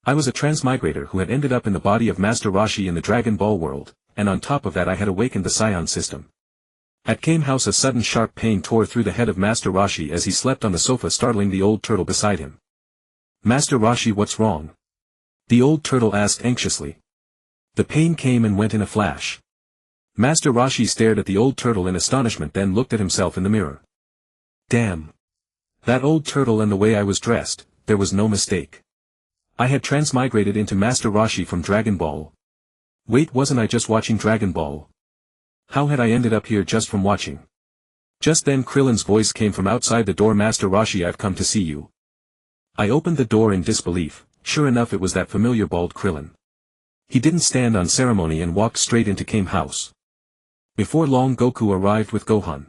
I was a transmigrator who had ended up in the body of Master Roshi in the Dragon Ball world, and on top of that I had awakened the Saiyan System. At Kame House a sudden sharp pain tore through the head of Master Roshi as he slept on the sofa, startling the old turtle beside him. "Master Roshi, what's wrong?" the old turtle asked anxiously. The pain came and went in a flash. Master Roshi stared at the old turtle in astonishment, then looked at himself in the mirror. Damn! That old turtle and the way I was dressed, there was no mistake. I had transmigrated into Master Roshi from Dragon Ball. Wait, wasn't I just watching Dragon Ball? How had I ended up here just from watching? Just then Krillin's voice came from outside the door. "Master Roshi, I've come to see you." I opened the door in disbelief. Sure enough, it was that familiar bald Krillin. He didn't stand on ceremony and walked straight into Kame House. Before long Goku arrived with Gohan.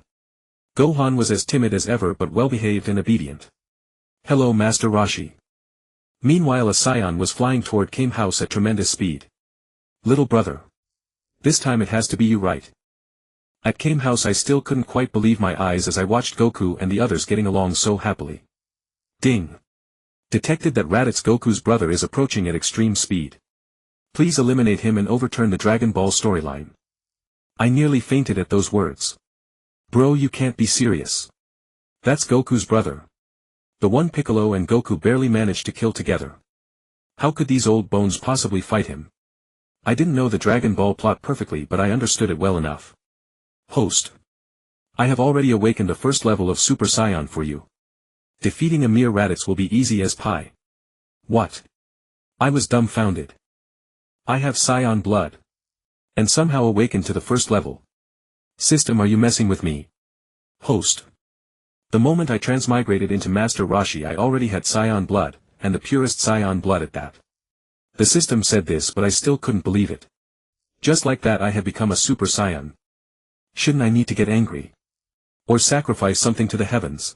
Gohan was as timid as ever but well-behaved and obedient. "Hello, Master Roshi." Meanwhile a Saiyan was flying toward Kame House at tremendous speed. "Little brother. This time it has to be you, right?" At Kame House I still couldn't quite believe my eyes as I watched Goku and the others getting along so happily. Ding! Detected that Raditz, Goku's brother, is approaching at extreme speed. Please eliminate him and overturn the Dragon Ball storyline. I nearly fainted at those words. Bro, you can't be serious. That's Goku's brother. The one Piccolo and Goku barely managed to kill together. How could these old bones possibly fight him? I didn't know the Dragon Ball plot perfectly, but I understood it well enough. Host. I have already awakened the first level of Super Saiyan for you. Defeating a mere Raditz will be easy as pie. What? I was dumbfounded. I have Saiyan blood. And somehow awakened to the first level. System, are you messing with me? Host. The moment I transmigrated into Master Roshi I already had Saiyan blood, and the purest Saiyan blood at that. The system said this, but I still couldn't believe it. Just like that I had become a Super Saiyan. Shouldn't I need to get angry? Or sacrifice something to the heavens?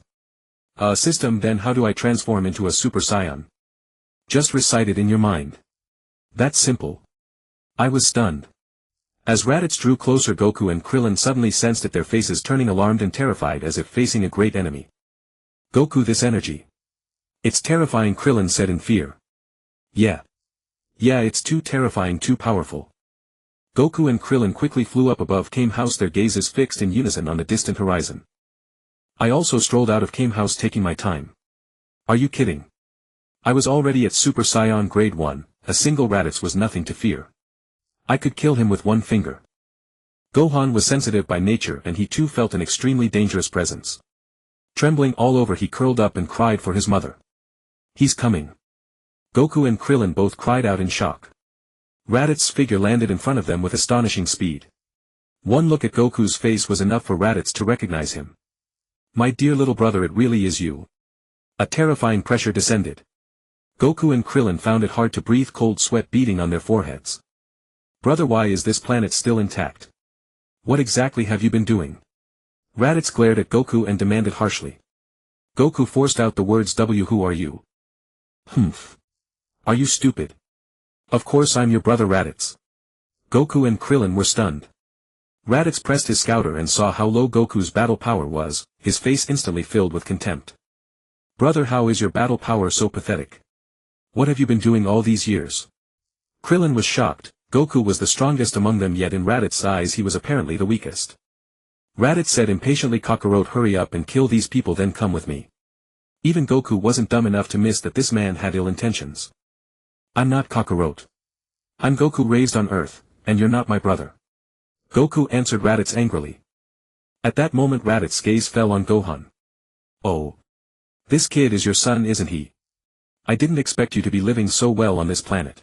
System, then how do I transform into a Super Saiyan? Just recite it in your mind. That's simple. I was stunned. As Raditz drew closer, Goku and Krillin suddenly sensed it, their faces turning alarmed and terrified as if facing a great enemy. Goku, this energy. It's terrifying, Krillin said in fear. Yeah, it's too terrifying, too powerful. Goku and Krillin quickly flew up above Kame House, their gazes fixed in unison on the distant horizon. I also strolled out of Kame House, taking my time. Are you kidding? I was already at Super Saiyan Grade 1, a single Raditz was nothing to fear. I could kill him with one finger. Gohan was sensitive by nature and he too felt an extremely dangerous presence. Trembling all over, he curled up and cried for his mother. He's coming. Goku and Krillin both cried out in shock. Raditz's figure landed in front of them with astonishing speed. One look at Goku's face was enough for Raditz to recognize him. My dear little brother, it really is you. A terrifying pressure descended. Goku and Krillin found it hard to breathe, cold sweat beading on their foreheads. Brother, why is this planet still intact? What exactly have you been doing? Raditz glared at Goku and demanded harshly. Goku forced out the words, who are you? Humph. Are you stupid? Of course I'm your brother Raditz. Goku and Krillin were stunned. Raditz pressed his scouter and saw how low Goku's battle power was, his face instantly filled with contempt. Brother, how is your battle power so pathetic? What have you been doing all these years? Krillin was shocked. Goku was the strongest among them, yet in Raditz's eyes he was apparently the weakest. Raditz said impatiently, Kakarot, hurry up and kill these people, then come with me. Even Goku wasn't dumb enough to miss that this man had ill intentions. I'm not Kakarot. I'm Goku raised on Earth, and you're not my brother. Goku answered Raditz angrily. At that moment Raditz's gaze fell on Gohan. Oh. This kid is your son, isn't he? I didn't expect you to be living so well on this planet.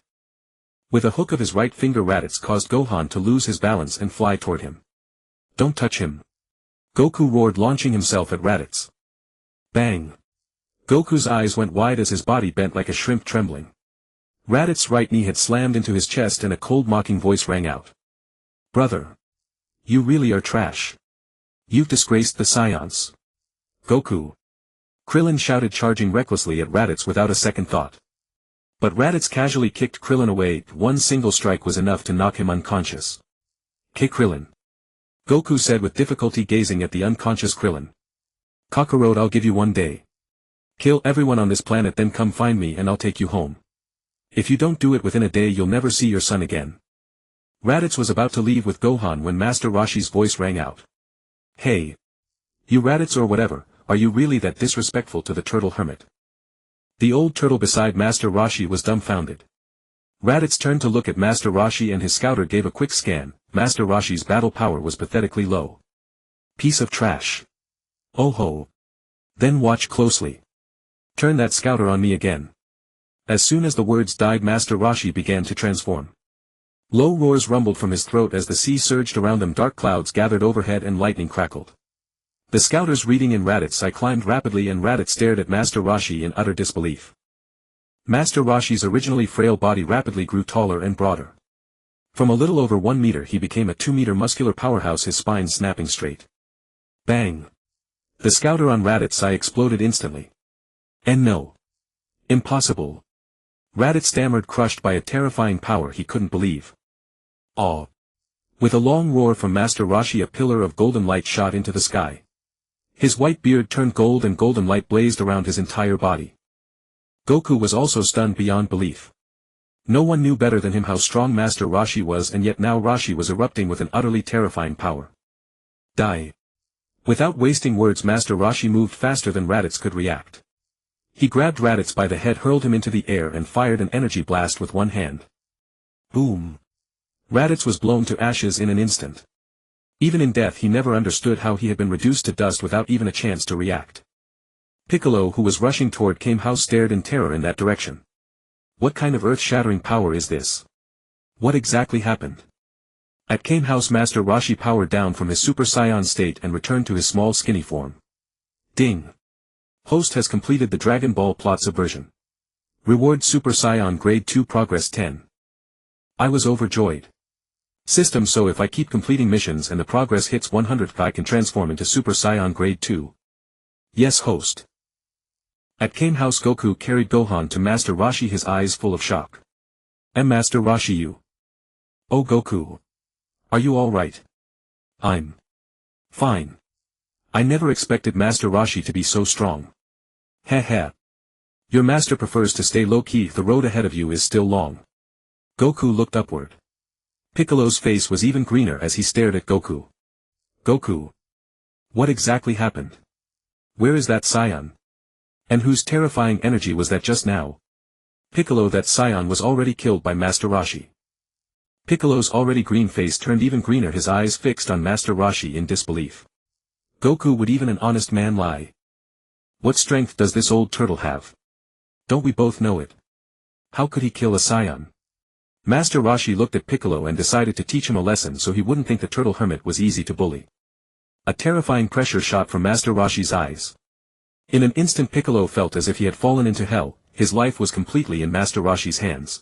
With a hook of his right finger Raditz caused Gohan to lose his balance and fly toward him. Don't touch him. Goku roared, launching himself at Raditz. Bang. Goku's eyes went wide as his body bent like a shrimp, trembling. Raditz's right knee had slammed into his chest and a cold mocking voice rang out. Brother. You really are trash. You've disgraced the Saiyans. Goku. Krillin shouted, charging recklessly at Raditz without a second thought. But Raditz casually kicked Krillin away. One single strike was enough to knock him unconscious. K. Krillin. Goku said with difficulty, gazing at the unconscious Krillin. Kakarot, I'll give you one day. Kill everyone on this planet, then come find me and I'll take you home. If you don't do it within a day you'll never see your son again. Raditz was about to leave with Gohan when Master Roshi's voice rang out. Hey! You Raditz or whatever, are you really that disrespectful to the turtle hermit? The old turtle beside Master Roshi was dumbfounded. Raditz turned to look at Master Roshi and his scouter gave a quick scan. Master Roshi's battle power was pathetically low. Piece of trash. Oh ho. Then watch closely. Turn that scouter on me again. As soon as the words died Master Roshi began to transform. Low roars rumbled from his throat as the sea surged around them, dark clouds gathered overhead and lightning crackled. The scouters reading in Raditz I climbed rapidly and Raditz stared at Master Roshi in utter disbelief. Master Roshi's originally frail body rapidly grew taller and broader. From a little over 1 meter he became a 2-meter muscular powerhouse, his spine snapping straight. Bang! The scouter on Raditz I exploded instantly. And no. Impossible. Raditz stammered, crushed by a terrifying power he couldn't believe. Aw! With a long roar from Master Roshi a pillar of golden light shot into the sky. His white beard turned gold and golden light blazed around his entire body. Goku was also stunned beyond belief. No one knew better than him how strong Master Roshi was, and yet now Roshi was erupting with an utterly terrifying power. Die! Without wasting words Master Roshi moved faster than Raditz could react. He grabbed Raditz by the head, hurled him into the air and fired an energy blast with one hand. Boom! Raditz was blown to ashes in an instant. Even in death he never understood how he had been reduced to dust without even a chance to react. Piccolo, who was rushing toward Kame House, stared in terror in that direction. What kind of earth-shattering power is this? What exactly happened? At Kame House Master Roshi powered down from his Super Saiyan state and returned to his small skinny form. Ding! Host has completed the Dragon Ball plot subversion. Reward Super Saiyan Grade 2 Progress 10. I was overjoyed. System, so if I keep completing missions and the progress hits 100 I can transform into Super Saiyan Grade 2. Yes host. At Kame House Goku carried Gohan to Master Roshi, his eyes full of shock. Master Roshi, you. Oh Goku. Are you alright? I'm fine. I never expected Master Roshi to be so strong. Heh heh. Your master prefers to stay low-key, the road ahead of you is still long. Goku looked upward. Piccolo's face was even greener as he stared at Goku. Goku. What exactly happened? Where is that Saiyan? And whose terrifying energy was that just now? Piccolo, that Saiyan was already killed by Master Roshi. Piccolo's already green face turned even greener, his eyes fixed on Master Roshi in disbelief. Goku, would even an honest man lie? What strength does this old turtle have? Don't we both know it? How could he kill a Saiyan? Master Roshi looked at Piccolo and decided to teach him a lesson so he wouldn't think the turtle hermit was easy to bully. A terrifying pressure shot from Master Roshi's eyes. In an instant Piccolo felt as if he had fallen into hell, his life was completely in Master Roshi's hands.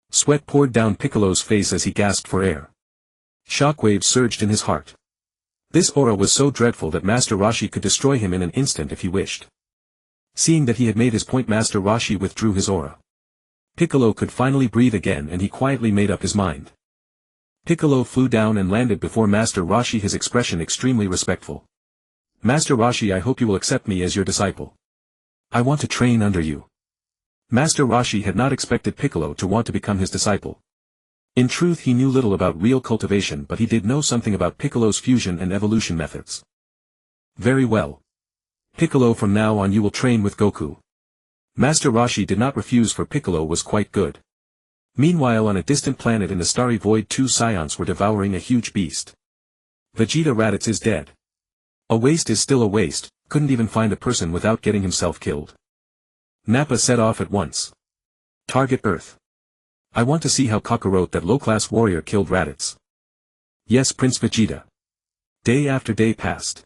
Sweat poured down Piccolo's face as he gasped for air. Shockwaves surged in his heart. This aura was so dreadful that Master Roshi could destroy him in an instant if he wished. Seeing that he had made his point, Master Roshi withdrew his aura. Piccolo could finally breathe again and he quietly made up his mind. Piccolo flew down and landed before Master Roshi, his expression extremely respectful. Master Roshi, I hope you will accept me as your disciple. I want to train under you. Master Roshi had not expected Piccolo to want to become his disciple. In truth he knew little about real cultivation, but he did know something about Piccolo's fusion and evolution methods. Very well. Piccolo, from now on you will train with Goku. Master Roshi did not refuse, for Piccolo was quite good. Meanwhile, on a distant planet in the starry void, 2 Saiyans were devouring a huge beast. Vegeta, Raditz is dead. A waste is still a waste, couldn't even find a person without getting himself killed. Nappa set off at once. Target Earth. I want to see how Kakarot, that low-class warrior, killed Raditz. Yes, Prince Vegeta. Day after day passed.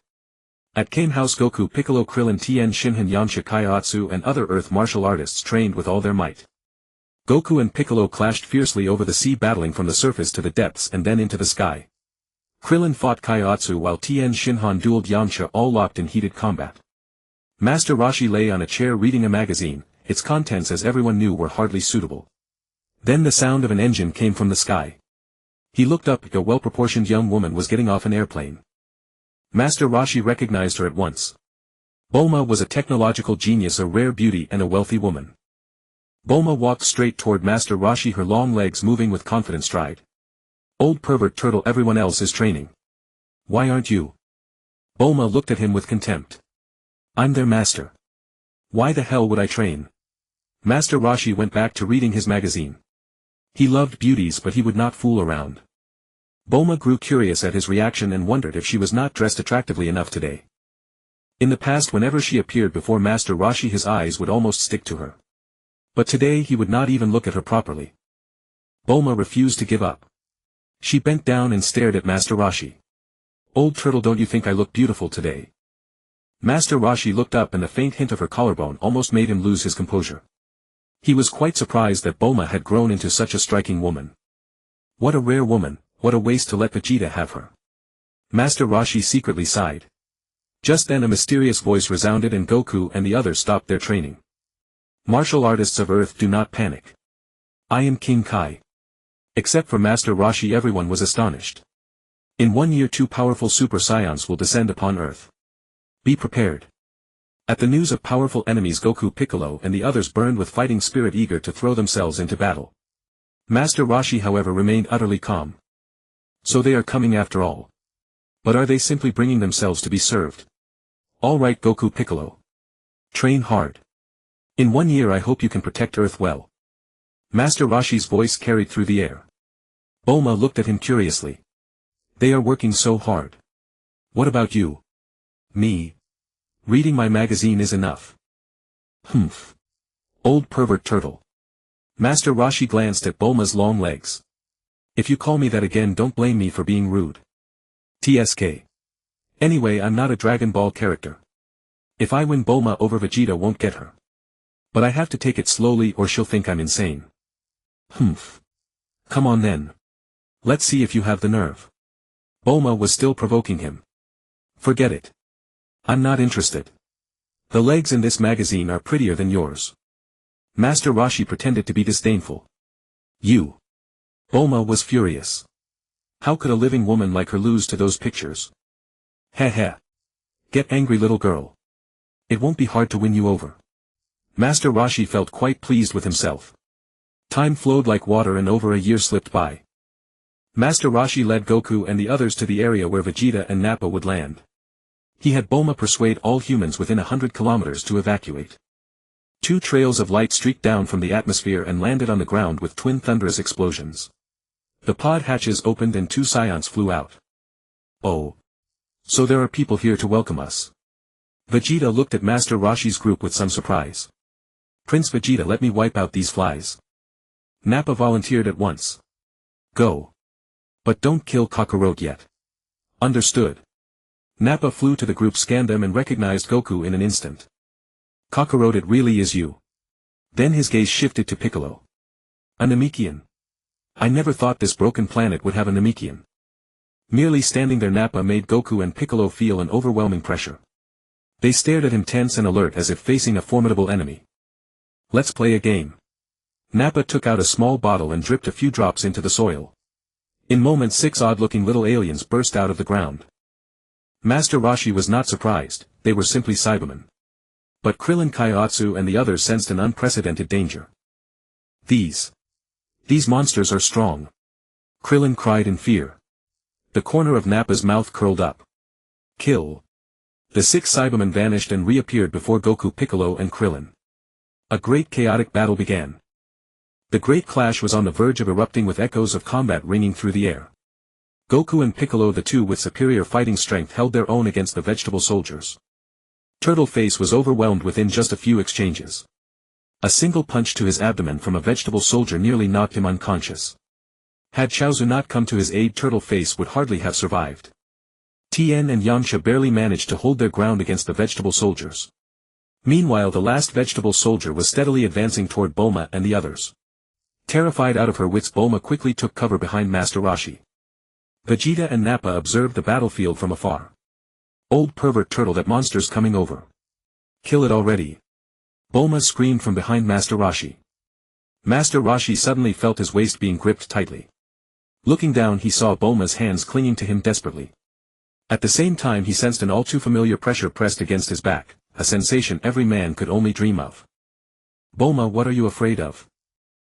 At Kame House Goku, Piccolo, Krillin, Tien Shinhan, Yamcha, Kaiotsu and other Earth martial artists trained with all their might. Goku and Piccolo clashed fiercely over the sea, battling from the surface to the depths and then into the sky. Krillin fought Kaiotsu while Tien Shinhan dueled Yamcha, all locked in heated combat. Master Roshi lay on a chair reading a magazine, its contents, as everyone knew, were hardly suitable. Then the sound of an engine came from the sky. He looked up. A well-proportioned young woman was getting off an airplane. Master Roshi recognized her at once. Bulma was a technological genius, a rare beauty and a wealthy woman. Bulma walked straight toward Master Roshi, her long legs moving with confident stride. Old pervert turtle, everyone else is training. Why aren't you? Bulma looked at him with contempt. I'm their master. Why the hell would I train? Master Roshi went back to reading his magazine. He loved beauties, but he would not fool around. Bulma grew curious at his reaction and wondered if she was not dressed attractively enough today. In the past, whenever she appeared before Master Roshi, his eyes would almost stick to her. But today he would not even look at her properly. Bulma refused to give up. She bent down and stared at Master Roshi. Old turtle, don't you think I look beautiful today? Master Roshi looked up, and the faint hint of her collarbone almost made him lose his composure. He was quite surprised that Bulma had grown into such a striking woman. What a rare woman, what a waste to let Vegeta have her. Master Roshi secretly sighed. Just then a mysterious voice resounded and Goku and the others stopped their training. Martial artists of Earth, do not panic. I am King Kai. Except for Master Roshi, everyone was astonished. In 1 year 2 powerful Super Saiyans will descend upon Earth. Be prepared. At the news of powerful enemies, Goku, Piccolo and the others burned with fighting spirit, eager to throw themselves into battle. Master Roshi, however, remained utterly calm. So they are coming after all. But are they simply bringing themselves to be served? All right, Goku, Piccolo. Train hard. In 1 year I hope you can protect Earth well. Master Roshi's voice carried through the air. Bulma looked at him curiously. They are working so hard. What about you? Me? Reading my magazine is enough. Humph. Old pervert turtle. Master Roshi glanced at Bulma's long legs. If you call me that again, don't blame me for being rude. TSK. Anyway, I'm not a Dragon Ball character. If I win, Bulma over Vegeta won't get her. But I have to take it slowly or she'll think I'm insane. Humph. Come on then. Let's see if you have the nerve. Bulma was still provoking him. Forget it. I'm not interested. The legs in this magazine are prettier than yours. Master Roshi pretended to be disdainful. You. Bulma was furious. How could a living woman like her lose to those pictures? Heh heh. Get angry, little girl. It won't be hard to win you over. Master Roshi felt quite pleased with himself. Time flowed like water and over a year slipped by. Master Roshi led Goku and the others to the area where Vegeta and Nappa would land. He had Bulma persuade all humans within 100 kilometers to evacuate. 2 trails of light streaked down from the atmosphere and landed on the ground with twin thunderous explosions. The pod hatches opened and 2 Saiyans flew out. Oh. So there are people here to welcome us. Vegeta looked at Master Roshi's group with some surprise. Prince Vegeta, let me wipe out these flies. Nappa volunteered at once. Go. But don't kill Kakarot yet. Understood. Nappa flew to the group, scanned them and recognized Goku in an instant. Kakarot, it really is you. Then his gaze shifted to Piccolo. A Namekian. I never thought this broken planet would have a Namekian. Merely standing there, Nappa made Goku and Piccolo feel an overwhelming pressure. They stared at him tense and alert as if facing a formidable enemy. Let's play a game. Nappa took out a small bottle and dripped a few drops into the soil. In moments 6 odd-looking little aliens burst out of the ground. Master Roshi was not surprised, they were simply Cybermen. But Krillin, Kaiotsu and the others sensed an unprecedented danger. These monsters are strong. Krillin cried in fear. The corner of Nappa's mouth curled up. Kill. The 6 Cybermen vanished and reappeared before Goku, Piccolo and Krillin. A great chaotic battle began. The great clash was on the verge of erupting, with echoes of combat ringing through the air. Goku and Piccolo, the 2 with superior fighting strength, held their own against the vegetable soldiers. Turtle Face was overwhelmed within just a few exchanges. A single punch to his abdomen from a vegetable soldier nearly knocked him unconscious. Had Chaozu not come to his aid, Turtle Face would hardly have survived. Tien and Yamcha barely managed to hold their ground against the vegetable soldiers. Meanwhile, the last vegetable soldier was steadily advancing toward Bulma and the others. Terrified out of her wits, Bulma quickly took cover behind Master Roshi. Vegeta and Nappa observed the battlefield from afar. Old pervert turtle, that monster's coming over. Kill it already. Bulma screamed from behind Master Roshi. Master Roshi suddenly felt his waist being gripped tightly. Looking down, he saw Bulma's hands clinging to him desperately. At the same time, he sensed an all too familiar pressure pressed against his back, a sensation every man could only dream of. Bulma, what are you afraid of?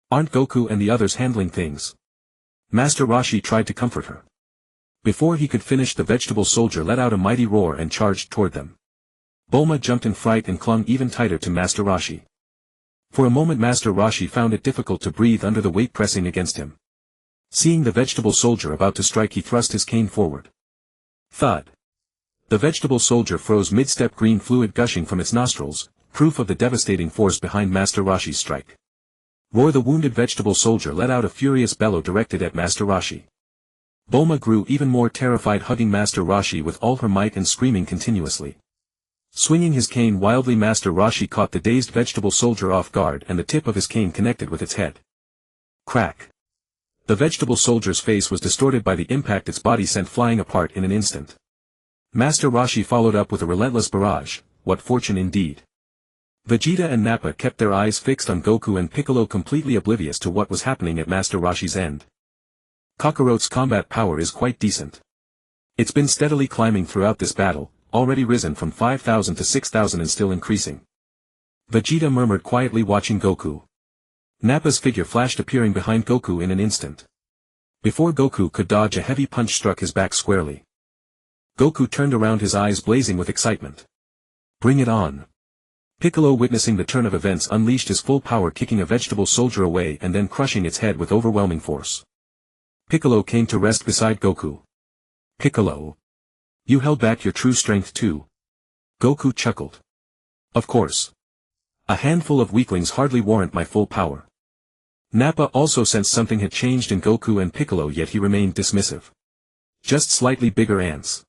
Aren't Goku and the others handling things? Master Roshi tried to comfort her. Before he could finish, the vegetable soldier let out a mighty roar and charged toward them. Bulma jumped in fright and clung even tighter to Master Roshi. For a moment Master Roshi found it difficult to breathe under the weight pressing against him. Seeing the vegetable soldier about to strike, he thrust his cane forward. Thud. The vegetable soldier froze mid-step, green fluid gushing from its nostrils, proof of the devastating force behind Master Roshi's strike. Roar. The wounded vegetable soldier let out a furious bellow directed at Master Roshi. Bulma grew even more terrified, hugging Master Roshi with all her might and screaming continuously. Swinging his cane wildly, Master Roshi caught the dazed vegetable soldier off guard, and the tip of his cane connected with its head. Crack. The vegetable soldier's face was distorted by the impact, its body sent flying apart in an instant. Master Roshi followed up with a relentless barrage. What fortune indeed. Vegeta and Nappa kept their eyes fixed on Goku and Piccolo, completely oblivious to what was happening at Master Roshi's end. Kakarot's combat power is quite decent. It's been steadily climbing throughout this battle, already risen from 5,000 to 6,000 and still increasing. Vegeta murmured quietly, watching Goku. Nappa's figure flashed, appearing behind Goku in an instant. Before Goku could dodge, a heavy punch struck his back squarely. Goku turned around, his eyes blazing with excitement. Bring it on. Piccolo, witnessing the turn of events, unleashed his full power, kicking a vegetable soldier away and then crushing its head with overwhelming force. Piccolo came to rest beside Goku. Piccolo. You held back your true strength too. Goku chuckled. Of course. A handful of weaklings hardly warrant my full power. Nappa also sensed something had changed in Goku and Piccolo, yet he remained dismissive. Just slightly bigger ants.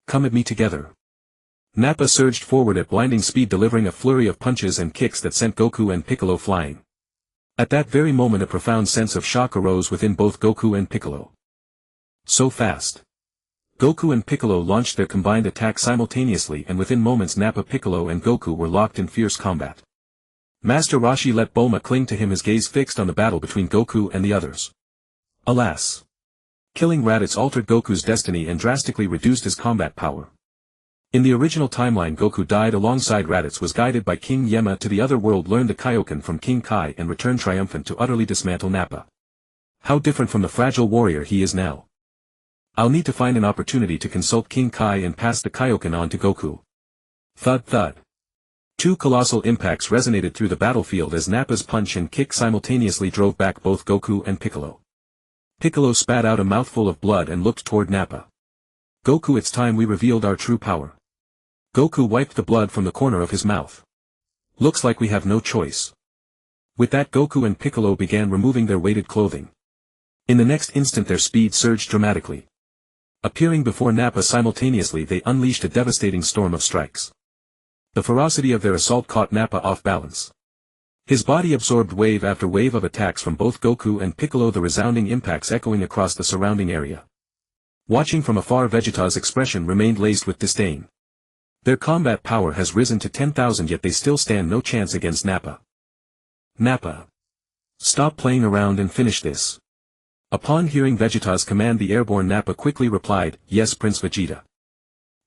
Come at me together. Nappa surged forward at blinding speed, delivering a flurry of punches and kicks that sent Goku and Piccolo flying. At that very moment a profound sense of shock arose within both Goku and Piccolo. So fast. Goku and Piccolo launched their combined attack simultaneously, and within moments Nappa, Piccolo and Goku were locked in fierce combat. Master Roshi let Bulma cling to him, his gaze fixed on the battle between Goku and the others. Alas! Killing Raditz altered Goku's destiny and drastically reduced his combat power. In the original timeline, Goku died alongside Raditz, was guided by King Yema to the other world, learned the Kaioken from King Kai and returned triumphant to utterly dismantle Nappa. How different from the fragile warrior he is now. I'll need to find an opportunity to consult King Kai and pass the Kaioken on to Goku. Thud thud. Two colossal impacts resonated through the battlefield as Nappa's punch and kick simultaneously drove back both Goku and Piccolo. Piccolo spat out a mouthful of blood and looked toward Nappa. Goku, it's time we revealed our true power. Goku wiped the blood from the corner of his mouth. Looks like we have no choice. With that, Goku and Piccolo began removing their weighted clothing. In the next instant their speed surged dramatically. Appearing before Nappa simultaneously, they unleashed a devastating storm of strikes. The ferocity of their assault caught Nappa off balance. His body absorbed wave after wave of attacks from both Goku and Piccolo, the resounding impacts echoing across the surrounding area. Watching from afar, Vegeta's expression remained laced with disdain. Their combat power has risen to 10,000, yet they still stand no chance against Nappa. Nappa. Stop playing around and finish this. Upon hearing Vegeta's command, the airborne Nappa quickly replied, Yes, Prince Vegeta.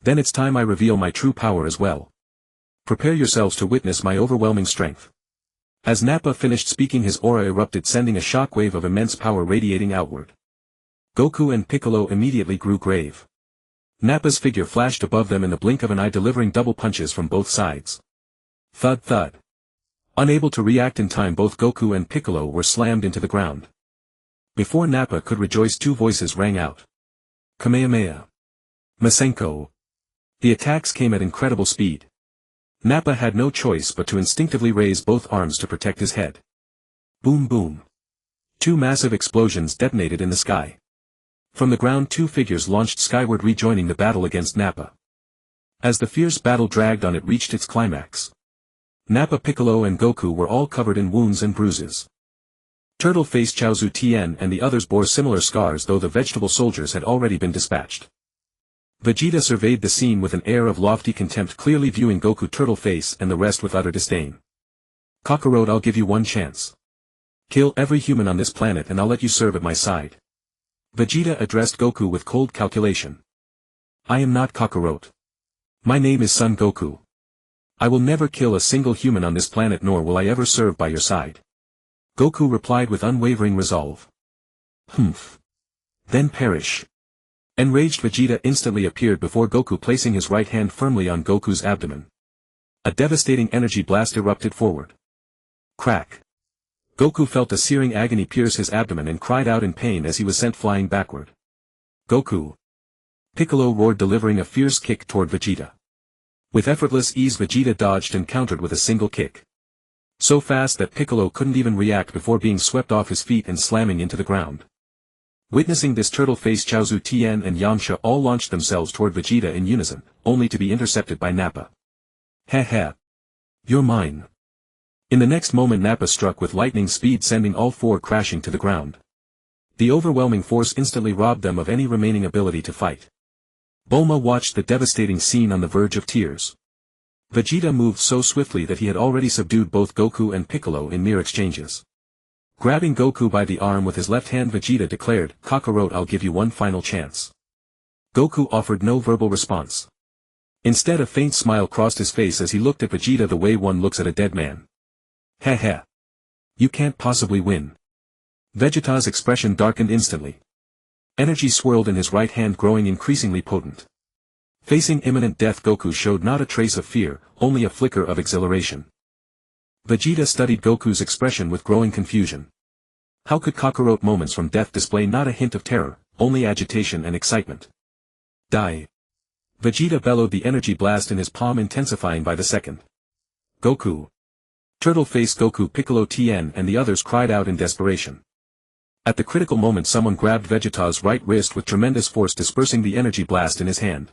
Then it's time I reveal my true power as well. Prepare yourselves to witness my overwhelming strength. As Nappa finished speaking, his aura erupted, sending a shockwave of immense power radiating outward. Goku and Piccolo immediately grew grave. Nappa's figure flashed above them in the blink of an eye, delivering double punches from both sides. Thud thud. Unable to react in time, both Goku and Piccolo were slammed into the ground. Before Nappa could rejoice, two voices rang out. Kamehameha. Masenko. The attacks came at incredible speed. Nappa had no choice but to instinctively raise both arms to protect his head. Boom boom. Two massive explosions detonated in the sky. From the ground, two figures launched skyward, rejoining the battle against Nappa. As the fierce battle dragged on, it reached its climax. Nappa, Piccolo and Goku were all covered in wounds and bruises. Turtle-faced Chaozu Tien and the others bore similar scars, though the vegetable soldiers had already been dispatched. Vegeta surveyed the scene with an air of lofty contempt, clearly viewing Goku, Turtle-face and the rest with utter disdain. Kakarot, I'll give you one chance. Kill every human on this planet and I'll let you serve at my side. Vegeta addressed Goku with cold calculation. I am not Kakarot. My name is Son Goku. I will never kill a single human on this planet, nor will I ever serve by your side. Goku replied with unwavering resolve. Humph. Then perish. Enraged Vegeta instantly appeared before Goku, placing his right hand firmly on Goku's abdomen. A devastating energy blast erupted forward. Crack. Goku felt a searing agony pierce his abdomen and cried out in pain as he was sent flying backward. Goku. Piccolo roared, delivering a fierce kick toward Vegeta. With effortless ease Vegeta dodged and countered with a single kick. So fast that Piccolo couldn't even react before being swept off his feet and slamming into the ground. Witnessing this, turtle-faced Chaozu Tien and Yamcha all launched themselves toward Vegeta in unison, only to be intercepted by Nappa. Heh. You're mine. In the next moment Nappa struck with lightning speed, sending all four crashing to the ground. The overwhelming force instantly robbed them of any remaining ability to fight. Bulma watched the devastating scene on the verge of tears. Vegeta moved so swiftly that he had already subdued both Goku and Piccolo in mere exchanges. Grabbing Goku by the arm with his left hand, Vegeta declared, "Kakarot, I'll give you one final chance." Goku offered no verbal response. Instead, a faint smile crossed his face as he looked at Vegeta the way one looks at a dead man. Heh. You can't possibly win. Vegeta's expression darkened instantly. Energy swirled in his right hand, growing increasingly potent. Facing imminent death, Goku showed not a trace of fear, only a flicker of exhilaration. Vegeta studied Goku's expression with growing confusion. How could Kakarot moments from death display not a hint of terror, only agitation and excitement? Die! Vegeta bellowed, the energy blast in his palm intensifying by the second. Goku! Turtle-faced Goku, Piccolo, Tien and the others cried out in desperation. At the critical moment someone grabbed Vegeta's right wrist with tremendous force, dispersing the energy blast in his hand.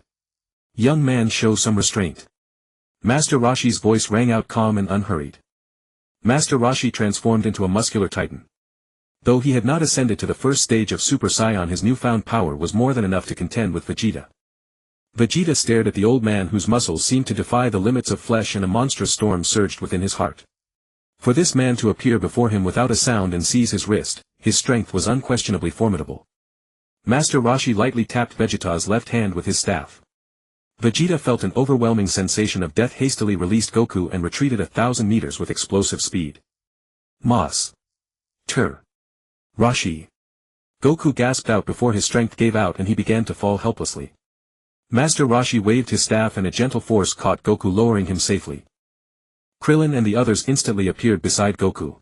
Young man, show some restraint. Master Roshi's voice rang out, calm and unhurried. Master Roshi transformed into a muscular titan. Though he had not ascended to the first stage of Super Saiyan, his newfound power was more than enough to contend with Vegeta. Vegeta stared at the old man, whose muscles seemed to defy the limits of flesh, and a monstrous storm surged within his heart. For this man to appear before him without a sound and seize his wrist, his strength was unquestionably formidable. Master Roshi lightly tapped Vegeta's left hand with his staff. Vegeta felt an overwhelming sensation of death, hastily released Goku and retreated 1,000 meters with explosive speed. Master Roshi! Goku gasped out before his strength gave out and he began to fall helplessly. Master Roshi waved his staff and a gentle force caught Goku, lowering him safely. Krillin and the others instantly appeared beside Goku.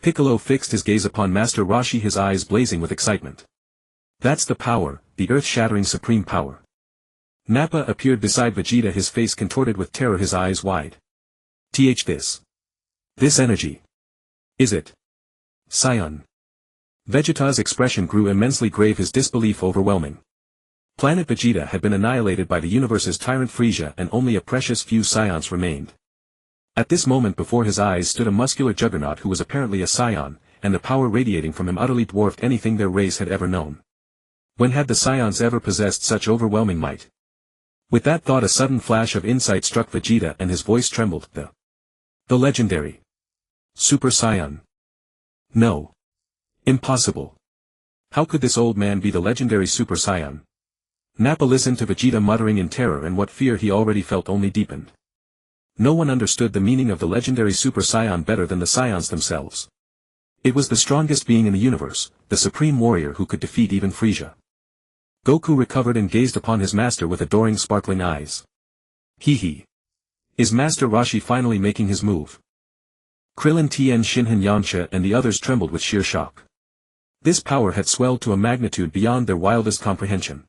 Piccolo fixed his gaze upon Master Roshi, his eyes blazing with excitement. That's the power, the earth-shattering supreme power. Nappa appeared beside Vegeta, his face contorted with terror, his eyes wide. This energy. Is it Saiyan? Vegeta's expression grew immensely grave, his disbelief overwhelming. Planet Vegeta had been annihilated by the universe's tyrant Frieza, and only a precious few Saiyans remained. At this moment before his eyes stood a muscular juggernaut who was apparently a Saiyan, and the power radiating from him utterly dwarfed anything their race had ever known. When had the Saiyans ever possessed such overwhelming might? With that thought a sudden flash of insight struck Vegeta and his voice trembled. The legendary Super Saiyan. No. Impossible. How could this old man be the legendary Super Saiyan? Nappa listened to Vegeta muttering in terror, and what fear he already felt only deepened. No one understood the meaning of the legendary Super Saiyan better than the Saiyans themselves. It was the strongest being in the universe, the supreme warrior who could defeat even Frieza. Goku recovered and gazed upon his master with adoring sparkling eyes. Hee. Is Master Roshi finally making his move? Krillin, Tien, Shinhan, Yamcha and the others trembled with sheer shock. This power had swelled to a magnitude beyond their wildest comprehension.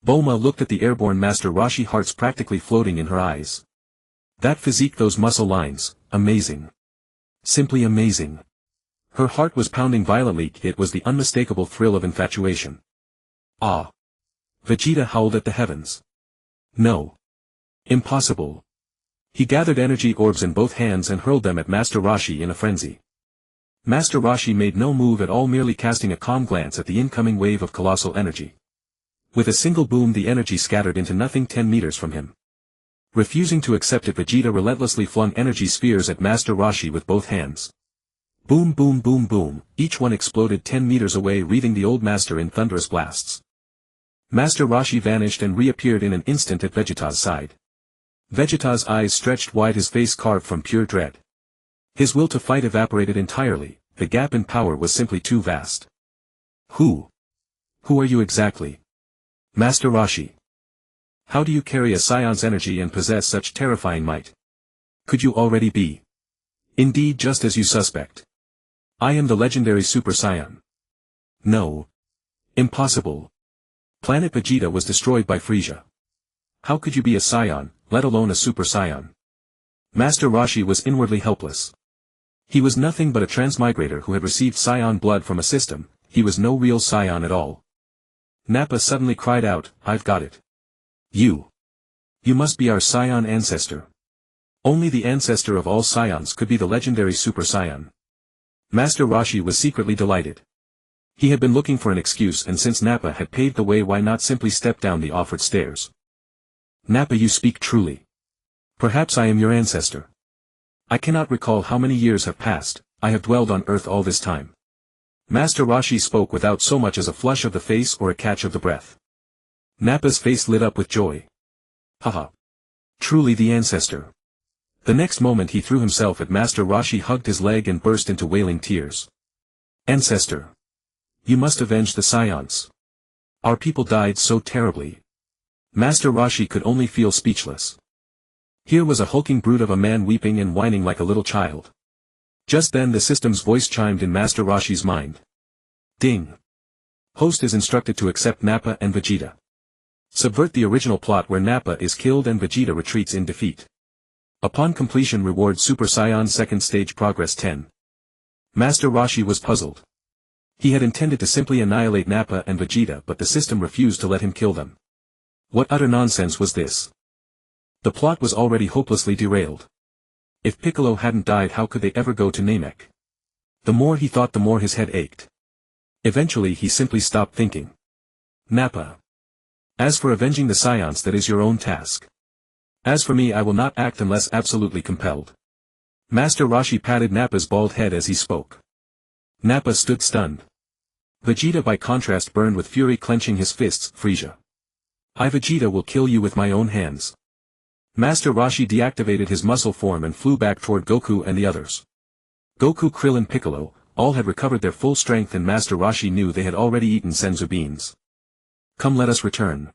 Bulma looked at the airborne Master Roshi, hearts practically floating in her eyes. That physique, those muscle lines, amazing. Simply amazing. Her heart was pounding violently, it was the unmistakable thrill of infatuation. Ah! Vegeta howled at the heavens. No. Impossible. He gathered energy orbs in both hands and hurled them at Master Roshi in a frenzy. Master Roshi made no move at all, merely casting a calm glance at the incoming wave of colossal energy. With a single boom the energy scattered into nothing 10 meters from him. Refusing to accept it, Vegeta relentlessly flung energy spheres at Master Roshi with both hands. Boom, boom, boom, boom, each one exploded 10 meters away, wreathing the old master in thunderous blasts. Master Roshi vanished and reappeared in an instant at Vegeta's side. Vegeta's eyes stretched wide, his face carved from pure dread. His will to fight evaporated entirely, the gap in power was simply too vast. Who are you exactly? Master Roshi. How do you carry a Saiyon's energy and possess such terrifying might? Could you already be? Indeed, just as you suspect. I am the legendary Super Saiyan. No. Impossible. Planet Vegeta was destroyed by Frieza. How could you be a Saiyan, let alone a Super Saiyan? Master Roshi was inwardly helpless. He was nothing but a transmigrator who had received Saiyan blood from a system, he was no real Saiyan at all. Nappa suddenly cried out, I've got it. You must be our Saiyan ancestor. Only the ancestor of all Saiyans could be the legendary Super Saiyan. Master Roshi was secretly delighted. He had been looking for an excuse, and since Nappa had paved the way, why not simply step down the offered stairs? Nappa, you speak truly. Perhaps I am your ancestor. I cannot recall how many years have passed, I have dwelled on Earth all this time. Master Roshi spoke without so much as a flush of the face or a catch of the breath. Nappa's face lit up with joy. Haha. Truly the ancestor. The next moment he threw himself at Master Roshi, hugged his leg and burst into wailing tears. Ancestor. You must avenge the Saiyans. Our people died so terribly. Master Roshi could only feel speechless. Here was a hulking brute of a man weeping and whining like a little child. Just then the system's voice chimed in Master Roshi's mind. Ding. Host is instructed to accept Nappa and Vegeta. Subvert the original plot where Nappa is killed and Vegeta retreats in defeat. Upon completion, reward Super Saiyan second stage progress 10. Master Roshi was puzzled. He had intended to simply annihilate Nappa and Vegeta, but the system refused to let him kill them. What utter nonsense was this? The plot was already hopelessly derailed. If Piccolo hadn't died, how could they ever go to Namek? The more he thought, the more his head ached. Eventually he simply stopped thinking. Nappa. As for avenging the Saiyans, that is your own task. As for me, I will not act unless absolutely compelled. Master Roshi patted Nappa's bald head as he spoke. Nappa stood stunned. Vegeta by contrast burned with fury, clenching his fists. Frieza. I, Vegeta, will kill you with my own hands. Master Roshi deactivated his muscle form and flew back toward Goku and the others. Goku, Krillin, Piccolo, all had recovered their full strength, and Master Roshi knew they had already eaten senzu beans. Come, let us return.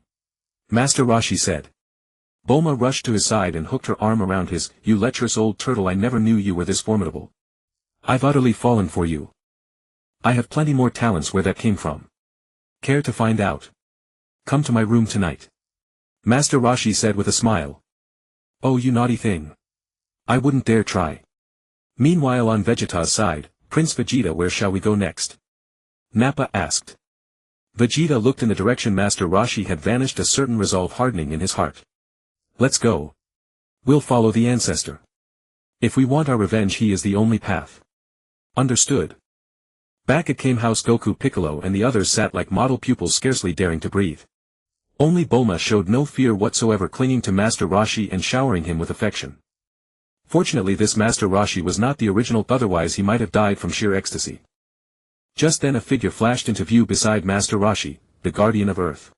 Master Roshi said. Bulma rushed to his side and hooked her arm around his. You lecherous old turtle, I never knew you were this formidable. I've utterly fallen for you. I have plenty more talents. Where that came from? Care to find out? Come to my room tonight. Master Roshi said with a smile. Oh, you naughty thing. I wouldn't dare try. Meanwhile, on Vegeta's side, Prince Vegeta, where shall we go next? Nappa asked. Vegeta looked in the direction Master Roshi had vanished, a certain resolve hardening in his heart. Let's go. We'll follow the ancestor. If we want our revenge, he is the only path. Understood. Back at Kame House, Goku, Piccolo and the others sat like model pupils, scarcely daring to breathe. Only Bulma showed no fear whatsoever, clinging to Master Roshi and showering him with affection. Fortunately, this Master Roshi was not the original, otherwise he might have died from sheer ecstasy. Just then a figure flashed into view beside Master Roshi, the Guardian of Earth.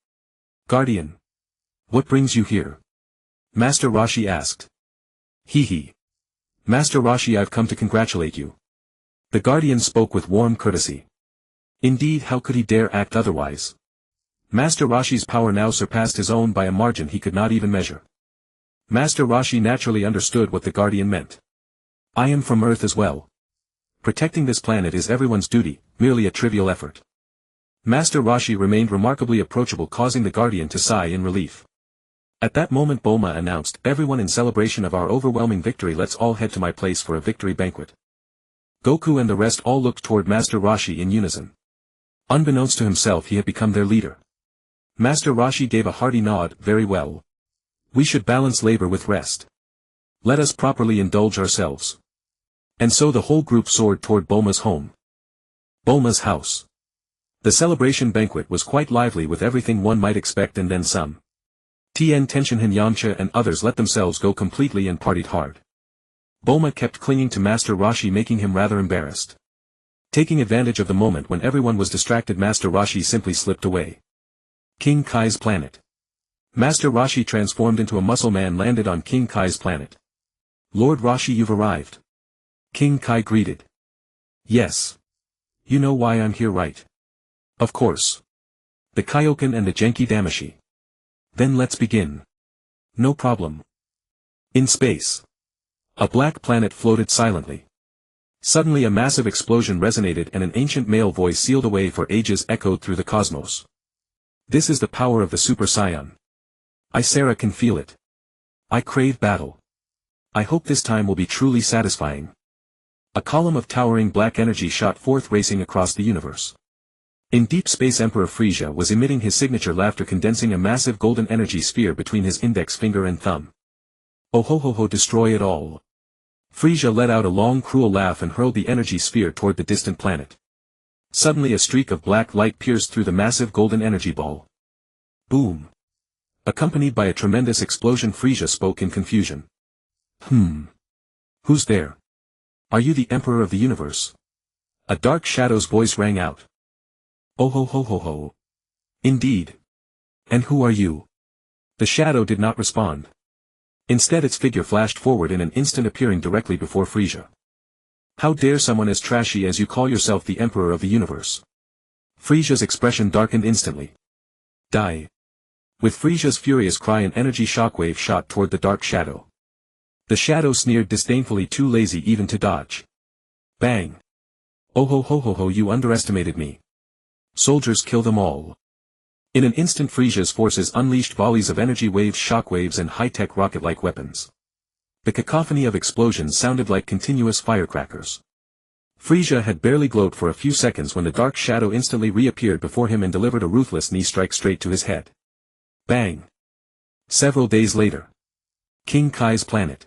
Guardian. What brings you here? Master Roshi asked. Hee. Master Roshi, I've come to congratulate you. The Guardian spoke with warm courtesy. Indeed, how could he dare act otherwise? Master Roshi's power now surpassed his own by a margin he could not even measure. Master Roshi naturally understood what the Guardian meant. I am from Earth as well. Protecting this planet is everyone's duty, merely a trivial effort. Master Roshi remained remarkably approachable, causing the Guardian to sigh in relief. At that moment Bulma announced, everyone, in celebration of our overwhelming victory, let's all head to my place for a victory banquet. Goku and the rest all looked toward Master Roshi in unison. Unbeknownst to himself, he had become their leader. Master Roshi gave a hearty nod. Very well. We should balance labor with rest. Let us properly indulge ourselves. And so the whole group soared toward Bulma's home. Bulma's house. The celebration banquet was quite lively, with everything one might expect and then some. Tien, Tenshinhan, Yamcha and others let themselves go completely and partied hard. Bulma kept clinging to Master Roshi, making him rather embarrassed. Taking advantage of the moment when everyone was distracted, Master Roshi simply slipped away. King Kai's planet. Master Roshi transformed into a muscle man landed on King Kai's planet. Lord Roshi, you've arrived. King Kai greeted. Yes. You know why I'm here, right? Of course. The Kaioken and the Genki Damashi. Then let's begin. No problem. In space. A black planet floated silently. Suddenly a massive explosion resonated and an ancient male voice sealed away for ages echoed through the cosmos. This is the power of the Super Saiyan. Sarah can feel it. I crave battle. I hope this time will be truly satisfying. A column of towering black energy shot forth racing across the universe. In deep space Emperor Frieza was emitting his signature laughter, condensing a massive golden energy sphere between his index finger and thumb. Oh ho ho ho, destroy it all. Frieza let out a long cruel laugh and hurled the energy sphere toward the distant planet. Suddenly a streak of black light pierced through the massive golden energy ball. Boom. Accompanied by a tremendous explosion, Frieza spoke in confusion. Who's there? Are you the Emperor of the Universe? A dark shadow's voice rang out. Oh ho ho ho ho. Indeed. And who are you? The shadow did not respond. Instead its figure flashed forward in an instant, appearing directly before Frieza. How dare someone as trashy as you call yourself the Emperor of the Universe? Frieza's expression darkened instantly. Die. With Frieza's furious cry, an energy shockwave shot toward the dark shadow. The shadow sneered disdainfully, too lazy even to dodge. Bang. Oh ho ho ho ho, you underestimated me. Soldiers, kill them all. In an instant Frieza's forces unleashed volleys of energy waves, shockwaves and high-tech rocket-like weapons. The cacophony of explosions sounded like continuous firecrackers. Frieza had barely glowed for a few seconds when the dark shadow instantly reappeared before him and delivered a ruthless knee strike straight to his head. Bang. Several days later. King Kai's planet.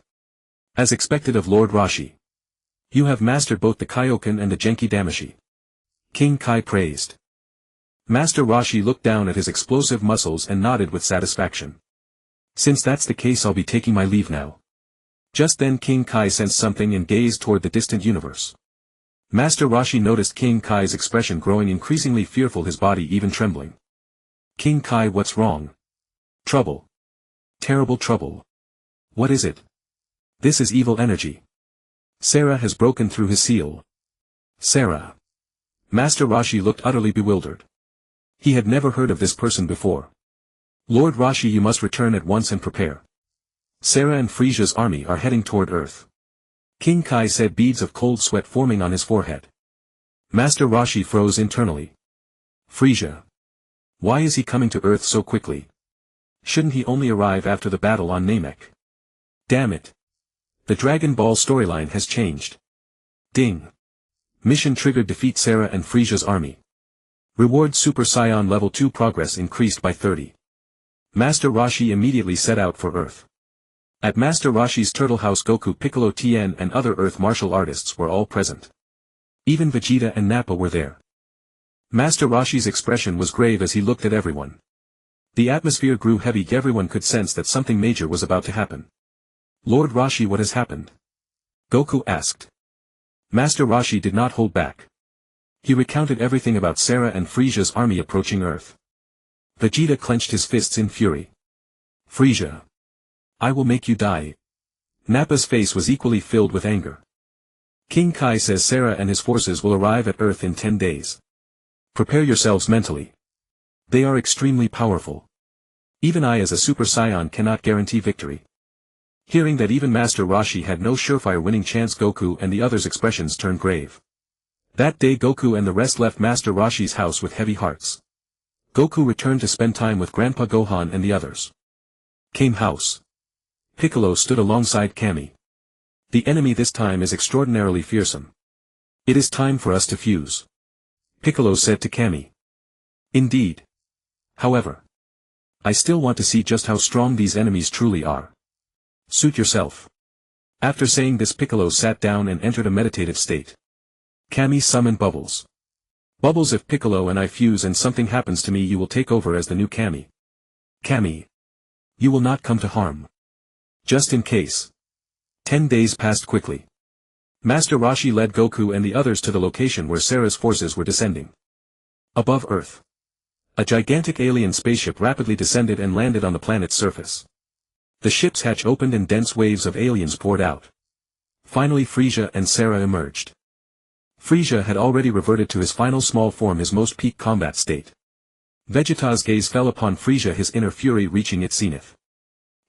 As expected of Lord Roshi. You have mastered both the Kaioken and the Genki Damashi. King Kai praised. Master Roshi looked down at his explosive muscles and nodded with satisfaction. Since that's the case, I'll be taking my leave now. Just then King Kai sensed something and gazed toward the distant universe. Master Roshi noticed King Kai's expression growing increasingly fearful, his body even trembling. King Kai, what's wrong? Trouble. Terrible trouble. What is it? This is evil energy. Sarah has broken through his seal. Sarah. Master Roshi looked utterly bewildered. He had never heard of this person before. Lord Roshi, you must return at once and prepare. Sarah and Frieza's army are heading toward Earth. King Kai said, beads of cold sweat forming on his forehead. Master Roshi froze internally. Frieza. Why is he coming to Earth so quickly? Shouldn't he only arrive after the battle on Namek? Damn it. The Dragon Ball storyline has changed. Ding. Mission triggered, defeat Sarah and Frieza's army. Reward Super Saiyan level 2 progress increased by 30. Master Roshi immediately set out for Earth. At Master Roshi's turtle house, Goku, Piccolo, Tien and other Earth martial artists were all present. Even Vegeta and Nappa were there. Master Roshi's expression was grave as he looked at everyone. The atmosphere grew heavy, everyone could sense that something major was about to happen. Lord Roshi, what has happened? Goku asked. Master Roshi did not hold back. He recounted everything about Sarah and Frieza's army approaching Earth. Vegeta clenched his fists in fury. Frieza. I will make you die. Nappa's face was equally filled with anger. King Kai says Sarah and his forces will arrive at Earth in 10 days. Prepare yourselves mentally. They are extremely powerful. Even I as a Super Saiyan cannot guarantee victory. Hearing that even Master Roshi had no surefire winning chance, Goku and the others' expressions turned grave. That day Goku and the rest left Master Roshi's house with heavy hearts. Goku returned to spend time with Grandpa Gohan and the others. Came house. Piccolo stood alongside Kami. The enemy this time is extraordinarily fearsome. It is time for us to fuse. Piccolo said to Kami. Indeed. However. I still want to see just how strong these enemies truly are. Suit yourself. After saying this, Piccolo sat down and entered a meditative state. Kami summoned Bubbles. Bubbles, if Piccolo and I fuse and something happens to me, you will take over as the new Kami. Kami. You will not come to harm. Just in case. 10 days passed quickly. Master Roshi led Goku and the others to the location where Sarah's forces were descending. Above Earth. A gigantic alien spaceship rapidly descended and landed on the planet's surface. The ship's hatch opened and dense waves of aliens poured out. Finally Frieza and Sarah emerged. Frieza had already reverted to his final small form, his most peak combat state. Vegeta's gaze fell upon Frieza, his inner fury reaching its zenith.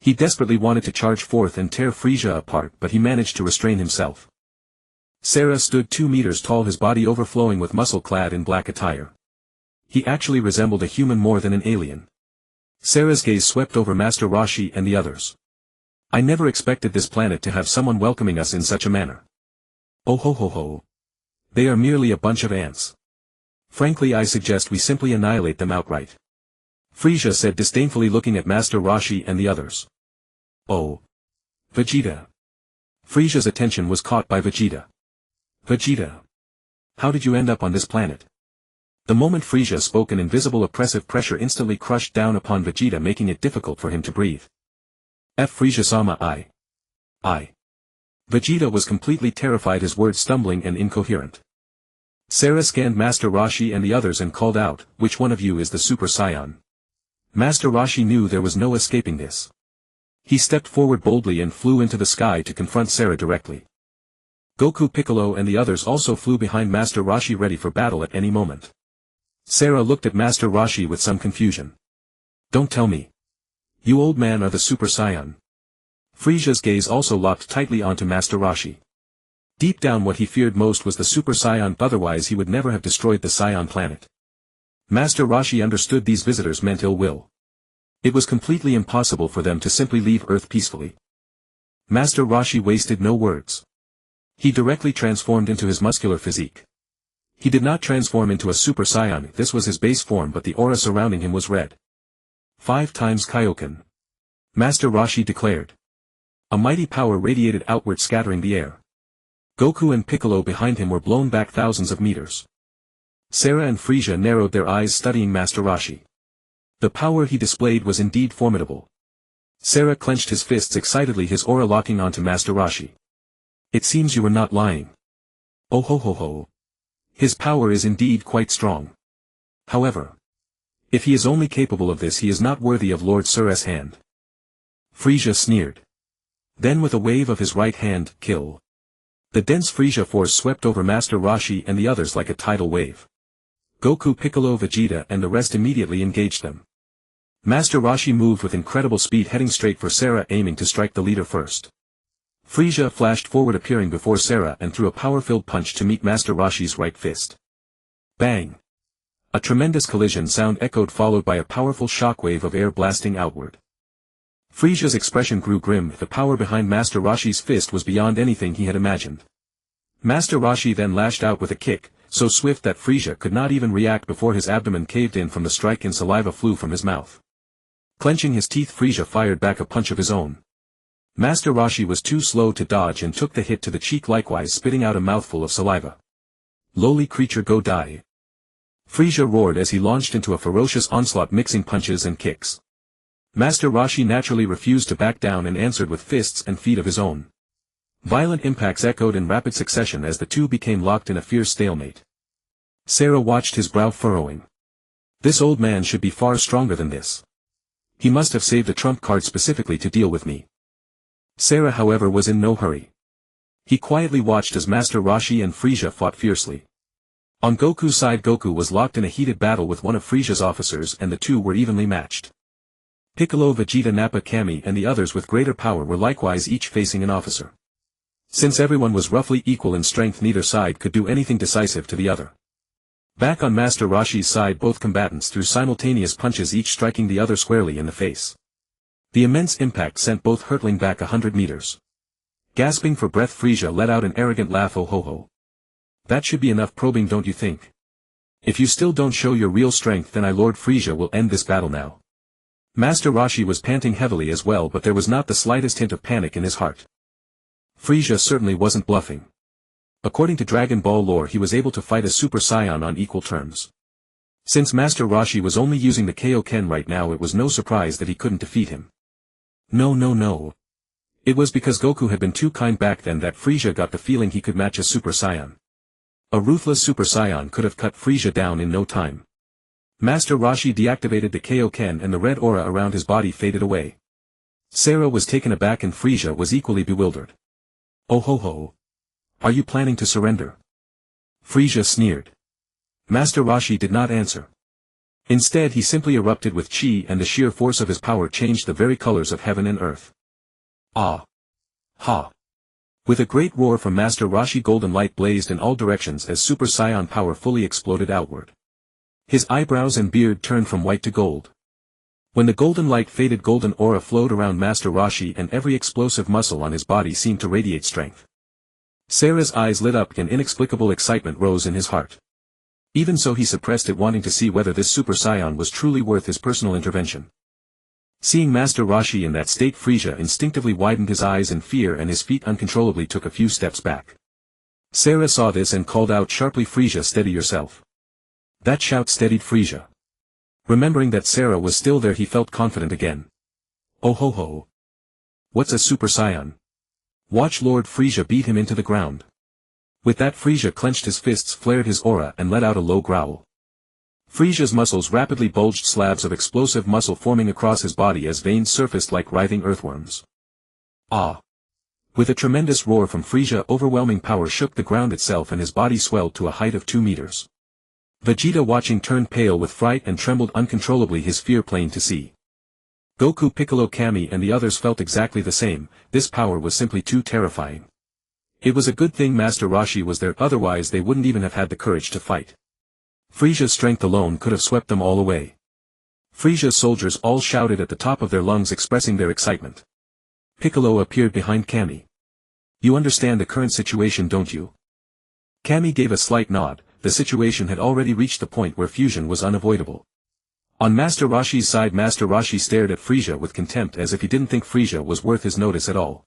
He desperately wanted to charge forth and tear Frieza apart, but he managed to restrain himself. Sarah stood 2 meters tall, his body overflowing with muscle clad in black attire. He actually resembled a human more than an alien. Sarah's gaze swept over Master Roshi and the others. I never expected this planet to have someone welcoming us in such a manner. Oh ho ho ho. They are merely a bunch of ants. Frankly, I suggest we simply annihilate them outright. Frieza said disdainfully, looking at Master Roshi and the others. Oh. Vegeta. Frieza's attention was caught by Vegeta. Vegeta. How did you end up on this planet? The moment Frieza spoke, an invisible oppressive pressure instantly crushed down upon Vegeta, making it difficult for him to breathe. Frieza-sama, I. Vegeta was completely terrified, his words stumbling and incoherent. Sarah scanned Master Roshi and the others and called out, which one of you is the Super Saiyan? Master Roshi knew there was no escaping this. He stepped forward boldly and flew into the sky to confront Sarah directly. Goku, Piccolo and the others also flew behind Master Roshi, ready for battle at any moment. Sarah looked at Master Roshi with some confusion. Don't tell me. You old man are the Super Saiyan. Frieza's gaze also locked tightly onto Master Roshi. Deep down, what he feared most was the Super Saiyan, otherwise he would never have destroyed the Saiyan planet. Master Roshi understood these visitors meant ill will. It was completely impossible for them to simply leave Earth peacefully. Master Roshi wasted no words. He directly transformed into his muscular physique. He did not transform into a Super Saiyan, this was his base form, but the aura surrounding him was red. 5 times Kaioken. Master Roshi declared. A mighty power radiated outward, scattering the air. Goku and Piccolo behind him were blown back thousands of meters. Sarah and Frieza narrowed their eyes, studying Master Roshi. The power he displayed was indeed formidable. Sarah clenched his fists excitedly, his aura locking onto Master Roshi. It seems you were not lying. Oh ho ho ho. His power is indeed quite strong. However, if he is only capable of this, he is not worthy of Lord Sur's hand. Frieza sneered. Then with a wave of his right hand, kill. The dense Frieza force swept over Master Roshi and the others like a tidal wave. Goku, Piccolo, Vegeta and the rest immediately engaged them. Master Roshi moved with incredible speed, heading straight for Sarah, aiming to strike the leader first. Frieza flashed forward, appearing before Sarah, and threw a power-filled punch to meet Master Roshi's right fist. Bang! A tremendous collision sound echoed, followed by a powerful shockwave of air blasting outward. Frieza's expression grew grim. The power behind Master Roshi's fist was beyond anything he had imagined. Master Roshi then lashed out with a kick, so swift that Frieza could not even react before his abdomen caved in from the strike and saliva flew from his mouth. Clenching his teeth, Frieza fired back a punch of his own. Master Roshi was too slow to dodge and took the hit to the cheek, likewise spitting out a mouthful of saliva. Lowly creature, go die. Frieza roared as he launched into a ferocious onslaught, mixing punches and kicks. Master Roshi naturally refused to back down and answered with fists and feet of his own. Violent impacts echoed in rapid succession as the two became locked in a fierce stalemate. Sarah watched, his brow furrowing. This old man should be far stronger than this. He must have saved a trump card specifically to deal with me. Sarah, however, was in no hurry. He quietly watched as Master Roshi and Frieza fought fiercely. On Goku's side, Goku was locked in a heated battle with one of Frieza's officers, and the two were evenly matched. Piccolo, Vegeta, Nappa, Kami and the others with greater power were likewise each facing an officer. Since everyone was roughly equal in strength, neither side could do anything decisive to the other. Back on Master Roshi's side, both combatants threw simultaneous punches, each striking the other squarely in the face. The immense impact sent both hurtling back 100 meters. Gasping for breath, Frieza let out an arrogant laugh. Oh ho ho. That should be enough probing, don't you think? If you still don't show your real strength, then Lord Frieza will end this battle now. Master Roshi was panting heavily as well, but there was not the slightest hint of panic in his heart. Frieza certainly wasn't bluffing. According to Dragon Ball lore, he was able to fight a Super Saiyan on equal terms. Since Master Roshi was only using the Kaioken right now, it was no surprise that he couldn't defeat him. No. It was because Goku had been too kind back then that Frieza got the feeling he could match a Super Saiyan. A ruthless Super Saiyan could have cut Frieza down in no time. Master Roshi deactivated the Kaioken and the red aura around his body faded away. Sarah was taken aback and Frieza was equally bewildered. Oh ho ho. Are you planning to surrender? Frieza sneered. Master Roshi did not answer. Instead he simply erupted with chi and the sheer force of his power changed the very colors of heaven and earth. Ah! Ha! With a great roar from Master Roshi, golden light blazed in all directions as Super Saiyan power fully exploded outward. His eyebrows and beard turned from white to gold. When the golden light faded, golden aura flowed around Master Roshi and every explosive muscle on his body seemed to radiate strength. Sarah's eyes lit up and inexplicable excitement rose in his heart. Even so he suppressed it, wanting to see whether this Super Saiyan was truly worth his personal intervention. Seeing Master Roshi in that state, Frieza instinctively widened his eyes in fear and his feet uncontrollably took a few steps back. Sarah saw this and called out sharply, "Frieza, steady yourself." That shout steadied Frieza. Remembering that Sarah was still there, he felt confident again. Oh ho ho. What's a Super Saiyan? Watch Lord Frieza beat him into the ground. With that, Frieza clenched his fists, flared his aura and let out a low growl. Frieza's muscles rapidly bulged, slabs of explosive muscle forming across his body as veins surfaced like writhing earthworms. Ah! With a tremendous roar from Frieza, overwhelming power shook the ground itself and his body swelled to a height of 2 meters. Vegeta, watching, turned pale with fright and trembled uncontrollably, his fear plain to see. Goku, Piccolo, Kami and the others felt exactly the same. This power was simply too terrifying. It was a good thing Master Roshi was there, otherwise they wouldn't even have had the courage to fight. Frieza's strength alone could have swept them all away. Frieza's soldiers all shouted at the top of their lungs, expressing their excitement. Piccolo appeared behind Kami. You understand the current situation, don't you? Kami gave a slight nod. The situation had already reached the point where fusion was unavoidable. On Master Roshi's side, Master Roshi stared at Frieza with contempt as if he didn't think Frieza was worth his notice at all.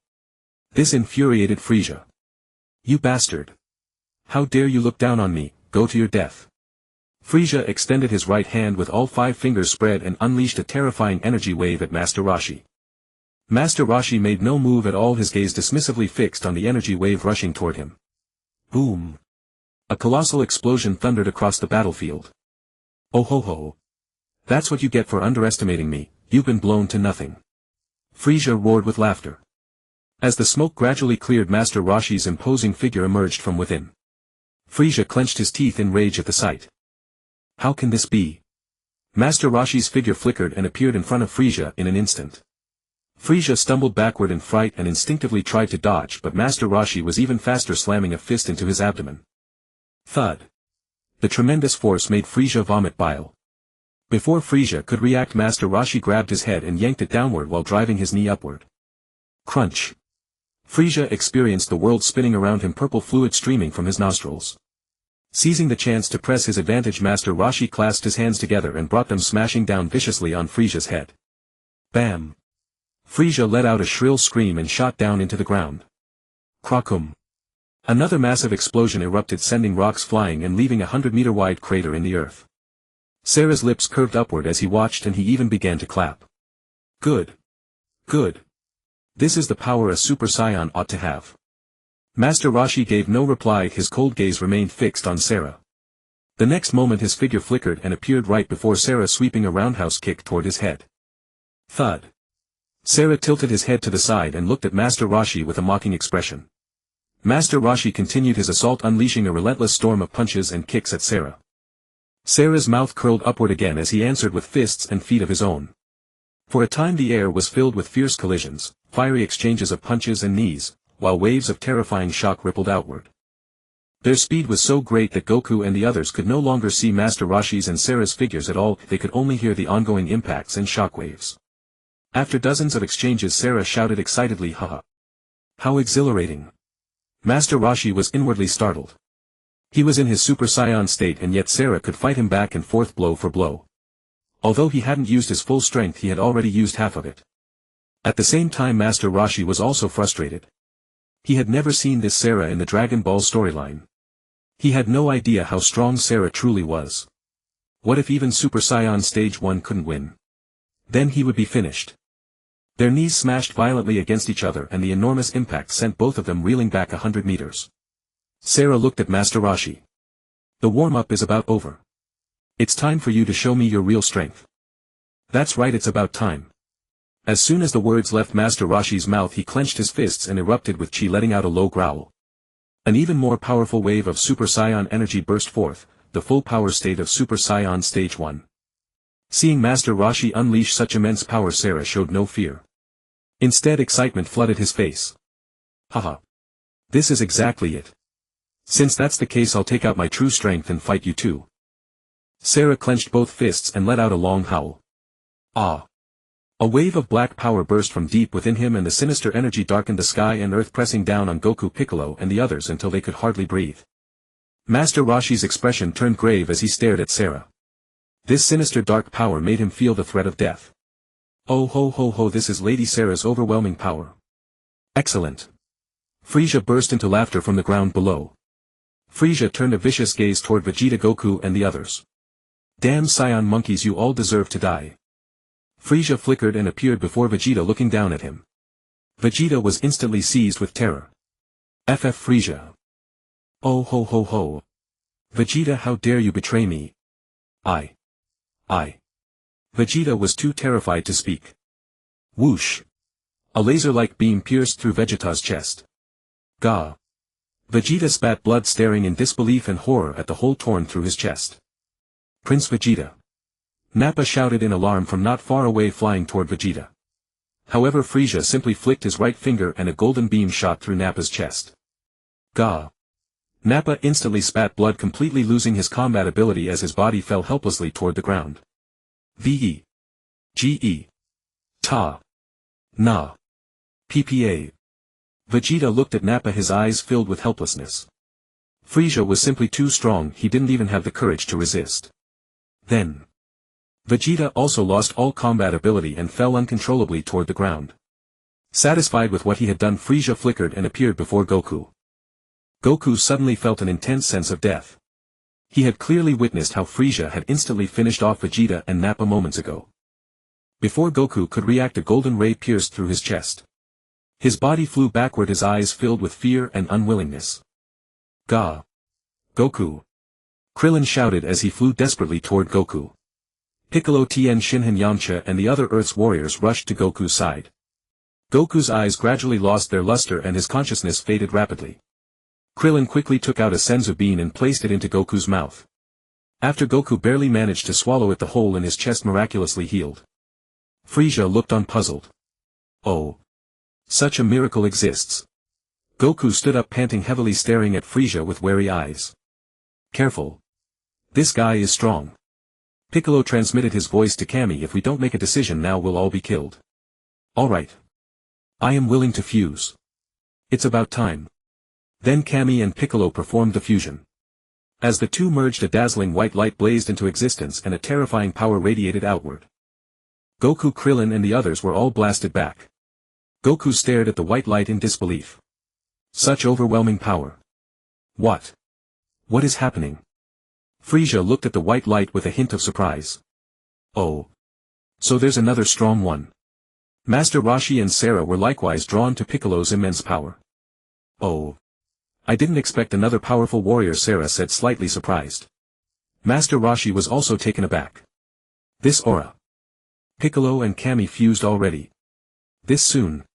This infuriated Frieza. You bastard! How dare you look down on me? Go to your death! Frieza extended his right hand with all 5 fingers spread and unleashed a terrifying energy wave at Master Roshi. Master Roshi made no move at all, his gaze dismissively fixed on the energy wave rushing toward him. Boom! A colossal explosion thundered across the battlefield. Oh ho ho! That's what you get for underestimating me, you've been blown to nothing. Frieza roared with laughter. As the smoke gradually cleared, Master Roshi's imposing figure emerged from within. Frieza clenched his teeth in rage at the sight. How can this be? Master Roshi's figure flickered and appeared in front of Frieza in an instant. Frieza stumbled backward in fright and instinctively tried to dodge, but Master Roshi was even faster, slamming a fist into his abdomen. Thud. The tremendous force made Frieza vomit bile. Before Frieza could react, Master Roshi grabbed his head and yanked it downward while driving his knee upward. Crunch. Frieza experienced the world spinning around him, purple fluid streaming from his nostrils. Seizing the chance to press his advantage, Master Roshi clasped his hands together and brought them smashing down viciously on Frieza's head. Bam! Frieza let out a shrill scream and shot down into the ground. Krakum! Another massive explosion erupted, sending rocks flying and leaving a 100-meter-wide crater in the earth. Sarah's lips curved upward as he watched, and he even began to clap. Good. Good. This is the power a Super Saiyan ought to have. Master Roshi gave no reply, his cold gaze remained fixed on Sarah. The next moment his figure flickered and appeared right before Sarah, sweeping a roundhouse kick toward his head. Thud. Sarah tilted his head to the side and looked at Master Roshi with a mocking expression. Master Roshi continued his assault, unleashing a relentless storm of punches and kicks at Sarah. Sarah's mouth curled upward again as he answered with fists and feet of his own. For a time the air was filled with fierce collisions, fiery exchanges of punches and knees, while waves of terrifying shock rippled outward. Their speed was so great that Goku and the others could no longer see Master Roshi's and Sarah's figures at all, they could only hear the ongoing impacts and shockwaves. After dozens of exchanges, Sarah shouted excitedly, haha. How exhilarating! Master Roshi was inwardly startled. He was in his Super Saiyan state, and yet Sarah could fight him back and forth, blow for blow. Although he hadn't used his full strength, he had already used half of it. At the same time, Master Roshi was also frustrated. He had never seen this Sarah in the Dragon Ball storyline. He had no idea how strong Sarah truly was. What if even Super Saiyan Stage 1 couldn't win? Then he would be finished. Their knees smashed violently against each other, and the enormous impact sent both of them reeling back 100 meters. Sarah looked at Master Roshi. The warm-up is about over. It's time for you to show me your real strength. That's right, it's about time. As soon as the words left Master Roshi's mouth, he clenched his fists and erupted with chi, letting out a low growl. An even more powerful wave of Super Saiyan energy burst forth, the full power state of Super Saiyan Stage 1. Seeing Master Roshi unleash such immense power, Sarah showed no fear. Instead, excitement flooded his face. Haha. This is exactly it. Since that's the case, I'll take out my true strength and fight you too. Sarah clenched both fists and let out a long howl. Ah. A wave of black power burst from deep within him, and the sinister energy darkened the sky and earth, pressing down on Goku, Piccolo and the others until they could hardly breathe. Master Roshi's expression turned grave as he stared at Sarah. This sinister dark power made him feel the threat of death. Oh ho ho ho, this is Lady Sarah's overwhelming power. Excellent. Frieza burst into laughter from the ground below. Frieza turned a vicious gaze toward Vegeta, Goku and the others. Damn Saiyan monkeys, you all deserve to die. Frieza flickered and appeared before Vegeta, looking down at him. Vegeta was instantly seized with terror. Frieza. Oh ho ho ho. Vegeta, how dare you betray me? I. Vegeta was too terrified to speak. Whoosh. A laser-like beam pierced through Vegeta's chest. Gah. Vegeta spat blood, staring in disbelief and horror at the hole torn through his chest. Prince Vegeta. Nappa shouted in alarm from not far away, flying toward Vegeta. However, Frieza simply flicked his right finger and a golden beam shot through Nappa's chest. Gah. Nappa instantly spat blood, completely losing his combat ability as his body fell helplessly toward the ground. V-E. G-E. Ta. Na. PPA. Vegeta looked at Nappa, his eyes filled with helplessness. Frieza was simply too strong, he didn't even have the courage to resist. Then. Vegeta also lost all combat ability and fell uncontrollably toward the ground. Satisfied with what he had done, Frieza flickered and appeared before Goku. Goku suddenly felt an intense sense of death. He had clearly witnessed how Frieza had instantly finished off Vegeta and Nappa moments ago. Before Goku could react, a golden ray pierced through his chest. His body flew backward, his eyes filled with fear and unwillingness. Gah. Goku. Krillin shouted as he flew desperately toward Goku. Piccolo, Tien, Shinhan, Yamcha and the other Earth's warriors rushed to Goku's side. Goku's eyes gradually lost their luster and his consciousness faded rapidly. Krillin quickly took out a senzu bean and placed it into Goku's mouth. After Goku barely managed to swallow it, the hole in his chest miraculously healed. Frieza looked on, puzzled. Oh. Such a miracle exists. Goku stood up, panting heavily, staring at Frieza with wary eyes. Careful. This guy is strong. Piccolo transmitted his voice to Kami. If we don't make a decision now, we'll all be killed. Alright. I am willing to fuse. It's about time. Then Kami and Piccolo performed the fusion. As the two merged, a dazzling white light blazed into existence and a terrifying power radiated outward. Goku, Krillin and the others were all blasted back. Goku stared at the white light in disbelief. Such overwhelming power. What? What is happening? Frieza looked at the white light with a hint of surprise. Oh. So there's another strong one. Master Roshi and Sarah were likewise drawn to Piccolo's immense power. Oh. I didn't expect another powerful warrior, Sarah said, slightly surprised. Master Roshi was also taken aback. This aura. Piccolo and Kami fused already. This soon.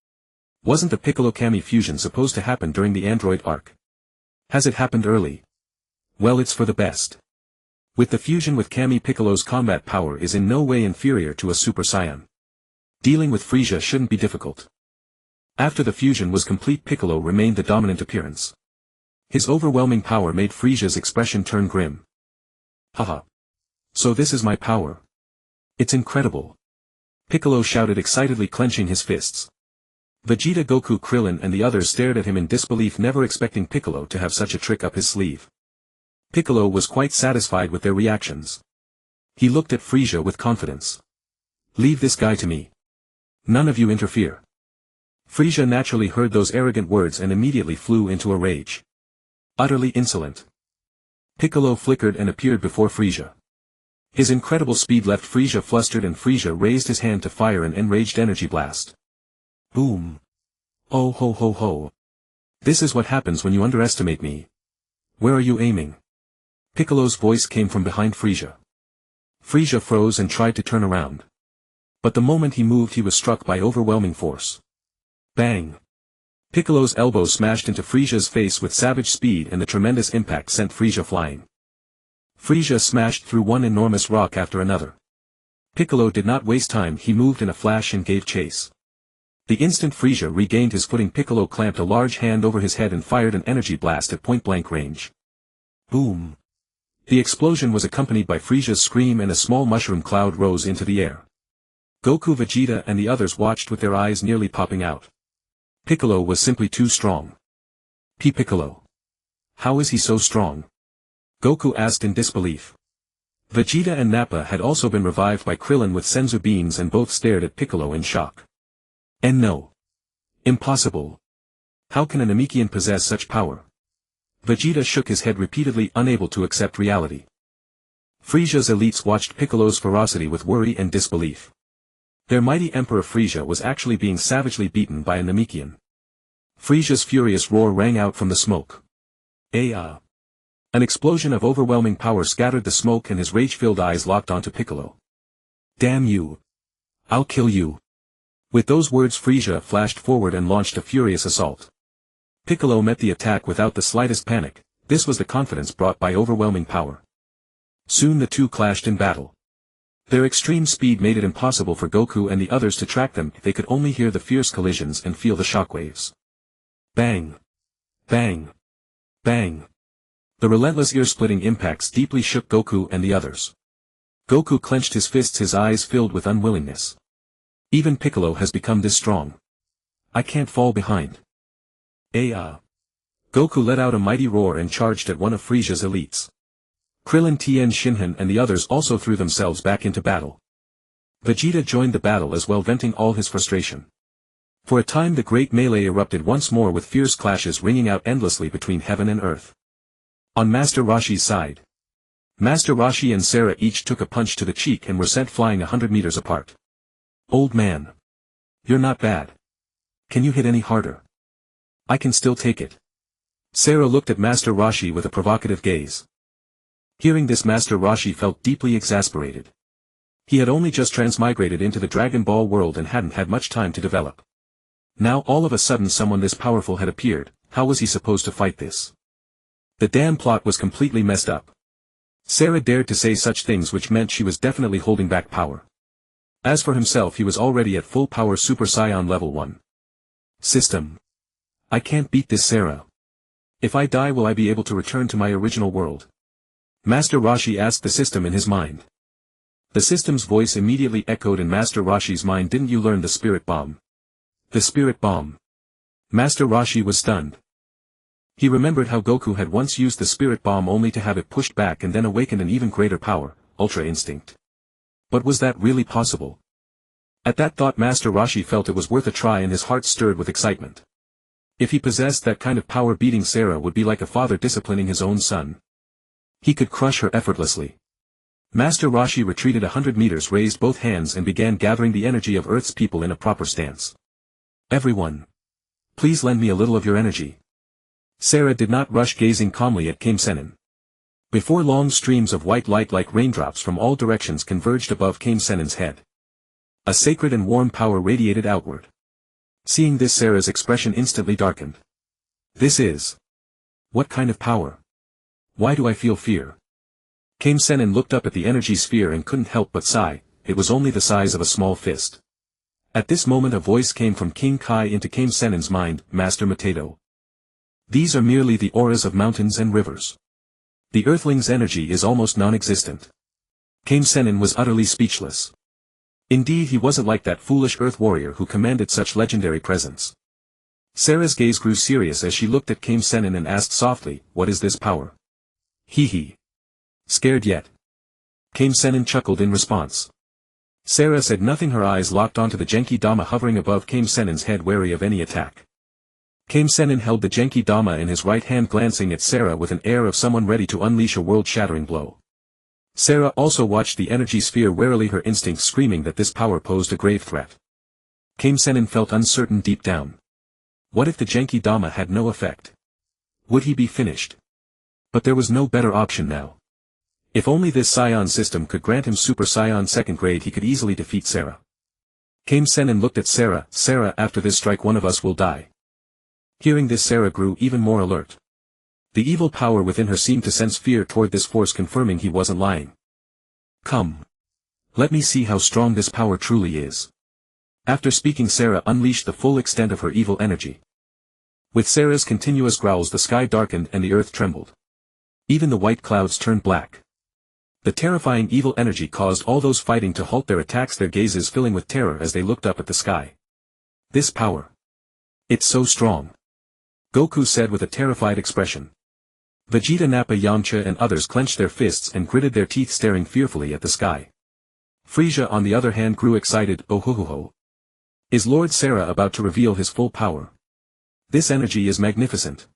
Wasn't the Piccolo-Kami fusion supposed to happen during the android arc? Has it happened early? Well, it's for the best. With the fusion with Kami, Piccolo's combat power is in no way inferior to a Super Saiyan. Dealing with Frieza shouldn't be difficult. After the fusion was complete, Piccolo remained the dominant appearance. His overwhelming power made Frieza's expression turn grim. Haha. So this is my power. It's incredible. Piccolo shouted excitedly, clenching his fists. Vegeta, Goku, Krillin and the others stared at him in disbelief, never expecting Piccolo to have such a trick up his sleeve. Piccolo was quite satisfied with their reactions. He looked at Frieza with confidence. Leave this guy to me. None of you interfere. Frieza naturally heard those arrogant words and immediately flew into a rage. Utterly insolent. Piccolo flickered and appeared before Frieza. His incredible speed left Frieza flustered, and Frieza raised his hand to fire an enraged energy blast. Boom. Oh ho ho ho. This is what happens when you underestimate me. Where are you aiming? Piccolo's voice came from behind Frieza. Frieza froze and tried to turn around. But the moment he moved he was struck by overwhelming force. Bang! Piccolo's elbow smashed into Frieza's face with savage speed and the tremendous impact sent Frieza flying. Frieza smashed through one enormous rock after another. Piccolo did not waste time, he moved in a flash and gave chase. The instant Frieza regained his footing, Piccolo clamped a large hand over his head and fired an energy blast at point-blank range. Boom! The explosion was accompanied by Frieza's scream and a small mushroom cloud rose into the air. Goku, Vegeta and the others watched with their eyes nearly popping out. Piccolo was simply too strong. Piccolo. How is he so strong? Goku asked in disbelief. Vegeta and Nappa had also been revived by Krillin with senzu beans and both stared at Piccolo in shock. And no. Impossible. How can a Namekian possess such power? Vegeta shook his head repeatedly, unable to accept reality. Frieza's elites watched Piccolo's ferocity with worry and disbelief. Their mighty Emperor Frieza was actually being savagely beaten by a Namekian. Frieza's furious roar rang out from the smoke. An explosion of overwhelming power scattered the smoke and his rage-filled eyes locked onto Piccolo. Damn you! I'll kill you! With those words Frieza flashed forward and launched a furious assault. Piccolo met the attack without the slightest panic. This was the confidence brought by overwhelming power. Soon the two clashed in battle. Their extreme speed made it impossible for Goku and the others to track them, they could only hear the fierce collisions and feel the shockwaves. Bang! Bang! Bang! The relentless ear-splitting impacts deeply shook Goku and the others. Goku clenched his fists, his eyes filled with unwillingness. Even Piccolo has become this strong. I can't fall behind. Goku let out a mighty roar and charged at one of Frieza's elites. Krillin, Tien Shinhan and the others also threw themselves back into battle. Vegeta joined the battle as well, venting all his frustration. For a time the great melee erupted once more with fierce clashes ringing out endlessly between heaven and earth. On Master Roshi's side, Master Roshi and Sarah each took a punch to the cheek and were sent flying 100 meters apart. Old man. You're not bad. Can you hit any harder? I can still take it. Sarah looked at Master Roshi with a provocative gaze. Hearing this, Master Roshi felt deeply exasperated. He had only just transmigrated into the Dragon Ball world and hadn't had much time to develop. Now all of a sudden someone this powerful had appeared. How was he supposed to fight this? The damn plot was completely messed up. Sarah dared to say such things, which meant she was definitely holding back power. As for himself, he was already at full power Super Saiyan level 1. System. I can't beat this, Sarah. If I die, will I be able to return to my original world? Master Roshi asked the system in his mind. The system's voice immediately echoed in Master Roshi's mind. Didn't you learn the spirit bomb? The spirit bomb. Master Roshi was stunned. He remembered how Goku had once used the spirit bomb only to have it pushed back and then awakened an even greater power, Ultra Instinct. But was that really possible? At that thought Master Roshi felt it was worth a try and his heart stirred with excitement. If he possessed that kind of power, beating Sarah would be like a father disciplining his own son. He could crush her effortlessly. Master Roshi retreated 100 meters, raised both hands and began gathering the energy of Earth's people in a proper stance. Everyone. Please lend me a little of your energy. Sarah did not rush, gazing calmly at Kame Sennin. Before long, streams of white light like raindrops from all directions converged above Kame Sennin's head. A sacred and warm power radiated outward. Seeing this, Sarah's expression instantly darkened. This is... what kind of power? Why do I feel fear? Kame Sennin looked up at the energy sphere and couldn't help but sigh. It was only the size of a small fist. At this moment a voice came from King Kai into Kame Sennin's mind. Master Matedo. These are merely the auras of mountains and rivers. The Earthling's energy is almost non-existent. Kame Sennin was utterly speechless. Indeed, he wasn't like that foolish Earth warrior who commanded such legendary presence. Sarah's gaze grew serious as she looked at Kame Sennin and asked softly, what is this power? Hee hee. Scared yet? Kame Sennin chuckled in response. Sarah said nothing, her eyes locked onto the Genki Dama hovering above Kame Sennin's head, wary of any attack. Kame Sennin held the Genki Dama in his right hand, glancing at Sarah with an air of someone ready to unleash a world-shattering blow. Sarah also watched the energy sphere warily, her instincts screaming that this power posed a grave threat. Kame Sennin felt uncertain deep down. What if the Genki Dama had no effect? Would he be finished? But there was no better option now. If only this Saiyan system could grant him Super Saiyan second grade, he could easily defeat Sarah. Kame Sennin looked at Sarah. Sarah, after this strike one of us will die. Hearing this, Sarah grew even more alert. The evil power within her seemed to sense fear toward this force, confirming he wasn't lying. Come. Let me see how strong this power truly is. After speaking, Sarah unleashed the full extent of her evil energy. With Sarah's continuous growls, the sky darkened and the earth trembled. Even the white clouds turned black. The terrifying evil energy caused all those fighting to halt their attacks, their gazes filling with terror as they looked up at the sky. This power. It's so strong. Goku said with a terrified expression. Vegeta, Nappa, Yamcha and others clenched their fists and gritted their teeth, staring fearfully at the sky. Frieza on the other hand grew excited. Oh ho ho ho. Is Lord Sarah about to reveal his full power? This energy is magnificent.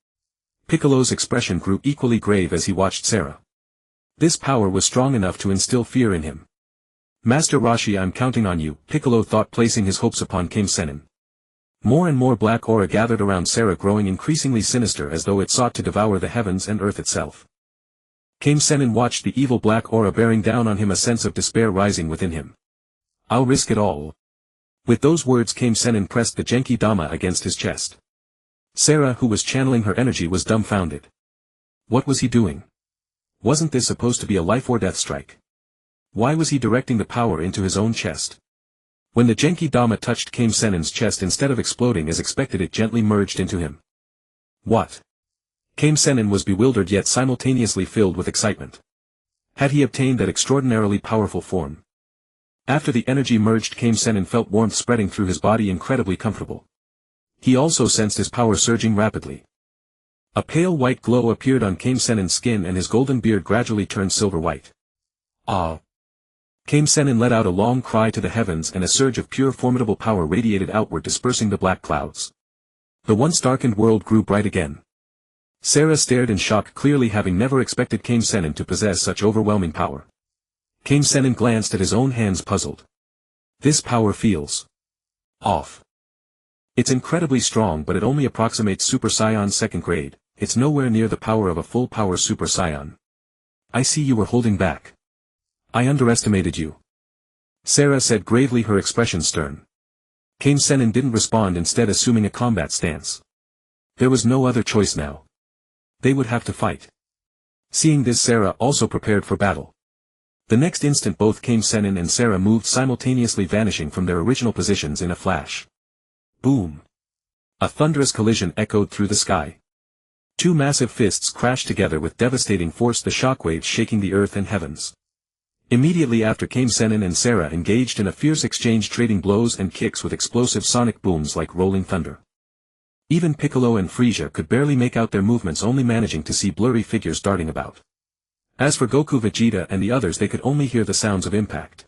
Piccolo's expression grew equally grave as he watched Sarah. This power was strong enough to instill fear in him. Master Roshi, I'm counting on you, Piccolo thought, placing his hopes upon Kame Sennin. More and more black aura gathered around Sarah, growing increasingly sinister as though it sought to devour the heavens and earth itself. Kame Sennin watched the evil black aura bearing down on him, a sense of despair rising within him. I'll risk it all. With those words, Kame Sennin pressed the Genki Dama against his chest. Sarah, who was channeling her energy, was dumbfounded. What was he doing? Wasn't this supposed to be a life-or-death strike? Why was he directing the power into his own chest? When the Genki Dama touched Kame Sennin's chest, instead of exploding as expected, it gently merged into him. What? Kame Sennin was bewildered yet simultaneously filled with excitement. Had he obtained that extraordinarily powerful form? After the energy merged, Kame Sennin felt warmth spreading through his body, incredibly comfortable. He also sensed his power surging rapidly. A pale white glow appeared on Kame Sennin's skin and his golden beard gradually turned silver white. Ah! Kame Sennin let out a long cry to the heavens and a surge of pure formidable power radiated outward, dispersing the black clouds. The once darkened world grew bright again. Sarah stared in shock, clearly having never expected Kame Sennin to possess such overwhelming power. Kame Sennin glanced at his own hands, puzzled. This power feels off. It's incredibly strong, but it only approximates Super Saiyan second grade. It's nowhere near the power of a full power Super Saiyan. I see you were holding back. I underestimated you. Sarah said gravely, her expression stern. Kame Sennin didn't respond, instead assuming a combat stance. There was no other choice now. They would have to fight. Seeing this, Sarah also prepared for battle. The next instant both Kame Sennin and Sarah moved simultaneously, vanishing from their original positions in a flash. Boom! A thunderous collision echoed through the sky. Two massive fists crashed together with devastating force, the shockwaves shaking the earth and heavens. Immediately after, Kame Sennin and Sarah engaged in a fierce exchange, trading blows and kicks with explosive sonic booms like rolling thunder. Even Piccolo and Frieza could barely make out their movements, only managing to see blurry figures darting about. As for Goku, Vegeta and the others, they could only hear the sounds of impact.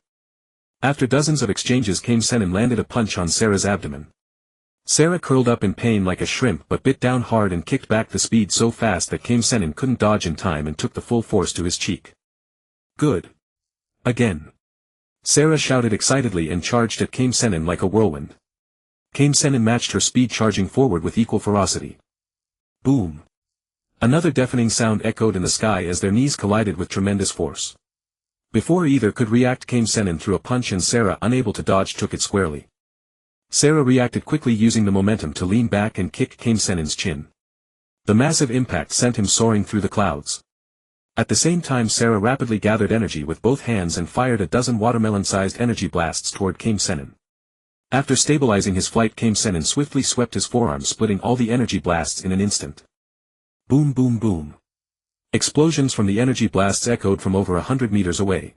After dozens of exchanges, Kame Sennin landed a punch on Sarah's abdomen. Sarah curled up in pain like a shrimp, but bit down hard and kicked back, the speed so fast that Kame Sennin couldn't dodge in time and took the full force to his cheek. Good. Again. Sarah shouted excitedly and charged at Kame Sennin like a whirlwind. Kame Sennin matched her speed, charging forward with equal ferocity. Boom. Another deafening sound echoed in the sky as their knees collided with tremendous force. Before either could react, Kame Sennin threw a punch and Sarah, unable to dodge, took it squarely. Sarah reacted quickly, using the momentum to lean back and kick Kame Sennin's chin. The massive impact sent him soaring through the clouds. At the same time, Sarah rapidly gathered energy with both hands and fired a dozen watermelon-sized energy blasts toward Kame Sennin. After stabilizing his flight, Kame Sennin swiftly swept his forearm, splitting all the energy blasts in an instant. Boom, boom, boom. Explosions from the energy blasts echoed from over 100 meters away.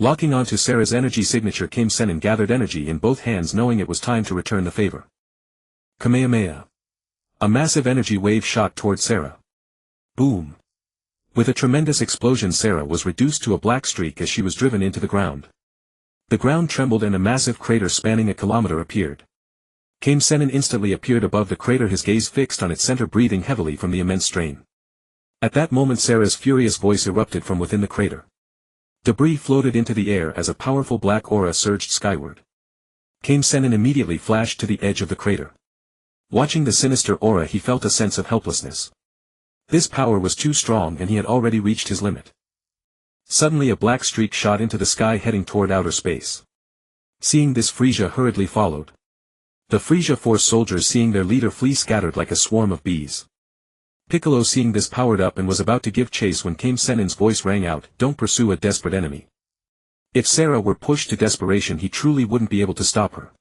Locking onto Sarah's energy signature, Kame Sennin gathered energy in both hands, knowing it was time to return the favor. Kamehameha. A massive energy wave shot toward Sarah. Boom. With a tremendous explosion, Sarah was reduced to a black streak as she was driven into the ground. The ground trembled and a massive crater spanning a kilometer appeared. Kame Sennin instantly appeared above the crater, his gaze fixed on its center, breathing heavily from the immense strain. At that moment, Sarah's furious voice erupted from within the crater. Debris floated into the air as a powerful black aura surged skyward. Kame Sennin immediately flashed to the edge of the crater. Watching the sinister aura, he felt a sense of helplessness. This power was too strong and he had already reached his limit. Suddenly a black streak shot into the sky heading toward outer space. Seeing this, Frieza hurriedly followed. The Frieza Force soldiers, seeing their leader flee, scattered like a swarm of bees. Piccolo, seeing this, powered up and was about to give chase when Senin's voice rang out, "Don't pursue a desperate enemy." If Sarah were pushed to desperation, he truly wouldn't be able to stop her.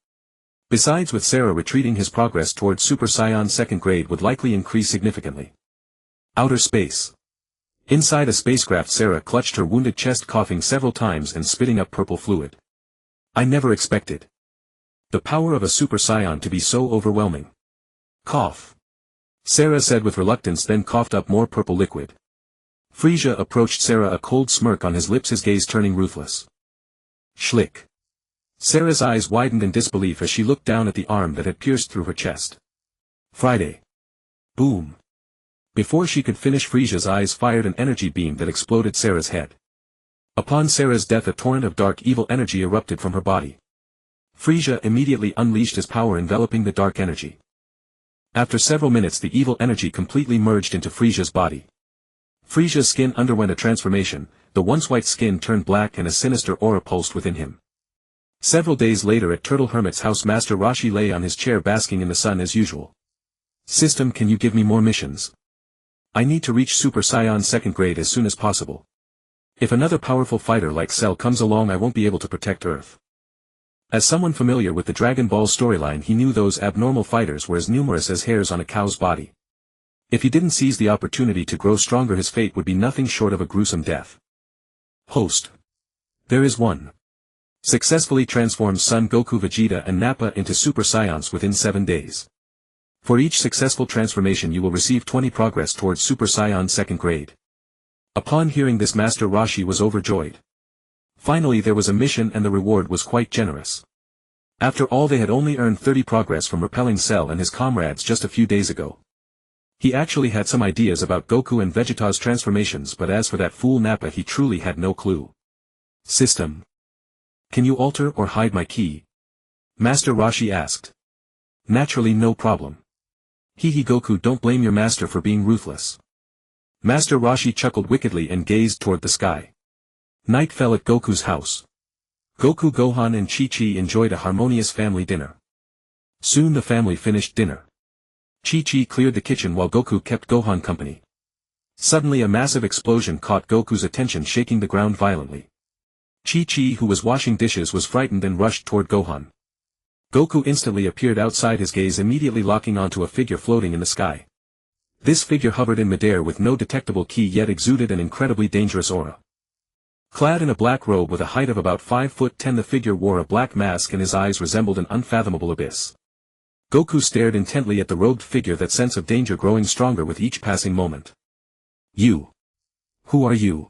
Besides, with Sarah retreating, his progress towards Super Saiyan second grade would likely increase significantly. Outer space. Inside a spacecraft, Sarah clutched her wounded chest, coughing several times and spitting up purple fluid. I never expected the power of a Super Saiyan to be so overwhelming. Cough. Sarah said with reluctance, then coughed up more purple liquid. Frieza approached Sarah, a cold smirk on his lips, his gaze turning ruthless. Schlick. Sarah's eyes widened in disbelief as she looked down at the arm that had pierced through her chest. Friday. Boom. Before she could finish, Frieza's eyes fired an energy beam that exploded Sarah's head. Upon Sarah's death, a torrent of dark evil energy erupted from her body. Frieza immediately unleashed his power, enveloping the dark energy. After several minutes, the evil energy completely merged into Frieza's body. Frieza's skin underwent a transformation, the once white skin turned black and a sinister aura pulsed within him. Several days later, at Turtle Hermit's house, Master Roshi lay on his chair basking in the sun as usual. System, can you give me more missions? I need to reach Super Saiyan second grade as soon as possible. If another powerful fighter like Cell comes along, I won't be able to protect Earth. As someone familiar with the Dragon Ball storyline, he knew those abnormal fighters were as numerous as hairs on a cow's body. If he didn't seize the opportunity to grow stronger, his fate would be nothing short of a gruesome death. Host. There is one. Successfully transforms Son Goku, Vegeta and Nappa into Super Saiyans within 7 days. For each successful transformation you will receive 20 progress towards Super Saiyan second grade. Upon hearing this, Master Roshi was overjoyed. Finally there was a mission, and the reward was quite generous. After all, they had only earned 30 progress from repelling Cell and his comrades just a few days ago. He actually had some ideas about Goku and Vegeta's transformations, but as for that fool Nappa, he truly had no clue. System. Can you alter or hide my ki? Master Roshi asked. Naturally, no problem. Hee Goku, don't blame your master for being ruthless. Master Roshi chuckled wickedly and gazed toward the sky. Night fell at Goku's house. Goku, Gohan and Chi-Chi enjoyed a harmonious family dinner. Soon the family finished dinner. Chi-Chi cleared the kitchen while Goku kept Gohan company. Suddenly a massive explosion caught Goku's attention, shaking the ground violently. Chi-Chi, who was washing dishes, was frightened and rushed toward Gohan. Goku instantly appeared outside, his gaze immediately locking onto a figure floating in the sky. This figure hovered in midair with no detectable ki, yet exuded an incredibly dangerous aura. Clad in a black robe with a height of about 5'10", the figure wore a black mask and his eyes resembled an unfathomable abyss. Goku stared intently at the robed figure, that sense of danger growing stronger with each passing moment. You. Who are you?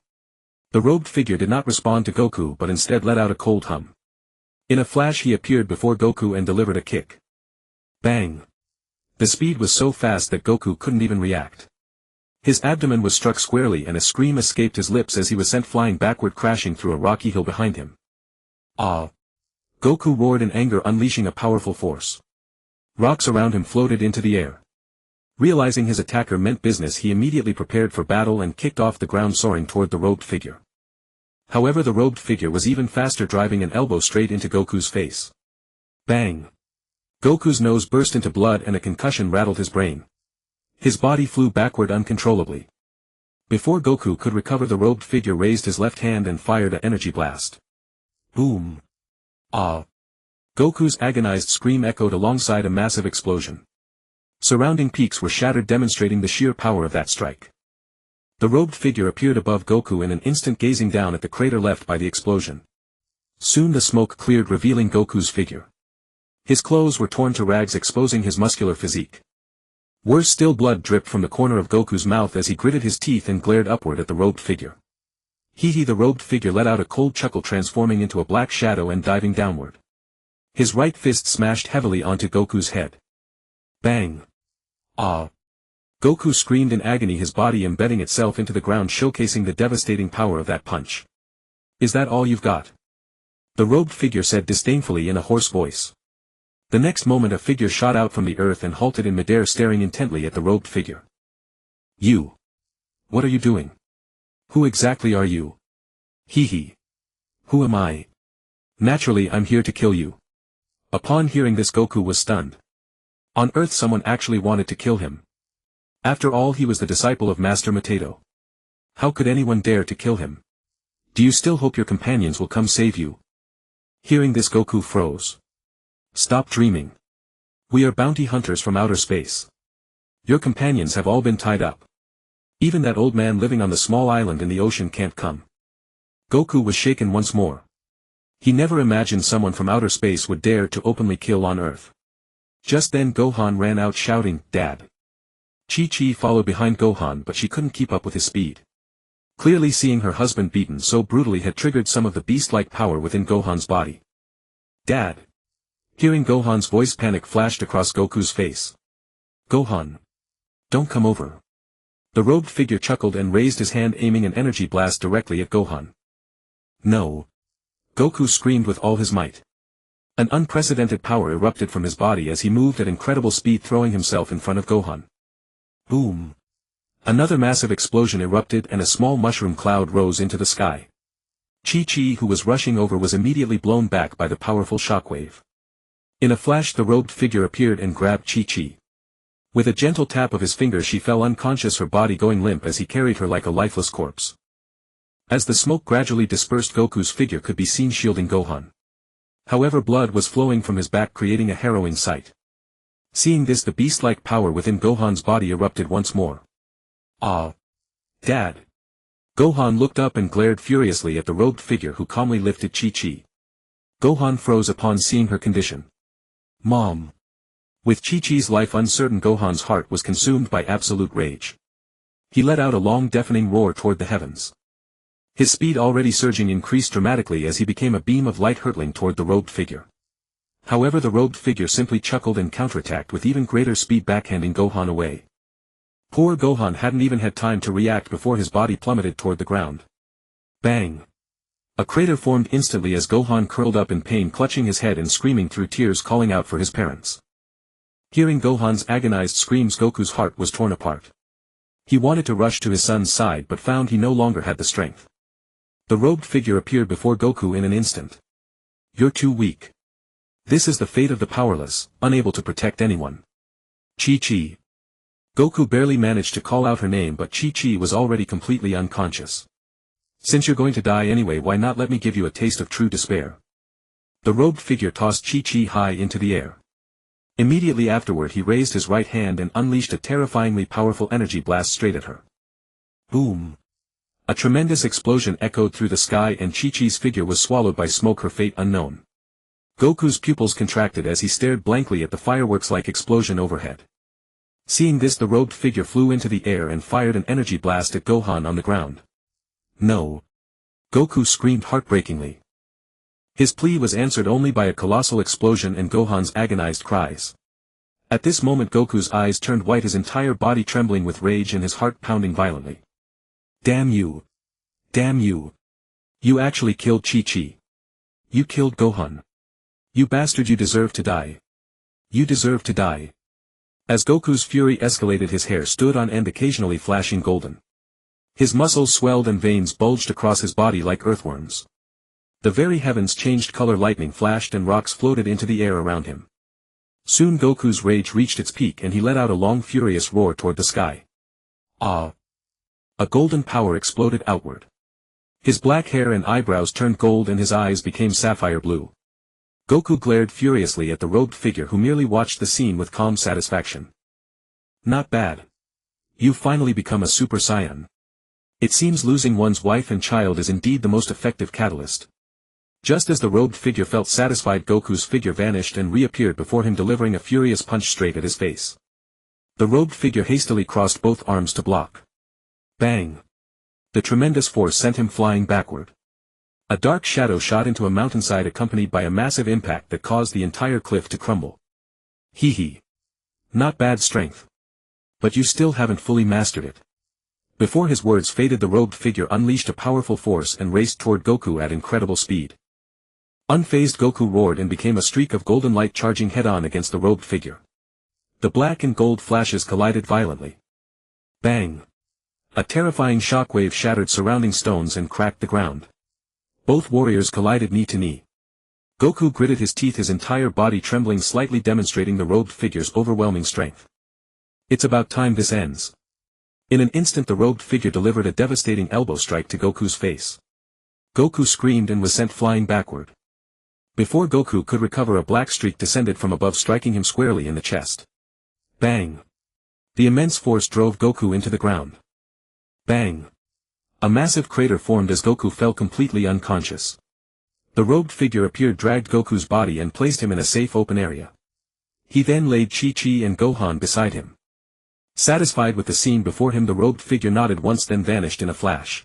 The robed figure did not respond to Goku, but instead let out a cold hum. In a flash he appeared before Goku and delivered a kick. Bang! The speed was so fast that Goku couldn't even react. His abdomen was struck squarely and a scream escaped his lips as he was sent flying backward, crashing through a rocky hill behind him. Ah! Goku roared in anger, unleashing a powerful force. Rocks around him floated into the air. Realizing his attacker meant business, he immediately prepared for battle and kicked off the ground, soaring toward the robed figure. However, the robed figure was even faster, driving an elbow straight into Goku's face. Bang! Goku's nose burst into blood and a concussion rattled his brain. His body flew backward uncontrollably. Before Goku could recover, the robed figure raised his left hand and fired an energy blast. Boom! Ah! Goku's agonized scream echoed alongside a massive explosion. Surrounding peaks were shattered, demonstrating the sheer power of that strike. The robed figure appeared above Goku in an instant, gazing down at the crater left by the explosion. Soon the smoke cleared, revealing Goku's figure. His clothes were torn to rags, exposing his muscular physique. Worse still, blood dripped from the corner of Goku's mouth as he gritted his teeth and glared upward at the robed figure. The robed figure let out a cold chuckle, transforming into a black shadow and diving downward. His right fist smashed heavily onto Goku's head. Bang! Ah! Goku screamed in agony, his body embedding itself into the ground, showcasing the devastating power of that punch. Is that all you've got? The robed figure said disdainfully in a hoarse voice. The next moment a figure shot out from the earth and halted in midair, staring intently at the robed figure. You! What are you doing? Who exactly are you? Hee hee. Who am I? Naturally I'm here to kill you. Upon hearing this Goku was stunned. On Earth someone actually wanted to kill him. After all he was the disciple of Master Mateto. How could anyone dare to kill him? Do you still hope your companions will come save you? Hearing this Goku froze. Stop dreaming. We are bounty hunters from outer space. Your companions have all been tied up. Even that old man living on the small island in the ocean can't come. Goku was shaken once more. He never imagined someone from outer space would dare to openly kill on Earth. Just then Gohan ran out shouting, "Dad!" Chi-Chi followed behind Gohan but she couldn't keep up with his speed. Clearly seeing her husband beaten so brutally had triggered some of the beast-like power within Gohan's body. "Dad!" Hearing Gohan's voice, panic flashed across Goku's face. "Gohan! Don't come over." The robed figure chuckled and raised his hand, aiming an energy blast directly at Gohan. "No!" Goku screamed with all his might. An unprecedented power erupted from his body as he moved at incredible speed, throwing himself in front of Gohan. Boom! Another massive explosion erupted and a small mushroom cloud rose into the sky. Chi-Chi, who was rushing over, was immediately blown back by the powerful shockwave. In a flash the robed figure appeared and grabbed Chi-Chi. With a gentle tap of his finger she fell unconscious, her body going limp as he carried her like a lifeless corpse. As the smoke gradually dispersed, Goku's figure could be seen shielding Gohan. However, blood was flowing from his back, creating a harrowing sight. Seeing this, the beast-like power within Gohan's body erupted once more. "Ah! Dad!" Gohan looked up and glared furiously at the robed figure who calmly lifted Chi-Chi. Gohan froze upon seeing her condition. "Mom!" With Chi-Chi's life uncertain, Gohan's heart was consumed by absolute rage. He let out a long deafening roar toward the heavens. His speed, already surging, increased dramatically as he became a beam of light hurtling toward the robed figure. However, the robed figure simply chuckled and counterattacked with even greater speed, backhanding Gohan away. Poor Gohan hadn't even had time to react before his body plummeted toward the ground. Bang! A crater formed instantly as Gohan curled up in pain, clutching his head and screaming through tears, calling out for his parents. Hearing Gohan's agonized screams, Goku's heart was torn apart. He wanted to rush to his son's side but found he no longer had the strength. The robed figure appeared before Goku in an instant. "You're too weak. This is the fate of the powerless, unable to protect anyone. Chi-Chi." Goku barely managed to call out her name, but Chi-Chi was already completely unconscious. "Since you're going to die anyway, why not let me give you a taste of true despair?" The robed figure tossed Chi-Chi high into the air. Immediately afterward he raised his right hand and unleashed a terrifyingly powerful energy blast straight at her. Boom! A tremendous explosion echoed through the sky and Chi-Chi's figure was swallowed by smoke, her fate unknown. Goku's pupils contracted as he stared blankly at the fireworks-like explosion overhead. Seeing this, the robed figure flew into the air and fired an energy blast at Gohan on the ground. "No!" Goku screamed heartbreakingly. His plea was answered only by a colossal explosion and Gohan's agonized cries. At this moment Goku's eyes turned white, his entire body trembling with rage and his heart pounding violently. "Damn you! Damn you! You actually killed Chi-Chi! You killed Gohan! You bastard, you deserve to die! You deserve to die!" As Goku's fury escalated, his hair stood on end, occasionally flashing golden. His muscles swelled and veins bulged across his body like earthworms. The very heavens changed color, lightning flashed and rocks floated into the air around him. Soon Goku's rage reached its peak and he let out a long furious roar toward the sky. "Ah!" A golden power exploded outward. His black hair and eyebrows turned gold and his eyes became sapphire blue. Goku glared furiously at the robed figure, who merely watched the scene with calm satisfaction. "Not bad. You've finally become a Super Saiyan. It seems losing one's wife and child is indeed the most effective catalyst." Just as the robed figure felt satisfied, Goku's figure vanished and reappeared before him, delivering a furious punch straight at his face. The robed figure hastily crossed both arms to block. Bang! The tremendous force sent him flying backward. A dark shadow shot into a mountainside, accompanied by a massive impact that caused the entire cliff to crumble. Hee hee. Not bad strength. But you still haven't fully mastered it. Before his words faded, the robed figure unleashed a powerful force and raced toward Goku at incredible speed. Unfazed, Goku roared and became a streak of golden light, charging head-on against the robed figure. The black and gold flashes collided violently. Bang! A terrifying shockwave shattered surrounding stones and cracked the ground. Both warriors collided knee to knee. Goku gritted his teeth, his entire body trembling slightly, demonstrating the robed figure's overwhelming strength. It's about time this ends. In an instant the robed figure delivered a devastating elbow strike to Goku's face. Goku screamed and was sent flying backward. Before Goku could recover, a black streak descended from above, striking him squarely in the chest. Bang! The immense force drove Goku into the ground. Bang! A massive crater formed as Goku fell completely unconscious. The robed figure appeared, dragged Goku's body and placed him in a safe open area. He then laid Chi-Chi and Gohan beside him. Satisfied with the scene before him, the robed figure nodded once, then vanished in a flash.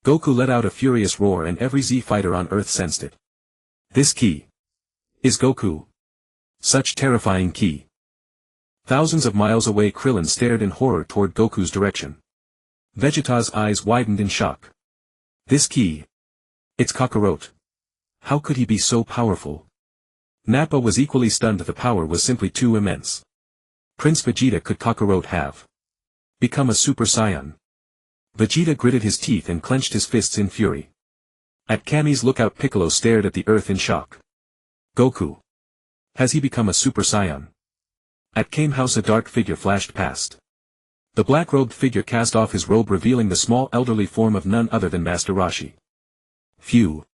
Goku let out a furious roar, and every Z fighter on Earth sensed it. This ki is Goku. Such terrifying ki. Thousands of miles away, Krillin stared in horror toward Goku's direction. Vegeta's eyes widened in shock. This ki. It's Kakarot. How could he be so powerful? Nappa was equally stunned. The power was simply too immense. Prince Vegeta, could Kakarot have become a Super Saiyan? Vegeta gritted his teeth and clenched his fists in fury. At Kami's lookout, Piccolo stared at the earth in shock. Goku. Has he become a Super Saiyan? At Kame House, a dark figure flashed past. The black-robed figure cast off his robe, revealing the small elderly form of none other than Master Roshi. Phew.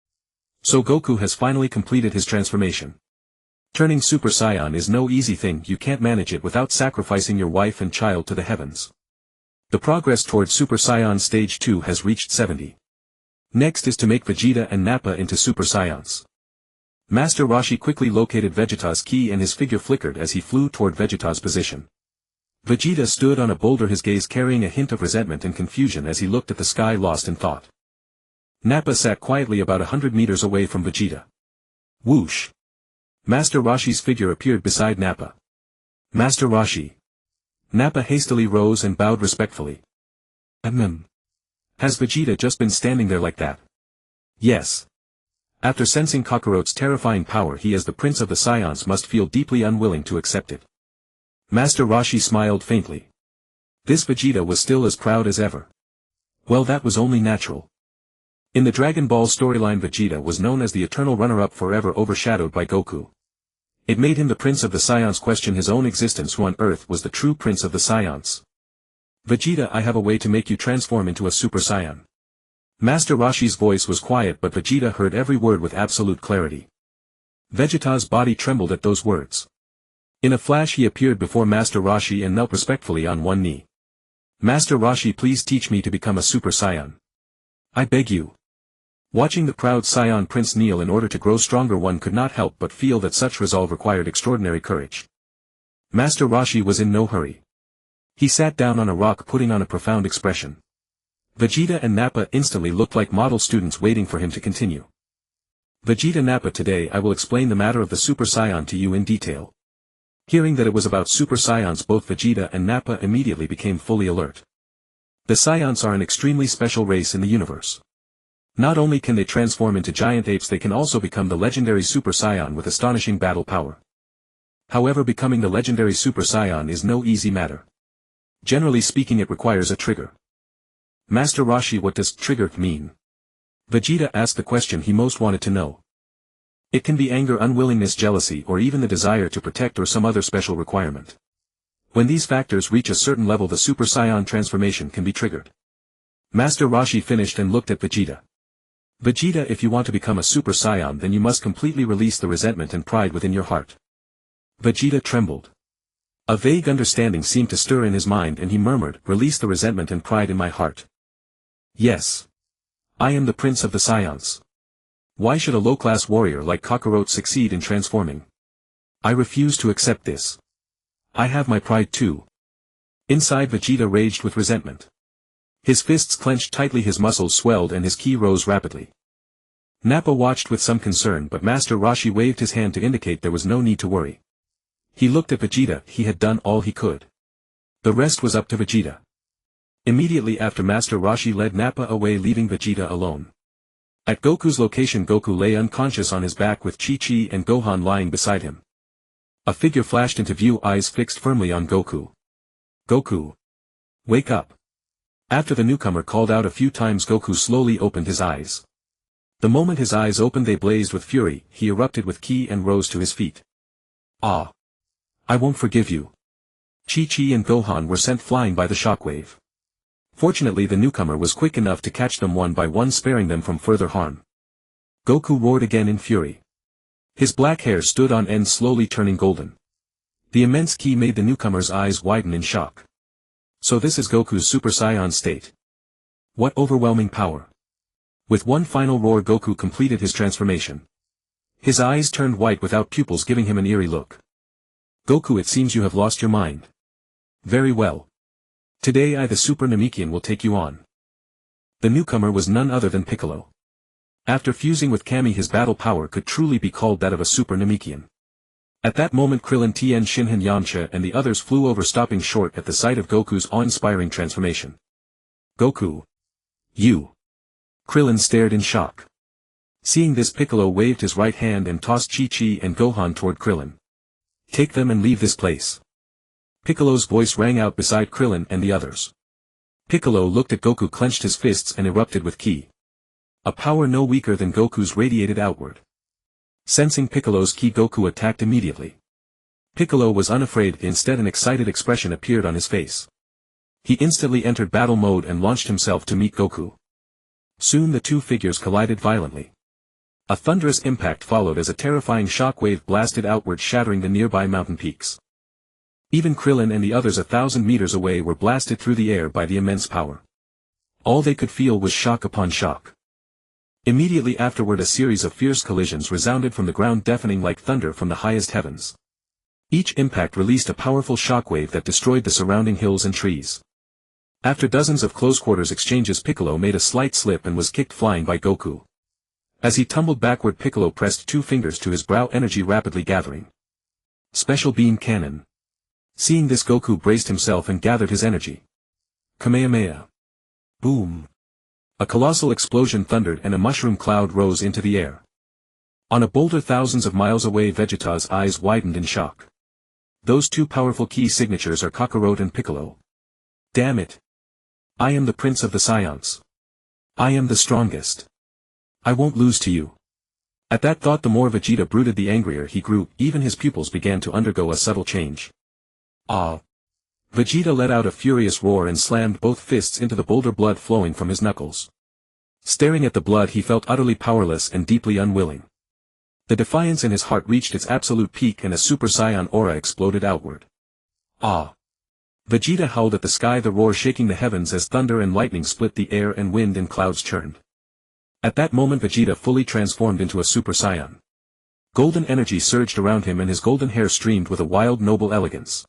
So Goku has finally completed his transformation. Turning Super Saiyan is no easy thing. You can't manage it without sacrificing your wife and child to the heavens. The progress toward Super Saiyan Stage 2 has reached 70. Next is to make Vegeta and Nappa into Super Saiyans. Master Roshi quickly located Vegeta's ki and his figure flickered as he flew toward Vegeta's position. Vegeta stood on a boulder, his gaze carrying a hint of resentment and confusion as he looked at the sky, lost in thought. Nappa sat quietly about 100 meters away from Vegeta. Whoosh! Master Roshi's figure appeared beside Nappa. Master Roshi. Nappa hastily rose and bowed respectfully. Has Vegeta just been standing there like that? Yes. After sensing Kakarot's terrifying power, he, as the Prince of the Saiyans, must feel deeply unwilling to accept it. Master Roshi smiled faintly. This Vegeta was still as proud as ever. Well, that was only natural. In the Dragon Ball storyline, Vegeta was known as the eternal runner-up, forever overshadowed by Goku. It made him the Prince of the Saiyans question his own existence. Who on earth was the true Prince of the Saiyans? Vegeta, I have a way to make you transform into a Super Saiyan. Master Roshi's voice was quiet, but Vegeta heard every word with absolute clarity. Vegeta's body trembled at those words. In a flash he appeared before Master Roshi and knelt respectfully on one knee. Master Roshi, please teach me to become a Super Saiyan. I beg you. Watching the proud Saiyan Prince kneel in order to grow stronger, one could not help but feel that such resolve required extraordinary courage. Master Roshi was in no hurry. He sat down on a rock, putting on a profound expression. Vegeta and Nappa instantly looked like model students waiting for him to continue. Vegeta, Nappa, today I will explain the matter of the Super Saiyan to you in detail. Hearing that it was about Super Saiyans, both Vegeta and Nappa immediately became fully alert. The Saiyans are an extremely special race in the universe. Not only can they transform into giant apes, they can also become the legendary Super Saiyan with astonishing battle power. However, becoming the legendary Super Saiyan is no easy matter. Generally speaking, it requires a trigger. Master Roshi, what does trigger mean? Vegeta asked the question he most wanted to know. It can be anger, unwillingness, jealousy, or even the desire to protect or some other special requirement. When these factors reach a certain level, the Super Saiyan transformation can be triggered. Master Roshi finished and looked at Vegeta. Vegeta, if you want to become a Super Saiyan, then you must completely release the resentment and pride within your heart. Vegeta trembled. A vague understanding seemed to stir in his mind, and he murmured, release the resentment and pride in my heart. Yes. I am the Prince of the Saiyans. Why should a low-class warrior like Kakarot succeed in transforming? I refuse to accept this. I have my pride too. Inside, Vegeta raged with resentment. His fists clenched tightly, his muscles swelled, and his ki rose rapidly. Nappa watched with some concern, but Master Roshi waved his hand to indicate there was no need to worry. He looked at Vegeta. He had done all he could. The rest was up to Vegeta. Immediately after, Master Roshi led Nappa away, leaving Vegeta alone. At Goku's location, Goku lay unconscious on his back with Chi-Chi and Gohan lying beside him. A figure flashed into view, eyes fixed firmly on Goku. Goku! Wake up! After the newcomer called out a few times, Goku slowly opened his eyes. The moment his eyes opened they blazed with fury, he erupted with ki and rose to his feet. Ah! I won't forgive you. Chi-Chi and Gohan were sent flying by the shockwave. Fortunately the newcomer was quick enough to catch them one by one, sparing them from further harm. Goku roared again in fury. His black hair stood on end, slowly turning golden. The immense ki made the newcomer's eyes widen in shock. So this is Goku's Super Saiyan state. What overwhelming power! With one final roar Goku completed his transformation. His eyes turned white without pupils, giving him an eerie look. Goku, it seems you have lost your mind. Very well. Today I, the Super Namekian, will take you on. The newcomer was none other than Piccolo. After fusing with Kami, his battle power could truly be called that of a Super Namekian. At that moment Krillin, Tien, Shinhan, Yamcha and the others flew over, stopping short at the sight of Goku's awe-inspiring transformation. Goku! You! Krillin stared in shock. Seeing this, Piccolo waved his right hand and tossed Chi-Chi and Gohan toward Krillin. Take them and leave this place. Piccolo's voice rang out beside Krillin and the others. Piccolo looked at Goku, clenched his fists and erupted with ki. A power no weaker than Goku's radiated outward. Sensing Piccolo's ki, Goku attacked immediately. Piccolo was unafraid, instead an excited expression appeared on his face. He instantly entered battle mode and launched himself to meet Goku. Soon the two figures collided violently. A thunderous impact followed as a terrifying shockwave blasted outward, shattering the nearby mountain peaks. Even Krillin and the others 1,000 meters away were blasted through the air by the immense power. All they could feel was shock upon shock. Immediately afterward a series of fierce collisions resounded from the ground, deafening like thunder from the highest heavens. Each impact released a powerful shockwave that destroyed the surrounding hills and trees. After dozens of close-quarters exchanges, Piccolo made a slight slip and was kicked flying by Goku. As he tumbled backward, Piccolo pressed two fingers to his brow, energy rapidly gathering. Special Beam Cannon. Seeing this, Goku braced himself and gathered his energy. Kamehameha. Boom. A colossal explosion thundered and a mushroom cloud rose into the air. On a boulder thousands of miles away, Vegeta's eyes widened in shock. Those two powerful key signatures are Kakarot and Piccolo. Damn it. I am the Prince of the Saiyans. I am the strongest. I won't lose to you. At that thought the more Vegeta brooded, the angrier he grew, even his pupils began to undergo a subtle change. Ah! Vegeta let out a furious roar and slammed both fists into the boulder, blood flowing from his knuckles. Staring at the blood he felt utterly powerless and deeply unwilling. The defiance in his heart reached its absolute peak and a Super Saiyan aura exploded outward. Ah! Vegeta howled at the sky, the roar shaking the heavens as thunder and lightning split the air and wind and clouds churned. At that moment Vegeta fully transformed into a Super Saiyan. Golden energy surged around him and his golden hair streamed with a wild, noble elegance.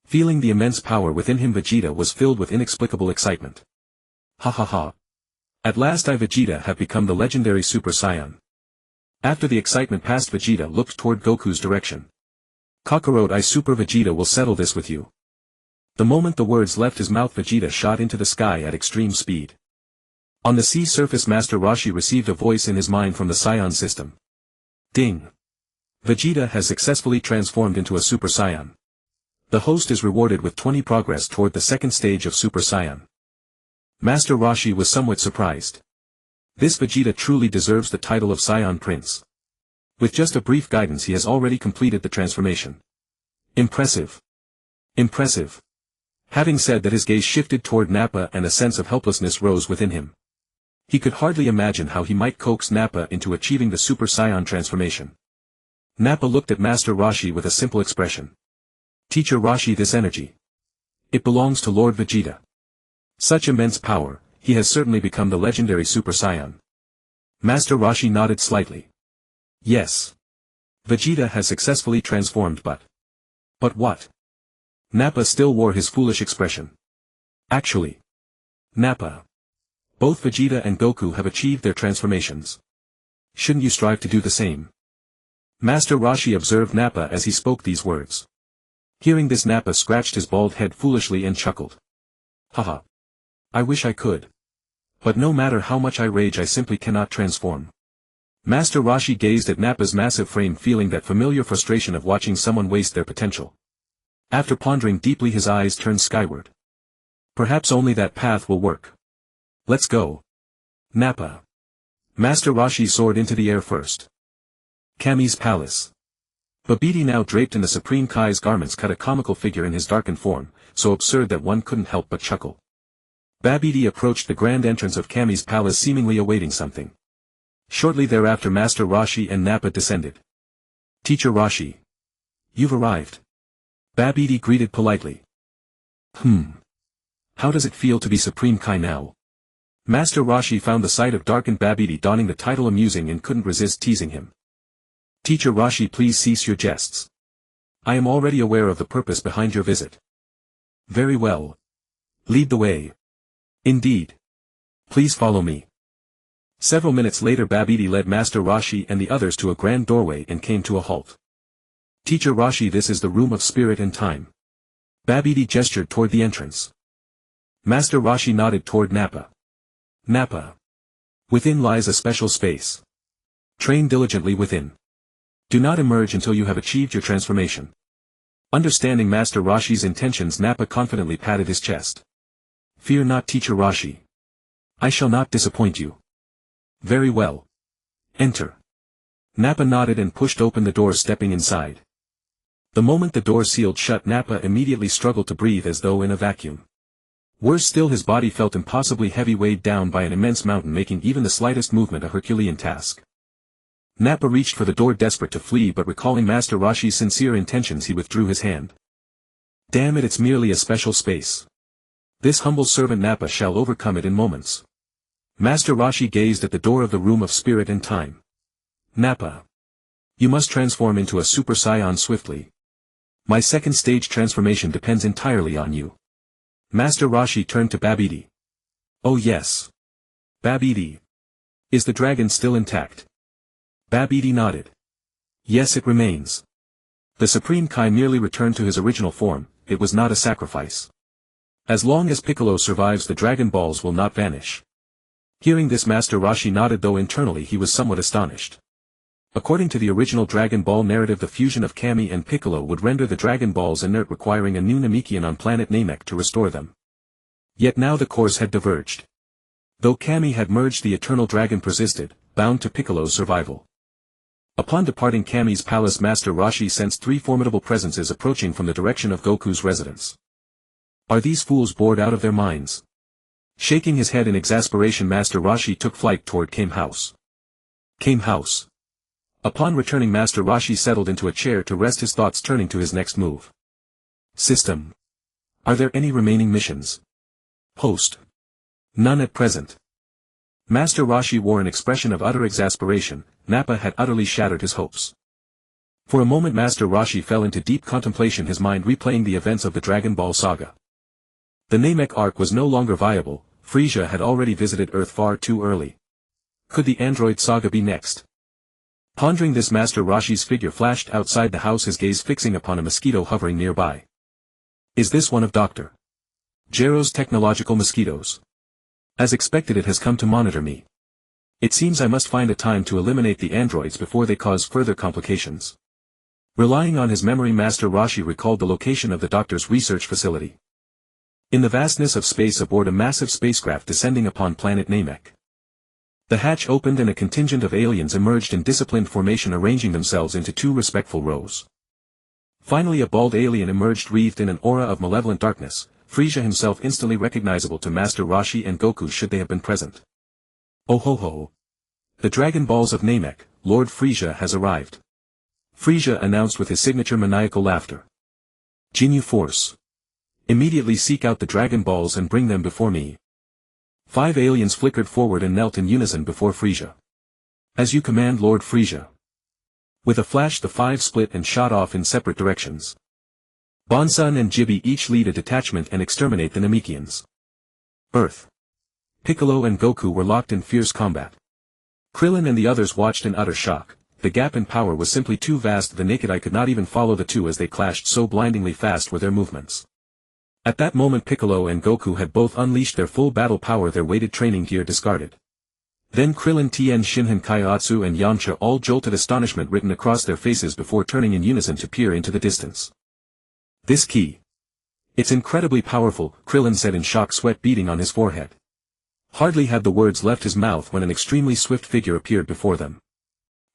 Feeling the immense power within him, Vegeta was filled with inexplicable excitement. Ha ha ha. At last I, Vegeta, have become the legendary Super Saiyan. After the excitement passed, Vegeta looked toward Goku's direction. Kakarot, I, Super Vegeta, will settle this with you. The moment the words left his mouth, Vegeta shot into the sky at extreme speed. On the sea surface, Master Roshi received a voice in his mind from the Saiyan System. Ding! Vegeta has successfully transformed into a Super Saiyan. The host is rewarded with 20 progress toward the second stage of Super Saiyan. Master Roshi was somewhat surprised. This Vegeta truly deserves the title of Saiyan Prince. With just a brief guidance he has already completed the transformation. Impressive. Impressive. Having said that, his gaze shifted toward Nappa and a sense of helplessness rose within him. He could hardly imagine how he might coax Nappa into achieving the Super Saiyan transformation. Nappa looked at Master Roshi with a simple expression. Teacher Roshi, this energy. It belongs to Lord Vegeta. Such immense power, he has certainly become the legendary Super Saiyan. Master Roshi nodded slightly. Yes. Vegeta has successfully transformed, but what? Nappa still wore his foolish expression. Actually, Nappa. Both Vegeta and Goku have achieved their transformations. Shouldn't you strive to do the same? Master Roshi observed Nappa as he spoke these words. Hearing this, Nappa scratched his bald head foolishly and chuckled. Haha. I wish I could. But no matter how much I rage, I simply cannot transform. Master Roshi gazed at Nappa's massive frame, feeling that familiar frustration of watching someone waste their potential. After pondering deeply, his eyes turned skyward. Perhaps only that path will work. Let's go. Nappa. Master Roshi soared into the air first. Kami's palace. Babidi, now draped in the Supreme Kai's garments, cut a comical figure in his darkened form, so absurd that one couldn't help but chuckle. Babidi approached the grand entrance of Kami's palace, seemingly awaiting something. Shortly thereafter Master Roshi and Nappa descended. Teacher Roshi. You've arrived. Babidi greeted politely. How does it feel to be Supreme Kai now? Master Roshi found the sight of darkened Babidi donning the title amusing and couldn't resist teasing him. Teacher Roshi, please cease your jests. I am already aware of the purpose behind your visit. Very well. Lead the way. Indeed. Please follow me. Several minutes later Babidi led Master Roshi and the others to a grand doorway and came to a halt. Teacher Roshi, this is the room of spirit and time. Babidi gestured toward the entrance. Master Roshi nodded toward Nappa. Nappa. Within lies a special space. Train diligently within. Do not emerge until you have achieved your transformation. Understanding Master Roshi's intentions, Nappa confidently patted his chest. Fear not, Teacher Roshi. I shall not disappoint you. Very well. Enter. Nappa nodded and pushed open the door, stepping inside. The moment the door sealed shut, Nappa immediately struggled to breathe as though in a vacuum. Worse still, his body felt impossibly heavy, weighed down by an immense mountain, making even the slightest movement a Herculean task. Nappa reached for the door, desperate to flee, but recalling Master Roshi's sincere intentions he withdrew his hand. Damn it, it's merely a special space. This humble servant Nappa shall overcome it in moments. Master Roshi gazed at the door of the room of spirit and time. Nappa. You must transform into a Super Saiyan swiftly. My second stage transformation depends entirely on you. Master Roshi turned to Babidi. Oh yes. Babidi. Is the dragon still intact? Babidi nodded. Yes, it remains. The Supreme Kai merely returned to his original form, it was not a sacrifice. As long as Piccolo survives, the Dragon Balls will not vanish. Hearing this, Master Roshi nodded, though internally he was somewhat astonished. According to the original Dragon Ball narrative, the fusion of Kami and Piccolo would render the Dragon Balls inert, requiring a new Namekian on planet Namek to restore them. Yet now the course had diverged. Though Kami had merged, the Eternal Dragon persisted, bound to Piccolo's survival. Upon departing Kami's palace, Master Roshi sensed three formidable presences approaching from the direction of Goku's residence. Are these fools bored out of their minds? Shaking his head in exasperation, Master Roshi took flight toward Kame House. Kame House. Upon returning, Master Roshi settled into a chair to rest his thoughts, turning to his next move. System. Are there any remaining missions? Host. None at present. Master Roshi wore an expression of utter exasperation. Nappa had utterly shattered his hopes. For a moment Master Roshi fell into deep contemplation, his mind replaying the events of the Dragon Ball saga. The Namek arc was no longer viable. Frieza had already visited Earth far too early. Could the Android saga be next? Pondering this, Master Roshi's figure flashed outside the house, his gaze fixing upon a mosquito hovering nearby. Is this one of Dr. Gero's technological mosquitoes? As expected, it has come to monitor me. It seems I must find a time to eliminate the androids before they cause further complications. Relying on his memory, Master Roshi recalled the location of the doctor's research facility. In the vastness of space, aboard a massive spacecraft descending upon planet Namek. The hatch opened and a contingent of aliens emerged in disciplined formation, arranging themselves into two respectful rows. Finally a bald alien emerged, wreathed in an aura of malevolent darkness, Frieza himself instantly recognizable to Master Roshi and Goku should they have been present. Oh ho ho! The Dragon Balls of Namek, Lord Frieza has arrived. Frieza announced with his signature maniacal laughter. Jinyu Force. Immediately seek out the Dragon Balls and bring them before me. 5 aliens flickered forward and knelt in unison before Frieza. As you command, Lord Frieza. With a flash the 5 split and shot off in separate directions. Bonsun and Jibi each lead a detachment and exterminate the Namekians. Earth. Piccolo and Goku were locked in fierce combat. Krillin and the others watched in utter shock. The gap in power was simply too vast, the naked eye could not even follow the two as they clashed, so blindingly fast were their movements. At that moment Piccolo and Goku had both unleashed their full battle power, their weighted training gear discarded. Then Krillin, Tien Shinhan, Kaiotsu and Yamcha all jolted, astonishment written across their faces before turning in unison to peer into the distance. This key. It's incredibly powerful, Krillin said in shock, sweat beading on his forehead. Hardly had the words left his mouth when an extremely swift figure appeared before them.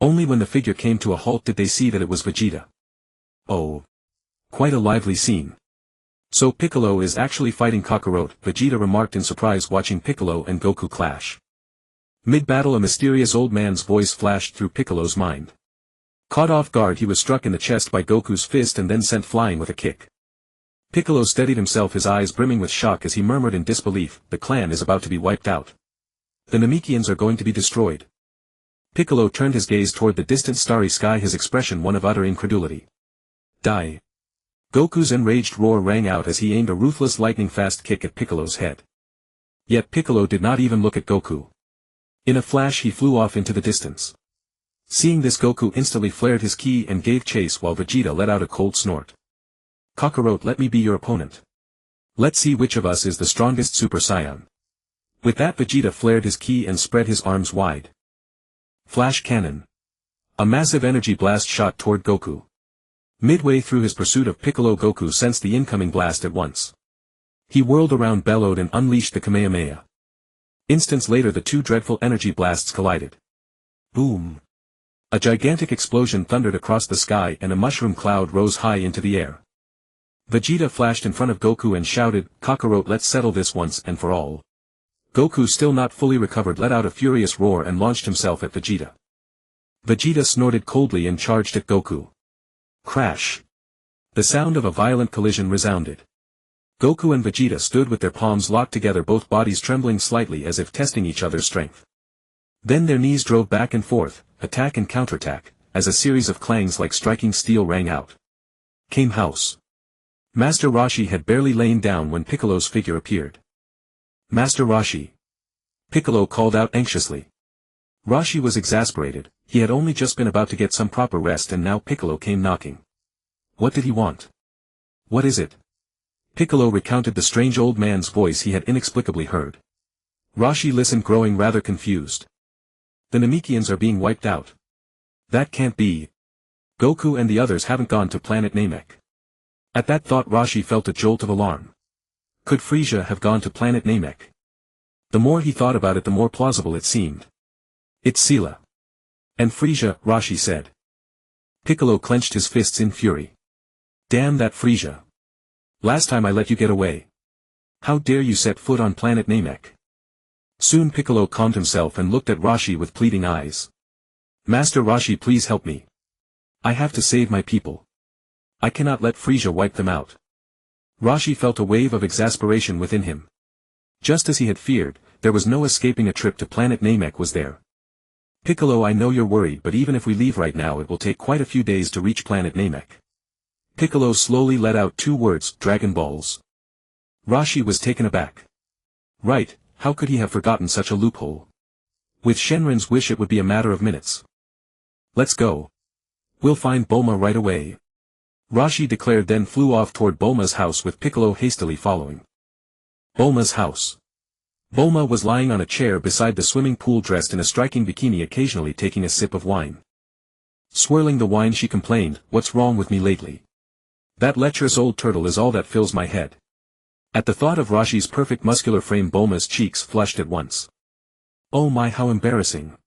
Only when the figure came to a halt did they see that it was Vegeta. Oh. Quite a lively scene. So Piccolo is actually fighting Kakarot, Vegeta remarked in surprise watching Piccolo and Goku clash. Mid-battle a mysterious old man's voice flashed through Piccolo's mind. Caught off guard he was struck in the chest by Goku's fist and then sent flying with a kick. Piccolo steadied himself, his eyes brimming with shock as he murmured in disbelief, the clan is about to be wiped out. The Namekians are going to be destroyed. Piccolo turned his gaze toward the distant starry sky, his expression one of utter incredulity. Die. Goku's enraged roar rang out as he aimed a ruthless lightning-fast kick at Piccolo's head. Yet Piccolo did not even look at Goku. In a flash he flew off into the distance. Seeing this, Goku instantly flared his ki and gave chase while Vegeta let out a cold snort. Kakarot, let me be your opponent. Let's see which of us is the strongest Super Saiyan. With that Vegeta flared his ki and spread his arms wide. Flash cannon. A massive energy blast shot toward Goku. Midway through his pursuit of Piccolo, Goku sensed the incoming blast at once. He whirled around, bellowed and unleashed the Kamehameha. Instants later the two dreadful energy blasts collided. Boom. A gigantic explosion thundered across the sky and a mushroom cloud rose high into the air. Vegeta flashed in front of Goku and shouted, Kakarot, let's settle this once and for all. Goku, still not fully recovered, let out a furious roar and launched himself at Vegeta. Vegeta snorted coldly and charged at Goku. Crash. The sound of a violent collision resounded. Goku and Vegeta stood with their palms locked together, both bodies trembling slightly as if testing each other's strength. Then their knees drove back and forth, attack and counterattack, as a series of clangs like striking steel rang out. Came house. Master Roshi had barely lain down when Piccolo's figure appeared. Master Roshi. Piccolo called out anxiously. Roshi was exasperated, he had only just been about to get some proper rest and now Piccolo came knocking. What did he want? What is it? Piccolo recounted the strange old man's voice he had inexplicably heard. Roshi listened, growing rather confused. The Namekians are being wiped out. That can't be. Goku and the others haven't gone to planet Namek. At that thought Roshi felt a jolt of alarm. Could Frieza have gone to planet Namek? The more he thought about it the more plausible it seemed. It's Sela. And Frieza, Roshi said. Piccolo clenched his fists in fury. Damn that Frieza. Last time I let you get away. How dare you set foot on planet Namek? Soon Piccolo calmed himself and looked at Roshi with pleading eyes. Master Roshi, please help me. I have to save my people. I cannot let Frieza wipe them out. Roshi felt a wave of exasperation within him. Just as he had feared, there was no escaping a trip to planet Namek was there. Piccolo, I know you're worried, but even if we leave right now it will take quite a few days to reach planet Namek. Piccolo slowly let out two words, Dragon Balls. Roshi was taken aback. Right, how could he have forgotten such a loophole? With Shenron's wish it would be a matter of minutes. Let's go. We'll find Bulma right away. Roshi declared, then flew off toward Bulma's house with Piccolo hastily following. Bulma's house. Bulma was lying on a chair beside the swimming pool dressed in a striking bikini, occasionally taking a sip of wine. Swirling the wine she complained, what's wrong with me lately? That lecherous old turtle is all that fills my head. At the thought of Roshi's perfect muscular frame Bulma's cheeks flushed at once. Oh my, how embarrassing.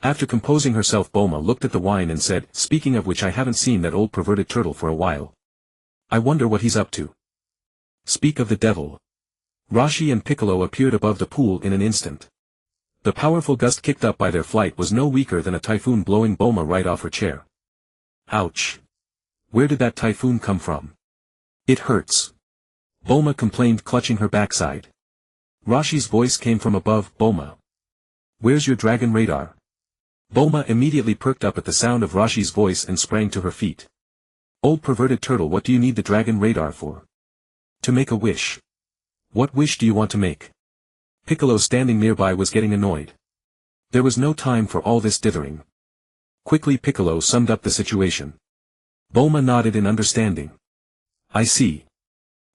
After composing herself Bulma looked at the wine and said, speaking of which, I haven't seen that old perverted turtle for a while. I wonder what he's up to. Speak of the devil. Roshi and Piccolo appeared above the pool in an instant. The powerful gust kicked up by their flight was no weaker than a typhoon, blowing Bulma right off her chair. Ouch. Where did that typhoon come from? It hurts. Bulma complained, clutching her backside. Roshi's voice came from above, Bulma. Where's your dragon radar? Bulma immediately perked up at the sound of Roshi's voice and sprang to her feet. Old perverted turtle, what do you need the dragon radar for? To make a wish. What wish do you want to make? Piccolo, standing nearby, was getting annoyed. There was no time for all this dithering. Quickly Piccolo summed up the situation. Bulma nodded in understanding. I see.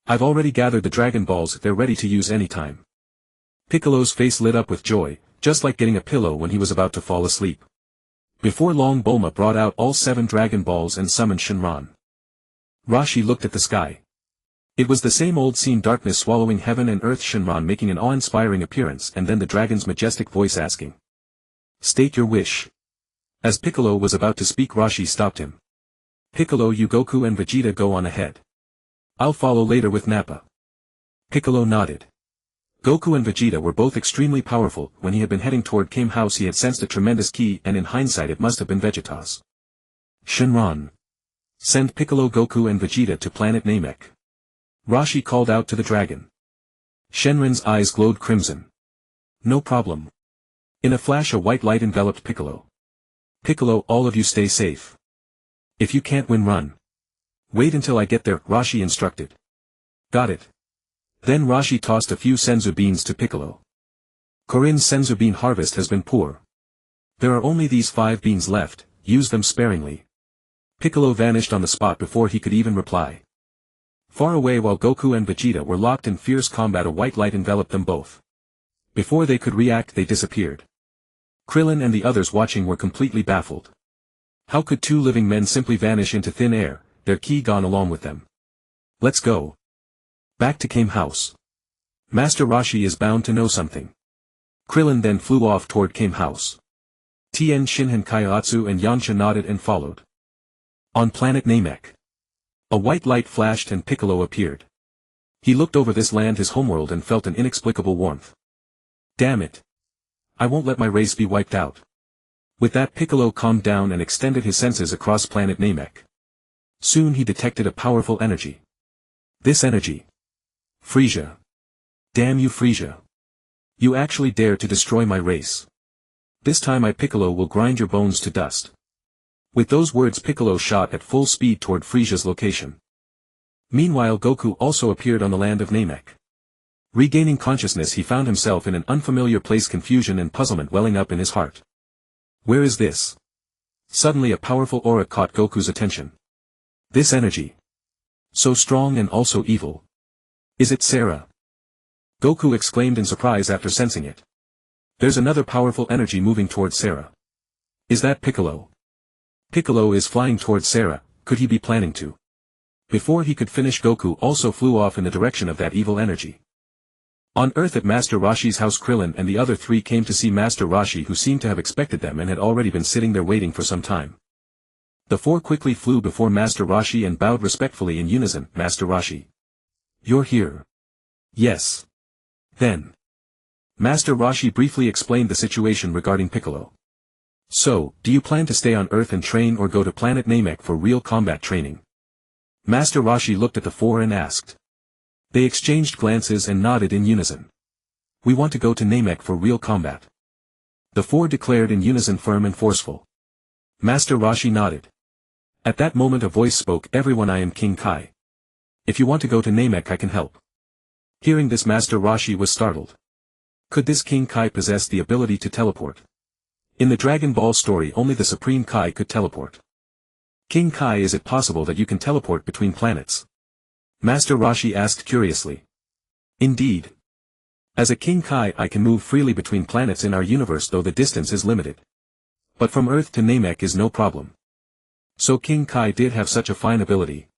I've already gathered the Dragon Balls, they're ready to use anytime. Piccolo's face lit up with joy, just like getting a pillow when he was about to fall asleep. Before long Bulma brought out all 7 Dragon Balls and summoned Shenron. Roshi looked at the sky. It was the same old scene, darkness swallowing heaven and earth, Shenron making an awe-inspiring appearance, and then the dragon's majestic voice asking. State your wish. As Piccolo was about to speak, Roshi stopped him. Piccolo, you Goku and Vegeta go on ahead. I'll follow later with Nappa. Piccolo nodded. Goku and Vegeta were both extremely powerful. When he had been heading toward Kame House he had sensed a tremendous ki, and in hindsight it must have been Vegeta's. Shenron. Send Piccolo, Goku and Vegeta to planet Namek. Roshi called out to the dragon. Shenron's eyes glowed crimson. No problem. In a flash a white light enveloped Piccolo. Piccolo, all of you stay safe. If you can't win, run. Wait until I get there, Roshi instructed. Got it. Then Roshi tossed a few senzu beans to Piccolo. Korin's senzu bean harvest has been poor. There are only these 5 beans left, use them sparingly. Piccolo vanished on the spot before he could even reply. Far away, while Goku and Vegeta were locked in fierce combat, a white light enveloped them both. Before they could react they disappeared. Krillin and the others watching were completely baffled. How could 2 living men simply vanish into thin air, their ki gone along with them? Let's go. Back to Kame House. Master Roshi is bound to know something. Krillin then flew off toward Kame House. Tien Shinhan, Kaiotsu and Yamcha nodded and followed. On planet Namek. A white light flashed and Piccolo appeared. He looked over this land, his homeworld, and felt an inexplicable warmth. Damn it. I won't let my race be wiped out. With that, Piccolo calmed down and extended his senses across planet Namek. Soon he detected a powerful energy. This energy. Frieza. Damn you, Frieza. You actually dare to destroy my race. This time I, Piccolo, will grind your bones to dust. With those words Piccolo shot at full speed toward Frieza's location. Meanwhile Goku also appeared on the land of Namek. Regaining consciousness he found himself in an unfamiliar place, confusion and puzzlement welling up in his heart. Where is this? Suddenly a powerful aura caught Goku's attention. This energy. So strong and also evil. Is it Sarah? Goku exclaimed in surprise after sensing it. There's another powerful energy moving towards Sarah. Is that Piccolo? Piccolo is flying towards Sarah, could he be planning to? Before he could finish, Goku also flew off in the direction of that evil energy. On Earth at Master Roshi's house, Krillin and the other 3 came to see Master Roshi, who seemed to have expected them and had already been sitting there waiting for some time. The 4 quickly flew before Master Roshi and bowed respectfully in unison. Master Roshi. You're here. Yes. Then. Master Roshi briefly explained the situation regarding Piccolo. So, do you plan to stay on Earth and train or go to planet Namek for real combat training? Master Roshi looked at the 4 and asked. They exchanged glances and nodded in unison. We want to go to Namek for real combat. The 4 declared in unison, firm and forceful. Master Roshi nodded. At that moment a voice spoke, everyone, I am King Kai. If you want to go to Namek I can help. Hearing this Master Roshi was startled. Could this King Kai possess the ability to teleport? In the Dragon Ball story only the Supreme Kai could teleport. King Kai, is it possible that you can teleport between planets? Master Roshi asked curiously. Indeed. As a King Kai I can move freely between planets in our universe, though the distance is limited. But from Earth to Namek is no problem. So King Kai did have such a fine ability.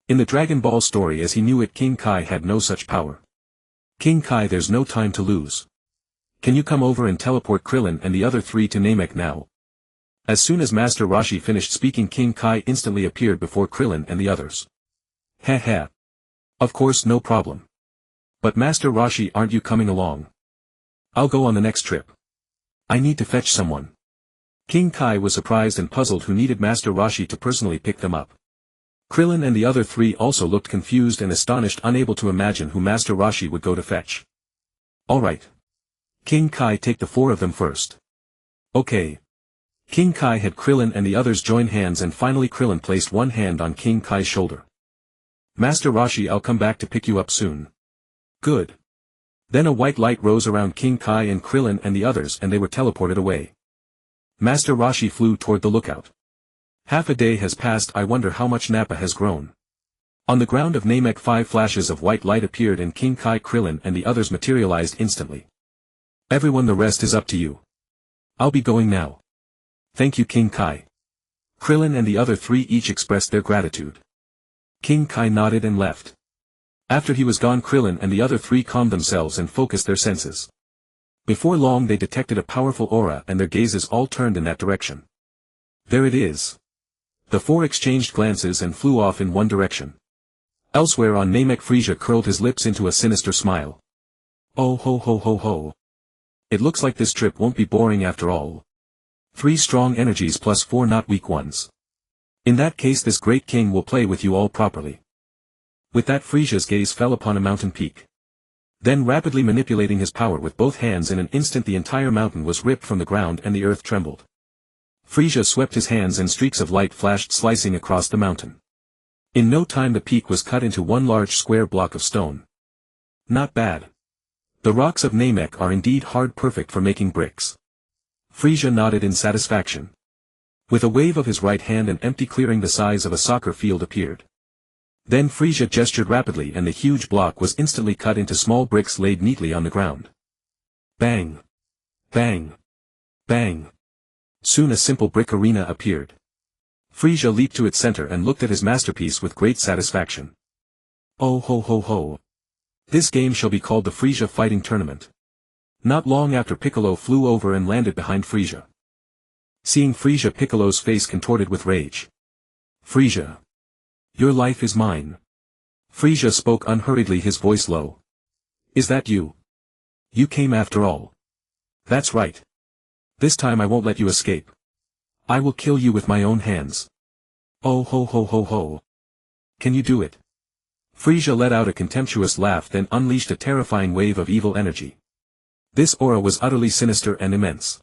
In the Dragon Ball story as he knew it, King Kai had no such power. King Kai, there's no time to lose. Can you come over and teleport Krillin and the other 3 to Namek now? As soon as Master Roshi finished speaking, King Kai instantly appeared before Krillin and the others. Heh heh. Of course, no problem. But Master Roshi, aren't you coming along? I'll go on the next trip. I need to fetch someone. King Kai was surprised and puzzled who needed Master Roshi to personally pick them up. Krillin and the other 3 also looked confused and astonished, unable to imagine who Master Roshi would go to fetch. Alright. King Kai, take the 4 of them first. Okay. King Kai had Krillin and the others join hands, and finally Krillin placed one hand on King Kai's shoulder. Master Roshi, I'll come back to pick you up soon. Good. Then a white light rose around King Kai and Krillin and the others and they were teleported away. Master Roshi flew toward the lookout. Half a day has passed, I wonder how much Nappa has grown. On the ground of Namek 5 flashes of white light appeared and King Kai, Krillin and the others materialized instantly. Everyone, the rest is up to you. I'll be going now. Thank you, King Kai. Krillin and the other 3 each expressed their gratitude. King Kai nodded and left. After he was gone, Krillin and the other three calmed themselves and focused their senses. Before long they detected a powerful aura and their gazes all turned in that direction. There it is. The four exchanged glances and flew off in one direction. Elsewhere on Namek, Frieza curled his lips into a sinister smile. Oh ho ho ho ho. It looks like this trip won't be boring after all. 3 strong energies plus 4 not weak ones. In that case this great king will play with you all properly. With that Frieza's gaze fell upon a mountain peak. Then rapidly manipulating his power with both hands, in an instant the entire mountain was ripped from the ground and the earth trembled. Frieza swept his hands and streaks of light flashed slicing across the mountain. In no time the peak was cut into one large square block of stone. Not bad. The rocks of Namek are indeed hard, perfect for making bricks. Frieza nodded in satisfaction. With a wave of his right hand an empty clearing the size of a soccer field appeared. Then Frieza gestured rapidly and the huge block was instantly cut into small bricks laid neatly on the ground. Bang! Bang! Bang! Soon a simple brick arena appeared. Frieza leaped to its center and looked at his masterpiece with great satisfaction. Oh ho ho ho! This game shall be called the Frieza Fighting Tournament. Not long after Piccolo flew over and landed behind Frieza. Seeing Frieza, Piccolo's face contorted with rage. Frieza! Your life is mine. Frieza spoke unhurriedly, his voice low. Is that you? You came after all. That's right. This time I won't let you escape. I will kill you with my own hands. Oh ho ho ho ho. Can you do it? Frieza let out a contemptuous laugh, then unleashed a terrifying wave of evil energy. This aura was utterly sinister and immense.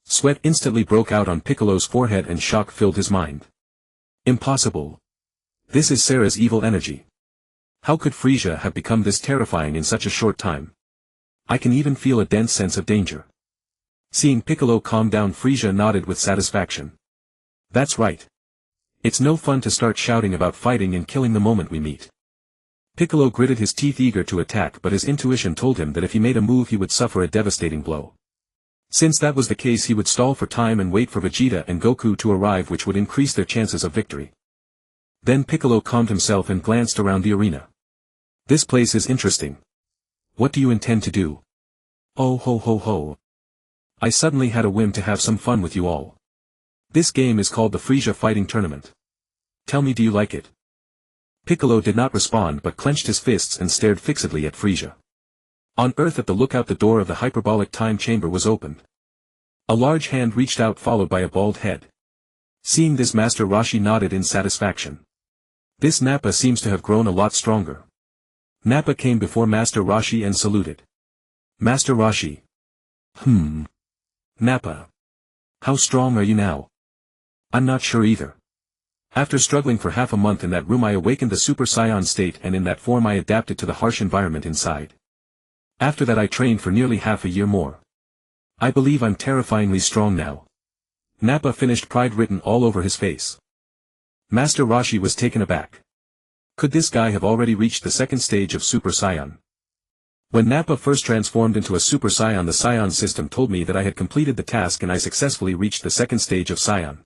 Sweat instantly broke out on Piccolo's forehead and shock filled his mind. Impossible. This is Sarah's evil energy. How could Frieza have become this terrifying in such a short time? I can even feel a dense sense of danger. Seeing Piccolo calm down, Frieza nodded with satisfaction. That's right. It's no fun to start shouting about fighting and killing the moment we meet. Piccolo gritted his teeth, eager to attack, but his intuition told him that if he made a move he would suffer a devastating blow. Since that was the case, he would stall for time and wait for Vegeta and Goku to arrive, which would increase their chances of victory. Then Piccolo calmed himself and glanced around the arena. This place is interesting. What do you intend to do? Oh ho ho ho. I suddenly had a whim to have some fun with you all. This game is called the Frieza Fighting Tournament. Tell me, do you like it? Piccolo did not respond but clenched his fists and stared fixedly at Frieza. On Earth, at the lookout, the door of the hyperbolic time chamber was opened. A large hand reached out, followed by a bald head. Seeing this, Master Roshi nodded in satisfaction. This Nappa seems to have grown a lot stronger. Nappa came before Master Roshi and saluted. Master Roshi. Nappa. How strong are you now? I'm not sure either. After struggling for half a month in that room, I awakened the Super Saiyan state, and in that form I adapted to the harsh environment inside. After that I trained for nearly half a year more. I believe I'm terrifyingly strong now. Nappa finished, pride written all over his face. Master Roshi was taken aback. Could this guy have already reached the second stage of Super Saiyan? When Nappa first transformed into a Super Saiyan, the Saiyan System told me that I had completed the task and I successfully reached the second stage of Saiyan.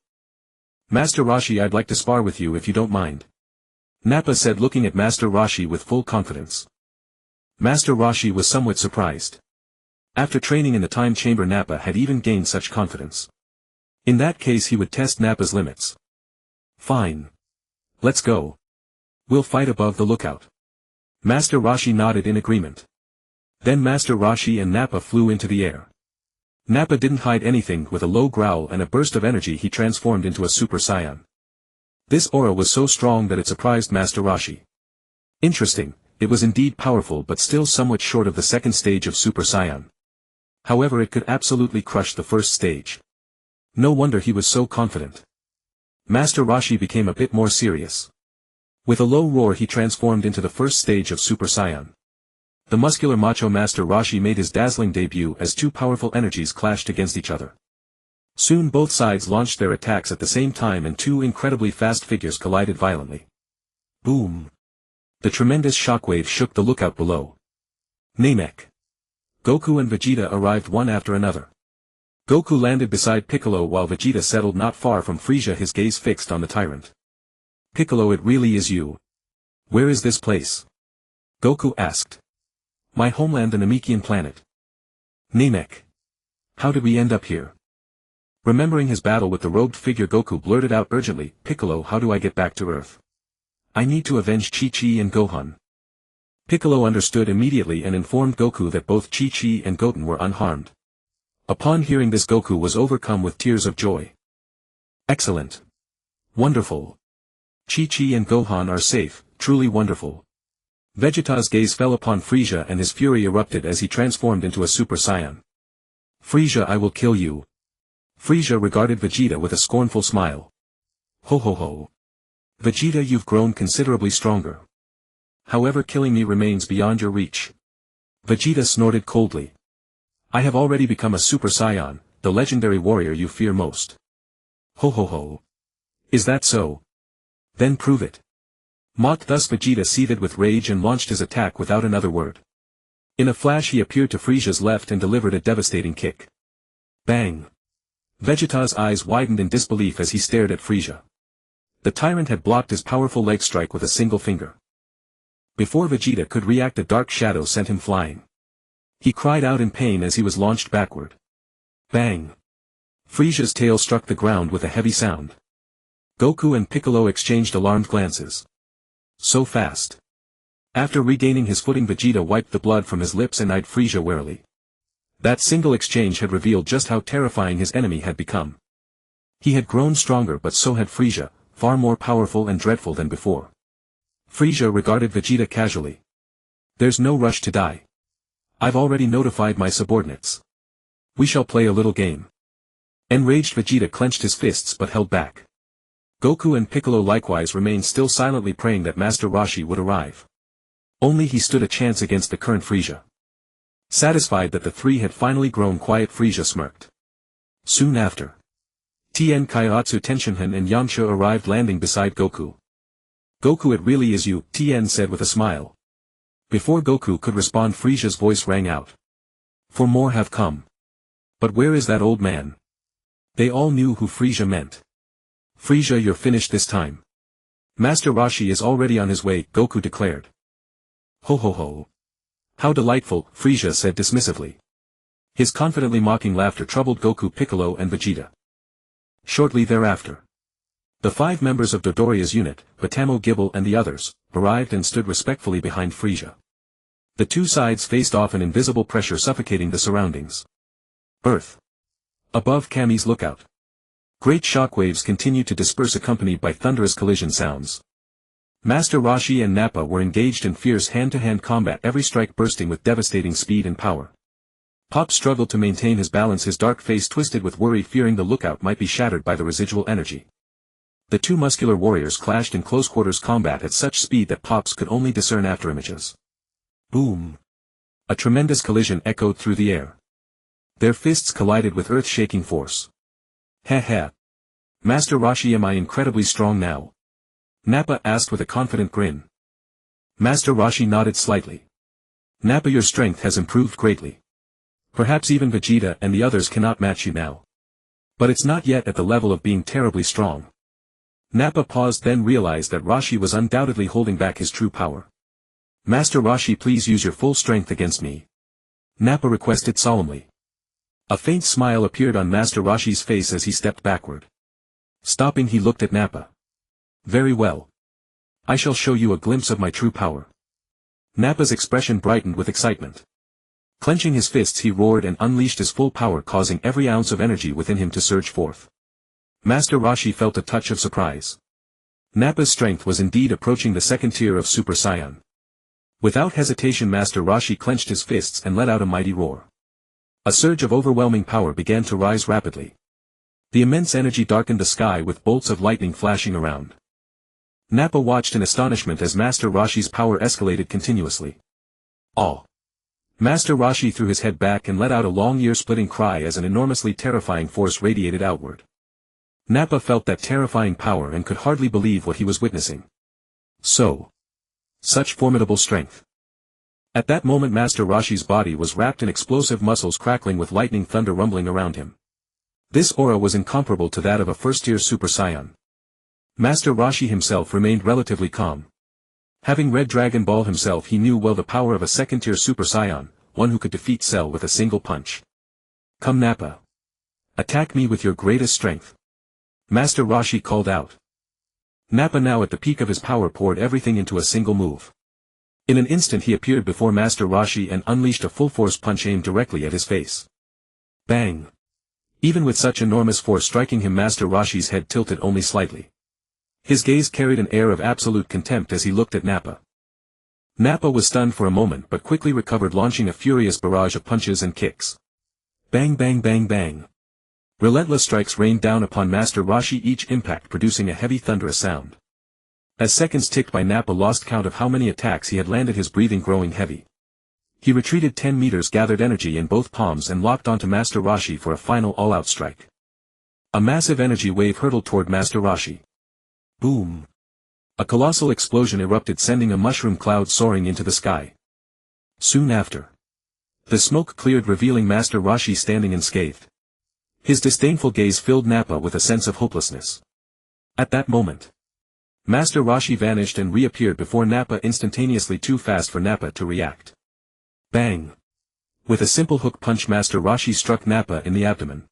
Master Roshi, I'd like to spar with you if you don't mind. Nappa said, looking at Master Roshi with full confidence. Master Roshi was somewhat surprised. After training in the time chamber, Nappa had even gained such confidence. In that case he would test Nappa's limits. Fine. Let's go. We'll fight above the lookout. Master Roshi nodded in agreement. Then Master Roshi and Nappa flew into the air. Nappa didn't hide anything. With a low growl and a burst of energy he transformed into a Super Saiyan. This aura was so strong that it surprised Master Roshi. Interesting, it was indeed powerful, but still somewhat short of the second stage of Super Saiyan. However, it could absolutely crush the first stage. No wonder he was so confident. Master Roshi became a bit more serious. With a low roar he transformed into the first stage of Super Saiyan. The muscular macho Master Roshi made his dazzling debut as two powerful energies clashed against each other. Soon both sides launched their attacks at the same time and two incredibly fast figures collided violently. Boom! The tremendous shockwave shook the lookout below. Namek. Goku and Vegeta arrived one after another. Goku landed beside Piccolo while Vegeta settled not far from Frieza, his gaze fixed on the tyrant. Piccolo, it really is you. Where is this place? Goku asked. My homeland, the Namekian planet. Namek. How did we end up here? Remembering his battle with the robed figure, Goku blurted out urgently, Piccolo, how do I get back to Earth? I need to avenge Chi-Chi and Gohan. Piccolo understood immediately and informed Goku that both Chi-Chi and Goten were unharmed. Upon hearing this, Goku was overcome with tears of joy. Excellent. Wonderful. Chi-Chi and Gohan are safe, truly wonderful. Vegeta's gaze fell upon Frieza and his fury erupted as he transformed into a Super Saiyan. Frieza, I will kill you. Frieza regarded Vegeta with a scornful smile. Ho ho ho. Vegeta, you've grown considerably stronger. However, killing me remains beyond your reach. Vegeta snorted coldly. I have already become a Super Saiyan, the legendary warrior you fear most. Ho ho ho. Is that so? Then prove it. Mocked thus, Vegeta seethed with rage and launched his attack without another word. In a flash he appeared to Frieza's left and delivered a devastating kick. Bang! Vegeta's eyes widened in disbelief as he stared at Frieza. The tyrant had blocked his powerful leg strike with a single finger. Before Vegeta could react, a dark shadow sent him flying. He cried out in pain as he was launched backward. Bang! Frieza's tail struck the ground with a heavy sound. Goku and Piccolo exchanged alarmed glances. So fast. After regaining his footing, Vegeta wiped the blood from his lips and eyed Frieza warily. That single exchange had revealed just how terrifying his enemy had become. He had grown stronger, but so had Frieza, far more powerful and dreadful than before. Frieza regarded Vegeta casually. There's no rush to die. I've already notified my subordinates. We shall play a little game. Enraged, Vegeta clenched his fists but held back. Goku and Piccolo likewise remained still, silently praying that Master Roshi would arrive. Only he stood a chance against the current Frieza. Satisfied that the three had finally grown quiet, Frieza smirked. Soon after, Tien Kaiotsu, Tenshinhan and Yamcha arrived, landing beside Goku. Goku, it really is you, Tien said with a smile. Before Goku could respond, Frieza's voice rang out. For more have come. But where is that old man? They all knew who Frieza meant. Frieza, you're finished this time. Master Roshi is already on his way, Goku declared. Ho ho ho. How delightful, Frieza said dismissively. His confidently mocking laughter troubled Goku, Piccolo and Vegeta. Shortly thereafter, the 5 members of Dodoria's unit, Batamo, Gibble and the others, arrived and stood respectfully behind Frieza. The two sides faced off, an invisible pressure suffocating the surroundings. Earth. Above Kami's lookout. Great shockwaves continued to disperse, accompanied by thunderous collision sounds. Master Roshi and Nappa were engaged in fierce hand-to-hand combat, every strike bursting with devastating speed and power. Pop struggled to maintain his balance, his dark face twisted with worry, fearing the lookout might be shattered by the residual energy. The two muscular warriors clashed in close-quarters combat at such speed that Pops could only discern afterimages. Boom! A tremendous collision echoed through the air. Their fists collided with earth-shaking force. Ha ha! Master Roshi, am I incredibly strong now? Nappa asked with a confident grin. Master Roshi nodded slightly. Nappa, your strength has improved greatly. Perhaps even Vegeta and the others cannot match you now. But it's not yet at the level of being terribly strong. Nappa paused, then realized that Roshi was undoubtedly holding back his true power. Master Roshi, please use your full strength against me. Nappa requested solemnly. A faint smile appeared on Master Roshi's face as he stepped backward. Stopping, he looked at Nappa. Very well. I shall show you a glimpse of my true power. Nappa's expression brightened with excitement. Clenching his fists, he roared and unleashed his full power, causing every ounce of energy within him to surge forth. Master Roshi felt a touch of surprise. Nappa's strength was indeed approaching the second tier of Super Saiyan. Without hesitation, Master Roshi clenched his fists and let out a mighty roar. A surge of overwhelming power began to rise rapidly. The immense energy darkened the sky with bolts of lightning flashing around. Nappa watched in astonishment as Master Roshi's power escalated continuously. Awe! Master Roshi threw his head back and let out a long ear-splitting cry as an enormously terrifying force radiated outward. Nappa felt that terrifying power and could hardly believe what he was witnessing. Such formidable strength. At that moment, Master Roshi's body was wrapped in explosive muscles, crackling with lightning thunder rumbling around him. This aura was incomparable to that of a first-tier Super Saiyan. Master Roshi himself remained relatively calm. Having read Dragon Ball himself, he knew well the power of a second-tier Super Saiyan, one who could defeat Cell with a single punch. Come Nappa. Attack me with your greatest strength. Master Roshi called out. Nappa, now at the peak of his power, poured everything into a single move. In an instant he appeared before Master Roshi and unleashed a full-force punch aimed directly at his face. Bang! Even with such enormous force striking him, Master Roshi's head tilted only slightly. His gaze carried an air of absolute contempt as he looked at Nappa. Nappa was stunned for a moment but quickly recovered, launching a furious barrage of punches and kicks. Bang bang bang bang. Relentless strikes rained down upon Master Roshi, each impact producing a heavy thunderous sound. As seconds ticked by, Nappa lost count of how many attacks he had landed, his breathing growing heavy. He retreated 10 meters, gathered energy in both palms and locked onto Master Roshi for a final all-out strike. A massive energy wave hurtled toward Master Roshi. Boom! A colossal explosion erupted, sending a mushroom cloud soaring into the sky. Soon after, the smoke cleared, revealing Master Roshi standing unscathed. His disdainful gaze filled Nappa with a sense of hopelessness. At that moment, Master Roshi vanished and reappeared before Nappa instantaneously, too fast for Nappa to react. Bang! With a simple hook punch, Master Roshi struck Nappa in the abdomen.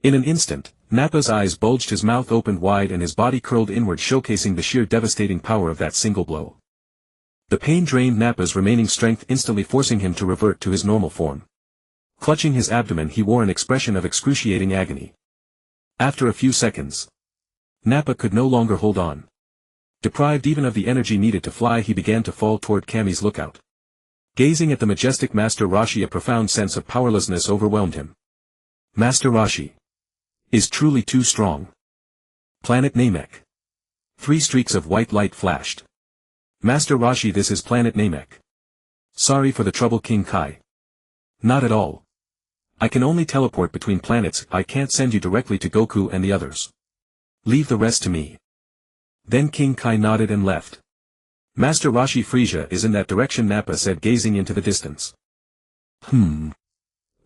In an instant, Nappa's eyes bulged, his mouth opened wide and his body curled inward, showcasing the sheer devastating power of that single blow. The pain drained Nappa's remaining strength, instantly forcing him to revert to his normal form. Clutching his abdomen, he wore an expression of excruciating agony. After a few seconds, Nappa could no longer hold on. Deprived even of the energy needed to fly, he began to fall toward Kami's lookout. Gazing at the majestic Master Roshi, a profound sense of powerlessness overwhelmed him. Master Roshi is truly too strong. Planet Namek. 3 streaks of white light flashed. Master Roshi, this is Planet Namek. Sorry for the trouble, King Kai. Not at all. I can only teleport between planets, I can't send you directly to Goku and the others. Leave the rest to me. Then King Kai nodded and left. Master Roshi, Frieza is in that direction, Nappa said, gazing into the distance.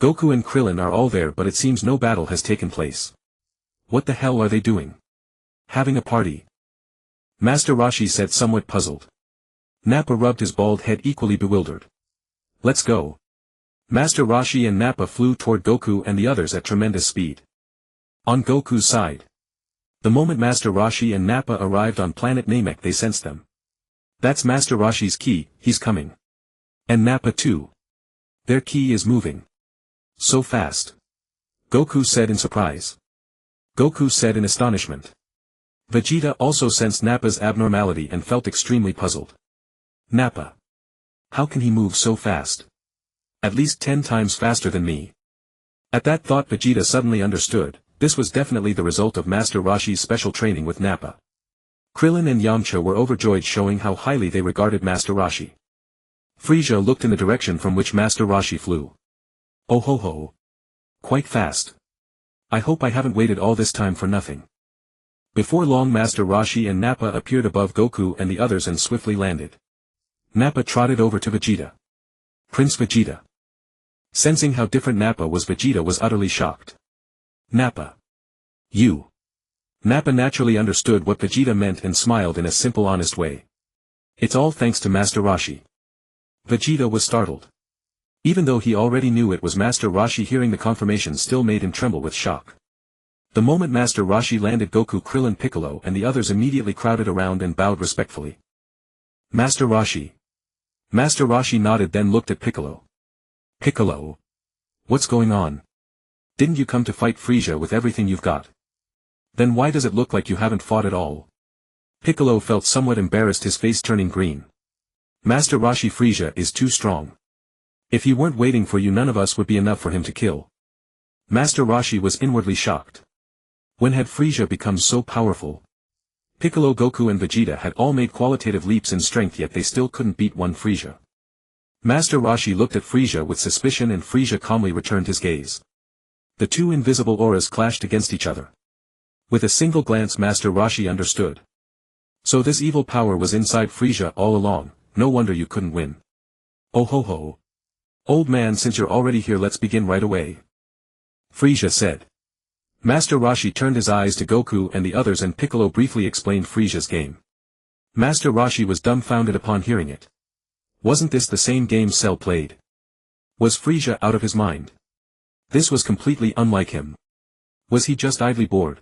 Goku and Krillin are all there, but it seems no battle has taken place. What the hell are they doing? Having a party? Master Roshi said, somewhat puzzled. Nappa rubbed his bald head, equally bewildered. Let's go. Master Roshi and Nappa flew toward Goku and the others at tremendous speed. On Goku's side, the moment Master Roshi and Nappa arrived on Planet Namek, they sensed them. That's Master Roshi's ki, he's coming. And Nappa too. Their ki is moving. So fast. Goku said in surprise. Goku said in astonishment. Vegeta also sensed Nappa's abnormality and felt extremely puzzled. Nappa. How can he move so fast? At least 10 times faster than me. At that thought, Vegeta suddenly understood, this was definitely the result of Master Roshi's special training with Nappa. Krillin and Yamcha were overjoyed, showing how highly they regarded Master Roshi. Frieza looked in the direction from which Master Roshi flew. Oh ho ho. Quite fast. I hope I haven't waited all this time for nothing. Before long, Master Roshi and Nappa appeared above Goku and the others and swiftly landed. Nappa trotted over to Vegeta. Prince Vegeta. Sensing how different Nappa was, Vegeta was utterly shocked. Nappa. You. Nappa naturally understood what Vegeta meant and smiled in a simple, honest way. It's all thanks to Master Roshi. Vegeta was startled. Even though he already knew it was Master Roshi, hearing the confirmation still made him tremble with shock. The moment Master Roshi landed, Goku, Krillin, Piccolo and the others immediately crowded around and bowed respectfully. Master Roshi. Master Roshi nodded, then looked at Piccolo. Piccolo. What's going on? Didn't you come to fight Frieza with everything you've got? Then why does it look like you haven't fought at all? Piccolo felt somewhat embarrassed, his face turning green. Master Roshi, Frieza is too strong. If he weren't waiting for you, none of us would be enough for him to kill. Master Roshi was inwardly shocked. When had Frieza become so powerful? Piccolo, Goku and Vegeta had all made qualitative leaps in strength, yet they still couldn't beat one Frieza. Master Roshi looked at Frieza with suspicion and Frieza calmly returned his gaze. The two invisible auras clashed against each other. With a single glance, Master Roshi understood. So this evil power was inside Frieza all along, no wonder you couldn't win. Oh ho ho. Old man, since you're already here, let's begin right away. Frieza said. Master Roshi turned his eyes to Goku and the others, and Piccolo briefly explained Frieza's game. Master Roshi was dumbfounded upon hearing it. Wasn't this the same game Cell played? Was Frieza out of his mind? This was completely unlike him. Was he just idly bored?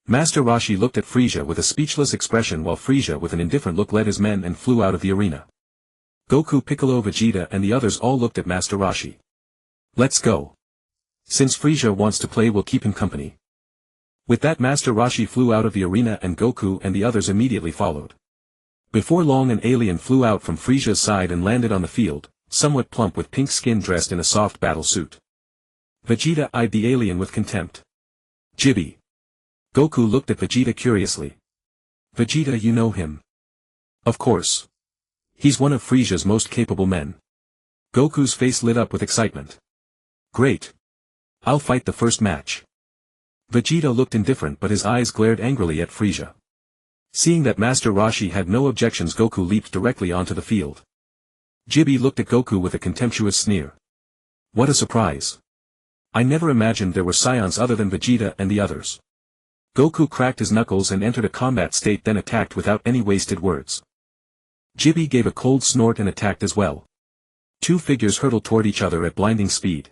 Master Roshi looked at Frieza with a speechless expression while Frieza with an indifferent look led his men and flew out of the arena. Goku, Piccolo, Vegeta and the others all looked at Master Roshi. Let's go. Since Frieza wants to play, we'll keep him company. With that, Master Roshi flew out of the arena and Goku and the others immediately followed. Before long, an alien flew out from Frieza's side and landed on the field, somewhat plump with pink skin dressed in a soft battle suit. Vegeta eyed the alien with contempt. Chibi. Goku looked at Vegeta curiously. Vegeta, you know him? Of course. He's one of Frieza's most capable men. Goku's face lit up with excitement. Great. I'll fight the first match. Vegeta looked indifferent but his eyes glared angrily at Frieza. Seeing that Master Roshi had no objections, Goku leaped directly onto the field. Chibi looked at Goku with a contemptuous sneer. What a surprise. I never imagined there were Saiyans other than Vegeta and the others. Goku cracked his knuckles and entered a combat state, then attacked without any wasted words. Chibi gave a cold snort and attacked as well. Two figures hurtled toward each other at blinding speed.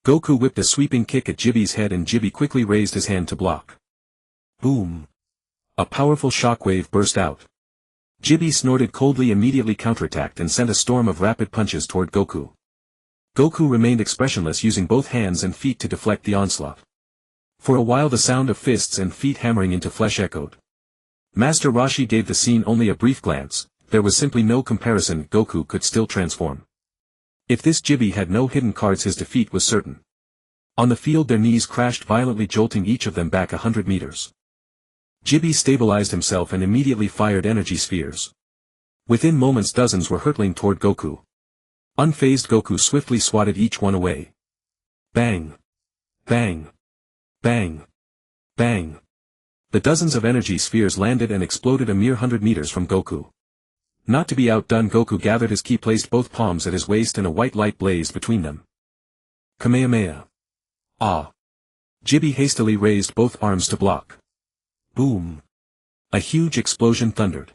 Goku whipped a sweeping kick at Chibi's head and Chibi quickly raised his hand to block. Boom. A powerful shockwave burst out. Chibi snorted coldly, immediately counterattacked and sent a storm of rapid punches toward Goku. Goku remained expressionless, using both hands and feet to deflect the onslaught. For a while the sound of fists and feet hammering into flesh echoed. Master Roshi gave the scene only a brief glance. There was simply no comparison. Goku could still transform. If this Chibi had no hidden cards, his defeat was certain. On the field their knees crashed violently, jolting each of them back 100 meters. Chibi stabilized himself and immediately fired energy spheres. Within moments dozens were hurtling toward Goku. Unfazed, Goku swiftly swatted each one away. Bang! Bang! Bang! Bang! The dozens of energy spheres landed and exploded a mere 100 meters from Goku. Not to be outdone, Goku gathered his ki, placed both palms at his waist and a white light blazed between them. Kamehameha. Ah! Chibi hastily raised both arms to block. Boom! A huge explosion thundered.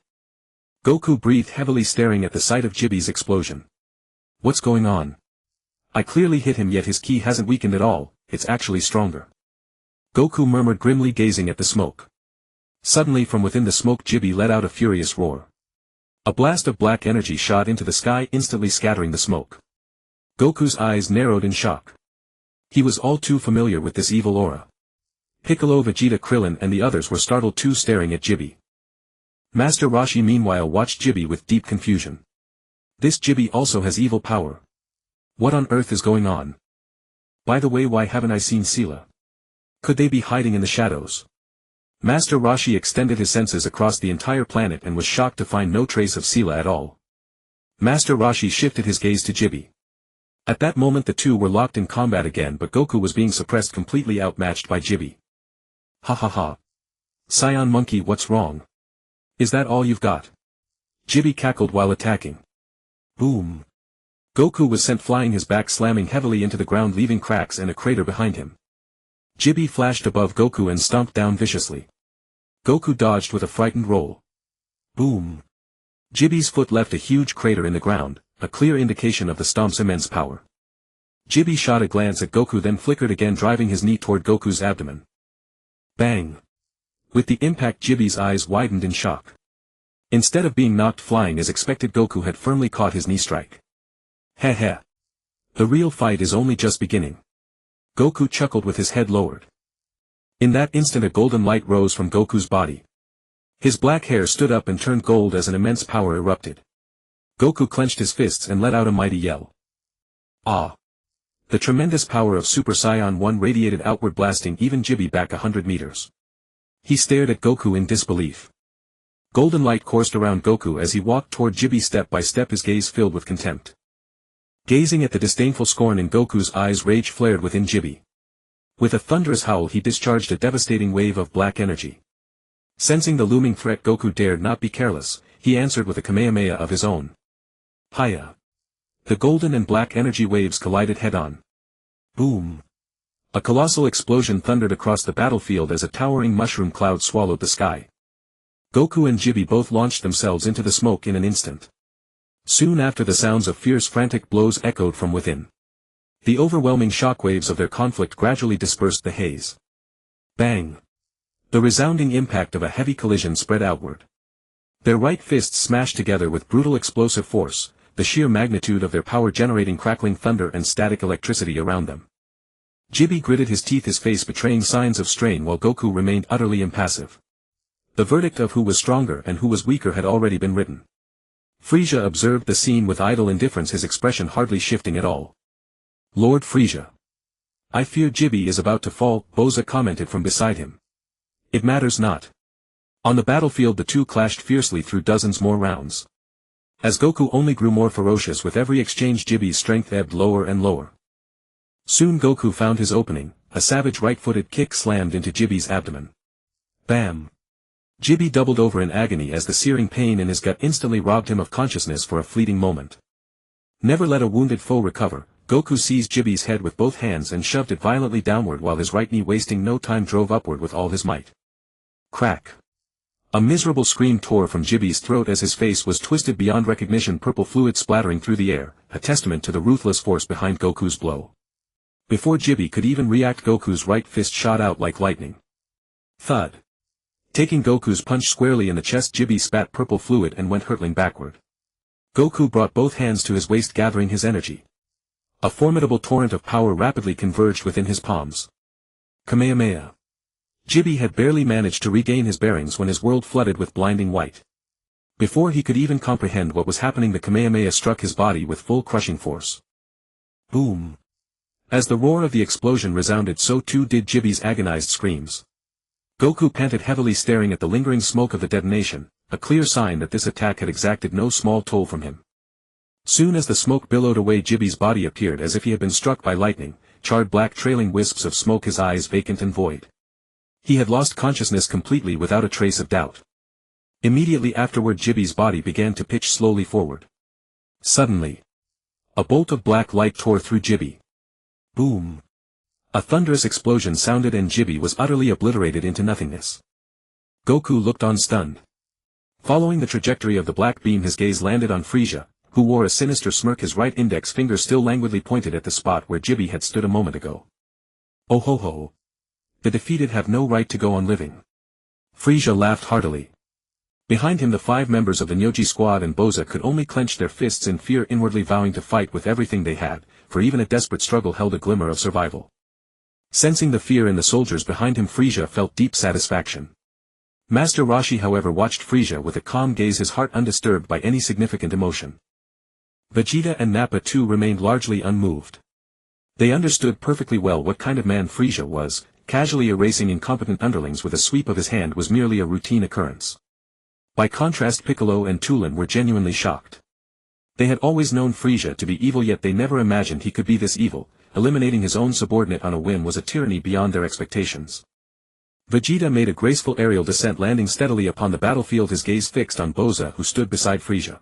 Goku breathed heavily, staring at the sight of Chibi's explosion. What's going on? I clearly hit him, yet his ki hasn't weakened at all, it's actually stronger. Goku murmured grimly, gazing at the smoke. Suddenly from within the smoke Chibi let out a furious roar. A blast of black energy shot into the sky, instantly scattering the smoke. Goku's eyes narrowed in shock. He was all too familiar with this evil aura. Piccolo, Vegeta, Krillin and the others were startled too, staring at Chibi. Master Roshi meanwhile watched Chibi with deep confusion. This Chibi also has evil power. What on earth is going on? By the way, why haven't I seen Sila? Could they be hiding in the shadows? Master Roshi extended his senses across the entire planet and was shocked to find no trace of Sila at all. Master Roshi shifted his gaze to Chibi. At that moment the two were locked in combat again, but Goku was being suppressed, completely outmatched by Chibi. Ha ha ha. Saiyan monkey, what's wrong? Is that all you've got? Chibi cackled while attacking. Boom. Goku was sent flying, his back slamming heavily into the ground, leaving cracks and a crater behind him. Chibi flashed above Goku and stomped down viciously. Goku dodged with a frightened roll. Boom. Chibi's foot left a huge crater in the ground, a clear indication of the stomp's immense power. Chibi shot a glance at Goku, then flickered again, driving his knee toward Goku's abdomen. Bang. With the impact Chibi's eyes widened in shock. Instead of being knocked flying as expected, Goku had firmly caught his knee strike. Heh heh. The real fight is only just beginning. Goku chuckled with his head lowered. In that instant a golden light rose from Goku's body. His black hair stood up and turned gold as an immense power erupted. Goku clenched his fists and let out a mighty yell. Ah! The tremendous power of Super Saiyan 1 radiated outward, blasting even Chibi back 100 meters. He stared at Goku in disbelief. Golden light coursed around Goku as he walked toward Chibi step by step, his gaze filled with contempt. Gazing at the disdainful scorn in Goku's eyes, rage flared within Chibi. With a thunderous howl he discharged a devastating wave of black energy. Sensing the looming threat, Goku dared not be careless. He answered with a Kamehameha of his own. Hiya! The golden and black energy waves collided head-on. Boom! A colossal explosion thundered across the battlefield as a towering mushroom cloud swallowed the sky. Goku and Chibi both launched themselves into the smoke in an instant. Soon after, the sounds of fierce frantic blows echoed from within. The overwhelming shockwaves of their conflict gradually dispersed the haze. Bang! The resounding impact of a heavy collision spread outward. Their right fists smashed together with brutal explosive force, the sheer magnitude of their power generating crackling thunder and static electricity around them. Chibi gritted his teeth, his face betraying signs of strain, while Goku remained utterly impassive. The verdict of who was stronger and who was weaker had already been written. Frieza observed the scene with idle indifference, his expression hardly shifting at all. "Lord Frieza. I fear Chibi is about to fall," Boza commented from beside him. "It matters not." On the battlefield the two clashed fiercely through dozens more rounds. As Goku only grew more ferocious with every exchange, Chibi's strength ebbed lower and lower. Soon Goku found his opening, a savage right-footed kick slammed into Chibi's abdomen. Bam! Chibi doubled over in agony as the searing pain in his gut instantly robbed him of consciousness for a fleeting moment. Never let a wounded foe recover, Goku seized Chibi's head with both hands and shoved it violently downward, while his right knee, wasting no time, drove upward with all his might. Crack! A miserable scream tore from Chibi's throat as his face was twisted beyond recognition, purple fluid splattering through the air, a testament to the ruthless force behind Goku's blow. Before Chibi could even react, Goku's right fist shot out like lightning. Thud! Taking Goku's punch squarely in the chest, Chibi spat purple fluid and went hurtling backward. Goku brought both hands to his waist, gathering his energy. A formidable torrent of power rapidly converged within his palms. Kamehameha. Chibi had barely managed to regain his bearings when his world flooded with blinding white. Before he could even comprehend what was happening, the Kamehameha struck his body with full crushing force. Boom! As the roar of the explosion resounded, so too did Chibi's agonized screams. Goku panted heavily, staring at the lingering smoke of the detonation, a clear sign that this attack had exacted no small toll from him. Soon as the smoke billowed away, Chibi's body appeared as if he had been struck by lightning, charred black trailing wisps of smoke, his eyes vacant and void. He had lost consciousness completely, without a trace of doubt. Immediately afterward, Chibi's body began to pitch slowly forward. Suddenly, a bolt of black light tore through Chibi. Boom! A thunderous explosion sounded and Chibi was utterly obliterated into nothingness. Goku looked on, stunned. Following the trajectory of the black beam, his gaze landed on Frieza, who wore a sinister smirk, his right index finger still languidly pointed at the spot where Chibi had stood a moment ago. Oh ho ho! The defeated have no right to go on living. Frieza laughed heartily. Behind him the 5 members of the Nyoji squad and Boza could only clench their fists in fear, inwardly vowing to fight with everything they had, for even a desperate struggle held a glimmer of survival. Sensing the fear in the soldiers behind him, Frieza felt deep satisfaction. Master Roshi, however, watched Frieza with a calm gaze, his heart undisturbed by any significant emotion. Vegeta and Nappa too remained largely unmoved. They understood perfectly well what kind of man Frieza was. Casually erasing incompetent underlings with a sweep of his hand was merely a routine occurrence. By contrast, Piccolo and Tulin were genuinely shocked. They had always known Frieza to be evil, yet they never imagined he could be this evil. Eliminating his own subordinate on a whim was a tyranny beyond their expectations. Vegeta made a graceful aerial descent, landing steadily upon the battlefield, his gaze fixed on Boza, who stood beside Frieza.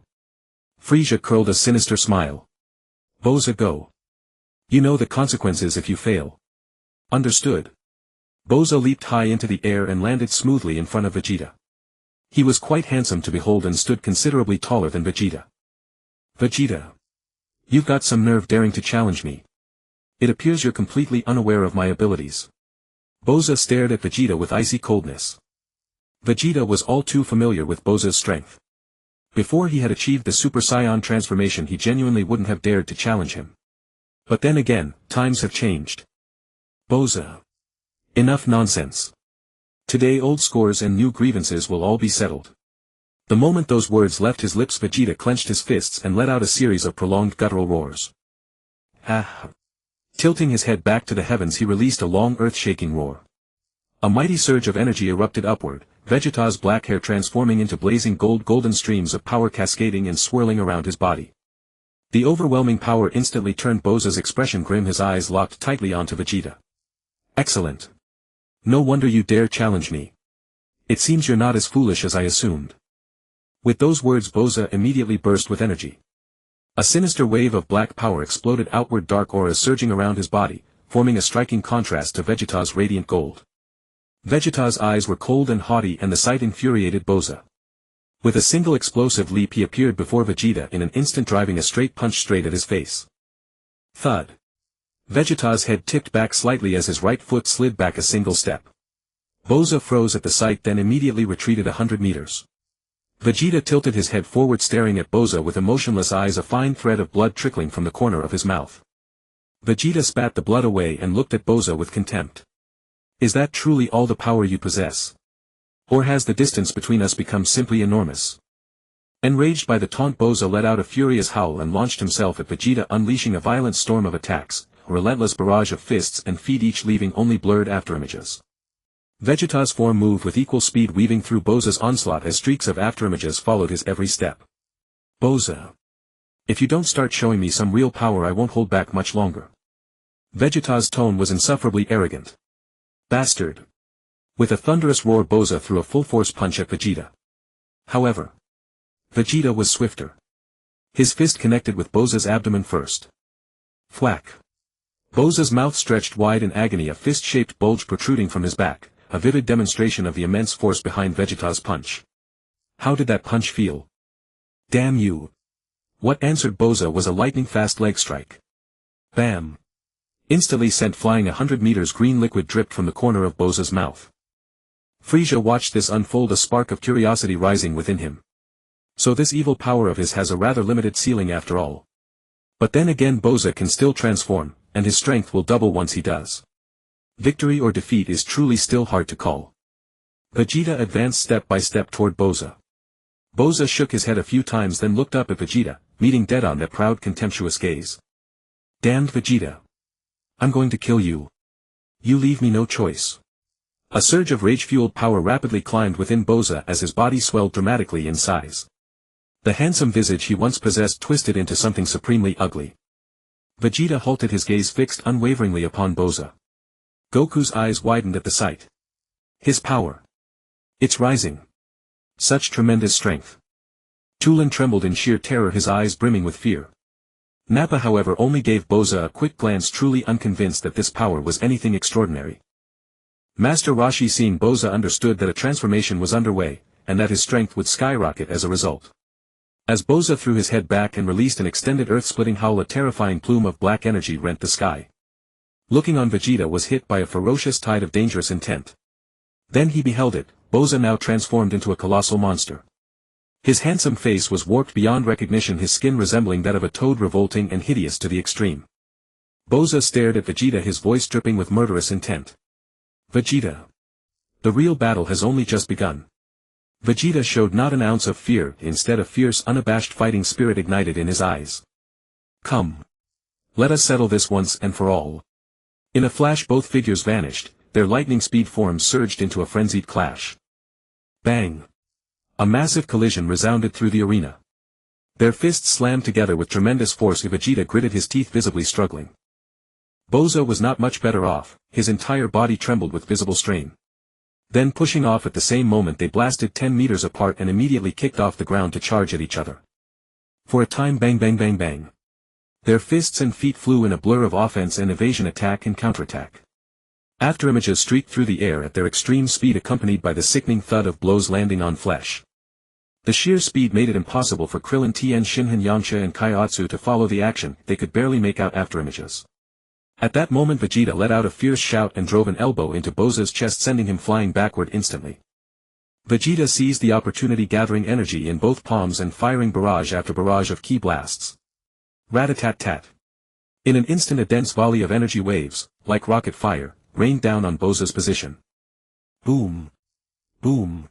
Frieza curled a sinister smile. Boza, go. You know the consequences if you fail. Understood. Boza leaped high into the air and landed smoothly in front of Vegeta. He was quite handsome to behold and stood considerably taller than Vegeta. Vegeta. You've got some nerve daring to challenge me. It appears you're completely unaware of my abilities. Boza stared at Vegeta with icy coldness. Vegeta was all too familiar with Boza's strength. Before he had achieved the Super Saiyan transformation, he genuinely wouldn't have dared to challenge him. But then again, times have changed. Boza. Enough nonsense. Today old scores and new grievances will all be settled. The moment those words left his lips, Vegeta clenched his fists and let out a series of prolonged guttural roars. Ah! Tilting his head back to the heavens, he released a long earth-shaking roar. A mighty surge of energy erupted upward, Vegeta's black hair transforming into blazing golden streams of power cascading and swirling around his body. The overwhelming power instantly turned Boza's expression grim, his eyes locked tightly onto Vegeta. Excellent. No wonder you dare challenge me. It seems you're not as foolish as I assumed. With those words, Boza immediately burst with energy. A sinister wave of black power exploded outward, dark auras surging around his body, forming a striking contrast to Vegeta's radiant gold. Vegeta's eyes were cold and haughty and the sight infuriated Boza. With a single explosive leap he appeared before Vegeta in an instant, driving a straight punch straight at his face. Thud. Vegeta's head tipped back slightly as his right foot slid back a single step. Boza froze at the sight, then immediately retreated 100 meters. Vegeta tilted his head forward, staring at Boza with emotionless eyes, a fine thread of blood trickling from the corner of his mouth. Vegeta spat the blood away and looked at Boza with contempt. Is that truly all the power you possess? Or has the distance between us become simply enormous? Enraged by the taunt, Boza let out a furious howl and launched himself at Vegeta, unleashing a violent storm of attacks, a relentless barrage of fists and feet, each leaving only blurred afterimages. Vegeta's form moved with equal speed, weaving through Boza's onslaught as streaks of afterimages followed his every step. Boza. If you don't start showing me some real power, I won't hold back much longer. Vegeta's tone was insufferably arrogant. Bastard. With a thunderous roar, Boza threw a full-force punch at Vegeta. However, Vegeta was swifter. His fist connected with Boza's abdomen first. Thwack. Boza's mouth stretched wide in agony, a fist-shaped bulge protruding from his back, a vivid demonstration of the immense force behind Vegeta's punch. How did that punch feel? Damn you. What answered Boza was a lightning-fast leg strike. Bam. Instantly sent flying 100 meters. Green liquid dripped from the corner of Boza's mouth. Frieza watched this unfold, a spark of curiosity rising within him. So this evil power of his has a rather limited ceiling after all. But then again, Boza can still transform, and his strength will double once he does. Victory or defeat is truly still hard to call. Vegeta advanced step by step toward Boza. Boza shook his head a few times, then looked up at Vegeta, meeting dead-on that proud, contemptuous gaze. Damned Vegeta. I'm going to kill you. You leave me no choice. A surge of rage-fueled power rapidly climbed within Boza as his body swelled dramatically in size. The handsome visage he once possessed twisted into something supremely ugly. Vegeta halted, his gaze fixed unwaveringly upon Boza. Goku's eyes widened at the sight. His power. It's rising. Such tremendous strength. Tulin trembled in sheer terror, his eyes brimming with fear. Nappa, however, only gave Boza a quick glance, truly unconvinced that this power was anything extraordinary. Master Roshi, seeing Boza, understood that a transformation was underway, and that his strength would skyrocket as a result. As Boza threw his head back and released an extended earth-splitting howl, a terrifying plume of black energy rent the sky. Looking on, Vegeta was hit by a ferocious tide of dangerous intent. Then he beheld it, Boza now transformed into a colossal monster. His handsome face was warped beyond recognition, his skin resembling that of a toad, revolting and hideous to the extreme. Boza stared at Vegeta, his voice dripping with murderous intent. Vegeta. The real battle has only just begun. Vegeta showed not an ounce of fear, instead a fierce, unabashed fighting spirit ignited in his eyes. Come. Let us settle this once and for all. In a flash both figures vanished, their lightning speed forms surged into a frenzied clash. Bang! A massive collision resounded through the arena. Their fists slammed together with tremendous force. Vegeta gritted his teeth, visibly struggling. Boza was not much better off, his entire body trembled with visible strain. Then, pushing off at the same moment, they blasted 10 meters apart and immediately kicked off the ground to charge at each other. For a time, bang bang bang bang. Their fists and feet flew in a blur of offense and evasion, attack and counterattack. Afterimages streaked through the air at their extreme speed, accompanied by the sickening thud of blows landing on flesh. The sheer speed made it impossible for Krillin, Tien, Shinhan, Yamcha and Kaiotsu to follow the action. They could barely make out afterimages. At that moment, Vegeta let out a fierce shout and drove an elbow into Boza's chest, sending him flying backward instantly. Vegeta seized the opportunity, gathering energy in both palms and firing barrage after barrage of ki blasts. Rat-a-tat-tat. In an instant, a dense volley of energy waves, like rocket fire, rained down on Boza's position. Boom. Boom.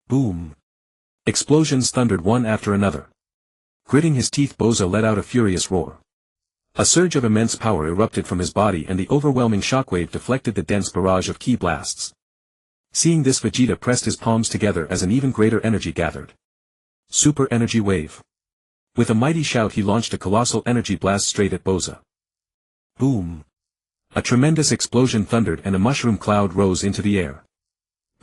Boom. Explosions thundered one after another. Gritting his teeth, Boza let out a furious roar. A surge of immense power erupted from his body, and the overwhelming shockwave deflected the dense barrage of ki blasts. Seeing this, Vegeta pressed his palms together as an even greater energy gathered. Super energy wave. With a mighty shout, he launched a colossal energy blast straight at Boza. Boom. A tremendous explosion thundered and a mushroom cloud rose into the air.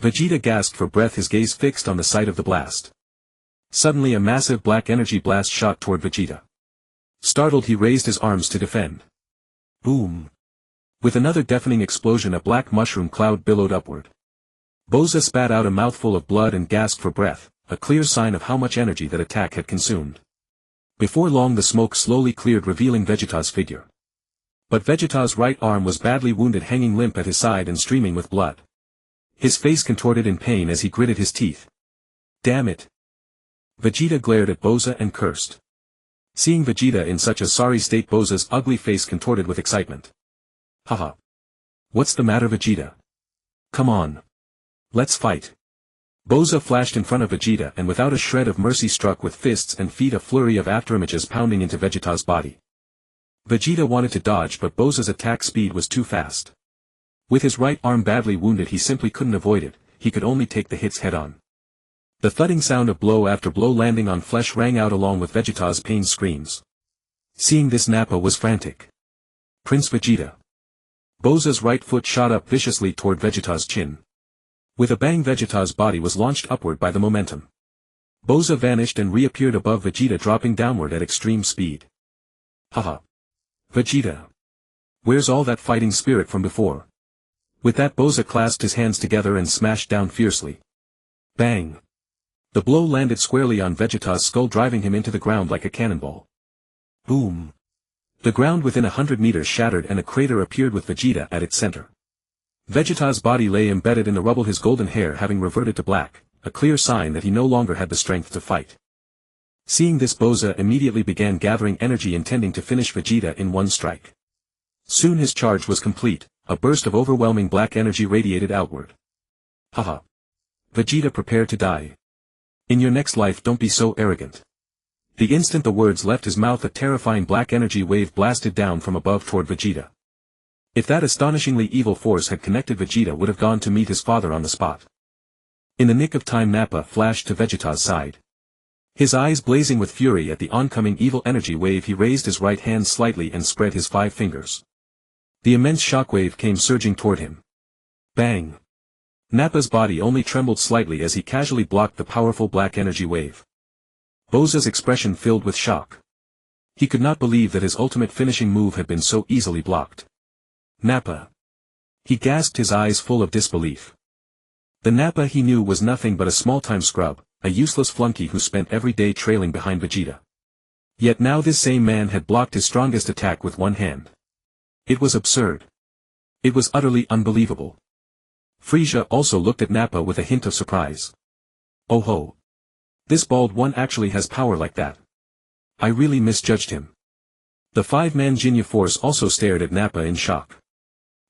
Vegeta gasped for breath, his gaze fixed on the site of the blast. Suddenly a massive black energy blast shot toward Vegeta. Startled, he raised his arms to defend. Boom. With another deafening explosion, a black mushroom cloud billowed upward. Boza spat out a mouthful of blood and gasped for breath, a clear sign of how much energy that attack had consumed. Before long the smoke slowly cleared, revealing Vegeta's figure. But Vegeta's right arm was badly wounded, hanging limp at his side and streaming with blood. His face contorted in pain as he gritted his teeth. Damn it! Vegeta glared at Boza and cursed. Seeing Vegeta in such a sorry state, Boza's ugly face contorted with excitement. Haha. What's the matter, Vegeta? Come on. Let's fight. Boza flashed in front of Vegeta and without a shred of mercy struck with fists and feet, a flurry of afterimages pounding into Vegeta's body. Vegeta wanted to dodge, but Boza's attack speed was too fast. With his right arm badly wounded, he simply couldn't avoid it, he could only take the hits head-on. The thudding sound of blow after blow landing on flesh rang out along with Vegeta's pained screams. Seeing this, Nappa was frantic. Prince Vegeta. Boza's right foot shot up viciously toward Vegeta's chin. With a bang, Vegeta's body was launched upward by the momentum. Boza vanished and reappeared above Vegeta, dropping downward at extreme speed. Haha. Vegeta. Where's all that fighting spirit from before? With that, Boza clasped his hands together and smashed down fiercely. Bang. The blow landed squarely on Vegeta's skull, driving him into the ground like a cannonball. Boom. The ground within 100 meters shattered and a crater appeared with Vegeta at its center. Vegeta's body lay embedded in the rubble, his golden hair having reverted to black, a clear sign that he no longer had the strength to fight. Seeing this, Boza immediately began gathering energy, intending to finish Vegeta in one strike. Soon his charge was complete, a burst of overwhelming black energy radiated outward. Haha. Vegeta, prepare to die. In your next life, don't be so arrogant. The instant the words left his mouth, a terrifying black energy wave blasted down from above toward Vegeta. If that astonishingly evil force had connected, Vegeta would have gone to meet his father on the spot. In the nick of time, Nappa flashed to Vegeta's side. His eyes blazing with fury at the oncoming evil energy wave, he raised his right hand slightly and spread his 5 fingers. The immense shockwave came surging toward him. Bang! Nappa's body only trembled slightly as he casually blocked the powerful black energy wave. Boza's expression filled with shock. He could not believe that his ultimate finishing move had been so easily blocked. Nappa. He gasped, his eyes full of disbelief. The Nappa he knew was nothing but a small-time scrub, a useless flunky who spent every day trailing behind Vegeta. Yet now this same man had blocked his strongest attack with one hand. It was absurd. It was utterly unbelievable. Frieza also looked at Nappa with a hint of surprise. Oh ho! This bald one actually has power like that. I really misjudged him. The 5-man Jinyu force also stared at Nappa in shock.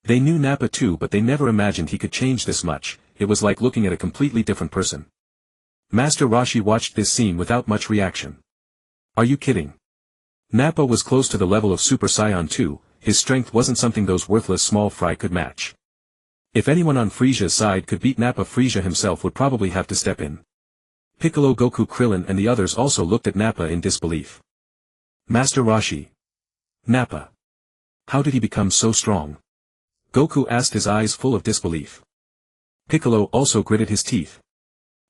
They knew Nappa too, but they never imagined he could change this much. It was like looking at a completely different person. Master Roshi watched this scene without much reaction. Are you kidding? Nappa was close to the level of Super Saiyan too, his strength wasn't something those worthless small fry could match. If anyone on Frieza's side could beat Nappa, Frieza himself would probably have to step in. Piccolo, Goku, Krillin and the others also looked at Nappa in disbelief. Master Roshi. Nappa. How did he become so strong? Goku asked, his eyes full of disbelief. Piccolo also gritted his teeth.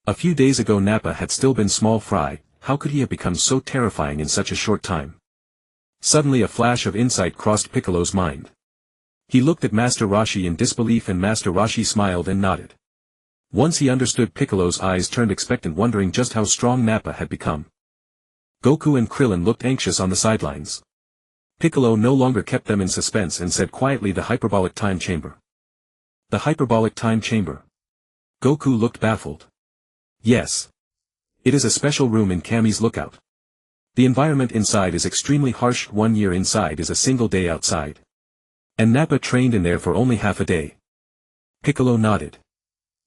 A few days ago Nappa had still been small fry, how could he have become so terrifying in such a short time? Suddenly a flash of insight crossed Piccolo's mind. He looked at Master Roshi in disbelief and Master Roshi smiled and nodded. Once he understood, Piccolo's eyes turned expectant, wondering just how strong Nappa had become. Goku and Krillin looked anxious on the sidelines. Piccolo no longer kept them in suspense and said quietly, the hyperbolic time chamber. The hyperbolic time chamber. Goku looked baffled. Yes. It is a special room in Kami's lookout. The environment inside is extremely harsh. 1 year inside is a single day outside. And Nappa trained in there for only half a day. Piccolo nodded.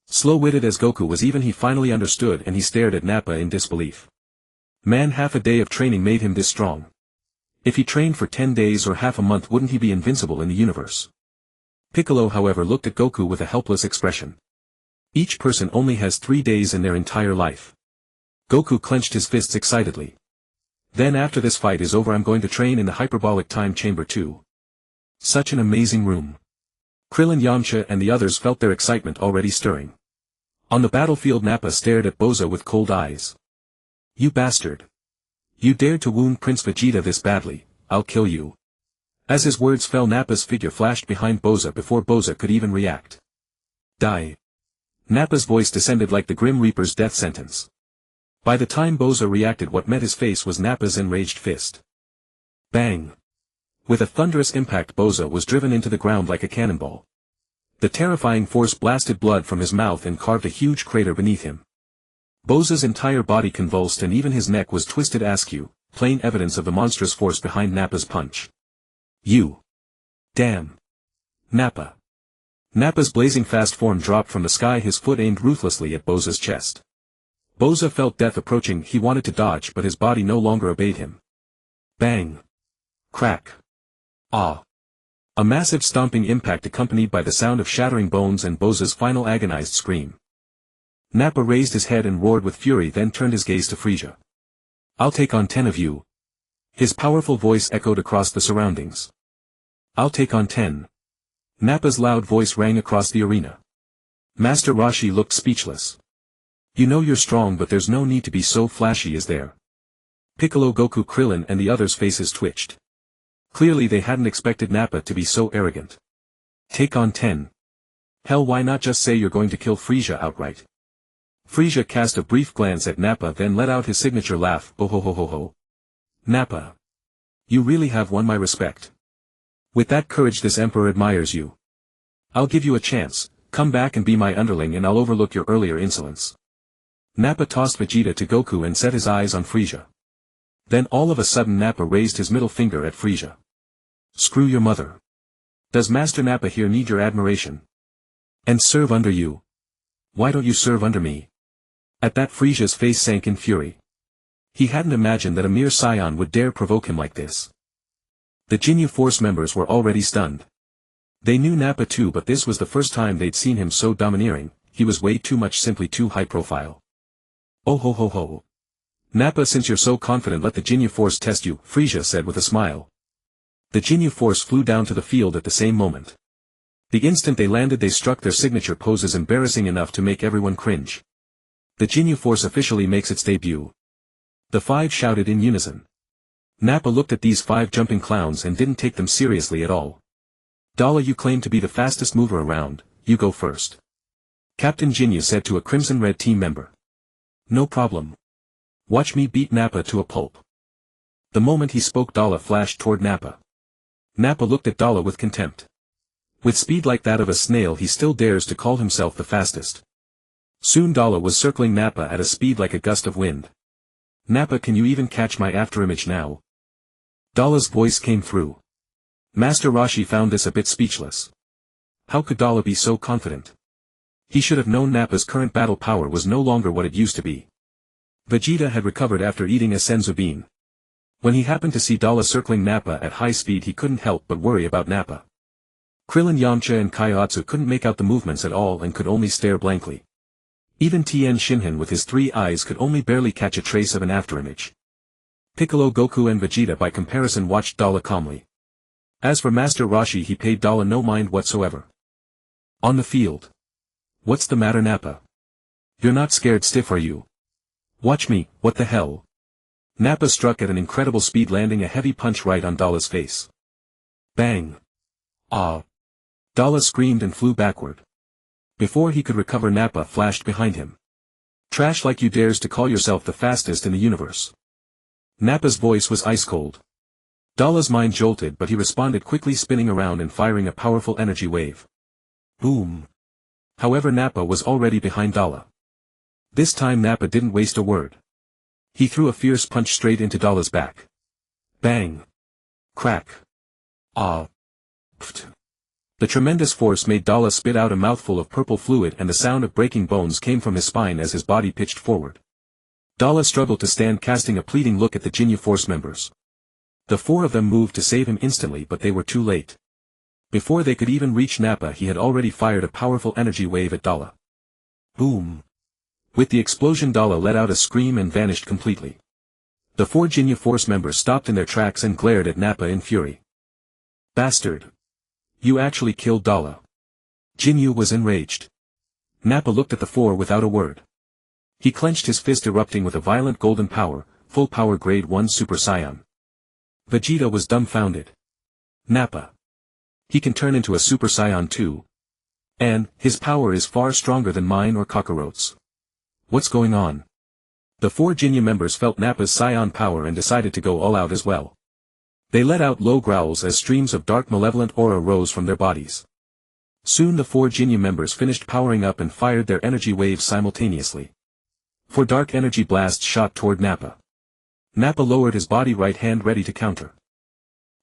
Slow-witted as Goku was, even he finally understood, and he stared at Nappa in disbelief. Man, half a day of training made him this strong. If he trained for 10 days or half a month, wouldn't he be invincible in the universe? Piccolo, however, looked at Goku with a helpless expression. Each person only has 3 days in their entire life. Goku clenched his fists excitedly. Then after this fight is over, I'm going to train in the hyperbolic time chamber too. Such an amazing room. Krillin, Yamcha and the others felt their excitement already stirring. On the battlefield, Nappa stared at Boza with cold eyes. You bastard. You dared to wound Prince Vegeta this badly, I'll kill you. As his words fell, Nappa's figure flashed behind Boza before Boza could even react. Die. Nappa's voice descended like the Grim Reaper's death sentence. By the time Boza reacted, what met his face was Nappa's enraged fist. Bang! With a thunderous impact, Boza was driven into the ground like a cannonball. The terrifying force blasted blood from his mouth and carved a huge crater beneath him. Boza's entire body convulsed and even his neck was twisted askew, plain evidence of the monstrous force behind Nappa's punch. You! Damn! Nappa! Nappa's blazing fast form dropped from the sky, his foot aimed ruthlessly at Boza's chest. Boza felt death approaching. He wanted to dodge, but his body no longer obeyed him. Bang! Crack! Ah! A massive stomping impact accompanied by the sound of shattering bones and Boza's final agonized scream. Nappa raised his head and roared with fury, then turned his gaze to Frieza. I'll take on 10 of you. His powerful voice echoed across the surroundings. I'll take on 10. Nappa's loud voice rang across the arena. Master Roshi looked speechless. You know you're strong, but there's no need to be so flashy, is there? Piccolo, Goku, Krillin and the others' faces twitched. Clearly they hadn't expected Nappa to be so arrogant. Take on 10. Hell, why not just say you're going to kill Frieza outright? Frieza cast a brief glance at Nappa, then let out his signature laugh. Oh ho ho ho ho. Nappa. You really have won my respect. With that courage this emperor admires you. I'll give you a chance, come back and be my underling and I'll overlook your earlier insolence. Nappa tossed Vegeta to Goku and set his eyes on Frieza. Then all of a sudden Nappa raised his middle finger at Frieza. Screw your mother. Does Master Nappa here need your admiration? And serve under you? Why don't you serve under me? At that Frieza's face sank in fury. He hadn't imagined that a mere Saiyan would dare provoke him like this. The Jinyu Force members were already stunned. They knew Nappa too, but this was the first time they'd seen him so domineering. He was way too much, simply too high profile. Oh ho ho ho. Nappa, since you're so confident, let the Jinyu Force test you, Frieza said with a smile. The Jinyu Force flew down to the field at the same moment. The instant they landed they struck their signature poses, embarrassing enough to make everyone cringe. The Jinyu Force officially makes its debut. The 5 shouted in unison. Nappa looked at these 5 jumping clowns and didn't take them seriously at all. Dala, you claim to be the fastest mover around, you go first. Captain Jinyu said to a Crimson Red team member. No problem. Watch me beat Nappa to a pulp. The moment he spoke, Dala flashed toward Nappa. Nappa looked at Dala with contempt. With speed like that of a snail he still dares to call himself the fastest. Soon Dala was circling Nappa at a speed like a gust of wind. Nappa, can you even catch my afterimage now? Dala's voice came through. Master Roshi found this a bit speechless. How could Dala be so confident? He should have known Nappa's current battle power was no longer what it used to be. Vegeta had recovered after eating a senzu bean. When he happened to see Dala circling Nappa at high speed he couldn't help but worry about Nappa. Krillin, Yamcha and Kaiotsu couldn't make out the movements at all and could only stare blankly. Even Tien Shinhan with his 3 eyes could only barely catch a trace of an afterimage. Piccolo, Goku and Vegeta by comparison watched Dala calmly. As for Master Roshi, he paid Dala no mind whatsoever. On the field. What's the matter, Nappa? You're not scared stiff, are you? Watch me, what the hell? Nappa struck at an incredible speed, landing a heavy punch right on Dala's face. Bang! Ah! Dala screamed and flew backward. Before he could recover, Nappa flashed behind him. Trash, like you dares to call yourself the fastest in the universe. Nappa's voice was ice cold. Dala's mind jolted, but he responded quickly, spinning around and firing a powerful energy wave. Boom! However, Nappa was already behind Dala. This time Nappa didn't waste a word. He threw a fierce punch straight into Dala's back. Bang! Crack! Ah! Pft! The tremendous force made Dala spit out a mouthful of purple fluid, and the sound of breaking bones came from his spine as his body pitched forward. Dala struggled to stand, casting a pleading look at the Jinyu Force members. The 4 of them moved to save him instantly, but they were too late. Before they could even reach Nappa, he had already fired a powerful energy wave at Dala. Boom! With the explosion, Dala let out a scream and vanished completely. The 4 Jinyu Force members stopped in their tracks and glared at Nappa in fury. Bastard! You actually killed Dala. Jinyu was enraged. Nappa looked at the 4 without a word. He clenched his fist, erupting with a violent golden power, full power grade 1 Super Saiyan. Vegeta was dumbfounded. Nappa. He can turn into a Super Saiyan too? And, his power is far stronger than mine or Kakaroto's. What's going on? The 4 Jinyu members felt Nappa's Saiyan power and decided to go all out as well. They let out low growls as streams of dark malevolent aura rose from their bodies. Soon the 4 Jinyu members finished powering up and fired their energy waves simultaneously. 4 dark energy blasts shot toward Nappa. Nappa lowered his body, right hand ready to counter.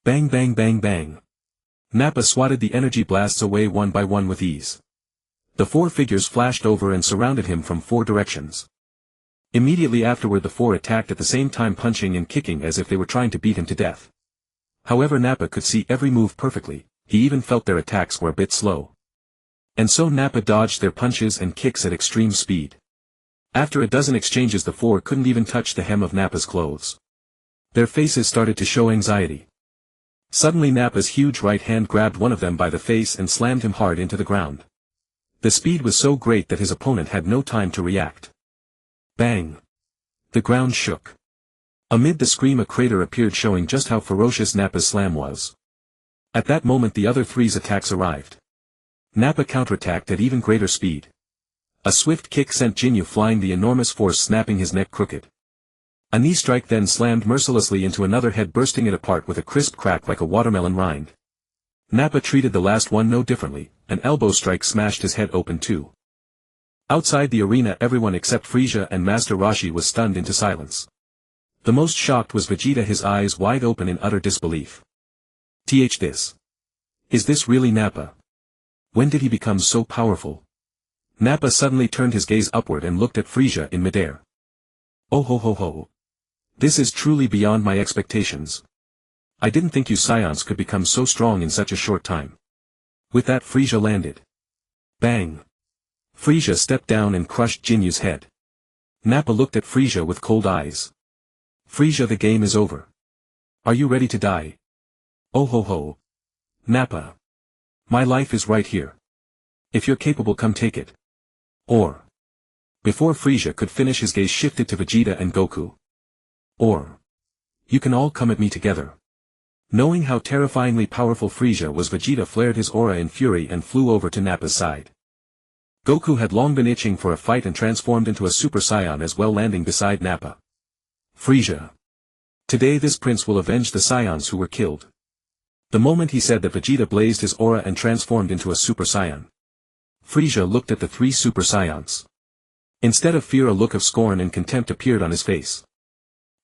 Bang bang bang bang. Nappa swatted the energy blasts away one by one with ease. The 4 figures flashed over and surrounded him from 4 directions. Immediately afterward the 4 attacked at the same time, punching and kicking as if they were trying to beat him to death. However, Nappa could see every move perfectly, he even felt their attacks were a bit slow. And so Nappa dodged their punches and kicks at extreme speed. After a dozen exchanges the 4 couldn't even touch the hem of Nappa's clothes. Their faces started to show anxiety. Suddenly Nappa's huge right hand grabbed one of them by the face and slammed him hard into the ground. The speed was so great that his opponent had no time to react. Bang! The ground shook. Amid the scream a crater appeared, showing just how ferocious Nappa's slam was. At that moment the other 3's attacks arrived. Nappa counterattacked at even greater speed. A swift kick sent Jinyu flying, the enormous force snapping his neck crooked. A knee strike then slammed mercilessly into another head, bursting it apart with a crisp crack like a watermelon rind. Nappa treated the last one no differently, an elbow strike smashed his head open too. Outside the arena everyone except Frieza and Master Roshi was stunned into silence. The most shocked was Vegeta, his eyes wide open in utter disbelief. This. Is this really Nappa? When did he become so powerful? Nappa suddenly turned his gaze upward and looked at Frieza in midair. Oh ho ho ho. This is truly beyond my expectations. I didn't think you Saiyans could become so strong in such a short time. With that Frieza landed. Bang. Frieza stepped down and crushed Jinyu's head. Nappa looked at Frieza with cold eyes. Frieza, the game is over. Are you ready to die? Oh ho ho. Nappa. My life is right here. If you're capable, come take it. Or. Before Frieza could finish, his gaze shifted to Vegeta and Goku. Or. You can all come at me together. Knowing how terrifyingly powerful Frieza was, Vegeta flared his aura in fury and flew over to Nappa's side. Goku had long been itching for a fight and transformed into a Super Saiyan as well, landing beside Nappa. Frieza. Today this prince will avenge the Saiyans who were killed. The moment he said that, Vegeta blazed his aura and transformed into a Super Saiyan. Frieza looked at the 3 Super Saiyans. Instead of fear, a look of scorn and contempt appeared on his face.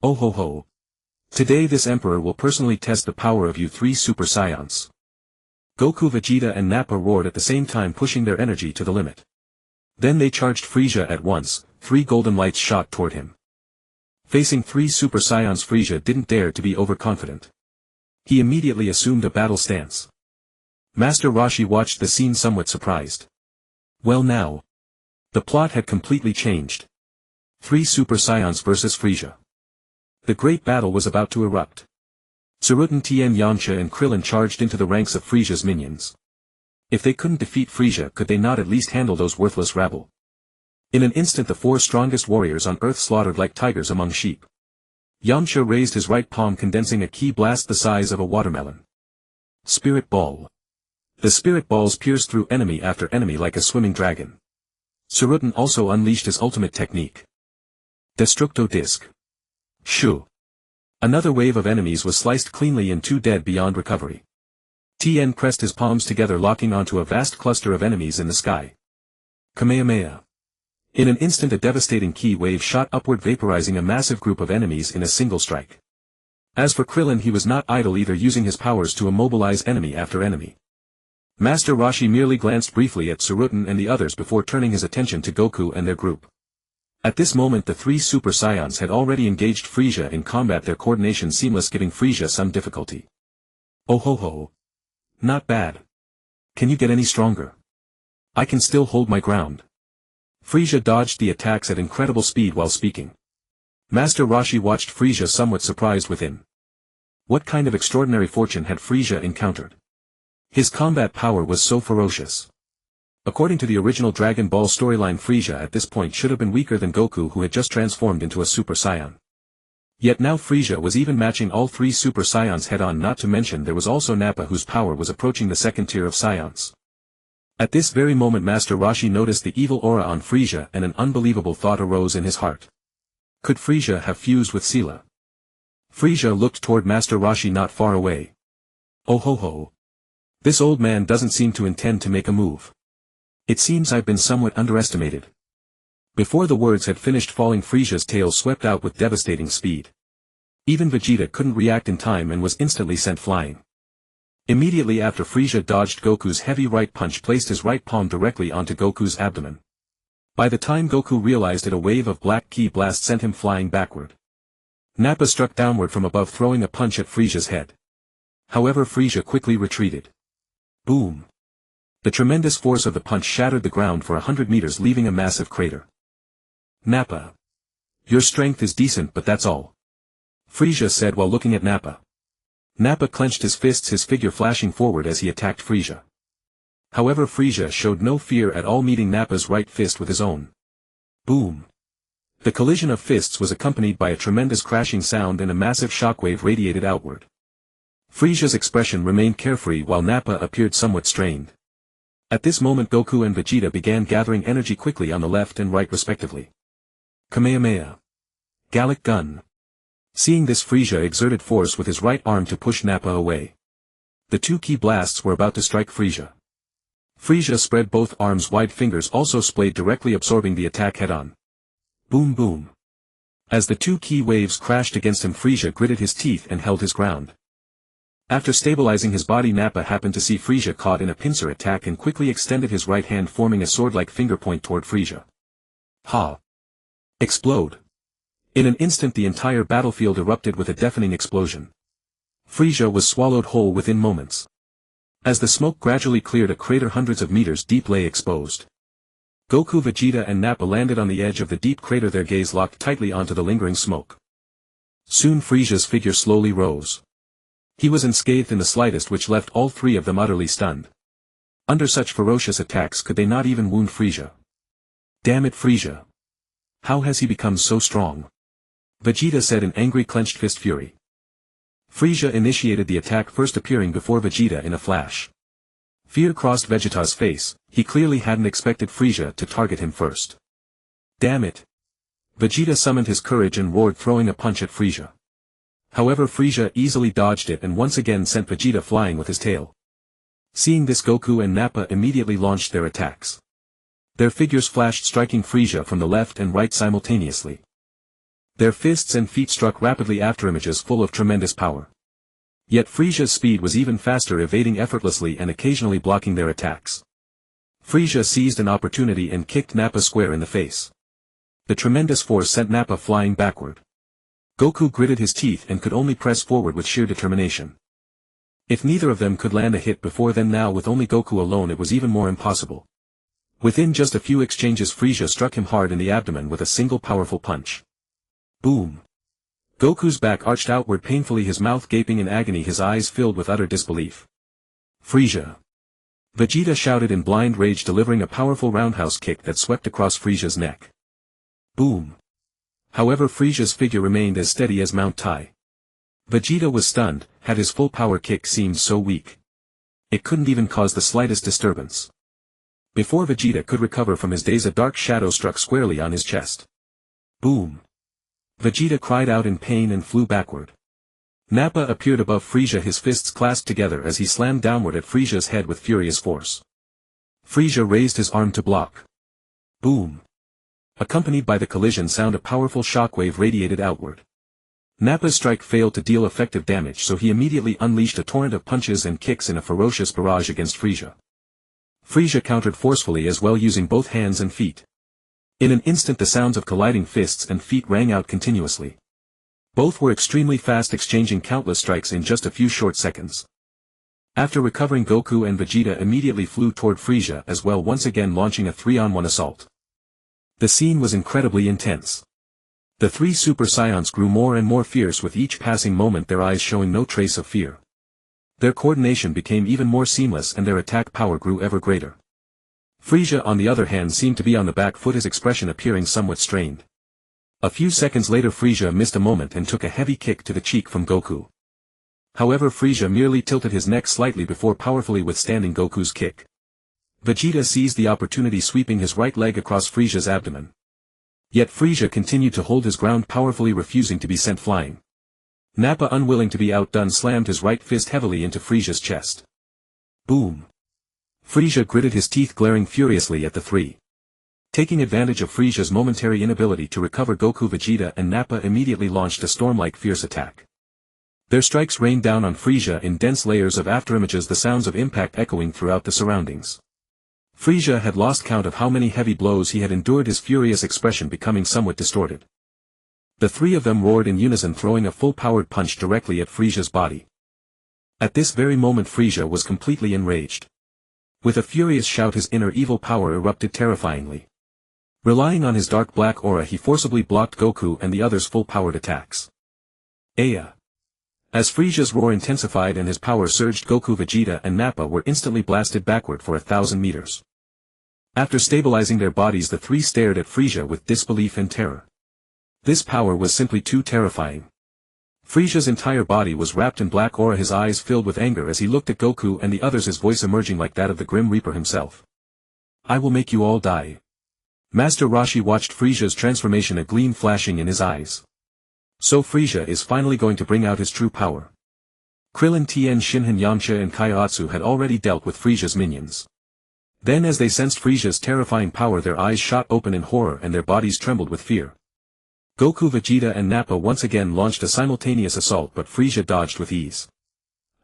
Oh ho ho. Today this emperor will personally test the power of you 3 Super Saiyans. Goku, Vegeta and Nappa roared at the same time, pushing their energy to the limit. Then they charged Frieza at once, 3 golden lights shot toward him. Facing 3 Super Saiyans, Frieza didn't dare to be overconfident. He immediately assumed a battle stance. Master Roshi watched the scene somewhat surprised. Well now. The plot had completely changed. 3 Super Saiyans versus Frieza. The great battle was about to erupt. Zarbon, Tien, Yamcha and Krillin charged into the ranks of Frieza's minions. If they couldn't defeat Frieza, could they not at least handle those worthless rabble? In an instant the 4 strongest warriors on Earth slaughtered like tigers among sheep. Yamcha raised his right palm, condensing a ki blast the size of a watermelon. Spirit Ball. The spirit balls pierced through enemy after enemy like a swimming dragon. Zarbon also unleashed his ultimate technique. Destructo Disc. Shoo. Another wave of enemies was sliced cleanly in 2, dead beyond recovery. Tien pressed his palms together, locking onto a vast cluster of enemies in the sky. Kamehameha. In an instant a devastating ki wave shot upward, vaporizing a massive group of enemies in a single strike. As for Krillin, he was not idle either, using his powers to immobilize enemy after enemy. Master Roshi merely glanced briefly at Zarbon and the others before turning his attention to Goku and their group. At this moment the 3 Super Saiyans had already engaged Frieza in combat, their coordination seamless, giving Frieza some difficulty. Oh ho ho. Not bad. Can you get any stronger? I can still hold my ground. Frieza dodged the attacks at incredible speed while speaking. Master Roshi watched Frieza somewhat surprised within. What kind of extraordinary fortune had Frieza encountered? His combat power was so ferocious. According to the original Dragon Ball storyline, Frieza at this point should have been weaker than Goku, who had just transformed into a Super Saiyan. Yet now Frieza was even matching all 3 Super Saiyans head on, not to mention there was also Nappa, whose power was approaching the 2nd tier of Saiyans. At this very moment Master Roshi noticed the evil aura on Frieza and an unbelievable thought arose in his heart. Could Frieza have fused with Sila? Frieza looked toward Master Roshi not far away. Oh ho ho. This old man doesn't seem to intend to make a move. It seems I've been somewhat underestimated. Before the words had finished falling, Frieza's tail swept out with devastating speed. Even Vegeta couldn't react in time and was instantly sent flying. Immediately after, Frieza dodged Goku's heavy right punch, placed his right palm directly onto Goku's abdomen. By the time Goku realized it, a wave of black ki blast sent him flying backward. Nappa struck downward from above, throwing a punch at Frieza's head. However, Frieza quickly retreated. Boom! The tremendous force of the punch shattered the ground for 100 meters, leaving a massive crater. Nappa. Your strength is decent, but that's all. Frieza said while looking at Nappa. Nappa clenched his fists, his figure flashing forward as he attacked Frieza. However, Frieza showed no fear at all, meeting Nappa's right fist with his own. Boom! The collision of fists was accompanied by a tremendous crashing sound and a massive shockwave radiated outward. Frieza's expression remained carefree while Nappa appeared somewhat strained. At this moment Goku and Vegeta began gathering energy quickly on the left and right respectively. Kamehameha. Gallic Gun. Seeing this, Frieza exerted force with his right arm to push Nappa away. The two ki blasts were about to strike Frieza. Frieza spread both arms wide, fingers also splayed, directly absorbing the attack head-on. Boom boom. As the two ki waves crashed against him, Frieza gritted his teeth and held his ground. After stabilizing his body, Nappa happened to see Frieza caught in a pincer attack and quickly extended his right hand, forming a sword-like finger point toward Frieza. Ha! Explode! In an instant the entire battlefield erupted with a deafening explosion. Frieza was swallowed whole within moments. As the smoke gradually cleared, a crater hundreds of meters deep lay exposed. Goku, Vegeta and Nappa landed on the edge of the deep crater, their gaze locked tightly onto the lingering smoke. Soon Frieza's figure slowly rose. He was unscathed in the slightest, which left all three of them utterly stunned. Under such ferocious attacks could they not even wound Frieza? Damn it, Frieza! How has he become so strong? Vegeta said in angry clenched fist fury. Frieza initiated the attack, first appearing before Vegeta in a flash. Fear crossed Vegeta's face. He clearly hadn't expected Frieza to target him first. Damn it! Vegeta summoned his courage and roared, throwing a punch at Frieza. However, Frieza easily dodged it and once again sent Vegeta flying with his tail. Seeing this, Goku and Nappa immediately launched their attacks. Their figures flashed, striking Frieza from the left and right simultaneously. Their fists and feet struck rapidly after, images full of tremendous power. Yet Frieza's speed was even faster, evading effortlessly and occasionally blocking their attacks. Frieza seized an opportunity and kicked Nappa square in the face. The tremendous force sent Nappa flying backward. Goku gritted his teeth and could only press forward with sheer determination. If neither of them could land a hit before then, now with only Goku alone it was even more impossible. Within just a few exchanges, Frieza struck him hard in the abdomen with a single powerful punch. Boom! Goku's back arched outward painfully, his mouth gaping in agony, his eyes filled with utter disbelief. Frieza! Vegeta shouted in blind rage, delivering a powerful roundhouse kick that swept across Frieza's neck. Boom! However, Frieza's figure remained as steady as Mount Tai. Vegeta was stunned. Had his full power kick seemed so weak? It couldn't even cause the slightest disturbance. Before Vegeta could recover from his daze, a dark shadow struck squarely on his chest. Boom! Vegeta cried out in pain and flew backward. Nappa appeared above Frieza, his fists clasped together as he slammed downward at Frieza's head with furious force. Frieza raised his arm to block. Boom! Accompanied by the collision sound, a powerful shockwave radiated outward. Nappa's strike failed to deal effective damage, so he immediately unleashed a torrent of punches and kicks in a ferocious barrage against Frieza. Frieza countered forcefully as well, using both hands and feet. In an instant the sounds of colliding fists and feet rang out continuously. Both were extremely fast, exchanging countless strikes in just a few short seconds. After recovering, Goku and Vegeta immediately flew toward Frieza as well, once again launching a 3-on-1 assault. The scene was incredibly intense. The three Super Saiyans grew more and more fierce with each passing moment, their eyes showing no trace of fear. Their coordination became even more seamless and their attack power grew ever greater. Frieza, on the other hand, seemed to be on the back foot, his expression appearing somewhat strained. A few seconds later, Frieza missed a moment and took a heavy kick to the cheek from Goku. However, Frieza merely tilted his neck slightly before powerfully withstanding Goku's kick. Vegeta seized the opportunity, sweeping his right leg across Frieza's abdomen. Yet Frieza continued to hold his ground, powerfully refusing to be sent flying. Nappa, unwilling to be outdone, slammed his right fist heavily into Frieza's chest. Boom! Frieza gritted his teeth, glaring furiously at the three. Taking advantage of Frieza's momentary inability to recover, Goku, Vegeta and Nappa immediately launched a storm-like fierce attack. Their strikes rained down on Frieza in dense layers of afterimages, the sounds of impact echoing throughout the surroundings. Frieza had lost count of how many heavy blows he had endured, his furious expression becoming somewhat distorted. The three of them roared in unison, throwing a full-powered punch directly at Frieza's body. At this very moment Frieza was completely enraged. With a furious shout, his inner evil power erupted terrifyingly. Relying on his dark black aura, he forcibly blocked Goku and the others' full-powered attacks. Aya! As Frieza's roar intensified and his power surged, Goku, Vegeta and Nappa were instantly blasted backward for 1,000 meters. After stabilizing their bodies, the three stared at Frieza with disbelief and terror. This power was simply too terrifying. Frieza's entire body was wrapped in black aura, his eyes filled with anger as he looked at Goku and the others, his voice emerging like that of the Grim Reaper himself. I will make you all die. Master Roshi watched Frieza's transformation, a gleam flashing in his eyes. So Frieza is finally going to bring out his true power. Krillin, Tien, Shinhan, Yamcha and Kaiotsu had already dealt with Frieza's minions. Then, as they sensed Frieza's terrifying power, their eyes shot open in horror and their bodies trembled with fear. Goku, Vegeta and Nappa once again launched a simultaneous assault, but Frieza dodged with ease.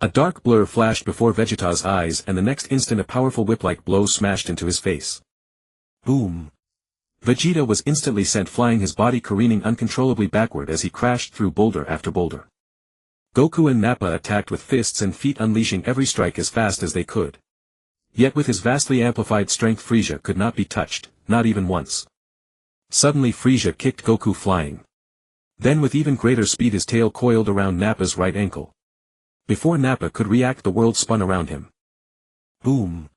A dark blur flashed before Vegeta's eyes, and the next instant a powerful whip-like blow smashed into his face. Boom! Vegeta was instantly sent flying, his body careening uncontrollably backward as he crashed through boulder after boulder. Goku and Nappa attacked with fists and feet, unleashing every strike as fast as they could. Yet with his vastly amplified strength, Frieza could not be touched, not even once. Suddenly Frieza kicked Goku flying. Then with even greater speed his tail coiled around Nappa's right ankle. Before Nappa could react, the world spun around him. Boom!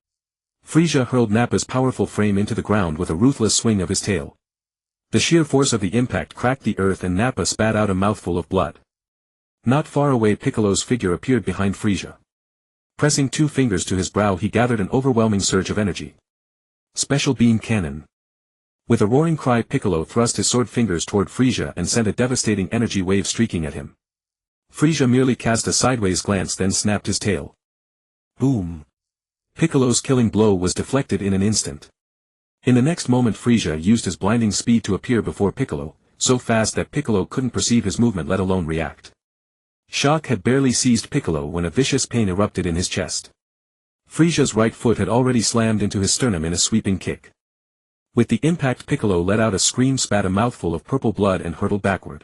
Frieza hurled Nappa's powerful frame into the ground with a ruthless swing of his tail. The sheer force of the impact cracked the earth and Nappa spat out a mouthful of blood. Not far away, Piccolo's figure appeared behind Frieza. Pressing 2 fingers to his brow, he gathered an overwhelming surge of energy. Special Beam Cannon. With a roaring cry, Piccolo thrust his sword fingers toward Frieza and sent a devastating energy wave streaking at him. Frieza merely cast a sideways glance, then snapped his tail. Boom! Piccolo's killing blow was deflected in an instant. In the next moment Frieza used his blinding speed to appear before Piccolo, so fast that Piccolo couldn't perceive his movement, let alone react. Shock had barely seized Piccolo when a vicious pain erupted in his chest. Frieza's right foot had already slammed into his sternum in a sweeping kick. With the impact, Piccolo let out a scream, spat a mouthful of purple blood and hurtled backward.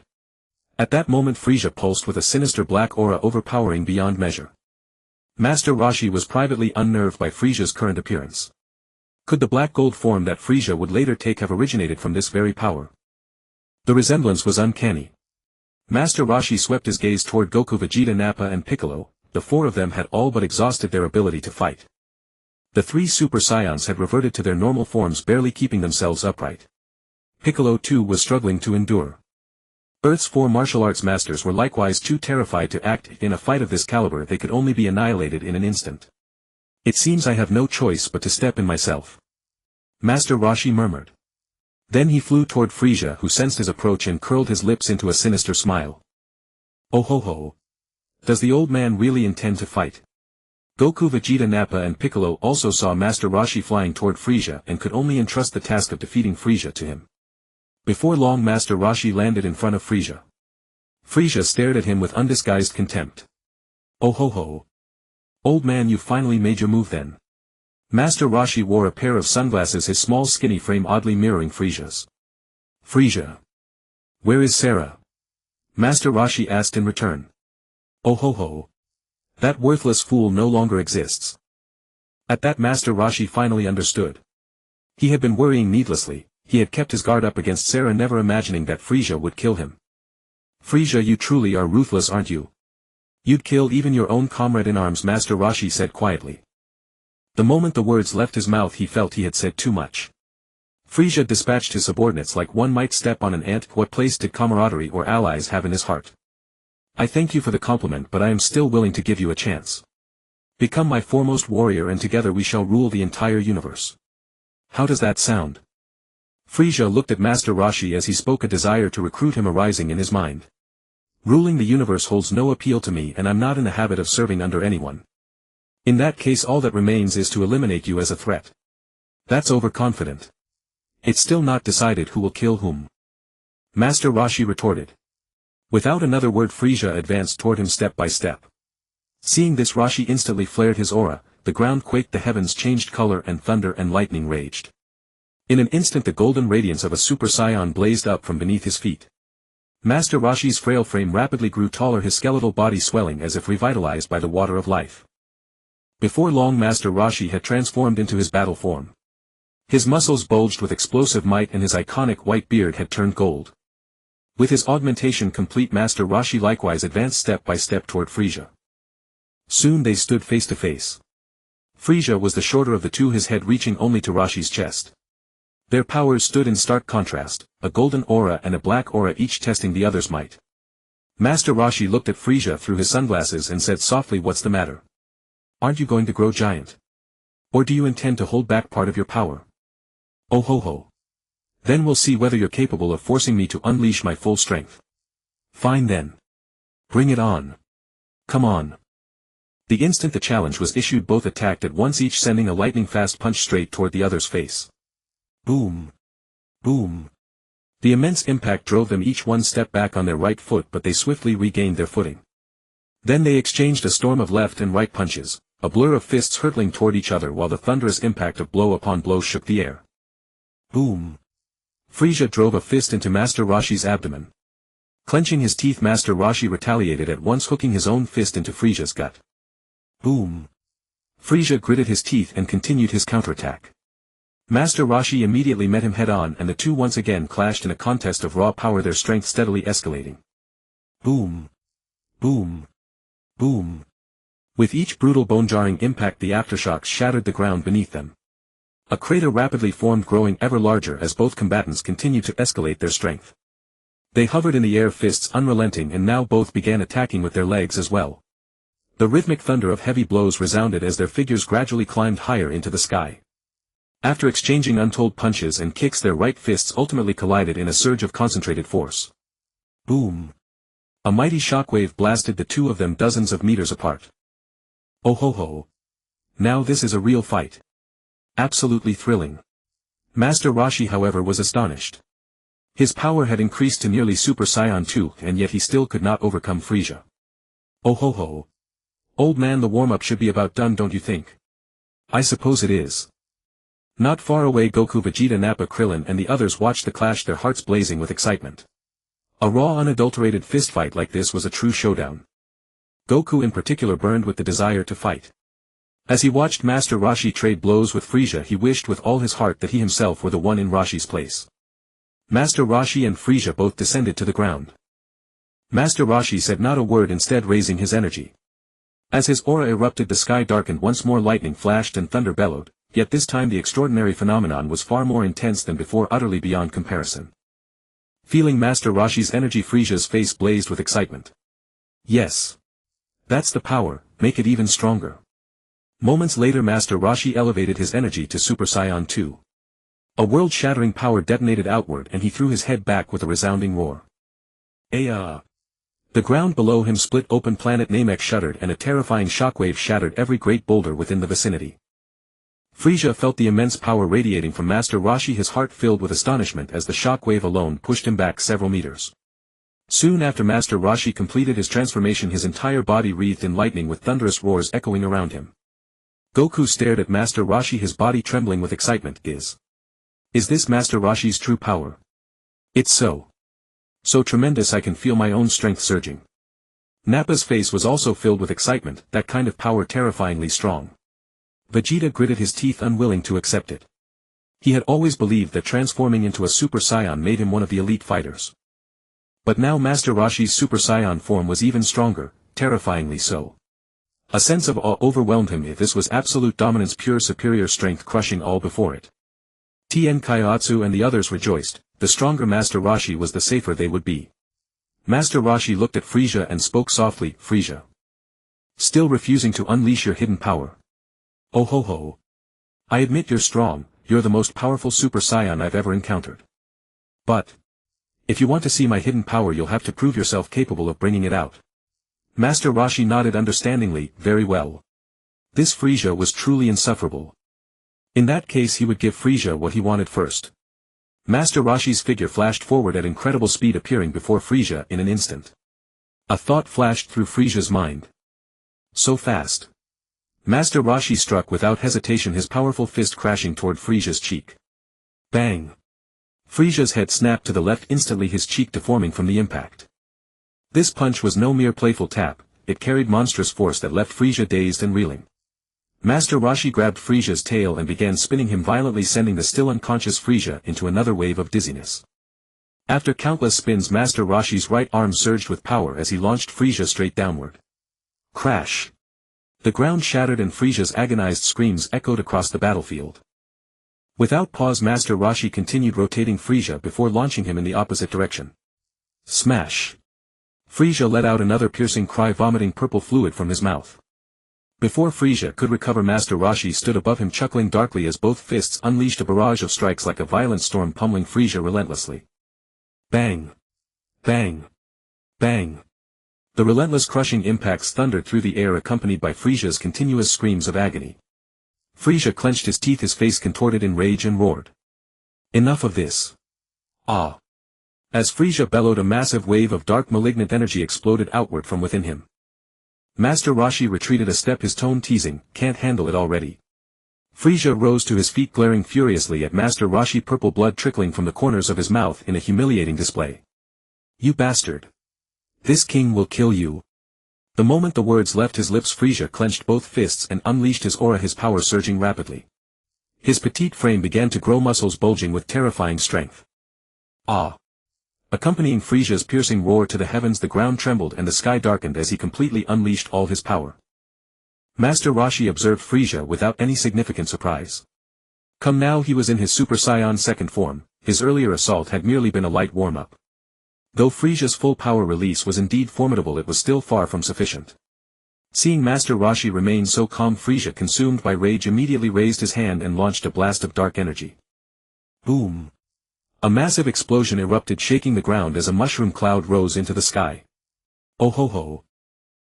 At that moment Frieza pulsed with a sinister black aura overpowering beyond measure. Master Roshi was privately unnerved by Frieza's current appearance. Could the black gold form that Frieza would later take have originated from this very power? The resemblance was uncanny. Master Roshi swept his gaze toward Goku, Vegeta, Nappa and Piccolo. The 4 of them had all but exhausted their ability to fight. The 3 Super Saiyans had reverted to their normal forms, barely keeping themselves upright. Piccolo too was struggling to endure. Earth's 4 martial arts masters were likewise too terrified to act. In a fight of this caliber they could only be annihilated in an instant. It seems I have no choice but to step in myself. Master Roshi murmured. Then he flew toward Frieza, who sensed his approach and curled his lips into a sinister smile. Oh ho ho! Does the old man really intend to fight? Goku, Vegeta, Nappa and Piccolo also saw Master Roshi flying toward Frieza and could only entrust the task of defeating Frieza to him. Before long Master Roshi landed in front of Frieza. Frieza stared at him with undisguised contempt. Oh ho ho! Old man, you finally made your move then. Master Roshi wore a pair of sunglasses, his small skinny frame oddly mirroring Frieza's. Frieza! Where is Sarah? Master Roshi asked in return. Oh ho ho! That worthless fool no longer exists. At that Master Roshi finally understood. He had been worrying needlessly. He had kept his guard up against Sarah, never imagining that Frieza would kill him. Frieza, you truly are ruthless, aren't you? You'd kill even your own comrade in arms, Master Roshi said quietly. The moment the words left his mouth he felt he had said too much. Frieza dispatched his subordinates like one might step on an ant. What place did camaraderie or allies have in his heart? I thank you for the compliment, but I am still willing to give you a chance. Become my foremost warrior and together we shall rule the entire universe. How does that sound? Frieza looked at Master Roshi as he spoke, a desire to recruit him arising in his mind. Ruling the universe holds no appeal to me and I'm not in the habit of serving under anyone. In that case all that remains is to eliminate you as a threat. That's overconfident. It's still not decided who will kill whom. Master Roshi retorted. Without another word Frieza advanced toward him step by step. Seeing this Roshi instantly flared his aura, the ground quaked, the heavens changed color and thunder and lightning raged. In an instant the golden radiance of a Super Saiyan blazed up from beneath his feet. Master Roshi's frail frame rapidly grew taller, his skeletal body swelling as if revitalized by the water of life. Before long Master Roshi had transformed into his battle form. His muscles bulged with explosive might and his iconic white beard had turned gold. With his augmentation complete Master Roshi likewise advanced step by step toward Frieza. Soon they stood face to face. Frieza was the shorter of the two, his head reaching only to Roshi's chest. Their powers stood in stark contrast, a golden aura and a black aura each testing the other's might. Master Roshi looked at Frieza through his sunglasses and said softly, "What's the matter? Aren't you going to grow giant? Or do you intend to hold back part of your power? Oh ho ho. Then we'll see whether you're capable of forcing me to unleash my full strength. Fine then. Bring it on. Come on." The instant the challenge was issued both attacked at once, each sending a lightning-fast punch straight toward the other's face. Boom. Boom. The immense impact drove them each one step back on their right foot, but they swiftly regained their footing. Then they exchanged a storm of left and right punches, a blur of fists hurtling toward each other while the thunderous impact of blow upon blow shook the air. Boom. Frieza drove a fist into Master Roshi's abdomen. Clenching his teeth Master Roshi retaliated at once, hooking his own fist into Frieza's gut. Boom. Frieza gritted his teeth and continued his counterattack. Master Roshi immediately met him head-on and the two once again clashed in a contest of raw power, their strength steadily escalating. Boom. Boom. Boom. With each brutal bone-jarring impact the aftershocks shattered the ground beneath them. A crater rapidly formed, growing ever larger as both combatants continued to escalate their strength. They hovered in the air, fists unrelenting, and now both began attacking with their legs as well. The rhythmic thunder of heavy blows resounded as their figures gradually climbed higher into the sky. After exchanging untold punches and kicks, their right fists ultimately collided in a surge of concentrated force. Boom. A mighty shockwave blasted the two of them dozens of meters apart. Oh ho ho. Now this is a real fight. Absolutely thrilling. Master Roshi however was astonished. His power had increased to nearly Super Saiyan 2 and yet he still could not overcome Frieza. Oh ho ho. Old man, the warm-up should be about done, don't you think? I suppose it is. Not far away Goku, Vegeta, Nappa, Krillin and the others watched the clash, their hearts blazing with excitement. A raw, unadulterated fistfight like this was a true showdown. Goku in particular burned with the desire to fight. As he watched Master Roshi trade blows with Frieza, he wished with all his heart that he himself were the one in Roshi's place. Master Roshi and Frieza both descended to the ground. Master Roshi said not a word, instead raising his energy. As his aura erupted, the sky darkened once more, lightning flashed and thunder bellowed. Yet this time the extraordinary phenomenon was far more intense than before, utterly beyond comparison. Feeling Master Roshi's energy, Frieza's face blazed with excitement. Yes. That's the power, make it even stronger. Moments later Master Roshi elevated his energy to Super Saiyan 2. A world-shattering power detonated outward and he threw his head back with a resounding roar. Ayah! The ground below him split open, planet Namek shuddered and a terrifying shockwave shattered every great boulder within the vicinity. Frieza felt the immense power radiating from Master Roshi, his heart filled with astonishment as the shockwave alone pushed him back several meters. Soon after Master Roshi completed his transformation, his entire body wreathed in lightning with thunderous roars echoing around him. Goku stared at Master Roshi, his body trembling with excitement. Is this Master Roshi's true power? It's so tremendous I can feel my own strength surging. Nappa's face was also filled with excitement, that kind of power terrifyingly strong. Vegeta gritted his teeth, unwilling to accept it. He had always believed that transforming into a Super Saiyan made him one of the elite fighters. But now Master Roshi's Super Saiyan form was even stronger, terrifyingly so. A sense of awe overwhelmed him. If this was absolute dominance, pure superior strength crushing all before it. Tien Kaiotsu and the others rejoiced. The stronger Master Roshi was, the safer they would be. Master Roshi looked at Frieza and spoke softly. Frieza. Still refusing to unleash your hidden power. Oh ho ho. I admit you're strong, you're the most powerful Super Saiyan I've ever encountered. But if you want to see my hidden power, you'll have to prove yourself capable of bringing it out. Master Roshi nodded understandingly. Very well. This Frieza was truly insufferable. In that case he would give Frieza what he wanted first. Master Roshi's figure flashed forward at incredible speed, appearing before Frieza in an instant. A thought flashed through Frieza's mind. So fast. Master Roshi struck without hesitation, his powerful fist crashing toward Frieza's cheek. Bang! Frieza's head snapped to the left, instantly his cheek deforming from the impact. This punch was no mere playful tap, it carried monstrous force that left Frieza dazed and reeling. Master Roshi grabbed Frieza's tail and began spinning him violently, sending the still unconscious Frieza into another wave of dizziness. After countless spins, Master Roshi's right arm surged with power as he launched Frieza straight downward. Crash! The ground shattered and Frieza's agonized screams echoed across the battlefield. Without pause, Master Roshi continued rotating Frieza before launching him in the opposite direction. Smash! Frieza let out another piercing cry, vomiting purple fluid from his mouth. Before Frieza could recover, Master Roshi stood above him, chuckling darkly as both fists unleashed a barrage of strikes like a violent storm, pummeling Frieza relentlessly. Bang! Bang! Bang! The relentless crushing impacts thundered through the air, accompanied by Frieza's continuous screams of agony. Frieza clenched his teeth, his face contorted in rage, and roared. Enough of this! Ah! As Frieza bellowed, a massive wave of dark malignant energy exploded outward from within him. Master Roshi retreated a step, his tone teasing, "Can't handle it already." Frieza rose to his feet, glaring furiously at Master Roshi, purple blood trickling from the corners of his mouth in a humiliating display. "You bastard! This king will kill you." The moment the words left his lips, Frieza clenched both fists and unleashed his aura, his power surging rapidly. His petite frame began to grow, muscles bulging with terrifying strength. Ah! Accompanying Frieza's piercing roar to the heavens, the ground trembled and the sky darkened as he completely unleashed all his power. Master Roshi observed Frieza without any significant surprise. Come now, he was in his Super Saiyan second form, his earlier assault had merely been a light warm-up. Though Frieza's full power release was indeed formidable, it was still far from sufficient. Seeing Master Roshi remain so calm, Frieza, consumed by rage, immediately raised his hand and launched a blast of dark energy. Boom! A massive explosion erupted, shaking the ground as a mushroom cloud rose into the sky. Oh ho ho!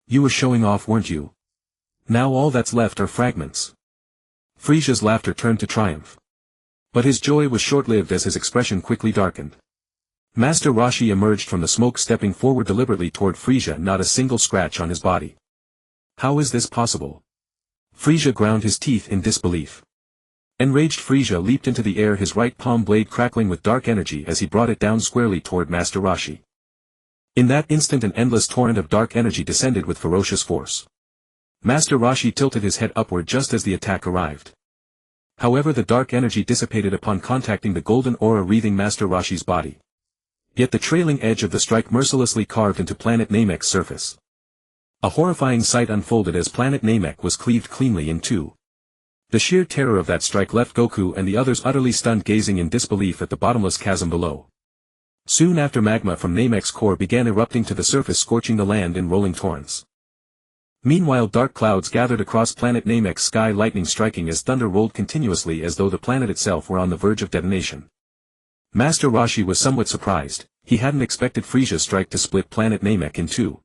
You were showing off, weren't you? Now all that's left are fragments. Frieza's laughter turned to triumph. But his joy was short-lived as his expression quickly darkened. Master Roshi emerged from the smoke, stepping forward deliberately toward Frieza, not a single scratch on his body. How is this possible? Frieza ground his teeth in disbelief. Enraged, Frieza leaped into the air, his right palm blade crackling with dark energy as he brought it down squarely toward Master Roshi. In that instant an endless torrent of dark energy descended with ferocious force. Master Roshi tilted his head upward just as the attack arrived. However, the dark energy dissipated upon contacting the golden aura wreathing Master Roshi's body. Yet the trailing edge of the strike mercilessly carved into Planet Namek's surface. A horrifying sight unfolded as Planet Namek was cleaved cleanly in two. The sheer terror of that strike left Goku and the others utterly stunned, gazing in disbelief at the bottomless chasm below. Soon after, magma from Namek's core began erupting to the surface, scorching the land in rolling torrents. Meanwhile, dark clouds gathered across Planet Namek's sky, lightning striking as thunder rolled continuously as though the planet itself were on the verge of detonation. Master Roshi was somewhat surprised. He hadn't expected Frieza's strike to split Planet Namek in two.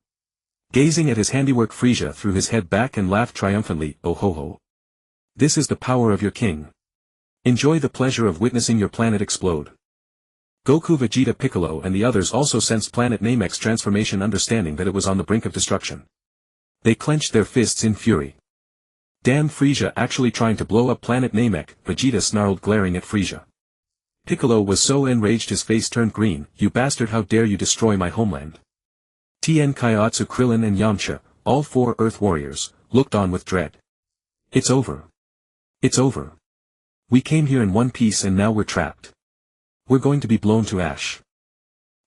Gazing at his handiwork, Frieza threw his head back and laughed triumphantly. Oh ho ho! This is the power of your king. Enjoy the pleasure of witnessing your planet explode. Goku, Vegeta, Piccolo and the others also sensed Planet Namek's transformation, understanding that it was on the brink of destruction. They clenched their fists in fury. Damn, Frieza actually trying to blow up Planet Namek, Vegeta snarled, glaring at Frieza. Piccolo was so enraged his face turned green. You bastard, how dare you destroy my homeland? Tien, Kaiotsu, Krillin and Yamcha, all four Earth warriors, looked on with dread. It's over. It's over. We came here in one piece and now we're trapped. We're going to be blown to ash.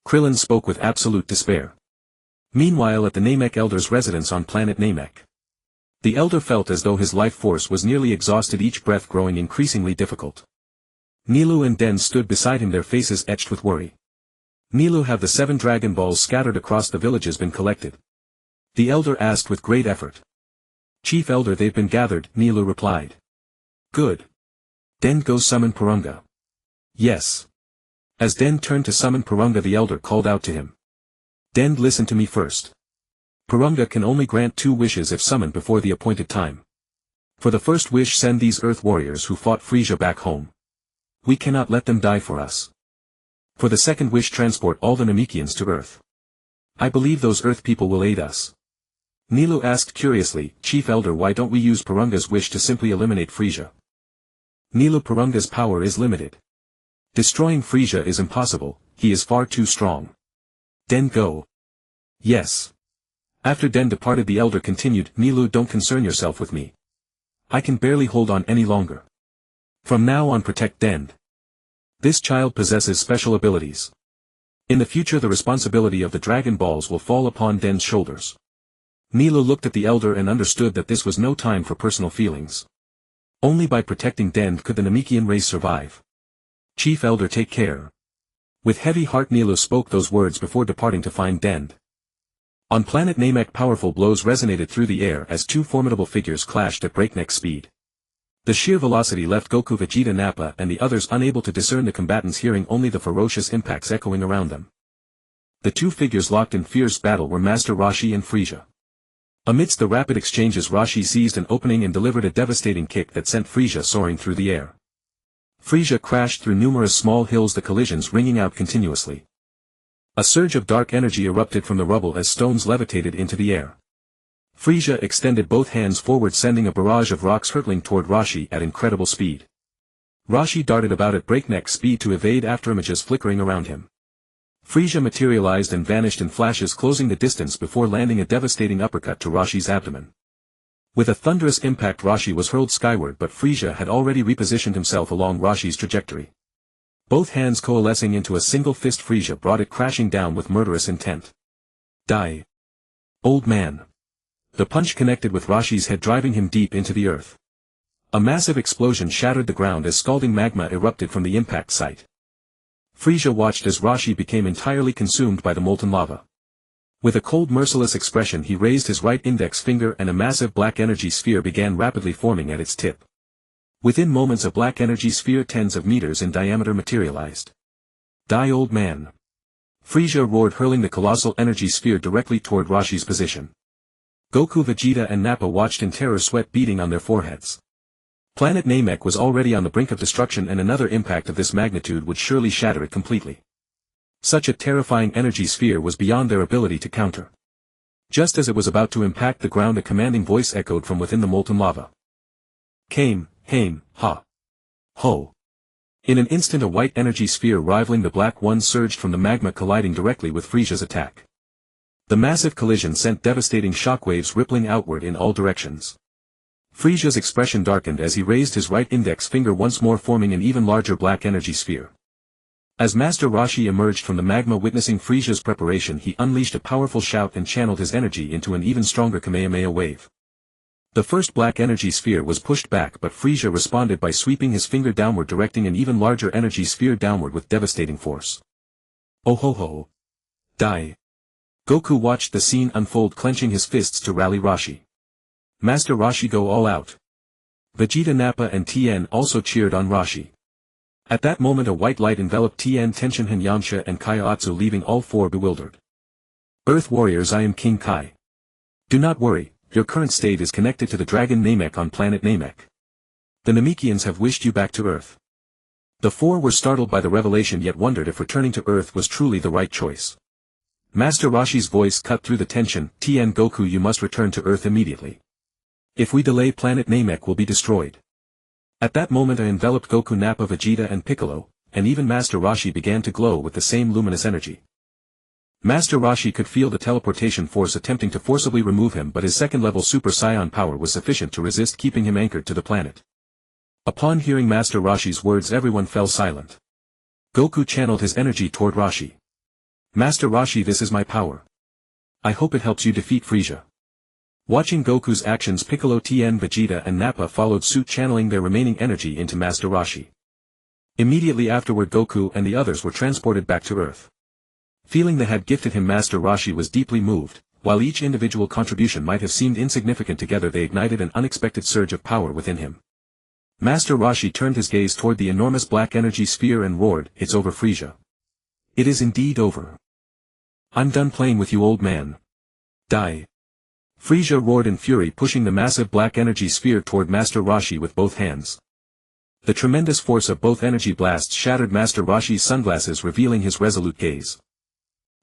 Krillin spoke with absolute despair. Meanwhile, at the Namek Elder's residence on Planet Namek, the Elder felt as though his life force was nearly exhausted, each breath growing increasingly difficult. Nilu and Den stood beside him, their faces etched with worry. Nilu, have the 7 Dragon Balls scattered across the villages been collected? The Elder asked with great effort. Chief Elder, they've been gathered, Nilu replied. Good. Den, go summon Purunga. Yes. As Den turned to summon Purunga, the Elder called out to him. Den, listen to me first. Purunga can only grant 2 wishes if summoned before the appointed time. For the first wish, send these Earth warriors who fought Frieza back home. We cannot let them die for us. For the second wish, transport all the Namekians to Earth. I believe those Earth people will aid us. Nilu asked curiously, Chief Elder, why don't we use Purunga's wish to simply eliminate Frieza? Nilu, Purunga's power is limited. Destroying Frieza is impossible, he is far too strong. Den, go. Yes. After Den departed, the Elder continued, Nilu, don't concern yourself with me. I can barely hold on any longer. From now on, protect Den. This child possesses special abilities. In the future, the responsibility of the Dragon Balls will fall upon Den's shoulders. Nilu looked at the Elder and understood that this was no time for personal feelings. Only by protecting Den could the Namekian race survive. Chief Elder, take care. With heavy heart, Nilu spoke those words before departing to find Den. On planet Namek, powerful blows resonated through the air as 2 formidable figures clashed at breakneck speed. The sheer velocity left Goku, Vegeta, Nappa and the others unable to discern the combatants, hearing only the ferocious impacts echoing around them. The 2 figures locked in fierce battle were Master Roshi and Frieza. Amidst the rapid exchanges, Roshi seized an opening and delivered a devastating kick that sent Frieza soaring through the air. Frieza crashed through numerous small hills, the collisions ringing out continuously. A surge of dark energy erupted from the rubble as stones levitated into the air. Frieza extended both hands forward, sending a barrage of rocks hurtling toward Roshi at incredible speed. Roshi darted about at breakneck speed to evade afterimages flickering around him. Frieza materialized and vanished in flashes, closing the distance before landing a devastating uppercut to Roshi's abdomen. With a thunderous impact, Roshi was hurled skyward, but Frieza had already repositioned himself along Roshi's trajectory. Both hands coalescing into a single fist, Frieza brought it crashing down with murderous intent. Die. Old man. The punch connected with Roshi's head, driving him deep into the earth. A massive explosion shattered the ground as scalding magma erupted from the impact site. Frieza watched as Roshi became entirely consumed by the molten lava. With a cold, merciless expression, he raised his right index finger and a massive black energy sphere began rapidly forming at its tip. Within moments, a black energy sphere tens of meters in diameter materialized. Die, old man. Frieza roared, hurling the colossal energy sphere directly toward Roshi's position. Goku, Vegeta and Nappa watched in terror, sweat beading on their foreheads. Planet Namek was already on the brink of destruction, and another impact of this magnitude would surely shatter it completely. Such a terrifying energy sphere was beyond their ability to counter. Just as it was about to impact the ground, a commanding voice echoed from within the molten lava. Kame, Hame, Ha. Ho. In an instant, a white energy sphere rivaling the black one surged from the magma, colliding directly with Frieza's attack. The massive collision sent devastating shockwaves rippling outward in all directions. Frieza's expression darkened as he raised his right index finger once more, forming an even larger black energy sphere. As Master Roshi emerged from the magma, witnessing Frieza's preparation, he unleashed a powerful shout and channeled his energy into an even stronger Kamehameha wave. The first black energy sphere was pushed back, but Frieza responded by sweeping his finger downward, directing an even larger energy sphere downward with devastating force. Oh ho ho. Die. Goku watched the scene unfold, clenching his fists to rally Roshi. Master Roshi, go all out. Vegeta, Nappa and Tien also cheered on Roshi. At that moment, a white light enveloped Tien, Tenshinhan, Yamcha and Kaiotsu, leaving all 4 bewildered. Earth warriors, I am King Kai. Do not worry, your current state is connected to the Dragon Namek on planet Namek. The Namekians have wished you back to Earth. The 4 were startled by the revelation, yet wondered if returning to Earth was truly the right choice. Master Roshi's voice cut through the tension. Tien, Goku, you must return to Earth immediately. If we delay, planet Namek will be destroyed. At that moment, I enveloped Goku, Nappa, Vegeta and Piccolo, and even Master Roshi began to glow with the same luminous energy. Master Roshi could feel the teleportation force attempting to forcibly remove him, but his second-level Super Saiyan power was sufficient to resist, keeping him anchored to the planet. Upon hearing Master Roshi's words, everyone fell silent. Goku channeled his energy toward Roshi. Master Roshi, this is my power. I hope it helps you defeat Frieza. Watching Goku's actions, Piccolo, Tien, Vegeta and Nappa followed suit, channeling their remaining energy into Master Roshi. Immediately afterward, Goku and the others were transported back to Earth. Feeling they had gifted him, Master Roshi was deeply moved, while each individual contribution might have seemed insignificant, together they ignited an unexpected surge of power within him. Master Roshi turned his gaze toward the enormous black energy sphere and roared, "It's over, Frieza. It is indeed over. I'm done playing with you, old man. Die." Frieza roared in fury, pushing the massive black energy sphere toward Master Roshi with both hands. The tremendous force of both energy blasts shattered Master Roshi's sunglasses, revealing his resolute gaze.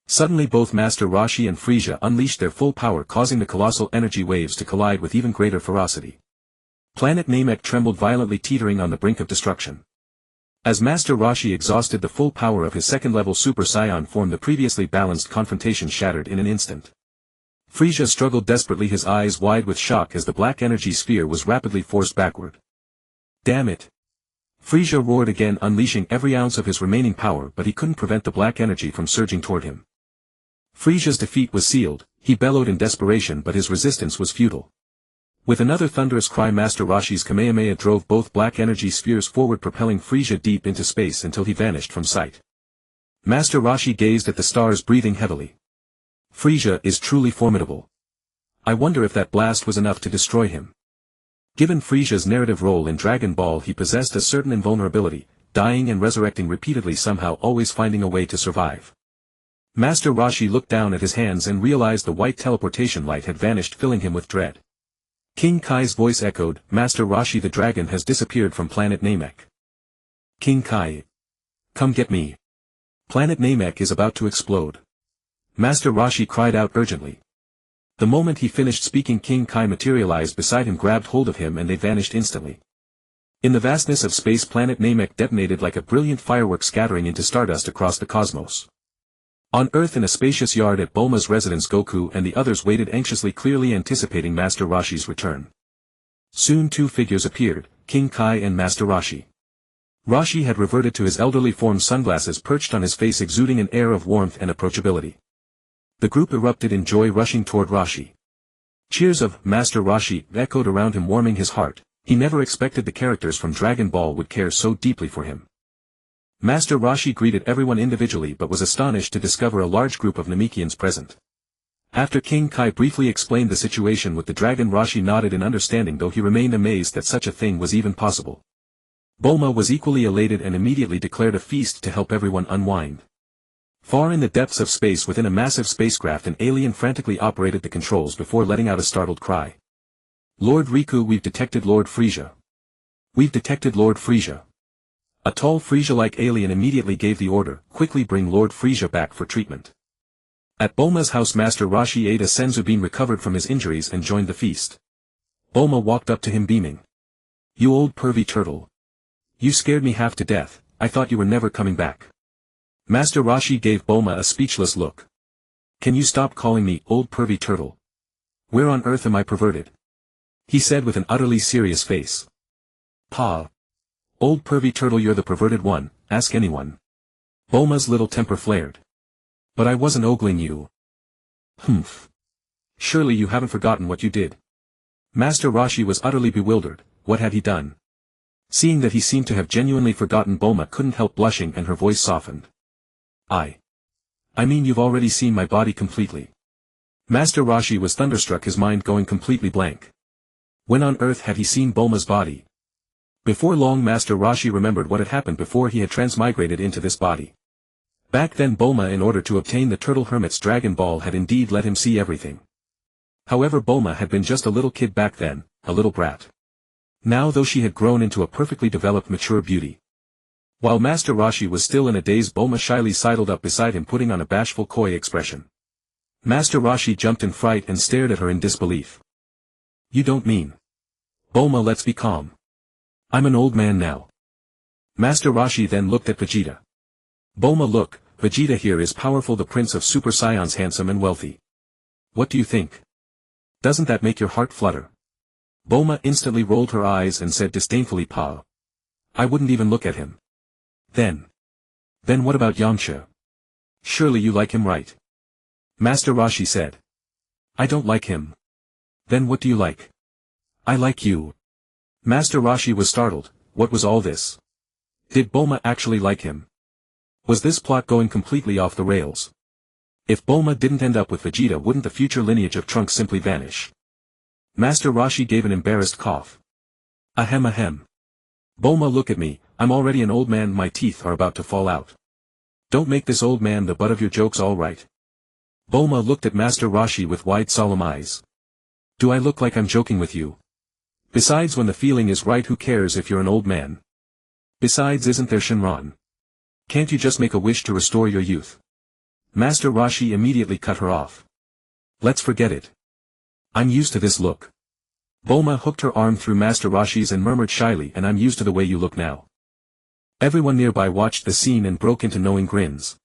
Suddenly both Master Roshi and Frieza unleashed their full power, causing the colossal energy waves to collide with even greater ferocity. Planet Namek trembled violently, teetering on the brink of destruction. As Master Roshi exhausted the full power of his second-level Super Saiyan form, the previously balanced confrontation shattered in an instant. Frieza struggled desperately, his eyes wide with shock as the black energy sphere was rapidly forced backward. "Damn it!" Frieza roared again, unleashing every ounce of his remaining power, but he couldn't prevent the black energy from surging toward him. Frieza's defeat was sealed. He bellowed in desperation, but his resistance was futile. With another thunderous cry, Master Roshi's Kamehameha drove both black energy spheres forward, propelling Frieza deep into space until he vanished from sight. Master Roshi gazed at the stars, breathing heavily. Frieza is truly formidable. I wonder if that blast was enough to destroy him. Given Frieza's narrative role in Dragon Ball, he possessed a certain invulnerability, dying and resurrecting repeatedly, somehow always finding a way to survive. Master Roshi looked down at his hands and realized the white teleportation light had vanished, filling him with dread. King Kai's voice echoed, "Master Roshi, the dragon has disappeared from planet Namek." "King Kai. Come get me. Planet Namek is about to explode." Master Roshi cried out urgently. The moment he finished speaking, King Kai materialized beside him, grabbed hold of him, and they vanished instantly. In the vastness of space, planet Namek detonated like a brilliant firework, scattering into stardust across the cosmos. On Earth, in a spacious yard at Bulma's residence, Goku and the others waited anxiously, clearly anticipating Master Roshi's return. Soon two figures appeared, King Kai and Master Roshi. Roshi had reverted to his elderly form, sunglasses perched on his face exuding an air of warmth and approachability. The group erupted in joy, rushing toward Roshi. Cheers of "Master Roshi" echoed around him, warming his heart. He never expected the characters from Dragon Ball would care so deeply for him. Master Roshi greeted everyone individually, but was astonished to discover a large group of Namekians present. After King Kai briefly explained the situation with the dragon, Roshi nodded in understanding, though he remained amazed that such a thing was even possible. Bulma was equally elated and immediately declared a feast to help everyone unwind. Far in the depths of space within a massive spacecraft, an alien frantically operated the controls before letting out a startled cry. "Lord Riku, we've detected Lord Frieza. We've detected Lord Frieza." A tall Frieza-like alien immediately gave the order, "Quickly bring Lord Frieza back for treatment." At Bulma's house, Master Roshi ate a senzu bean, recovered from his injuries, and joined the feast. Bulma walked up to him beaming. "You old pervy turtle. You scared me half to death. I thought you were never coming back." Master Roshi gave Bulma a speechless look. "Can you stop calling me old pervy turtle? Where on earth am I perverted?" he said with an utterly serious face. "Pa. Old pervy turtle, you're the perverted one, ask anyone." Bulma's little temper flared. "But I wasn't ogling you." "Humph. Surely you haven't forgotten what you did." Master Roshi was utterly bewildered. What had he done? Seeing that he seemed to have genuinely forgotten, Bulma couldn't help blushing and her voice softened. I mean, you've already seen my body completely." Master Roshi was thunderstruck, his mind going completely blank. When on earth had he seen Bulma's body? Before long, Master Roshi remembered what had happened before he had transmigrated into this body. Back then, Bulma, in order to obtain the Turtle Hermit's Dragon Ball, had indeed let him see everything. However, Bulma had been just a little kid back then, a little brat. Now, though, she had grown into a perfectly developed, mature beauty. While Master Roshi was still in a daze, Bulma shyly sidled up beside him, putting on a bashful, coy expression. Master Roshi jumped in fright and stared at her in disbelief. "You don't mean..." "Bulma, let's be calm. I'm an old man now." Master Roshi then looked at Vegeta. "Bulma, look, Vegeta here is powerful, the prince of Super Saiyans, handsome and wealthy. What do you think? Doesn't that make your heart flutter?" Bulma instantly rolled her eyes and said disdainfully, "Pa. I wouldn't even look at him." Then what about Yamcha? Surely you like him, right?" Master Roshi said. "I don't like him." "Then what do you like?" "I like you." Master Roshi was startled. What was all this? Did Bulma actually like him? Was this plot going completely off the rails? If Bulma didn't end up with Vegeta, wouldn't the future lineage of Trunks simply vanish? Master Roshi gave an embarrassed cough. Ahem ahem. Bulma, look at me, I'm already an old man, my teeth are about to fall out. Don't make this old man the butt of your jokes, all right? Bulma looked at Master Roshi with wide solemn eyes. Do I look like I'm joking with you? Besides, when the feeling is right, who cares if you're an old man? Besides, isn't there Shinron? Can't you just make a wish to restore your youth? Master Roshi immediately cut her off. Let's forget it. I'm used to this look. Bulma hooked her arm through Master Roshi's and murmured shyly, and I'm used to the way you look now. Everyone nearby watched the scene and broke into knowing grins.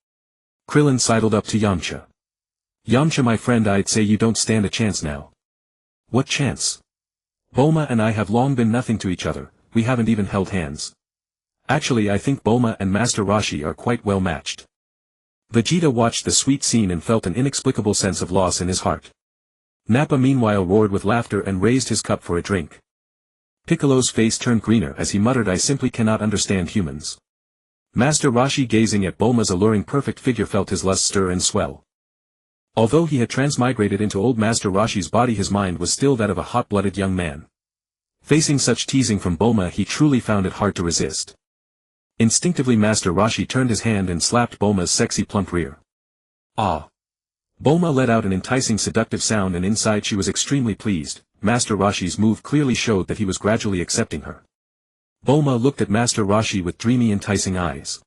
Krillin sidled up to Yamcha. Yamcha, my friend, I'd say you don't stand a chance now. What chance? Bulma and I have long been nothing to each other, we haven't even held hands. Actually, I think Bulma and Master Roshi are quite well matched. Vegeta watched the sweet scene and felt an inexplicable sense of loss in his heart. Nappa meanwhile roared with laughter and raised his cup for a drink. Piccolo's face turned greener as he muttered, I simply cannot understand humans. Master Roshi, gazing at Bulma's alluring perfect figure, felt his lust stir and swell. Although he had transmigrated into old Master Roshi's body, his mind was still that of a hot-blooded young man. Facing such teasing from Bulma, he truly found it hard to resist. Instinctively Master Roshi turned his hand and slapped Bulma's sexy plump rear. Ah! Bulma let out an enticing seductive sound, and inside she was extremely pleased. Master Roshi's move clearly showed that he was gradually accepting her. Bulma looked at Master Roshi with dreamy, enticing eyes.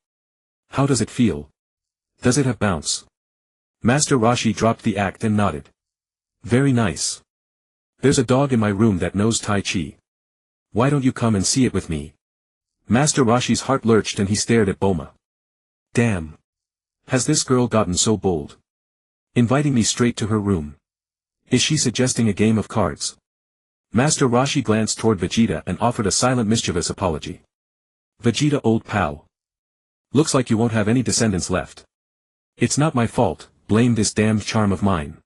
How does it feel? Does it have bounce? Master Roshi dropped the act and nodded. Very nice. There's a dog in my room that knows Tai Chi. Why don't you come and see it with me? Master Roshi's heart lurched and he stared at Bulma. Damn. Has this girl gotten so bold? Inviting me straight to her room. Is she suggesting a game of cards? Master Roshi glanced toward Vegeta and offered a silent mischievous apology. Vegeta, old pal. Looks like you won't have any descendants left. It's not my fault, blame this damned charm of mine.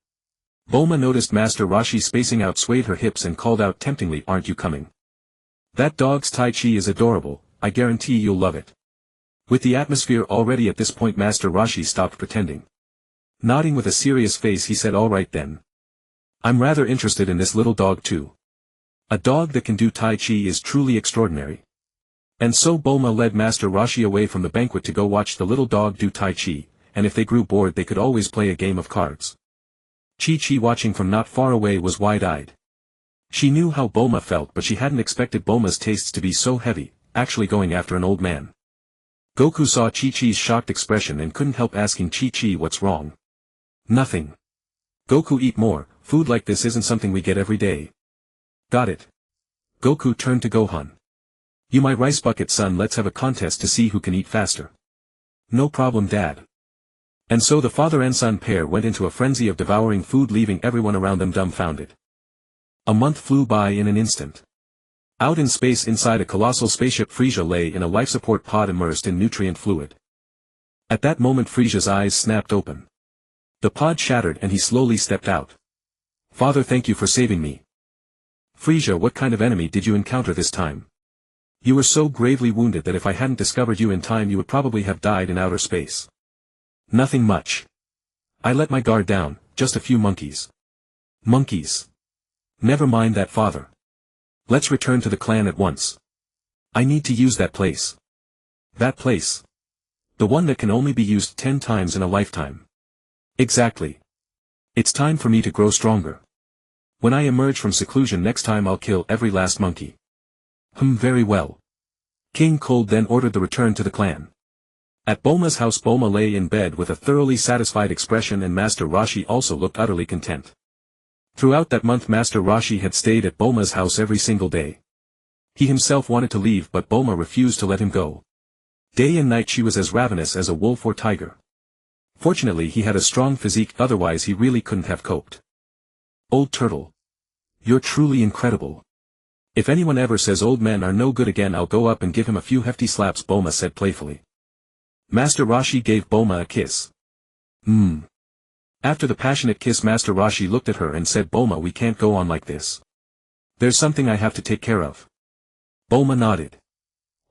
Bulma noticed Master Roshi spacing out, swayed her hips and called out temptingly, aren't you coming? That dog's Tai Chi is adorable, I guarantee you'll love it. With the atmosphere already at this point, Master Roshi stopped pretending. Nodding with a serious face, he said, all right then. I'm rather interested in this little dog too. A dog that can do Tai Chi is truly extraordinary. And so Bulma led Master Roshi away from the banquet to go watch the little dog do Tai Chi, and if they grew bored they could always play a game of cards. Chi-Chi, watching from not far away, was wide-eyed. She knew how Bulma felt, but she hadn't expected Bulma's tastes to be so heavy, actually going after an old man. Goku saw Chi-Chi's shocked expression and couldn't help asking Chi-Chi what's wrong. Nothing. Goku, eat more, food like this isn't something we get every day. Got it. Goku turned to Gohan. You my rice bucket son, let's have a contest to see who can eat faster. No problem, Dad. And so the father and son pair went into a frenzy of devouring food, leaving everyone around them dumbfounded. A month flew by in an instant. Out in space inside a colossal spaceship, Frieza lay in a life support pod immersed in nutrient fluid. At that moment Frieza's eyes snapped open. The pod shattered and he slowly stepped out. Father, thank you for saving me. Frieza, what kind of enemy did you encounter this time? You were so gravely wounded that if I hadn't discovered you in time you would probably have died in outer space. Nothing much. I let my guard down, just a few monkeys. Monkeys. Never mind that, father. Let's return to the clan at once. I need to use that place. That place. The one that can only be used 10 times in a lifetime. Exactly. It's time for me to grow stronger. When I emerge from seclusion next time I'll kill every last monkey. Very well. King Cold then ordered the return to the clan. At Bulma's house, Bulma lay in bed with a thoroughly satisfied expression, and Master Roshi also looked utterly content. Throughout that month Master Roshi had stayed at Bulma's house every single day. He himself wanted to leave, but Bulma refused to let him go. Day and night she was as ravenous as a wolf or tiger. Fortunately he had a strong physique, otherwise he really couldn't have coped. Old turtle. You're truly incredible. If anyone ever says old men are no good again I'll go up and give him a few hefty slaps, Bulma said playfully. Master Roshi gave Bulma a kiss. After the passionate kiss Master Roshi looked at her and said, Bulma, we can't go on like this. There's something I have to take care of. Bulma nodded.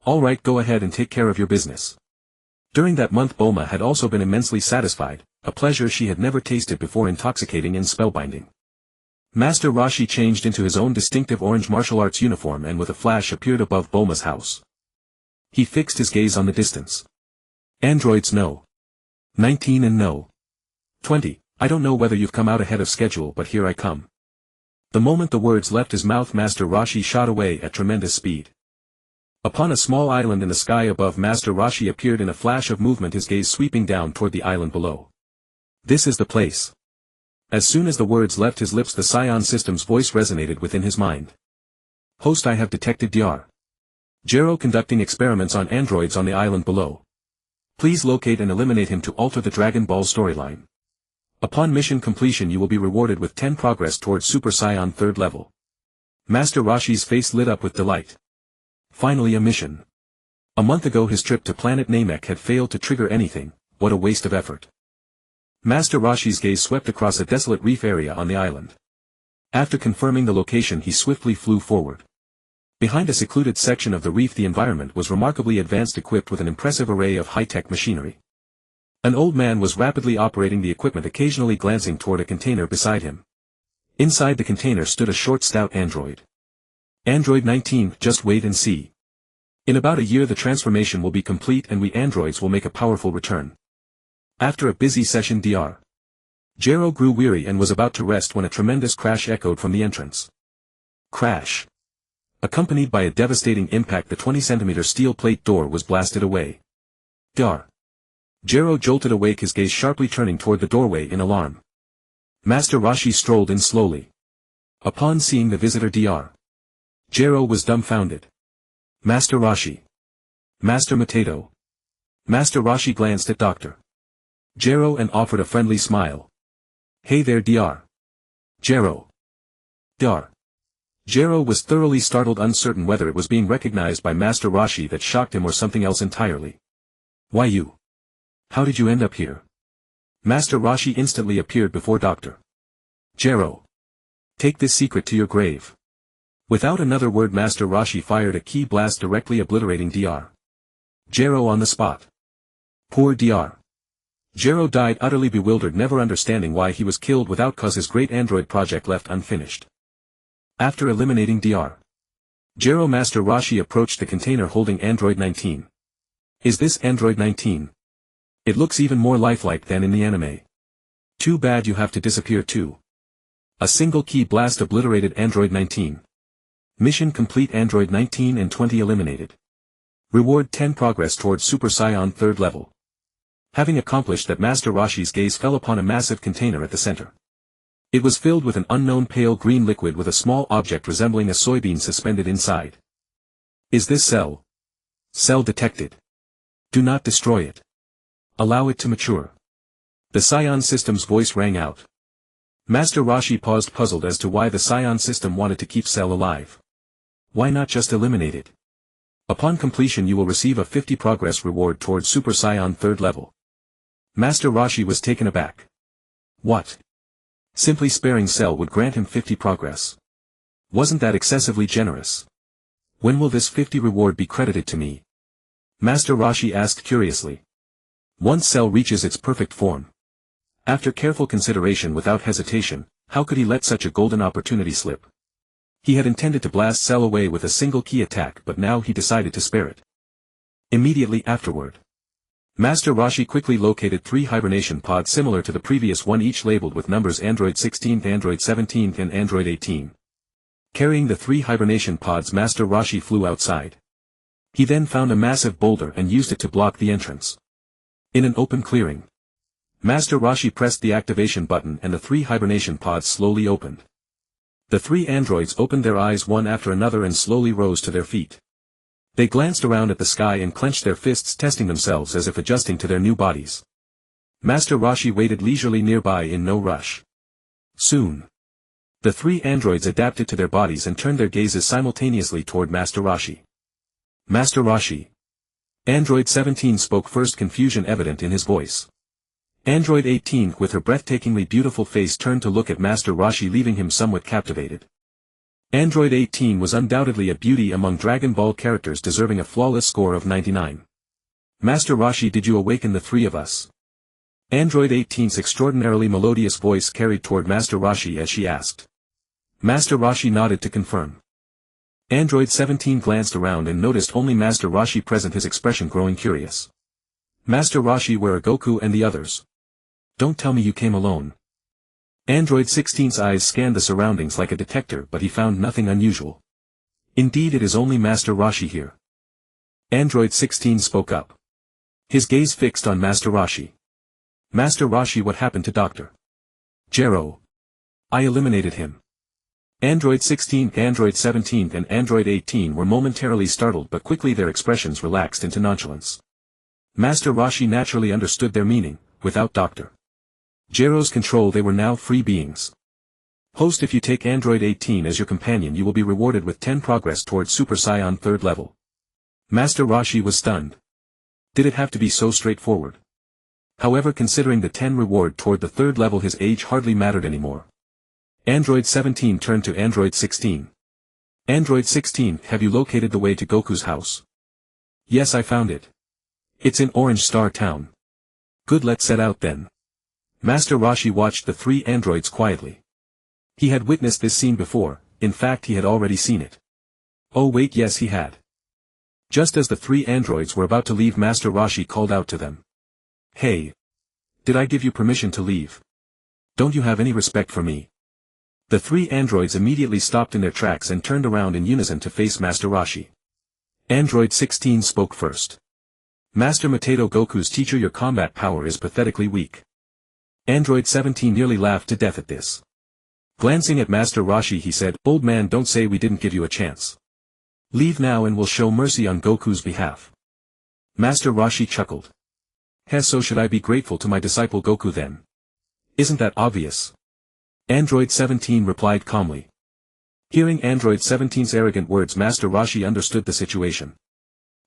All right, go ahead and take care of your business. During that month Bulma had also been immensely satisfied, a pleasure she had never tasted before, intoxicating and spellbinding. Master Roshi changed into his own distinctive orange martial arts uniform and with a flash appeared above Bulma's house. He fixed his gaze on the distance. Androids no. 19 and no. 20, I don't know whether you've come out ahead of schedule, but here I come. The moment the words left his mouth, Master Roshi shot away at tremendous speed. Upon a small island in the sky above, Master Roshi appeared in a flash of movement, his gaze sweeping down toward the island below. This is the place. As soon as the words left his lips, the Saiyan System's voice resonated within his mind. Host, I have detected Dr. Gero conducting experiments on androids on the island below. Please locate and eliminate him to alter the Dragon Ball storyline. Upon mission completion you will be rewarded with 10 progress towards Super Saiyan 3rd level. Master Roshi's face lit up with delight. Finally a mission. A month ago his trip to planet Namek had failed to trigger anything. What a waste of effort. Master Roshi's gaze swept across a desolate reef area on the island. After confirming the location he swiftly flew forward. Behind a secluded section of the reef the environment was remarkably advanced, equipped with an impressive array of high-tech machinery. An old man was rapidly operating the equipment, occasionally glancing toward a container beside him. Inside the container stood a short stout android. Android 19, just wait and see. In about a year the transformation will be complete and we androids will make a powerful return. After a busy session Dr. Gero grew weary and was about to rest when a tremendous crash echoed from the entrance. Crash. Accompanied by a devastating impact, the 20-centimeter steel plate door was blasted away. Dr. Gero jolted awake, his gaze sharply turning toward the doorway in alarm. Master Roshi strolled in slowly. Upon seeing the visitor Dr. Gero was dumbfounded. Master Roshi. Master Mateto. Master Roshi glanced at Dr. Gero and offered a friendly smile. Hey there Dr. Gero. Dr. Gero was thoroughly startled, uncertain whether it was being recognized by Master Roshi that shocked him or something else entirely. Why you? How did you end up here? Master Roshi instantly appeared before Dr. Gero. Take this secret to your grave. Without another word Master Roshi fired a ki blast, directly obliterating Dr. Gero on the spot. Poor Dr. Gero died utterly bewildered, never understanding why he was killed without cause, his great android project left unfinished. After eliminating Dr. Gero, Master Roshi approached the container holding Android 19. Is this Android 19? It looks even more lifelike than in the anime. Too bad you have to disappear too. A single ki blast obliterated Android 19. Mission complete, Android 19 and 20 eliminated. Reward 10 progress towards Super Saiyan 3rd level. Having accomplished that, Master Roshi's gaze fell upon a massive container at the center. It was filled with an unknown pale green liquid with a small object resembling a soybean suspended inside. Is this cell? Cell detected. Do not destroy it. Allow it to mature. The Saiyan System's voice rang out. Master Roshi paused, puzzled as to why the Saiyan System wanted to keep Cell alive. Why not just eliminate it? Upon completion you will receive a 50 progress reward towards Super Saiyan 3rd level. Master Roshi was taken aback. What? Simply sparing Cell would grant him 50 progress. Wasn't that excessively generous? When will this 50 reward be credited to me? Master Roshi asked curiously. Once Cell reaches its perfect form. After careful consideration, without hesitation, how could he let such a golden opportunity slip? He had intended to blast Cell away with a single ki attack, but now he decided to spare it. Immediately afterward, Master Roshi quickly located 3 hibernation pods similar to the previous one, each labeled with numbers Android 16, Android 17 and Android 18. Carrying the 3 hibernation pods, Master Roshi flew outside. He then found a massive boulder and used it to block the entrance. In an open clearing, Master Roshi pressed the activation button and the 3 hibernation pods slowly opened. The 3 androids opened their eyes one after another and slowly rose to their feet. They glanced around at the sky and clenched their fists, testing themselves as if adjusting to their new bodies. Master Roshi waited leisurely nearby in no rush. Soon, the 3 androids adapted to their bodies and turned their gazes simultaneously toward Master Roshi. Master Roshi. Android 17 spoke first, confusion evident in his voice. Android 18, with her breathtakingly beautiful face, turned to look at Master Roshi, leaving him somewhat captivated. Android 18 was undoubtedly a beauty among Dragon Ball characters, deserving a flawless score of 99. Master Roshi, did you awaken the 3 of us? Android 18's extraordinarily melodious voice carried toward Master Roshi as she asked. Master Roshi nodded to confirm. Android 17 glanced around and noticed only Master Roshi present, his expression growing curious. Master Roshi, where are Goku and the others? Don't tell me you came alone. Android 16's eyes scanned the surroundings like a detector, but he found nothing unusual. Indeed, it is only Master Roshi here. Android 16 spoke up. His gaze fixed on Master Roshi. Master Roshi, what happened to Dr. Gero? I eliminated him. Android 16, Android 17 and Android 18 were momentarily startled, but quickly their expressions relaxed into nonchalance. Master Roshi naturally understood their meaning. Without Dr. Gero's control, they were now free beings. Host, if you take Android 18 as your companion, you will be rewarded with 10 progress towards Super Saiyan 3rd level. Master Roshi was stunned. Did it have to be so straightforward? However, considering the 10 reward toward the 3rd level, his age hardly mattered anymore. Android 17 turned to Android 16. Android 16, have you located the way to Goku's house? Yes, I found it. It's in Orange Star Town. Good, let's set out then. Master Roshi watched the 3 androids quietly. He had witnessed this scene before, in fact he had already seen it. Oh wait, yes he had. Just as the 3 androids were about to leave, Master Roshi called out to them. Hey! Did I give you permission to leave? Don't you have any respect for me? The 3 androids immediately stopped in their tracks and turned around in unison to face Master Roshi. Android 16 spoke first. Master Mateto, Goku's teacher, your combat power is pathetically weak. Android 17 nearly laughed to death at this. Glancing at Master Roshi, he said, old man, don't say we didn't give you a chance. Leave now and we'll show mercy on Goku's behalf. Master Roshi chuckled. So should I be grateful to my disciple Goku then? Isn't that obvious? Android 17 replied calmly. Hearing Android 17's arrogant words, Master Roshi understood the situation.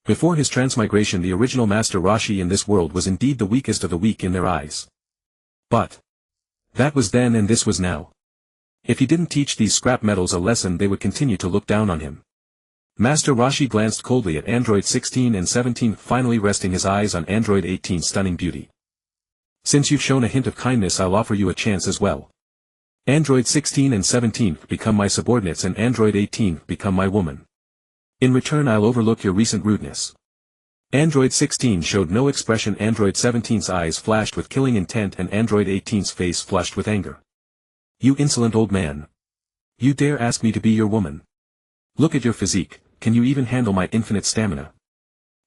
Before his transmigration, the original Master Roshi in this world was indeed the weakest of the weak in their eyes. But that was then and this was now. If he didn't teach these scrap metals a lesson, they would continue to look down on him. Master Roshi glanced coldly at Android 16 and 17, finally resting his eyes on Android 18's stunning beauty. Since you've shown a hint of kindness, I'll offer you a chance as well. Android 16 and 17 become my subordinates and Android 18 become my woman. In return, I'll overlook your recent rudeness. Android 16 showed no expression. Android 17's eyes flashed with killing intent and Android 18's face flushed with anger. You insolent old man. You dare ask me to be your woman? Look at your physique, can you even handle my infinite stamina?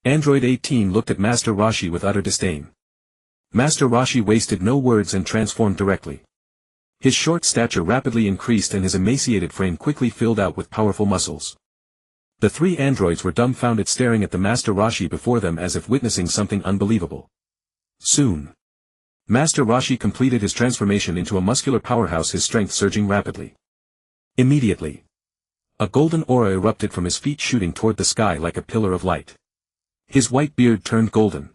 Android 18 looked at Master Roshi with utter disdain. Master Roshi wasted no words and transformed directly. His short stature rapidly increased and his emaciated frame quickly filled out with powerful muscles. The 3 androids were dumbfounded, staring at the Master Roshi before them as if witnessing something unbelievable. Soon, Master Roshi completed his transformation into a muscular powerhouse, his strength surging rapidly. Immediately, a golden aura erupted from his feet, shooting toward the sky like a pillar of light. His white beard turned golden.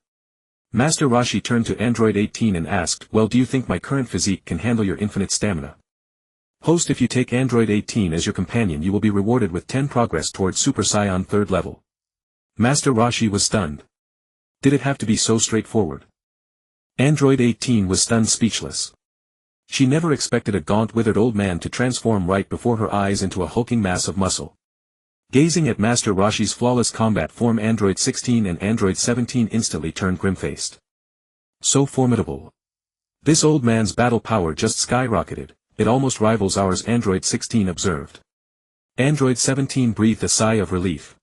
Master Roshi turned to Android 18 and asked, well, do you think my current physique can handle your infinite stamina? Host, if you take Android 18 as your companion, you will be rewarded with 10 progress towards Super Saiyan 3rd level. Master Roshi was stunned. Did it have to be so straightforward? Android 18 was stunned, speechless. She never expected a gaunt, withered old man to transform right before her eyes into a hulking mass of muscle. Gazing at Master Roshi's flawless combat form, Android 16 and Android 17 instantly turned grim-faced. So formidable. This old man's battle power just skyrocketed. It almost rivals ours, Android 16 observed. Android 17 breathed a sigh of relief.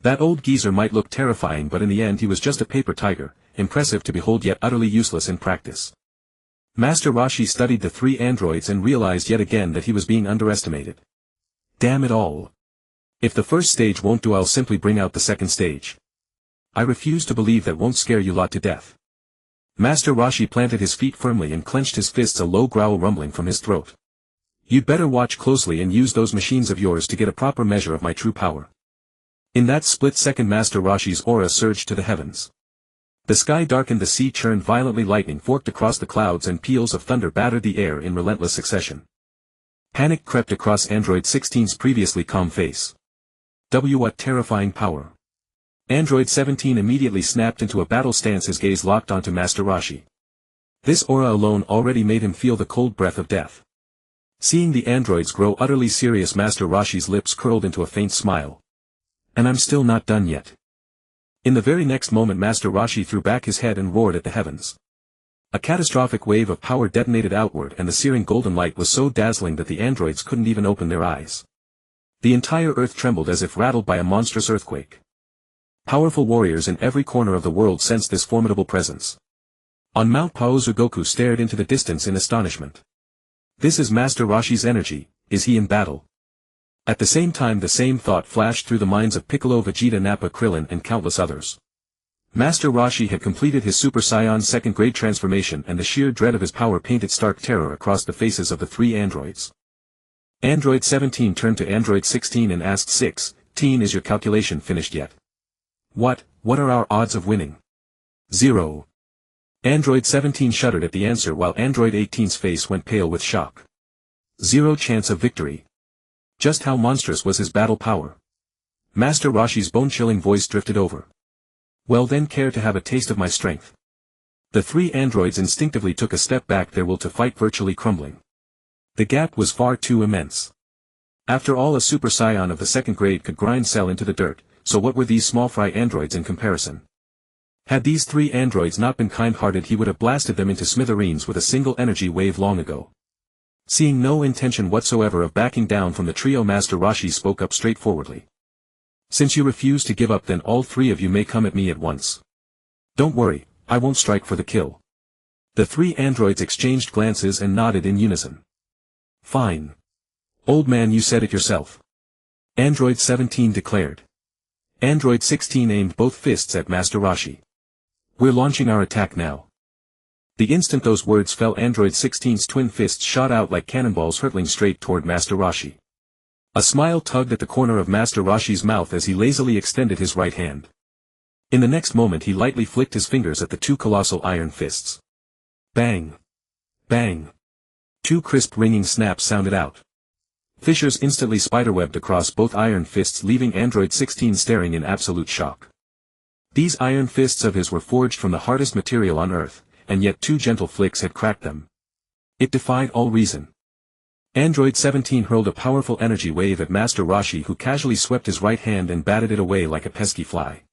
That old geezer might look terrifying, but in the end he was just a paper tiger, impressive to behold yet utterly useless in practice. Master Roshi studied the 3 androids and realized yet again that he was being underestimated. Damn it all. If the first stage won't do, I'll simply bring out the second stage. I refuse to believe that won't scare you lot to death. Master Roshi planted his feet firmly and clenched his fists, a low growl rumbling from his throat. You'd better watch closely and use those machines of yours to get a proper measure of my true power. In that split second, Master Roshi's aura surged to the heavens. The sky darkened, the sea churned violently, lightning forked across the clouds and peals of thunder battered the air in relentless succession. Panic crept across Android 16's previously calm face. What terrifying power. Android 17 immediately snapped into a battle stance, his gaze locked onto Master Roshi. This aura alone already made him feel the cold breath of death. Seeing the androids grow utterly serious, Master Roshi's lips curled into a faint smile. And I'm still not done yet. In the very next moment Master Roshi threw back his head and roared at the heavens. A catastrophic wave of power detonated outward, and the searing golden light was so dazzling that the androids couldn't even open their eyes. The entire earth trembled as if rattled by a monstrous earthquake. Powerful warriors in every corner of the world sensed this formidable presence. On Mount Paozu, Goku stared into the distance in astonishment. This is Master Roshi's energy, is he in battle? At the same time the same thought flashed through the minds of Piccolo, Vegeta, Nappa, Krillin and countless others. Master Roshi had completed his Super Saiyan second grade transformation, and the sheer dread of his power painted stark terror across the faces of the three androids. Android 17 turned to Android 16 and asked, 16, is your calculation finished yet? What are our odds of winning? 0. Android 17 shuddered at the answer while Android 18's face went pale with shock. 0 chance of victory. Just how monstrous was his battle power? Master Roshi's bone-chilling voice drifted over. Well then, care to have a taste of my strength? The three androids instinctively took a step back, their will to fight virtually crumbling. The gap was far too immense. After all, a Super Saiyan of the second grade could grind Cell into the dirt, so what were these small fry androids in comparison? Had these three androids not been kind-hearted, he would have blasted them into smithereens with a single energy wave long ago. Seeing no intention whatsoever of backing down from the trio, Master Roshi spoke up straightforwardly. Since you refuse to give up, then all three of you may come at me at once. Don't worry, I won't strike for the kill. The three androids exchanged glances and nodded in unison. Fine. Old man, you said it yourself. Android 17 declared. Android 16 aimed both fists at Master Roshi. We're launching our attack now. The instant those words fell, Android 16's twin fists shot out like cannonballs, hurtling straight toward Master Roshi. A smile tugged at the corner of Master Roshi's mouth as he lazily extended his right hand. In the next moment he lightly flicked his fingers at the two colossal iron fists. Bang! Bang! Two crisp ringing snaps sounded out. Fissures instantly spiderwebbed across both iron fists, leaving Android 16 staring in absolute shock. These iron fists of his were forged from the hardest material on Earth, and yet two gentle flicks had cracked them. It defied all reason. Android 17 hurled a powerful energy wave at Master Roshi, who casually swept his right hand and batted it away like a pesky fly.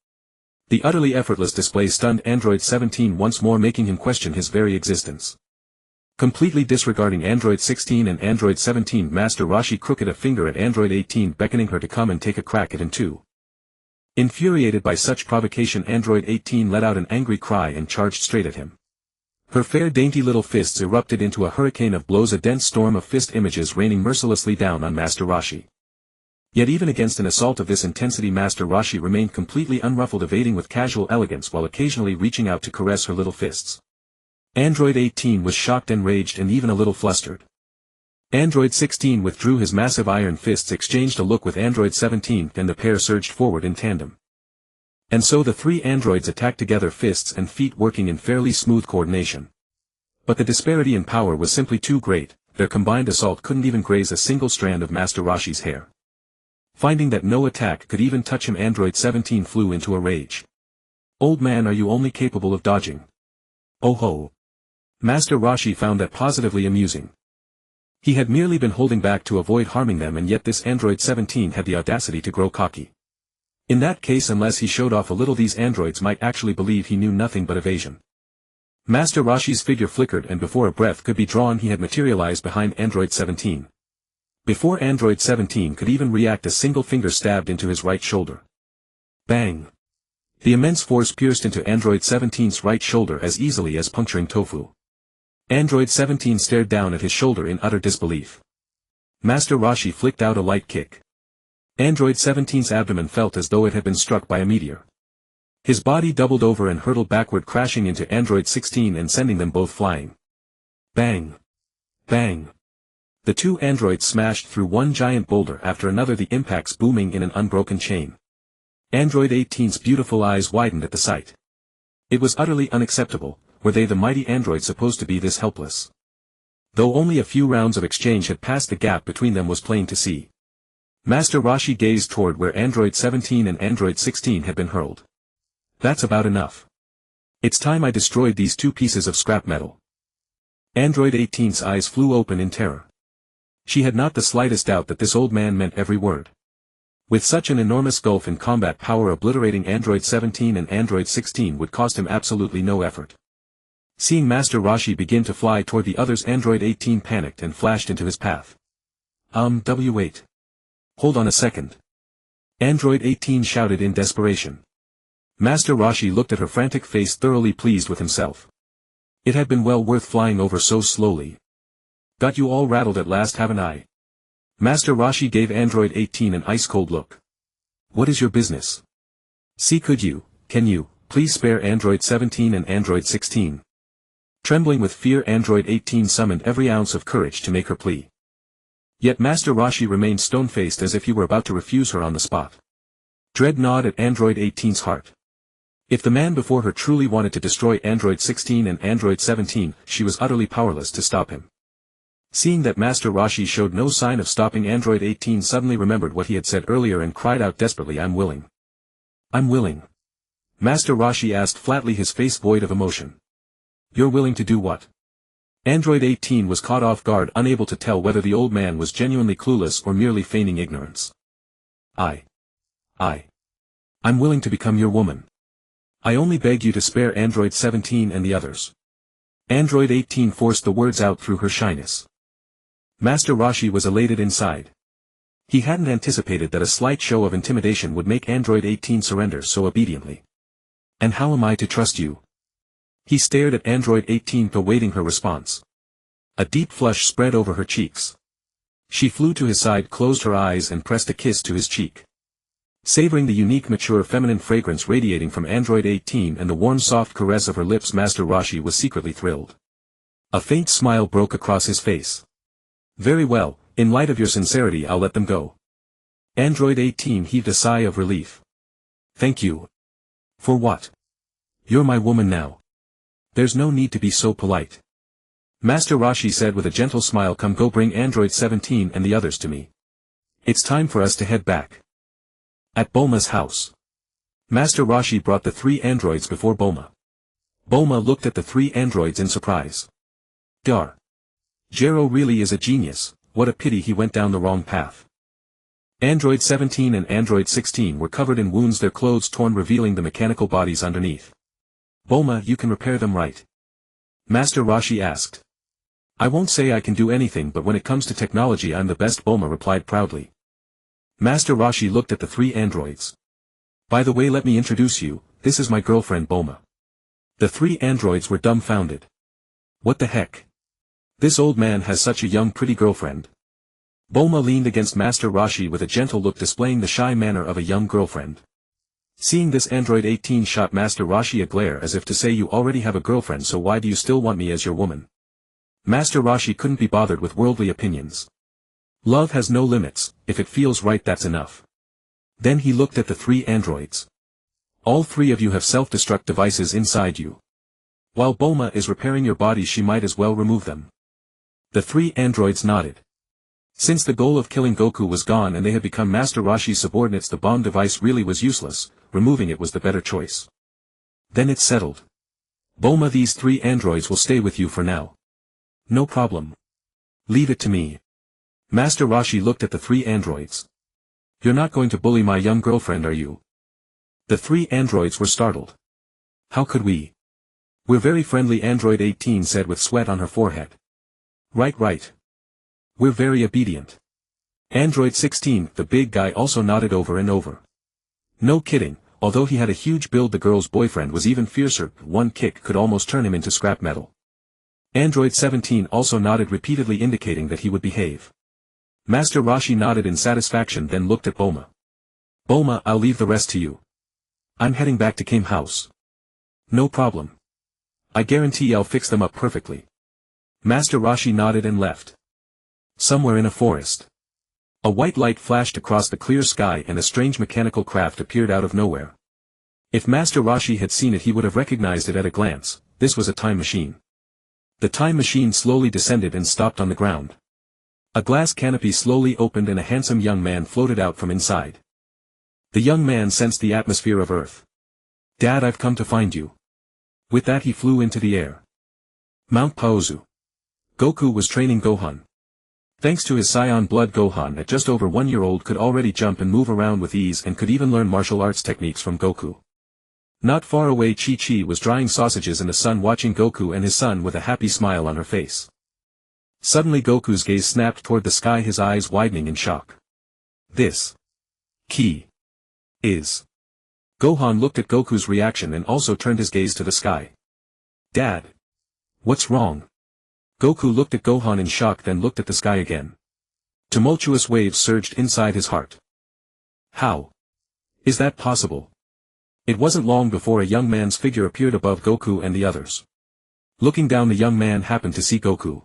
The utterly effortless display stunned Android 17 once more, making him question his very existence. Completely disregarding Android 16 and Android 17, Master Roshi crooked a finger at Android 18, beckoning her to come and take a crack at him too. Infuriated by such provocation, Android 18 let out an angry cry and charged straight at him. Her fair dainty little fists erupted into a hurricane of blows, a dense storm of fist images raining mercilessly down on Master Roshi. Yet even against an assault of this intensity, Master Roshi remained completely unruffled, evading with casual elegance while occasionally reaching out to caress her little fists. Android 18 was shocked, enraged, and even a little flustered. Android 16 withdrew his massive iron fists, exchanged a look with Android 17, and the pair surged forward in tandem. And so the three androids attacked together, fists and feet working in fairly smooth coordination. But the disparity in power was simply too great, their combined assault couldn't even graze a single strand of Master Roshi's hair. Finding that no attack could even touch him, Android 17 flew into a rage. Old man, are you only capable of dodging? Oh ho! Master Roshi found that positively amusing. He had merely been holding back to avoid harming them, and yet this Android 17 had the audacity to grow cocky. In that case, unless he showed off a little, these androids might actually believe he knew nothing but evasion. Master Roshi's figure flickered, and before a breath could be drawn he had materialized behind Android 17. Before Android 17 could even react, a single finger stabbed into his right shoulder. Bang! The immense force pierced into Android 17's right shoulder as easily as puncturing tofu. Android 17 stared down at his shoulder in utter disbelief. Master Roshi flicked out a light kick. Android 17's abdomen felt as though it had been struck by a meteor. His body doubled over and hurtled backward, crashing into Android 16 and sending them both flying. Bang! Bang! The two androids smashed through one giant boulder after another, the impacts booming in an unbroken chain. Android 18's beautiful eyes widened at the sight. It was utterly unacceptable. Were they, the mighty androids, supposed to be this helpless? Though only a few rounds of exchange had passed, the gap between them was plain to see. Master Roshi gazed toward where Android 17 and Android 16 had been hurled. That's about enough. It's time I destroyed these two pieces of scrap metal. Android 18's eyes flew open in terror. She had not the slightest doubt that this old man meant every word. With such an enormous gulf in combat power, obliterating Android 17 and Android 16 would cost him absolutely no effort. Seeing Master Roshi begin to fly toward the others, Android 18 panicked and flashed into his path. Wait. Hold on a second. Android 18 shouted in desperation. Master Roshi looked at her frantic face, thoroughly pleased with himself. It had been well worth flying over so slowly. Got you all rattled at last, haven't I? Master Roshi gave Android 18 an ice-cold look. What is your business? Can you, please spare Android 17 and Android 16? Trembling with fear, Android 18 summoned every ounce of courage to make her plea. Yet Master Roshi remained stone-faced, as if he were about to refuse her on the spot. Dread gnawed at Android 18's heart. If the man before her truly wanted to destroy Android 16 and Android 17, she was utterly powerless to stop him. Seeing that Master Roshi showed no sign of stopping, Android 18 suddenly remembered what he had said earlier and cried out desperately, I'm willing. I'm willing. Master Roshi asked flatly, his face void of emotion. You're willing to do what? Android 18 was caught off guard, unable to tell whether the old man was genuinely clueless or merely feigning ignorance. I'm willing to become your woman. I only beg you to spare Android 17 and the others. Android 18 forced the words out through her shyness. Master Roshi was elated inside. He hadn't anticipated that a slight show of intimidation would make Android 18 surrender so obediently. And how am I to trust you? He stared at Android 18, awaiting her response. A deep flush spread over her cheeks. She flew to his side, closed her eyes and pressed a kiss to his cheek. Savoring the unique mature feminine fragrance radiating from Android 18 and the warm soft caress of her lips, Master Roshi was secretly thrilled. A faint smile broke across his face. Very well, in light of your sincerity I'll let them go. Android 18 heaved a sigh of relief. Thank you. For what? You're my woman now. There's no need to be so polite. Master Roshi said with a gentle smile, come, go bring Android 17 and the others to me. It's time for us to head back. At Bulma's house. Master Roshi brought the 3 androids before Bulma. Bulma looked at the 3 androids in surprise. Dar. Jero really is a genius, what a pity he went down the wrong path. Android 17 and Android 16 were covered in wounds, their clothes torn, revealing the mechanical bodies underneath. Bulma, you can repair them, right? Master Roshi asked. I won't say I can do anything, but when it comes to technology I'm the best, Bulma replied proudly. Master Roshi looked at the 3 androids. By the way, let me introduce you, this is my girlfriend Bulma. The 3 androids were dumbfounded. What the heck? This old man has such a young pretty girlfriend. Bulma leaned against Master Roshi with a gentle look, displaying the shy manner of a young girlfriend. Seeing this, Android 18 shot Master Roshi a glare as if to say, you already have a girlfriend, so why do you still want me as your woman? Master Roshi couldn't be bothered with worldly opinions. Love has no limits, if it feels right that's enough. Then he looked at the 3 androids. All 3 of you have self-destruct devices inside you. While Bulma is repairing your bodies, she might as well remove them. The 3 androids nodded. Since the goal of killing Goku was gone and they had become Master Roshi's subordinates, the bomb device really was useless, removing it was the better choice. Then it's settled. Bulma, these 3 androids will stay with you for now. No problem. Leave it to me. Master Roshi looked at the 3 androids. You're not going to bully my young girlfriend, are you? The 3 androids were startled. How could we? We're very friendly, Android 18 said with sweat on her forehead. Right. We're very obedient. Android 16, the big guy, also nodded over and over. No kidding, although he had a huge build, the girl's boyfriend was even fiercer, one kick could almost turn him into scrap metal. Android 17 also nodded repeatedly, indicating that he would behave. Master Roshi nodded in satisfaction, then looked at Bulma. Bulma, I'll leave the rest to you. I'm heading back to Kame House. No problem. I guarantee I'll fix them up perfectly. Master Roshi nodded and left. Somewhere in a forest. A white light flashed across the clear sky and a strange mechanical craft appeared out of nowhere. If Master Roshi had seen it, he would have recognized it at a glance. This was a time machine. The time machine slowly descended and stopped on the ground. A glass canopy slowly opened and a handsome young man floated out from inside. The young man sensed the atmosphere of Earth. Dad, I've come to find you. With that he flew into the air. Mount Paozu. Goku was training Gohan. Thanks to his Saiyan blood, Gohan at just over 1 year old could already jump and move around with ease and could even learn martial arts techniques from Goku. Not far away, Chi-Chi was drying sausages in the sun watching Goku and his son with a happy smile on her face. Suddenly Goku's gaze snapped toward the sky, his eyes widening in shock. This Ki is. Gohan looked at Goku's reaction and also turned his gaze to the sky. Dad. What's wrong? Goku looked at Gohan in shock, then looked at the sky again. Tumultuous waves surged inside his heart. How is that possible? It wasn't long before a young man's figure appeared above Goku and the others. Looking down, the young man happened to see Goku.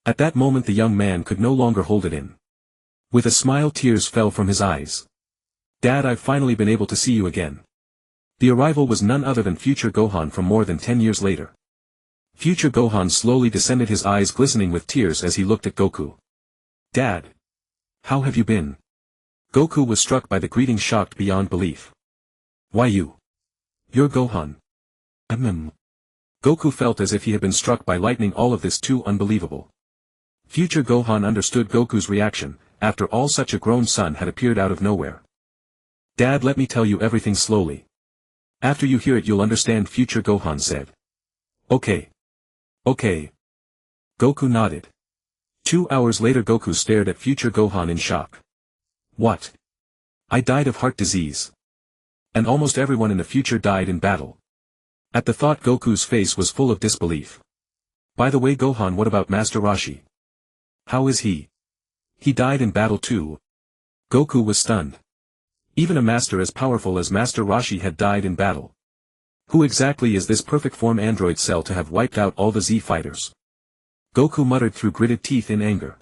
At that moment the young man could no longer hold it in. With a smile, tears fell from his eyes. Dad, I've finally been able to see you again. The arrival was none other than future Gohan from more than 10 years later. Future Gohan slowly descended, his eyes glistening with tears as he looked at Goku. Dad. How have you been? Goku was struck by the greeting, shocked beyond belief. Why you? You're Gohan. Goku felt as if he had been struck by lightning, all of this too unbelievable. Future Gohan understood Goku's reaction. After all, such a grown son had appeared out of nowhere. Dad, let me tell you everything slowly. After you hear it you'll understand, future Gohan said. Okay. Okay. Goku nodded. 2 hours later Goku stared at future Gohan in shock. What? I died of heart disease. And almost everyone in the future died in battle. At the thought Goku's face was full of disbelief. By the way Gohan, what about Master Roshi? How is he? He died in battle too. Goku was stunned. Even a master as powerful as Master Roshi had died in battle. Who exactly is this perfect form android cell to have wiped out all the Z fighters? Goku muttered through gritted teeth in anger.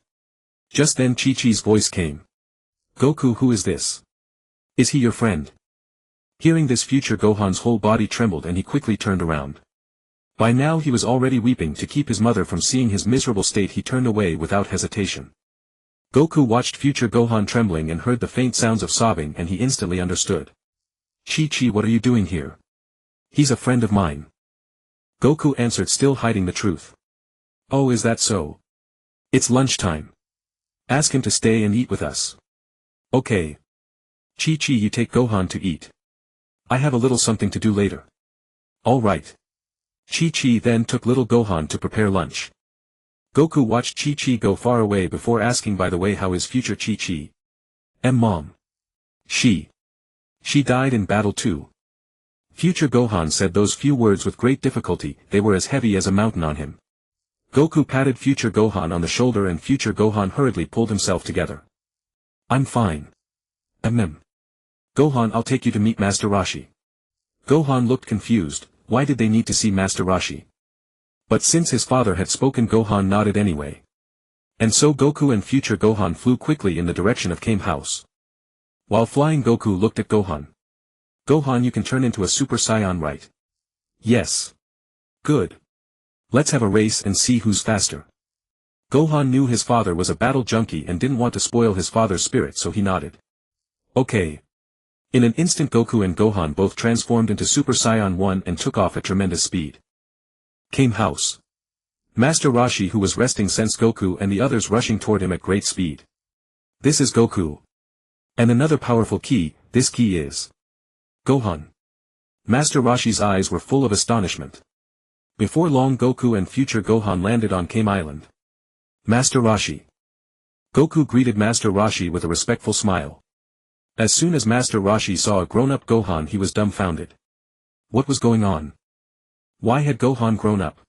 Just then Chi-Chi's voice came. Goku, who is this? Is he your friend? Hearing this, future Gohan's whole body trembled and he quickly turned around. By now he was already weeping. To keep his mother from seeing his miserable state he turned away without hesitation. Goku watched future Gohan trembling and heard the faint sounds of sobbing, and he instantly understood. Chi-Chi, what are you doing here? He's a friend of mine. Goku answered, still hiding the truth. Oh, is that so? It's lunchtime. Ask him to stay and eat with us. Okay. Chi-Chi, you take Gohan to eat. I have a little something to do later. All right. Chi-Chi then took little Gohan to prepare lunch. Goku watched Chi-Chi go far away before asking, by the way, how is future Chi-Chi? Mom. She died in battle too. Future Gohan said those few words with great difficulty, they were as heavy as a mountain on him. Goku patted future Gohan on the shoulder and future Gohan hurriedly pulled himself together. I'm fine. Gohan, I'll take you to meet Master Roshi. Gohan looked confused. Why did they need to see Master Roshi? But since his father had spoken, Gohan nodded anyway. And so Goku and future Gohan flew quickly in the direction of Kame House. While flying, Goku looked at Gohan. Gohan, you can turn into a Super Saiyan, right? Yes. Good. Let's have a race and see who's faster. Gohan knew his father was a battle junkie and didn't want to spoil his father's spirit, so he nodded. Okay. In an instant Goku and Gohan both transformed into Super Saiyan 1 and took off at tremendous speed. Kame House. Master Roshi, who was resting, sensed Goku and the others rushing toward him at great speed. This is Goku. And another powerful key, this key is Gohan. Master Roshi's eyes were full of astonishment. Before long Goku and future Gohan landed on Kame Island. Master Roshi. Goku greeted Master Roshi with a respectful smile. As soon as Master Roshi saw a grown-up Gohan he was dumbfounded. What was going on? Why had Gohan grown up?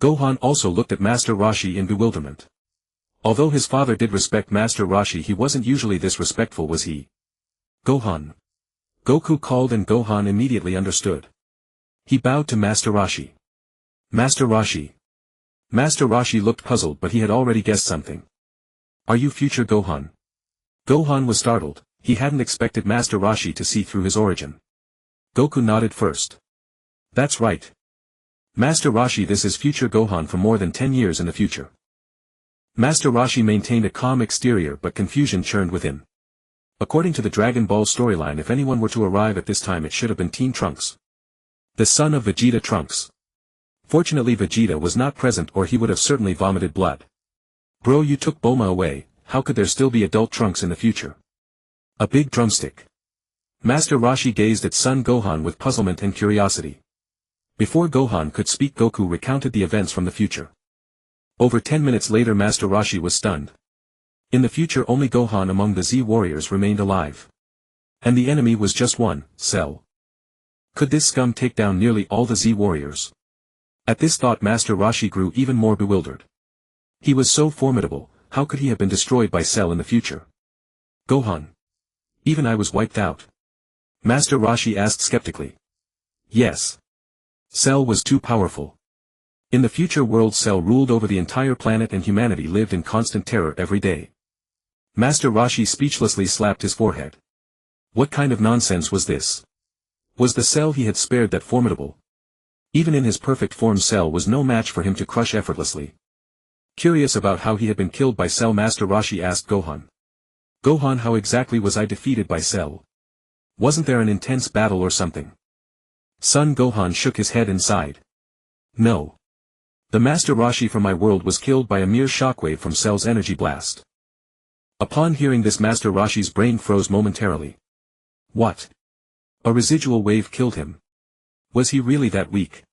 Gohan also looked at Master Roshi in bewilderment. Although his father did respect Master Roshi, he wasn't usually this respectful, was he? Gohan. Goku called and Gohan immediately understood. He bowed to Master Roshi. Master Roshi. Master Roshi looked puzzled, but he had already guessed something. Are you future Gohan? Gohan was startled. He hadn't expected Master Roshi to see through his origin. Goku nodded first. That's right. Master Roshi, this is future Gohan from more than 10 years in the future. Master Roshi maintained a calm exterior, but confusion churned within. According to the Dragon Ball storyline, if anyone were to arrive at this time it should have been Teen Trunks. The son of Vegeta Trunks. Fortunately Vegeta was not present or he would have certainly vomited blood. Bro, you took Bulma away, how could there still be adult Trunks in the future? A big drumstick. Master Roshi gazed at Son Gohan with puzzlement and curiosity. Before Gohan could speak, Goku recounted the events from the future. Over 10 minutes later Master Roshi was stunned. In the future only Gohan among the Z warriors remained alive. And the enemy was just one, Cell. Could this scum take down nearly all the Z warriors? At this thought Master Roshi grew even more bewildered. He was so formidable, how could he have been destroyed by Cell in the future? Gohan. Even I was wiped out. Master Roshi asked skeptically. Yes. Cell was too powerful. In the future world Cell ruled over the entire planet and humanity lived in constant terror every day. Master Roshi speechlessly slapped his forehead. What kind of nonsense was this? Was the Cell he had spared that formidable? Even in his perfect form Cell was no match for him to crush effortlessly. Curious about how he had been killed by Cell, Master Roshi asked Gohan. Gohan, how exactly was I defeated by Cell? Wasn't there an intense battle or something? Son Gohan shook his head and sighed. No. The Master Roshi from my world was killed by a mere shockwave from Cell's energy blast. Upon hearing this Master Roshi's brain froze momentarily. What? A residual wave killed him. Was he really that weak?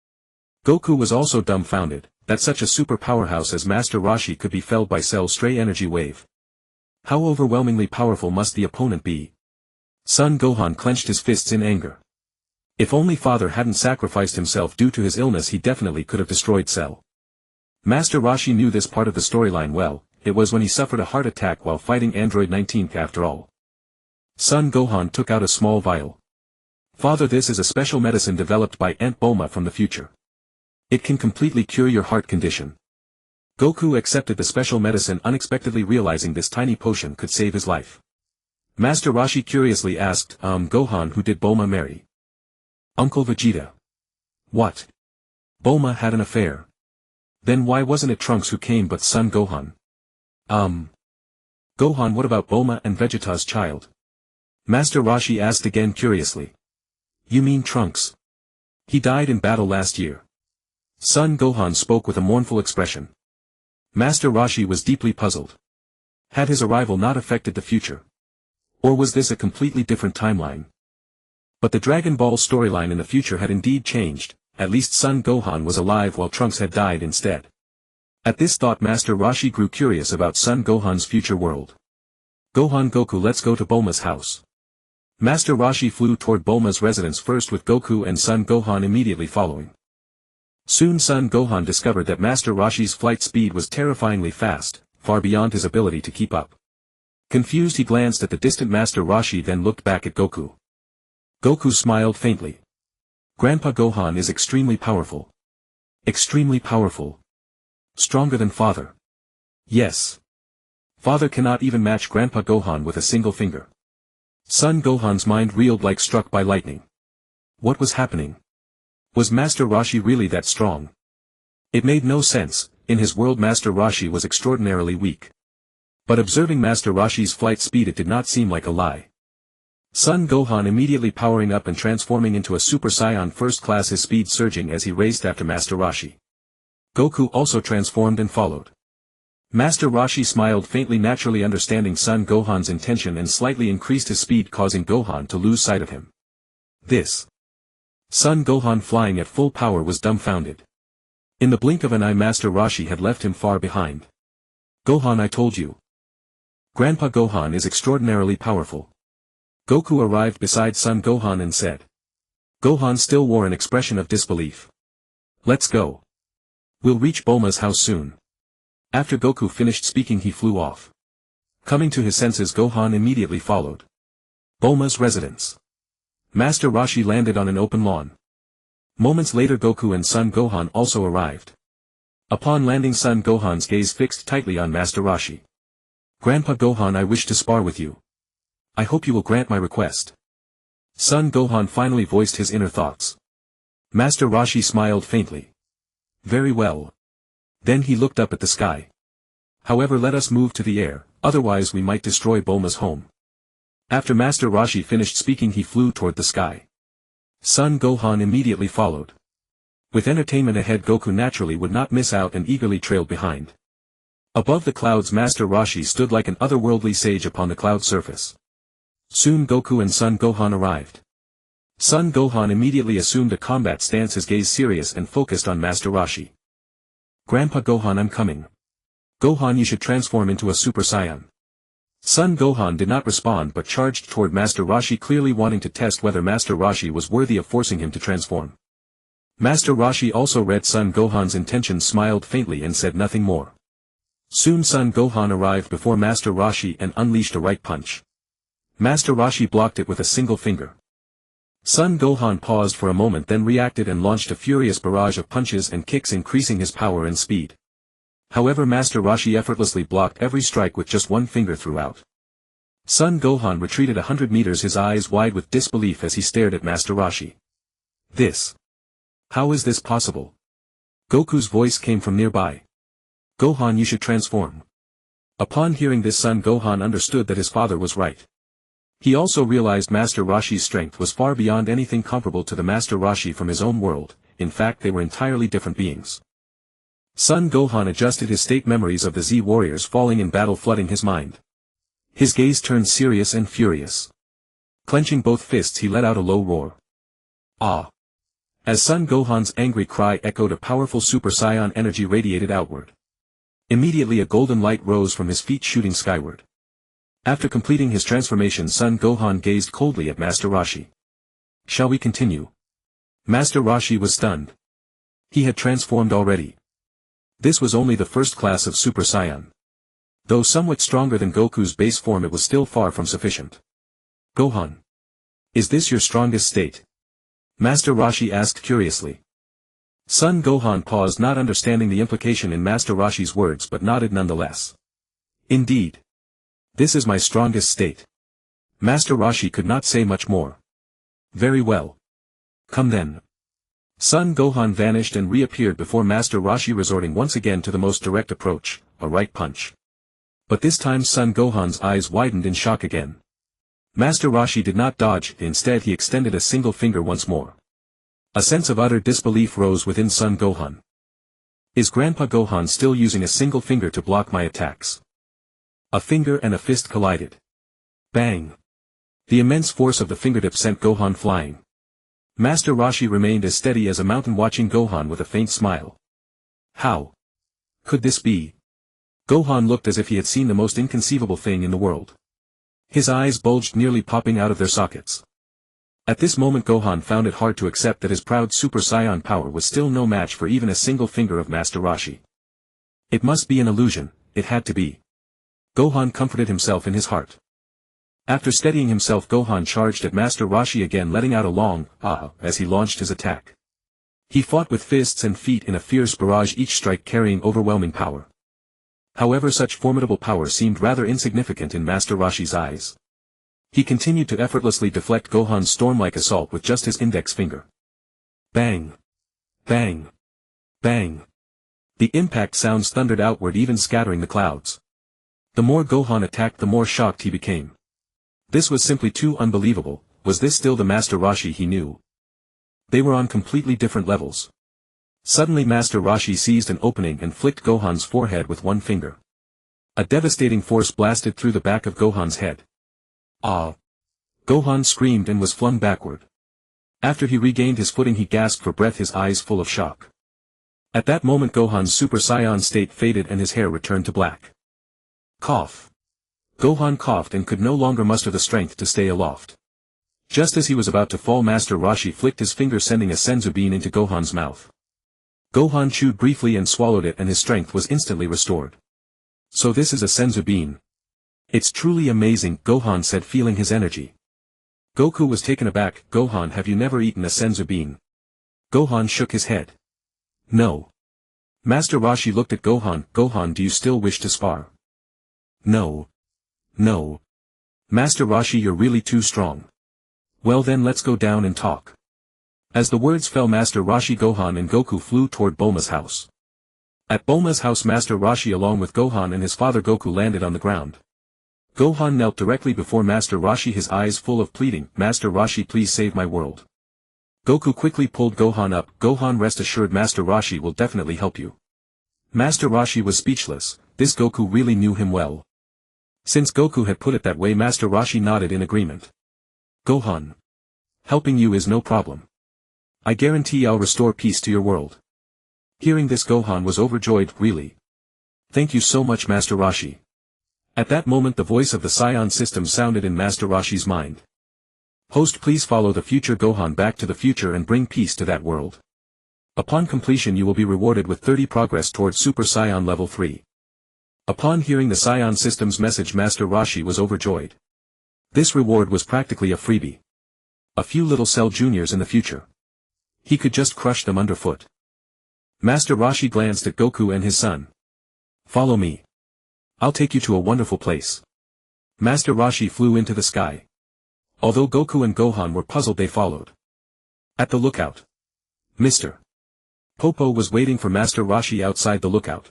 Goku was also dumbfounded, that such a super powerhouse as Master Roshi could be felled by Cell's stray energy wave. How overwhelmingly powerful must the opponent be? Son Gohan clenched his fists in anger. If only father hadn't sacrificed himself due to his illness, he definitely could have destroyed Cell. Master Roshi knew this part of the storyline well, it was when he suffered a heart attack while fighting Android 19 after all. Son Gohan took out a small vial. Father, this is a special medicine developed by Aunt Bulma from the future. It can completely cure your heart condition. Goku accepted the special medicine, unexpectedly realizing this tiny potion could save his life. Master Roshi curiously asked, Gohan, who did Bulma marry? Uncle Vegeta. What? Bulma had an affair. Then why wasn't it Trunks who came but son Gohan? Gohan, what about Bulma and Vegeta's child? Master Roshi asked again curiously. You mean Trunks? He died in battle last year. Son Gohan spoke with a mournful expression. Master Roshi was deeply puzzled. Had his arrival not affected the future? Or was this a completely different timeline? But the Dragon Ball storyline in the future had indeed changed, at least Son Gohan was alive while Trunks had died instead. At this thought Master Roshi grew curious about Son Gohan's future world. Gohan, Goku, let's go to Bulma's house. Master Roshi flew toward Bulma's residence first with Goku and Son Gohan immediately following. Soon Son Gohan discovered that Master Roshi's flight speed was terrifyingly fast, far beyond his ability to keep up. Confused he glanced at the distant Master Roshi, then looked back at Goku. Goku smiled faintly. Grandpa Gohan is extremely powerful. Extremely powerful. Stronger than father. Yes. Father cannot even match Grandpa Gohan with a single finger. Son Gohan's mind reeled like struck by lightning. What was happening? Was Master Roshi really that strong? It made no sense, in his world Master Roshi was extraordinarily weak. But observing Master Roshi's flight speed, it did not seem like a lie. Son Gohan immediately powering up and transforming into a Super Saiyan first class, his speed surging as he raced after Master Roshi. Goku also transformed and followed. Master Roshi smiled faintly, naturally understanding Son Gohan's intention, and slightly increased his speed, causing Gohan to lose sight of him. This. Son Gohan flying at full power was dumbfounded. In the blink of an eye Master Roshi had left him far behind. Gohan, I told you. Grandpa Gohan is extraordinarily powerful. Goku arrived beside Son Gohan and said. Gohan still wore an expression of disbelief. Let's go. We'll reach Bulma's house soon. After Goku finished speaking he flew off. Coming to his senses, Gohan immediately followed. Bulma's residence. Master Roshi landed on an open lawn. Moments later Goku and Son Gohan also arrived. Upon landing Son Gohan's gaze fixed tightly on Master Roshi. Grandpa Gohan, I wish to spar with you. I hope you will grant my request. Son Gohan finally voiced his inner thoughts. Master Roshi smiled faintly. Very well. Then he looked up at the sky. However, let us move to the air, otherwise we might destroy Bulma's home. After Master Roshi finished speaking he flew toward the sky. Son Gohan immediately followed. With entertainment ahead, Goku naturally would not miss out and eagerly trailed behind. Above the clouds, Master Roshi stood like an otherworldly sage upon the cloud surface. Soon Goku and Son Gohan arrived. Son Gohan immediately assumed a combat stance, his gaze serious and focused on Master Roshi. "Grandpa Gohan, I'm coming. Gohan, you should transform into a Super Saiyan." Son Gohan did not respond but charged toward Master Roshi, clearly wanting to test whether Master Roshi was worthy of forcing him to transform. Master Roshi also read Son Gohan's intentions, smiled faintly and said nothing more. Soon Son Gohan arrived before Master Roshi and unleashed a right punch. Master Roshi blocked it with a single finger. Son Gohan paused for a moment, then reacted and launched a furious barrage of punches and kicks, increasing his power and speed. However, Master Roshi effortlessly blocked every strike with just one finger throughout. Son Gohan retreated 100 meters, his eyes wide with disbelief as he stared at Master Roshi. "This? How is this possible?" Goku's voice came from nearby. "Gohan, you should transform." Upon hearing this, Son Gohan understood that his father was right. He also realized Master Roshi's strength was far beyond anything comparable to the Master Roshi from his own world. In fact, they were entirely different beings. Son Gohan adjusted his state, memories of the Z warriors falling in battle flooding his mind. His gaze turned serious and furious. Clenching both fists, he let out a low roar. "Ah!" As Son Gohan's angry cry echoed, a powerful Super Saiyan energy radiated outward. Immediately a golden light rose from his feet, shooting skyward. After completing his transformation, Son Gohan gazed coldly at Master Roshi. "Shall we continue?" Master Roshi was stunned. He had transformed already. This was only the first class of Super Saiyan. Though somewhat stronger than Goku's base form, it was still far from sufficient. "Gohan, is this your strongest state?" Master Roshi asked curiously. Son Gohan paused, not understanding the implication in Master Roshi's words, but nodded nonetheless. "Indeed. This is my strongest state." Master Roshi could not say much more. "Very well. Come then." Son Gohan vanished and reappeared before Master Roshi, resorting once again to the most direct approach, a right punch. But this time Son Gohan's eyes widened in shock again. Master Roshi did not dodge, instead he extended a single finger once more. A sense of utter disbelief rose within Son Gohan. Is Grandpa Gohan still using a single finger to block my attacks? A finger and a fist collided. Bang! The immense force of the fingertip sent Gohan flying. Master Roshi remained as steady as a mountain, watching Gohan with a faint smile. How could this be? Gohan looked as if he had seen the most inconceivable thing in the world. His eyes bulged, nearly popping out of their sockets. At this moment Gohan found it hard to accept that his proud Super Saiyan power was still no match for even a single finger of Master Roshi. It must be an illusion, it had to be. Gohan comforted himself in his heart. After steadying himself, Gohan charged at Master Roshi again, letting out a long "ah" as he launched his attack. He fought with fists and feet in a fierce barrage, each strike carrying overwhelming power. However, such formidable power seemed rather insignificant in Master Roshi's eyes. He continued to effortlessly deflect Gohan's storm-like assault with just his index finger. Bang! Bang! Bang! The impact sounds thundered outward, even scattering the clouds. The more Gohan attacked, the more shocked he became. This was simply too unbelievable. Was this still the Master Roshi he knew? They were on completely different levels. Suddenly Master Roshi seized an opening and flicked Gohan's forehead with one finger. A devastating force blasted through the back of Gohan's head. Ah! Gohan screamed and was flung backward. After he regained his footing, he gasped for breath, his eyes full of shock. At that moment Gohan's Super Saiyan state faded and his hair returned to black. Cough! Gohan coughed and could no longer muster the strength to stay aloft. Just as he was about to fall, Master Roshi flicked his finger, sending a senzu bean into Gohan's mouth. Gohan chewed briefly and swallowed it, and his strength was instantly restored. So this is a senzu bean. It's truly amazing, Gohan said, feeling his energy. Goku was taken aback. Gohan, have you never eaten a senzu bean? Gohan shook his head. No. Master Roshi looked at Gohan. Gohan, do you still wish to spar? No. No. Master Roshi, you're really too strong. Well then, let's go down and talk. As the words fell, Master Roshi, Gohan and Goku flew toward Bulma's house. At Bulma's house, Master Roshi along with Gohan and his father Goku landed on the ground. Gohan knelt directly before Master Roshi, his eyes full of pleading. Master Roshi, please save my world. Goku quickly pulled Gohan up. Gohan, rest assured, Master Roshi will definitely help you. Master Roshi was speechless. This Goku really knew him well. Since Goku had put it that way, Master Roshi nodded in agreement. Gohan. Helping you is no problem. I guarantee I'll restore peace to your world. Hearing this, Gohan was overjoyed. Really? Thank you so much, Master Roshi. At that moment the voice of the Saiyan System sounded in Master Roshi's mind. Host, please follow the future Gohan back to the future and bring peace to that world. Upon completion you will be rewarded with 30 progress towards Super Saiyan level 3. Upon hearing the Saiyan System's message, Master Roshi was overjoyed. This reward was practically a freebie. A few little Cell Juniors in the future. He could just crush them underfoot. Master Roshi glanced at Goku and his son. Follow me. I'll take you to a wonderful place. Master Roshi flew into the sky. Although Goku and Gohan were puzzled, they followed. At the lookout, Mr. Popo was waiting for Master Roshi outside the lookout.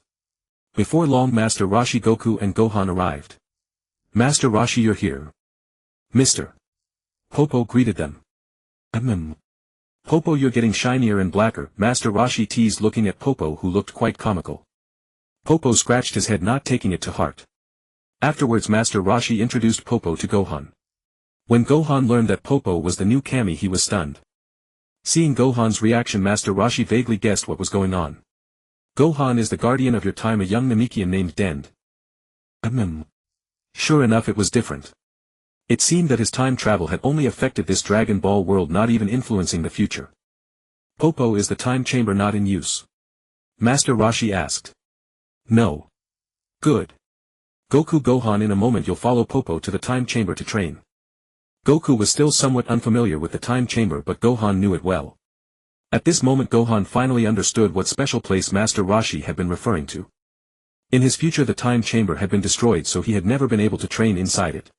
Before long Master Roshi, Goku and Gohan arrived. Master Roshi, you're here. Mr. Popo greeted them. Popo, you're getting shinier and blacker, Master Roshi teased, looking at Popo, who looked quite comical. Popo scratched his head, not taking it to heart. Afterwards Master Roshi introduced Popo to Gohan. When Gohan learned that Popo was the new Kami, he was stunned. Seeing Gohan's reaction, Master Roshi vaguely guessed what was going on. Gohan is the guardian of your time, a young Namekian named Dend. Sure enough, it was different. It seemed that his time travel had only affected this Dragon Ball world, not even influencing the future. Popo, is the time chamber not in use? Master Roshi asked. No. Good. Goku, Gohan, in a moment you'll follow Popo to the time chamber to train. Goku was still somewhat unfamiliar with the time chamber, but Gohan knew it well. At this moment Gohan finally understood what special place Master Roshi had been referring to. In his future the time chamber had been destroyed, so he had never been able to train inside it.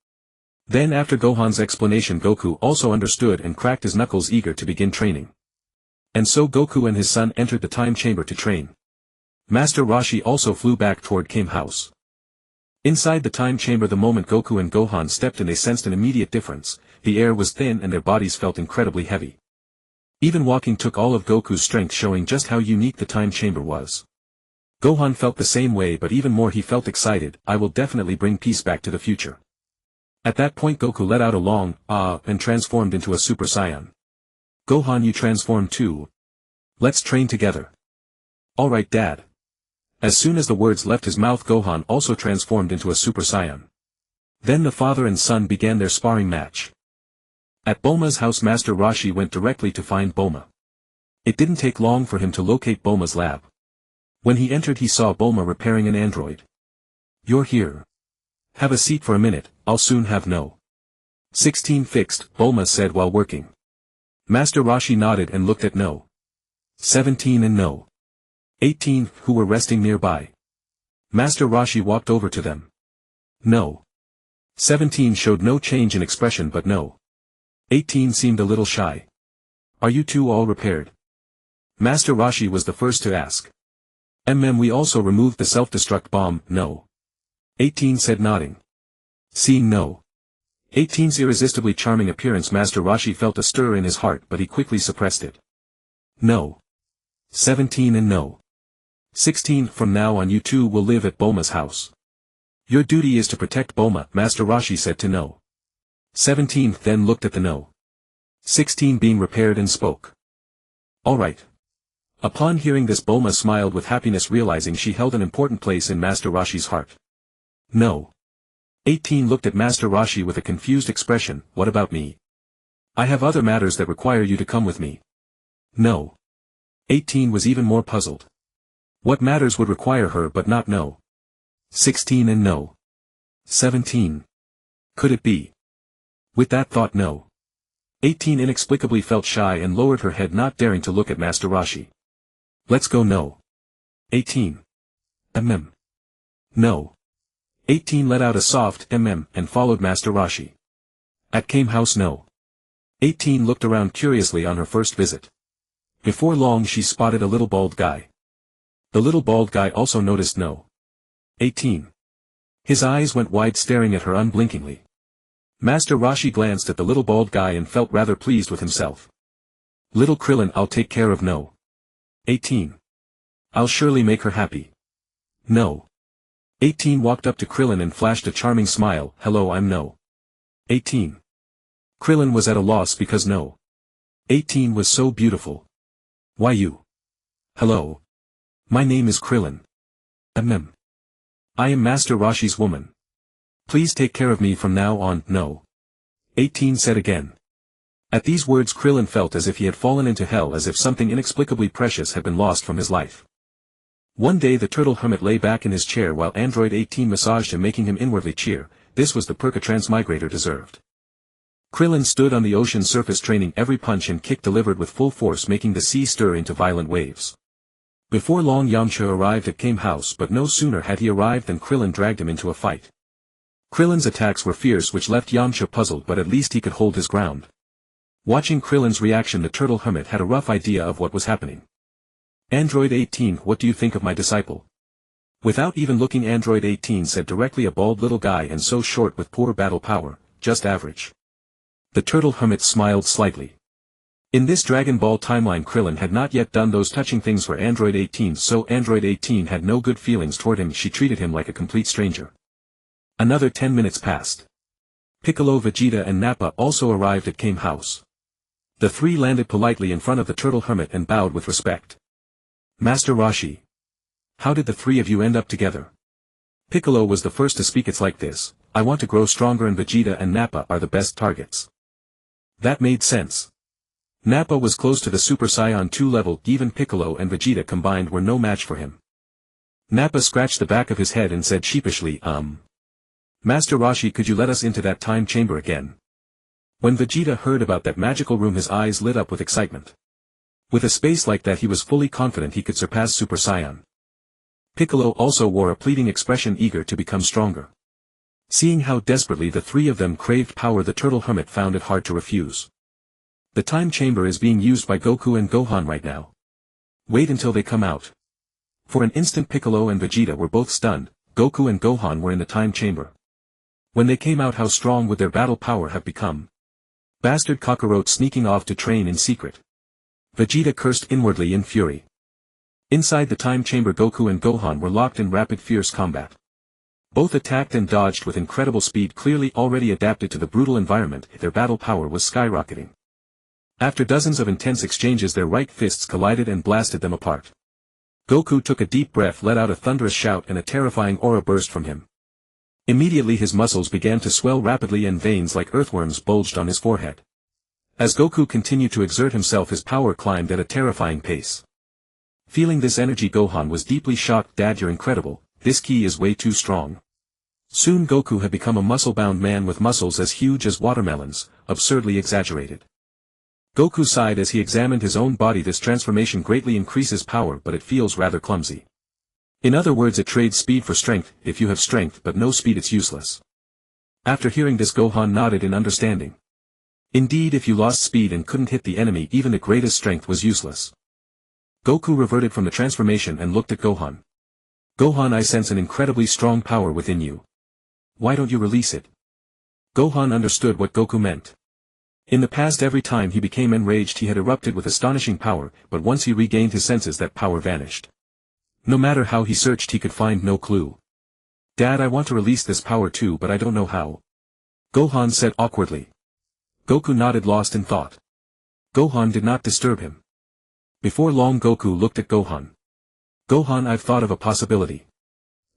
Then after Gohan's explanation, Goku also understood and cracked his knuckles, eager to begin training. And so Goku and his son entered the time chamber to train. Master Roshi also flew back toward Kame House. Inside the time chamber, the moment Goku and Gohan stepped in, they sensed an immediate difference. The air was thin and their bodies felt incredibly heavy. Even walking took all of Goku's strength, showing just how unique the time chamber was. Gohan felt the same way, but even more he felt excited. I will definitely bring peace back to the future. At that point Goku let out a long "ah" and transformed into a Super Saiyan. Gohan, you transformed too. Let's train together. Alright, Dad. As soon as the words left his mouth, Gohan also transformed into a Super Saiyan. Then the father and son began their sparring match. At Bulma's house, Master Roshi went directly to find Bulma. It didn't take long for him to locate Bulma's lab. When he entered he saw Bulma repairing an android. You're here. Have a seat for a minute, I'll soon have no. 16 fixed, Bulma said while working. Master Roshi nodded and looked at No. 17 and No. 18, who were resting nearby. Master Roshi walked over to them. No. 17 showed no change in expression, but No. 18 seemed a little shy. Are you two all repaired? Master Roshi was the first to ask. We also removed the self-destruct bomb, No. 18 said, nodding. Seeing No. 18's irresistibly charming appearance, Master Roshi felt a stir in his heart, but he quickly suppressed it. No. 17 and No. 16, from now on you two will live at Bulma's house. Your duty is to protect Bulma, Master Roshi said to No. 17 then looked at the No. 16 being repaired and spoke. Alright. Upon hearing this, Bulma smiled with happiness, realizing she held an important place in Master Roshi's heart. No. 18 looked at Master Roshi with a confused expression. What about me? I have other matters that require you to come with me. No. 18 was even more puzzled. What matters would require her but not No. 16 and No. 17. Could it be? With that thought, No. 18 inexplicably felt shy and lowered her head, not daring to look at Master Roshi. Let's go, No. 18. No. 18 let out a soft and followed Master Roshi. At Kame House, No. 18 looked around curiously on her first visit. Before long she spotted a little bald guy. The little bald guy also noticed No. 18. His eyes went wide, staring at her unblinkingly. Master Roshi glanced at the little bald guy and felt rather pleased with himself. Little Krillin, I'll take care of No. 18. I'll surely make her happy. No. 18 walked up to Krillin and flashed a charming smile. Hello, I'm No. 18. Krillin was at a loss because No. 18 was so beautiful. Why you? Hello. My name is Krillin. I am Master Roshi's woman. Please take care of me from now on. No. 18 said again. At these words Krillin felt as if he had fallen into hell, as if something inexplicably precious had been lost from his life. One day the turtle hermit lay back in his chair while Android 18 massaged him, making him inwardly cheer. This was the perk a transmigrator deserved. Krillin stood on the ocean's surface training every punch and kick delivered with full force, making the sea stir into violent waves. Before long Yamcha arrived at Kame House, but no sooner had he arrived than Krillin dragged him into a fight. Krillin's attacks were fierce, which left Yamcha puzzled, but at least he could hold his ground. Watching Krillin's reaction, the turtle hermit had a rough idea of what was happening. Android 18, what do you think of my disciple? Without even looking, Android 18 said directly. A bald little guy and so short with poor battle power, just average. The turtle hermit smiled slightly. In this Dragon Ball timeline Krillin had not yet done those touching things for Android 18, so Android 18 had no good feelings toward him. She treated him like a complete stranger. Another 10 minutes passed. Piccolo, Vegeta and Nappa also arrived at Kame House. The three landed politely in front of the turtle hermit and bowed with respect. Master Roshi. How did the three of you end up together? Piccolo was the first to speak. It's like this. I want to grow stronger and Vegeta and Nappa are the best targets. That made sense. Nappa was close to the Super Saiyan 2 level. Even Piccolo and Vegeta combined were no match for him. Nappa scratched the back of his head and said sheepishly, Master Roshi, could you let us into that time chamber again? When Vegeta heard about that magical room, his eyes lit up with excitement. With a space like that he was fully confident he could surpass Super Saiyan. Piccolo also wore a pleading expression, eager to become stronger. Seeing how desperately the three of them craved power, the turtle hermit found it hard to refuse. The time chamber is being used by Goku and Gohan right now. Wait until they come out. For an instant Piccolo and Vegeta were both stunned. Goku and Gohan were in the time chamber. When they came out, how strong would their battle power have become? Bastard Kakarot sneaking off to train in secret. Vegeta cursed inwardly in fury. Inside the time chamber Goku and Gohan were locked in rapid fierce combat. Both attacked and dodged with incredible speed, clearly already adapted to the brutal environment. Their battle power was skyrocketing. After dozens of intense exchanges their right fists collided and blasted them apart. Goku took a deep breath, let out a thunderous shout, and a terrifying aura burst from him. Immediately his muscles began to swell rapidly and veins like earthworms bulged on his forehead. As Goku continued to exert himself, his power climbed at a terrifying pace. Feeling this energy, Gohan was deeply shocked. Dad, you're incredible, this ki is way too strong. Soon Goku had become a muscle-bound man with muscles as huge as watermelons, absurdly exaggerated. Goku sighed as he examined his own body. This transformation greatly increases power, but it feels rather clumsy. In other words, it trades speed for strength. If you have strength but no speed, it's useless. After hearing this, Gohan nodded in understanding. Indeed, if you lost speed and couldn't hit the enemy, even the greatest strength was useless. Goku reverted from the transformation and looked at Gohan. Gohan, I sense an incredibly strong power within you. Why don't you release it? Gohan understood what Goku meant. In the past, every time he became enraged he had erupted with astonishing power, but once he regained his senses that power vanished. No matter how he searched he could find no clue. Dad, I want to release this power too, but I don't know how. Gohan said awkwardly. Goku nodded, lost in thought. Gohan did not disturb him. Before long Goku looked at Gohan. Gohan, I've thought of a possibility.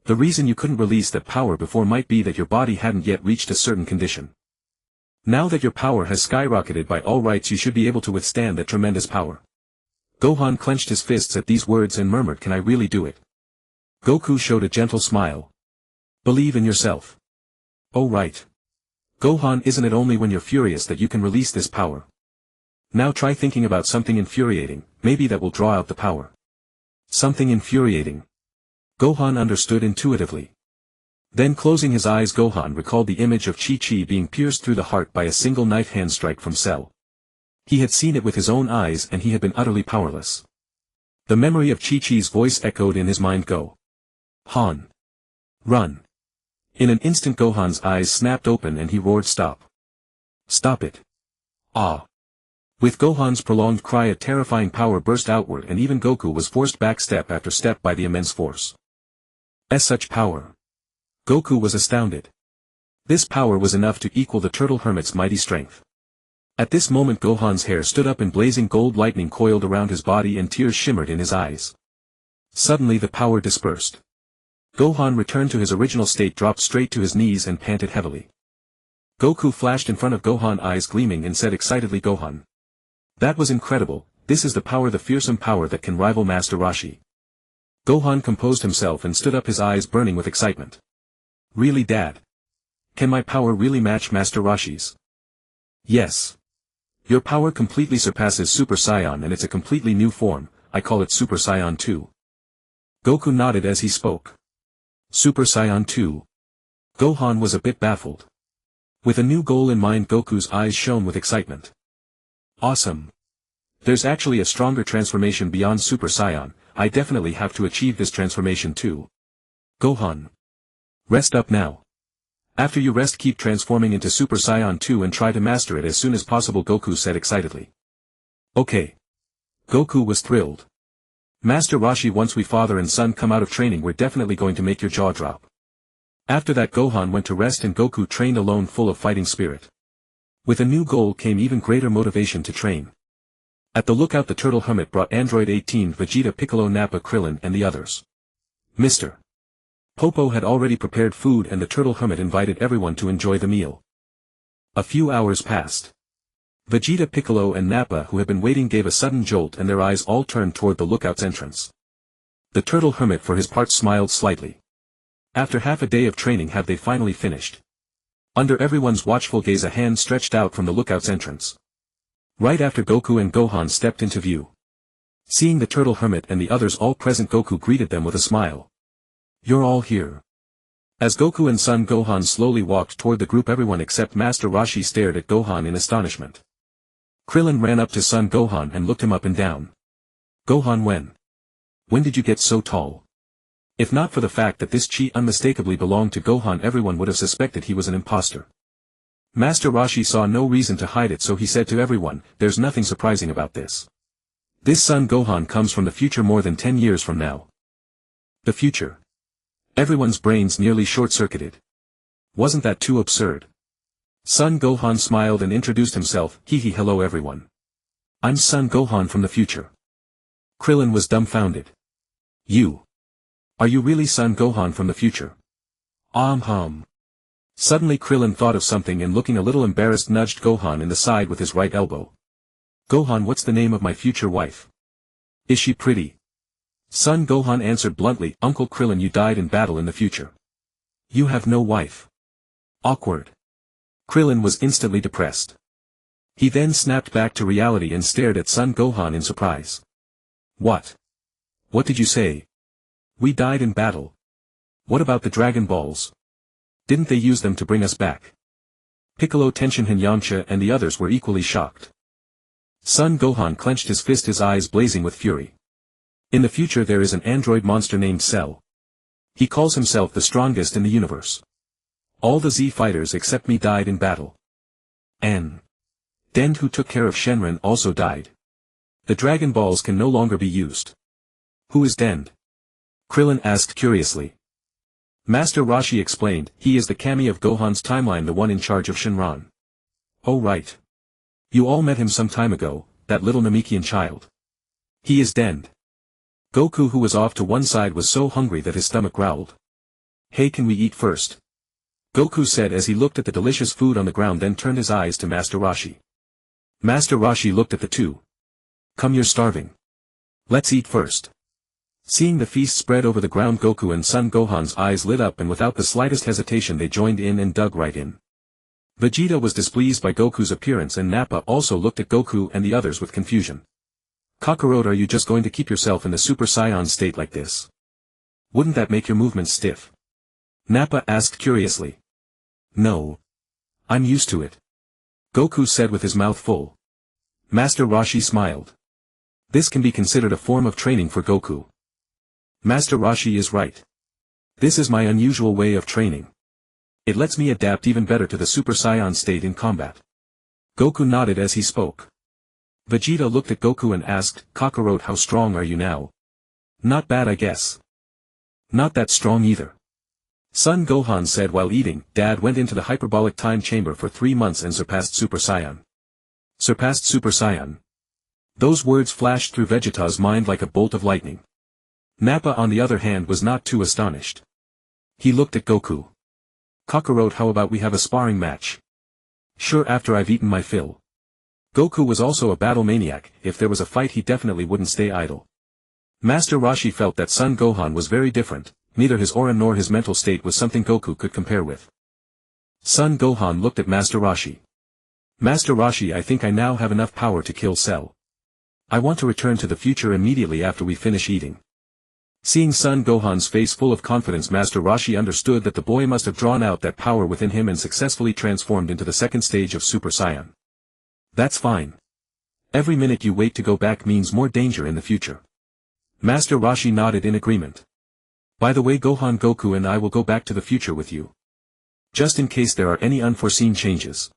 The reason you couldn't release that power before might be that your body hadn't yet reached a certain condition. Now that your power has skyrocketed, by all rights you should be able to withstand that tremendous power. Gohan clenched his fists at these words and murmured, can I really do it? Goku showed a gentle smile. Believe in yourself. Oh right. Gohan, isn't it only when you're furious that you can release this power? Now try thinking about something infuriating, maybe that will draw out the power. Something infuriating. Gohan understood intuitively. Then closing his eyes, Gohan recalled the image of Chi-Chi being pierced through the heart by a single knife hand strike from Cell. He had seen it with his own eyes and he had been utterly powerless. The memory of Chi-Chi's voice echoed in his mind, go. Han. Run. In an instant Gohan's eyes snapped open and he roared, stop. Stop it. Ah. With Gohan's prolonged cry a terrifying power burst outward and even Goku was forced back step after step by the immense force. As such power. Goku was astounded. This power was enough to equal the turtle hermit's mighty strength. At this moment Gohan's hair stood up and blazing gold lightning coiled around his body and tears shimmered in his eyes. Suddenly the power dispersed. Gohan returned to his original state, dropped straight to his knees and panted heavily. Goku flashed in front of Gohan, eyes gleaming, and said excitedly, "Gohan. That was incredible, this is the power, the fearsome power that can rival Master Roshi." Gohan composed himself and stood up, his eyes burning with excitement. "Really, Dad? Can my power really match Master Roshi's?" "Yes. Your power completely surpasses Super Saiyan and it's a completely new form, I call it Super Saiyan 2. Goku nodded as he spoke. Super Saiyan 2. Gohan was a bit baffled. With a new goal in mind, Goku's eyes shone with excitement. Awesome. There's actually a stronger transformation beyond Super Saiyan, I definitely have to achieve this transformation too. Gohan. Rest up now. After you rest, keep transforming into Super Saiyan 2 and try to master it as soon as possible, Goku said excitedly. Okay. Goku was thrilled. Master Roshi, once we father and son come out of training, we're definitely going to make your jaw drop. After that Gohan went to rest and Goku trained alone, full of fighting spirit. With a new goal came even greater motivation to train. At the lookout the turtle hermit brought Android 18, Vegeta, Piccolo, Nappa, Krillin and the others. Mr. Popo had already prepared food and the turtle hermit invited everyone to enjoy the meal. A few hours passed. Vegeta, Piccolo and Nappa, who had been waiting, gave a sudden jolt and their eyes all turned toward the lookout's entrance. The turtle hermit for his part smiled slightly. After half a day of training have they finally finished? Under everyone's watchful gaze a hand stretched out from the lookout's entrance. Right after Goku and Gohan stepped into view. Seeing the turtle hermit and the others all present, Goku greeted them with a smile. You're all here. As Goku and son Gohan slowly walked toward the group, everyone except Master Roshi stared at Gohan in astonishment. Krillin ran up to son Gohan and looked him up and down. Gohan, when did you get so tall? If not for the fact that this chi unmistakably belonged to Gohan, everyone would have suspected he was an imposter. Master Roshi saw no reason to hide it, so he said to everyone, there's nothing surprising about this. This son Gohan comes from the future more than 10 years from now. The future. Everyone's brains nearly short-circuited. Wasn't that too absurd? Son Gohan smiled and introduced himself, hello everyone. I'm son Gohan from the future. Krillin was dumbfounded. You. Are you really son Gohan from the future? Suddenly Krillin thought of something and looking a little embarrassed nudged Gohan in the side with his right elbow. Gohan, what's the name of my future wife? Is she pretty? Son Gohan answered bluntly, Uncle Krillin, you died in battle in the future. You have no wife. Awkward. Krillin was instantly depressed. He then snapped back to reality and stared at son Gohan in surprise. What? What did you say? We died in battle. What about the Dragon Balls? Didn't they use them to bring us back? Piccolo, Tenshinhan, Yamcha and the others were equally shocked. Son Gohan clenched his fist, his eyes blazing with fury. In the future there is an android monster named Cell. He calls himself the strongest in the universe. All the Z fighters except me died in battle. And Dend, who took care of Shenron, also died. The Dragon Balls can no longer be used. Who is Dend? Krillin asked curiously. Master Roshi explained, he is the Kami of Gohan's timeline, the one in charge of Shenron. Oh right. You all met him some time ago, that little Namekian child. He is Dend. Goku, who was off to one side, was so hungry that his stomach growled. Hey, can we eat first? Goku said as he looked at the delicious food on the ground, then turned his eyes to Master Roshi. Master Roshi looked at the two. Come, you're starving. Let's eat first. Seeing the feast spread over the ground, Goku and son Gohan's eyes lit up and without the slightest hesitation they joined in and dug right in. Vegeta was displeased by Goku's appearance and Nappa also looked at Goku and the others with confusion. Kakarot, are you just going to keep yourself in the Super Saiyan state like this? Wouldn't that make your movements stiff? Nappa asked curiously. No. I'm used to it. Goku said with his mouth full. Master Roshi smiled. This can be considered a form of training for Goku. Master Roshi is right. This is my unusual way of training. It lets me adapt even better to the Super Saiyan state in combat. Goku nodded as he spoke. Vegeta looked at Goku and asked, Kakarot, how strong are you now? Not bad, I guess. Not that strong either. Son Gohan said while eating. Dad went into the hyperbolic time chamber for 3 months and surpassed Super Saiyan. Surpassed Super Saiyan. Those words flashed through Vegeta's mind like a bolt of lightning. Nappa on the other hand was not too astonished. He looked at Goku. Kakarot, how about we have a sparring match? Sure, after I've eaten my fill. Goku was also a battle maniac. If there was a fight he definitely wouldn't stay idle. Master Roshi felt that Son Gohan was very different, neither his aura nor his mental state was something Goku could compare with. Son Gohan looked at Master Roshi. Master Roshi, I think I now have enough power to kill Cell. I want to return to the future immediately after we finish eating. Seeing Son Gohan's face full of confidence, Master Roshi understood that the boy must have drawn out that power within him and successfully transformed into the second stage of Super Saiyan. That's fine. Every minute you wait to go back means more danger in the future. Master Roshi nodded in agreement. By the way, Gohan, Goku and I will go back to the future with you. Just in case there are any unforeseen changes.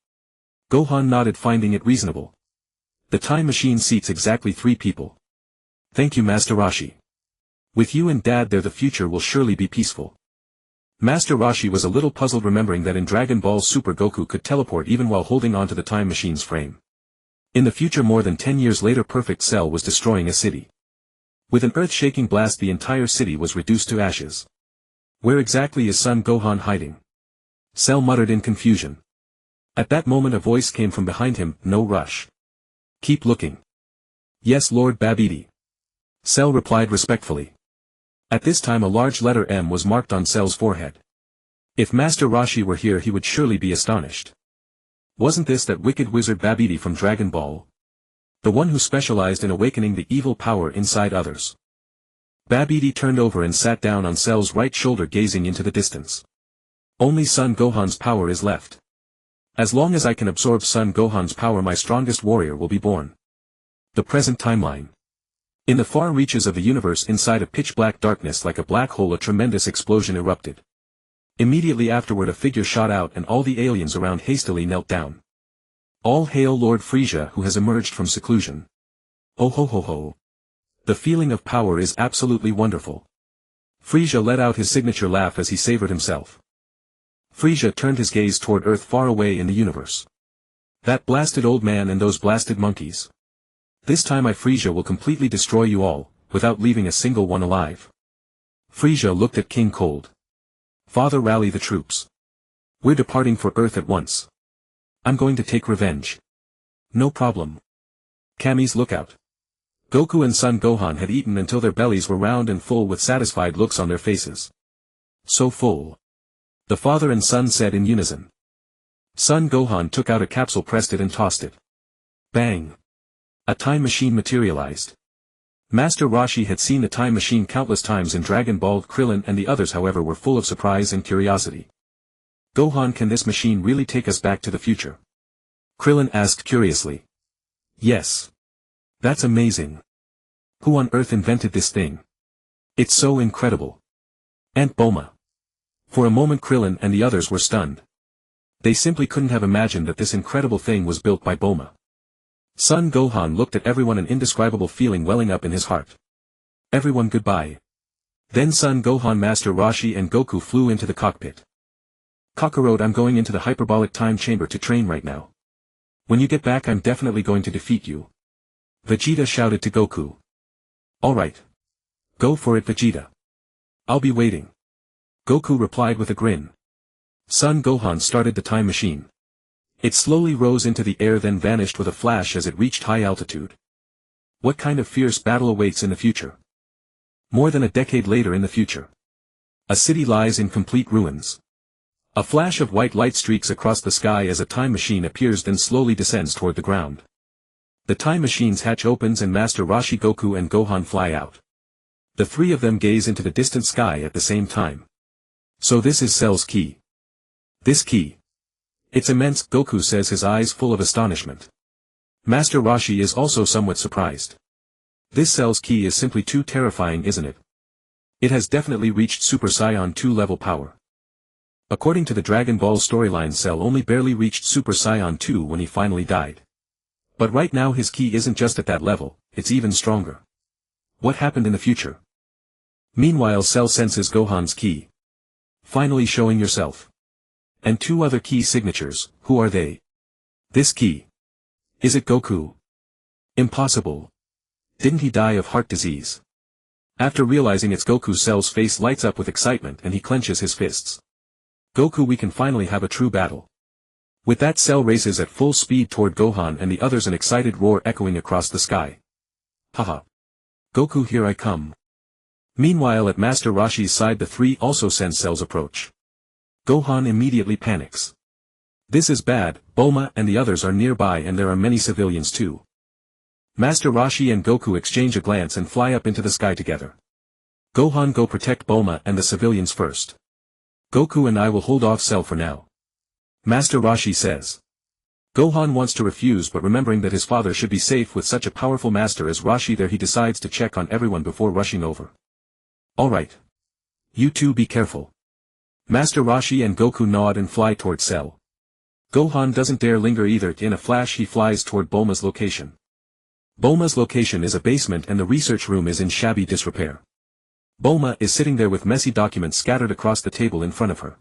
Gohan nodded, finding it reasonable. The time machine seats exactly 3 people. Thank you, Master Roshi. With you and Dad there the future will surely be peaceful. Master Roshi was a little puzzled, remembering that in Dragon Ball Super Goku could teleport even while holding onto the time machine's frame. In the future, more than 10 years later, Perfect Cell was destroying a city. With an earth-shaking blast the entire city was reduced to ashes. Where exactly is Son Gohan hiding? Cell muttered in confusion. At that moment a voice came from behind him, no rush. Keep looking. Yes, Lord Babidi. Cell replied respectfully. At this time a large letter M was marked on Cell's forehead. If Master Roshi were here he would surely be astonished. Wasn't this that wicked wizard Babidi from Dragon Ball? The one who specialized in awakening the evil power inside others. Babidi turned over and sat down on Cell's right shoulder, gazing into the distance. Only Son Gohan's power is left. As long as I can absorb Son Gohan's power, my strongest warrior will be born. The present timeline. In the far reaches of the universe, inside a pitch-black darkness like a black hole, a tremendous explosion erupted. Immediately afterward a figure shot out and all the aliens around hastily knelt down. All hail Lord Frieza, who has emerged from seclusion. Oh ho ho ho. The feeling of power is absolutely wonderful. Frieza let out his signature laugh as he savored himself. Frieza turned his gaze toward Earth, far away in the universe. That blasted old man and those blasted monkeys. This time Frieza will completely destroy you all, without leaving a single one alive. Frieza looked at King Cold. Father, rally the troops. We're departing for Earth at once. I'm going to take revenge. No problem. Kami's lookout. Goku and Son Gohan had eaten until their bellies were round and full with satisfied looks on their faces. So full. The father and son said in unison. Son Gohan took out a capsule, pressed it and tossed it. Bang! A time machine materialized. Master Roshi had seen the time machine countless times in Dragon Ball. Krillin and the others, however, were full of surprise and curiosity. Gohan, can this machine really take us back to the future? Krillin asked curiously. Yes. That's amazing. Who on earth invented this thing? It's so incredible. Aunt Bulma. For a moment Krillin and the others were stunned. They simply couldn't have imagined that this incredible thing was built by Bulma. Son Gohan looked at everyone, an indescribable feeling welling up in his heart. Everyone, goodbye. Then Son Gohan, Master Roshi and Goku flew into the cockpit. Kakarot, I'm going into the hyperbolic time chamber to train right now. When you get back I'm definitely going to defeat you. Vegeta shouted to Goku. Alright. Go for it, Vegeta. I'll be waiting. Goku replied with a grin. Son Gohan started the time machine. It slowly rose into the air, then vanished with a flash as it reached high altitude. What kind of fierce battle awaits in the future? More than a decade later in the future. A city lies in complete ruins. A flash of white light streaks across the sky as a time machine appears, then slowly descends toward the ground. The time machine's hatch opens and Master Roshi, Goku and Gohan fly out. The 3 of them gaze into the distant sky at the same time. So this is Cell's key. This key. It's immense, Goku says, his eyes full of astonishment. Master Roshi is also somewhat surprised. This Cell's key is simply too terrifying, isn't it? It has definitely reached Super Saiyan 2 level power. According to the Dragon Ball storyline, Cell only barely reached Super Saiyan 2 when he finally died. But right now his ki isn't just at that level, it's even stronger. What happened in the future? Meanwhile Cell senses Gohan's ki. Finally showing yourself. And two other ki signatures, who are they? This ki. Is it Goku? Impossible. Didn't he die of heart disease? After realizing it's Goku, Cell's face lights up with excitement and he clenches his fists. Goku, we can finally have a true battle. With that, Cell races at full speed toward Gohan and the others, an excited roar echoing across the sky. Haha. Goku, here I come. Meanwhile at Master Roshi's side, the three also sense Cell's approach. Gohan immediately panics. This is bad, Bulma and the others are nearby and there are many civilians too. Master Roshi and Goku exchange a glance and fly up into the sky together. Gohan, go protect Bulma and the civilians first. Goku and I will hold off Cell for now. Master Roshi says. Gohan wants to refuse, but remembering that his father should be safe with such a powerful master as Roshi there, he decides to check on everyone before rushing over. Alright. You two be careful. Master Roshi and Goku nod and fly toward Cell. Gohan doesn't dare linger either. In a flash he flies toward Bulma's location. Bulma's location is a basement and the research room is in shabby disrepair. Bulma is sitting there with messy documents scattered across the table in front of her.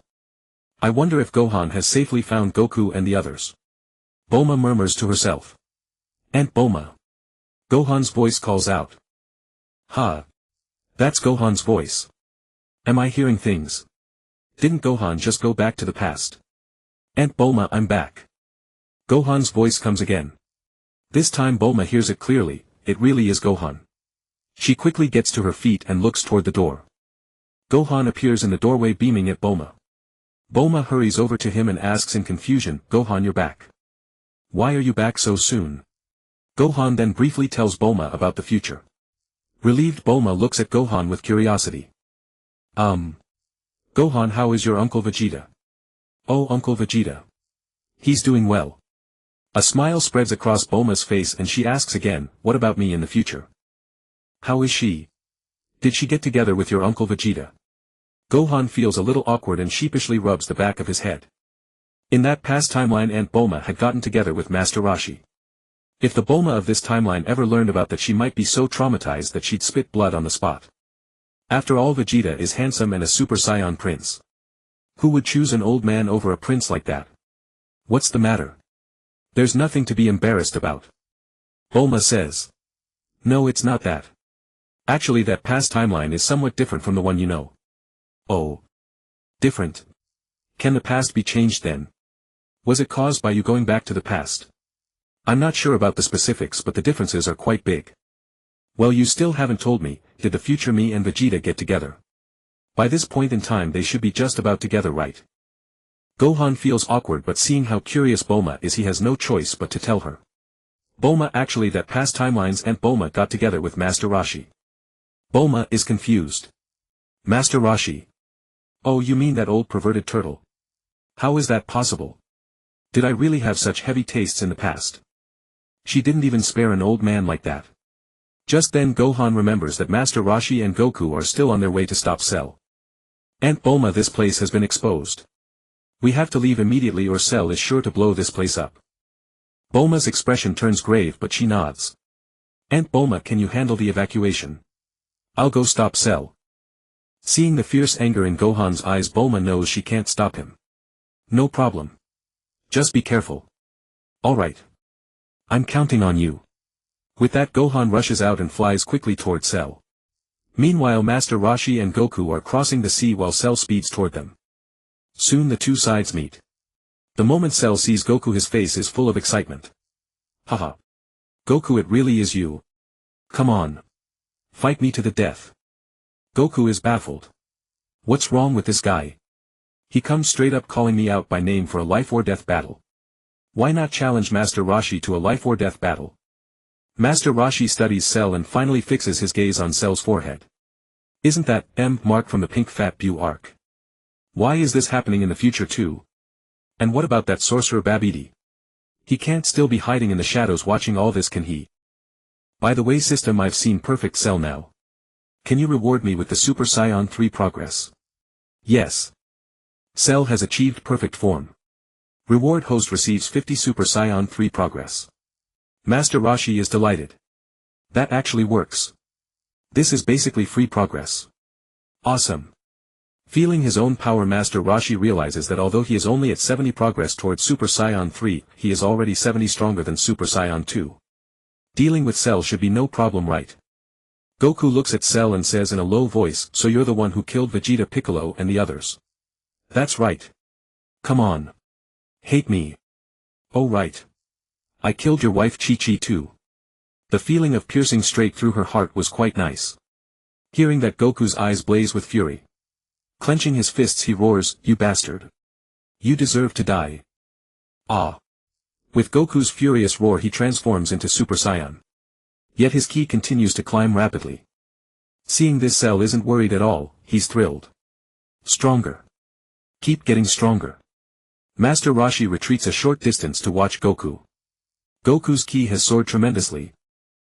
I wonder if Gohan has safely found Goku and the others. Bulma murmurs to herself. Aunt Bulma. Gohan's voice calls out. Ha. That's Gohan's voice. Am I hearing things? Didn't Gohan just go back to the past? Aunt Bulma, I'm back. Gohan's voice comes again. This time Bulma hears it clearly, it really is Gohan. She quickly gets to her feet and looks toward the door. Gohan appears in the doorway beaming at Bulma. Bulma hurries over to him and asks in confusion, Gohan, you're back. Why are you back so soon? Gohan then briefly tells Bulma about the future. Relieved, Bulma looks at Gohan with curiosity. Gohan, how is your Uncle Vegeta? Oh, Uncle Vegeta. He's doing well. A smile spreads across Bulma's face and she asks again, what about me in the future? How is she? Did she get together with your Uncle Vegeta? Gohan feels a little awkward and sheepishly rubs the back of his head. In that past timeline, Aunt Bulma had gotten together with Master Roshi. If the Bulma of this timeline ever learned about that, she might be so traumatized that she'd spit blood on the spot. After all, Vegeta is handsome and a Super Saiyan prince. Who would choose an old man over a prince like that? What's the matter? There's nothing to be embarrassed about. Bulma says. No, it's not that. Actually, that past timeline is somewhat different from the one you know. Oh. Different? Can the past be changed then? Was it caused by you going back to the past? I'm not sure about the specifics, but the differences are quite big. Well, you still haven't told me, did the future me and Vegeta get together? By this point in time they should be just about together, right? Gohan feels awkward, but seeing how curious Bulma is, he has no choice but to tell her. Bulma, actually that past timeline's Aunt Bulma got together with Master Roshi. Bulma is confused. Master Roshi. Oh, you mean that old perverted turtle? How is that possible? Did I really have such heavy tastes in the past? She didn't even spare an old man like that. Just then Gohan remembers that Master Roshi and Goku are still on their way to stop Cell. Aunt Bulma, this place has been exposed. We have to leave immediately or Cell is sure to blow this place up. Bulma's expression turns grave, but she nods. Aunt Bulma, can you handle the evacuation? I'll go stop Cell. Seeing the fierce anger in Gohan's eyes, Bulma knows she can't stop him. No problem. Just be careful. Alright. I'm counting on you. With that, Gohan rushes out and flies quickly toward Cell. Meanwhile, Master Roshi and Goku are crossing the sea while Cell speeds toward them. Soon the two sides meet. The moment Cell sees Goku, his face is full of excitement. Haha. Goku, it really is you. Come on. Fight me to the death. Goku is baffled. What's wrong with this guy? He comes straight up calling me out by name for a life or death battle. Why not challenge Master Roshi to a life or death battle? Master Roshi studies Cell and finally fixes his gaze on Cell's forehead. Isn't that M mark from the Pink Fat Bew arc? Why is this happening in the future too? And what about that sorcerer Babidi? He can't still be hiding in the shadows watching all this, can he? By the way, System, I've seen perfect Cell now. Can you reward me with the Super Saiyan 3 progress? Yes. Cell has achieved perfect form. Reward: host receives 50 Super Saiyan 3 progress. Master Roshi is delighted. That actually works. This is basically free progress. Awesome. Feeling his own power, Master Roshi realizes that although he is only at 70 progress towards Super Saiyan 3, he is already 70 stronger than Super Saiyan 2. Dealing with Cell should be no problem, right? Goku looks at Cell and says in a low voice, "So you're the one who killed Vegeta, Piccolo and the others?" "That's right. Come on. Hate me." "Oh right. I killed your wife Chi-Chi too." The feeling of piercing straight through her heart was quite nice. Hearing that, Goku's eyes blaze with fury. Clenching his fists, he roars, "You bastard. You deserve to die." Ah. With Goku's furious roar, he transforms into Super Saiyan. Yet his ki continues to climb rapidly. Seeing this, Cell isn't worried at all, he's thrilled. Stronger. Keep getting stronger. Master Roshi retreats a short distance to watch Goku. Goku's ki has soared tremendously.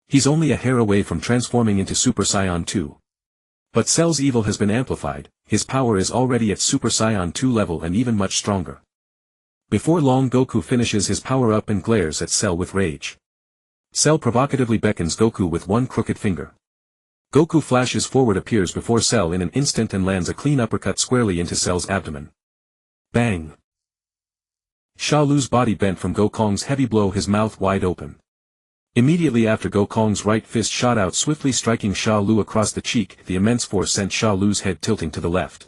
He's only a hair away from transforming into Super Saiyan 2. But Cell's evil has been amplified, his power is already at Super Saiyan 2 level and even much stronger. Before long, Goku finishes his power-up and glares at Cell with rage. Cell provocatively beckons Goku with one crooked finger. Goku flashes forward, appears before Cell in an instant and lands a clean uppercut squarely into Cell's abdomen. Bang! Shaolu's body bent from Gokong's heavy blow, his mouth wide open. Immediately after, Gokong's right fist shot out, swiftly striking Shaolu across the cheek. The immense force sent Shaolu's head tilting to the left.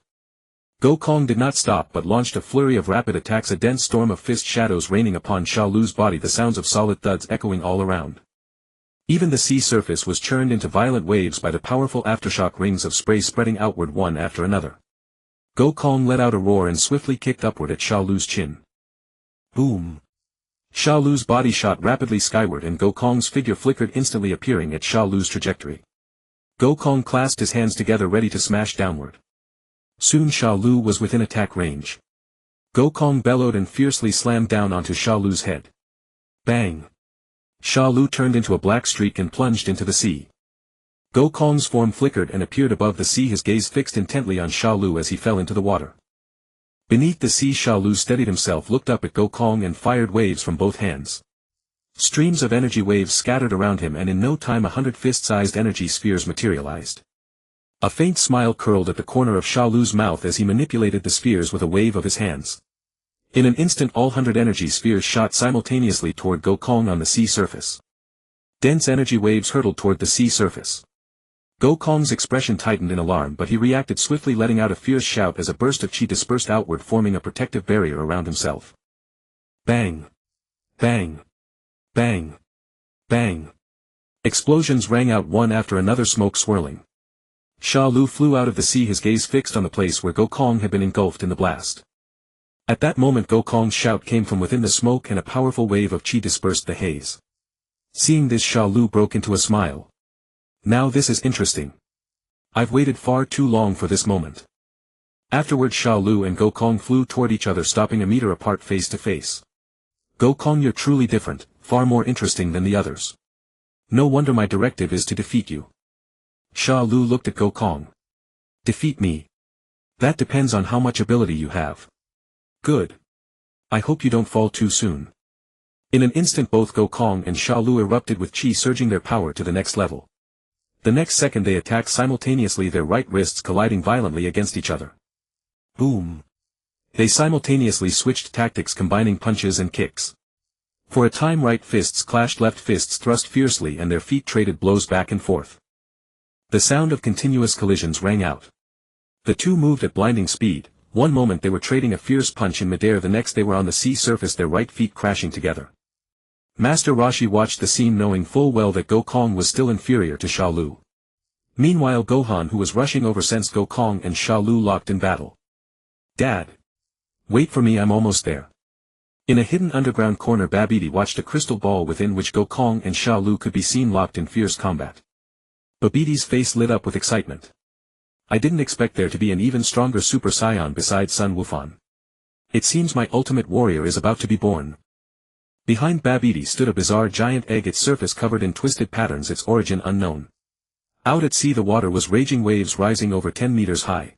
Gokong did not stop but launched a flurry of rapid attacks, a dense storm of fist shadows raining upon Shaolu's body, the sounds of solid thuds echoing all around. Even the sea surface was churned into violent waves by the powerful aftershock rings of spray spreading outward one after another. Gokong let out a roar and swiftly kicked upward at Shaolu's chin. Boom! Shaolu's body shot rapidly skyward and Gokong's figure flickered, instantly appearing at Shaolu's trajectory. Gokong clasped his hands together, ready to smash downward. Soon Shaolu was within attack range. Gokong bellowed and fiercely slammed down onto Shaolu's head. Bang! Shaolu turned into a black streak and plunged into the sea. Gokong's form flickered and appeared above the sea, his gaze fixed intently on Shaolu as he fell into the water. Beneath the sea, Shaolu steadied himself, looked up at Gokong and fired waves from both hands. Streams of energy waves scattered around him, and in no time 100 fist-sized energy spheres materialized. A faint smile curled at the corner of Shaolu's mouth as he manipulated the spheres with a wave of his hands. In an instant, all 100 energy spheres shot simultaneously toward Gokong on the sea surface. Dense energy waves hurtled toward the sea surface. Gokong's expression tightened in alarm, but he reacted swiftly, letting out a fierce shout as a burst of chi dispersed outward, forming a protective barrier around himself. Bang! Bang! Bang! Bang! Explosions rang out one after another, smoke swirling. Shaolu flew out of the sea, his gaze fixed on the place where Gokong had been engulfed in the blast. At that moment, Gokong's shout came from within the smoke and a powerful wave of chi dispersed the haze. Seeing this, Shaolu broke into a smile. Now this is interesting. I've waited far too long for this moment. Afterward, Shaolu and Gokong flew toward each other, stopping a meter apart, face to face. Gokong, you're truly different, far more interesting than the others. No wonder my directive is to defeat you. Shaolu looked at Gokong. Defeat me? That depends on how much ability you have. Good. I hope you don't fall too soon. In an instant, both Gokong and Shaolu erupted with chi, surging their power to the next level. The next second they attacked simultaneously, their right wrists colliding violently against each other. Boom! They simultaneously switched tactics, combining punches and kicks. For a time, right fists clashed, left fists thrust fiercely, and their feet traded blows back and forth. The sound of continuous collisions rang out. The two moved at blinding speed. One moment they were trading a fierce punch in midair, the next they were on the sea surface, their right feet crashing together. Master Roshi watched the scene, knowing full well that Gokong was still inferior to Shaolu. Meanwhile, Gohan, who was rushing over, sensed Gokong and Shaolu locked in battle. Dad! Wait for me, I'm almost there. In a hidden underground corner, Babidi watched a crystal ball within which Gokong and Shaolu could be seen locked in fierce combat. Babidi's face lit up with excitement. I didn't expect there to be an even stronger Super Saiyan besides Sun Wukong. It seems my ultimate warrior is about to be born. Behind Babidi stood a bizarre giant egg, its surface covered in twisted patterns, its origin unknown. Out at sea, the water was raging, waves rising over 10 meters high.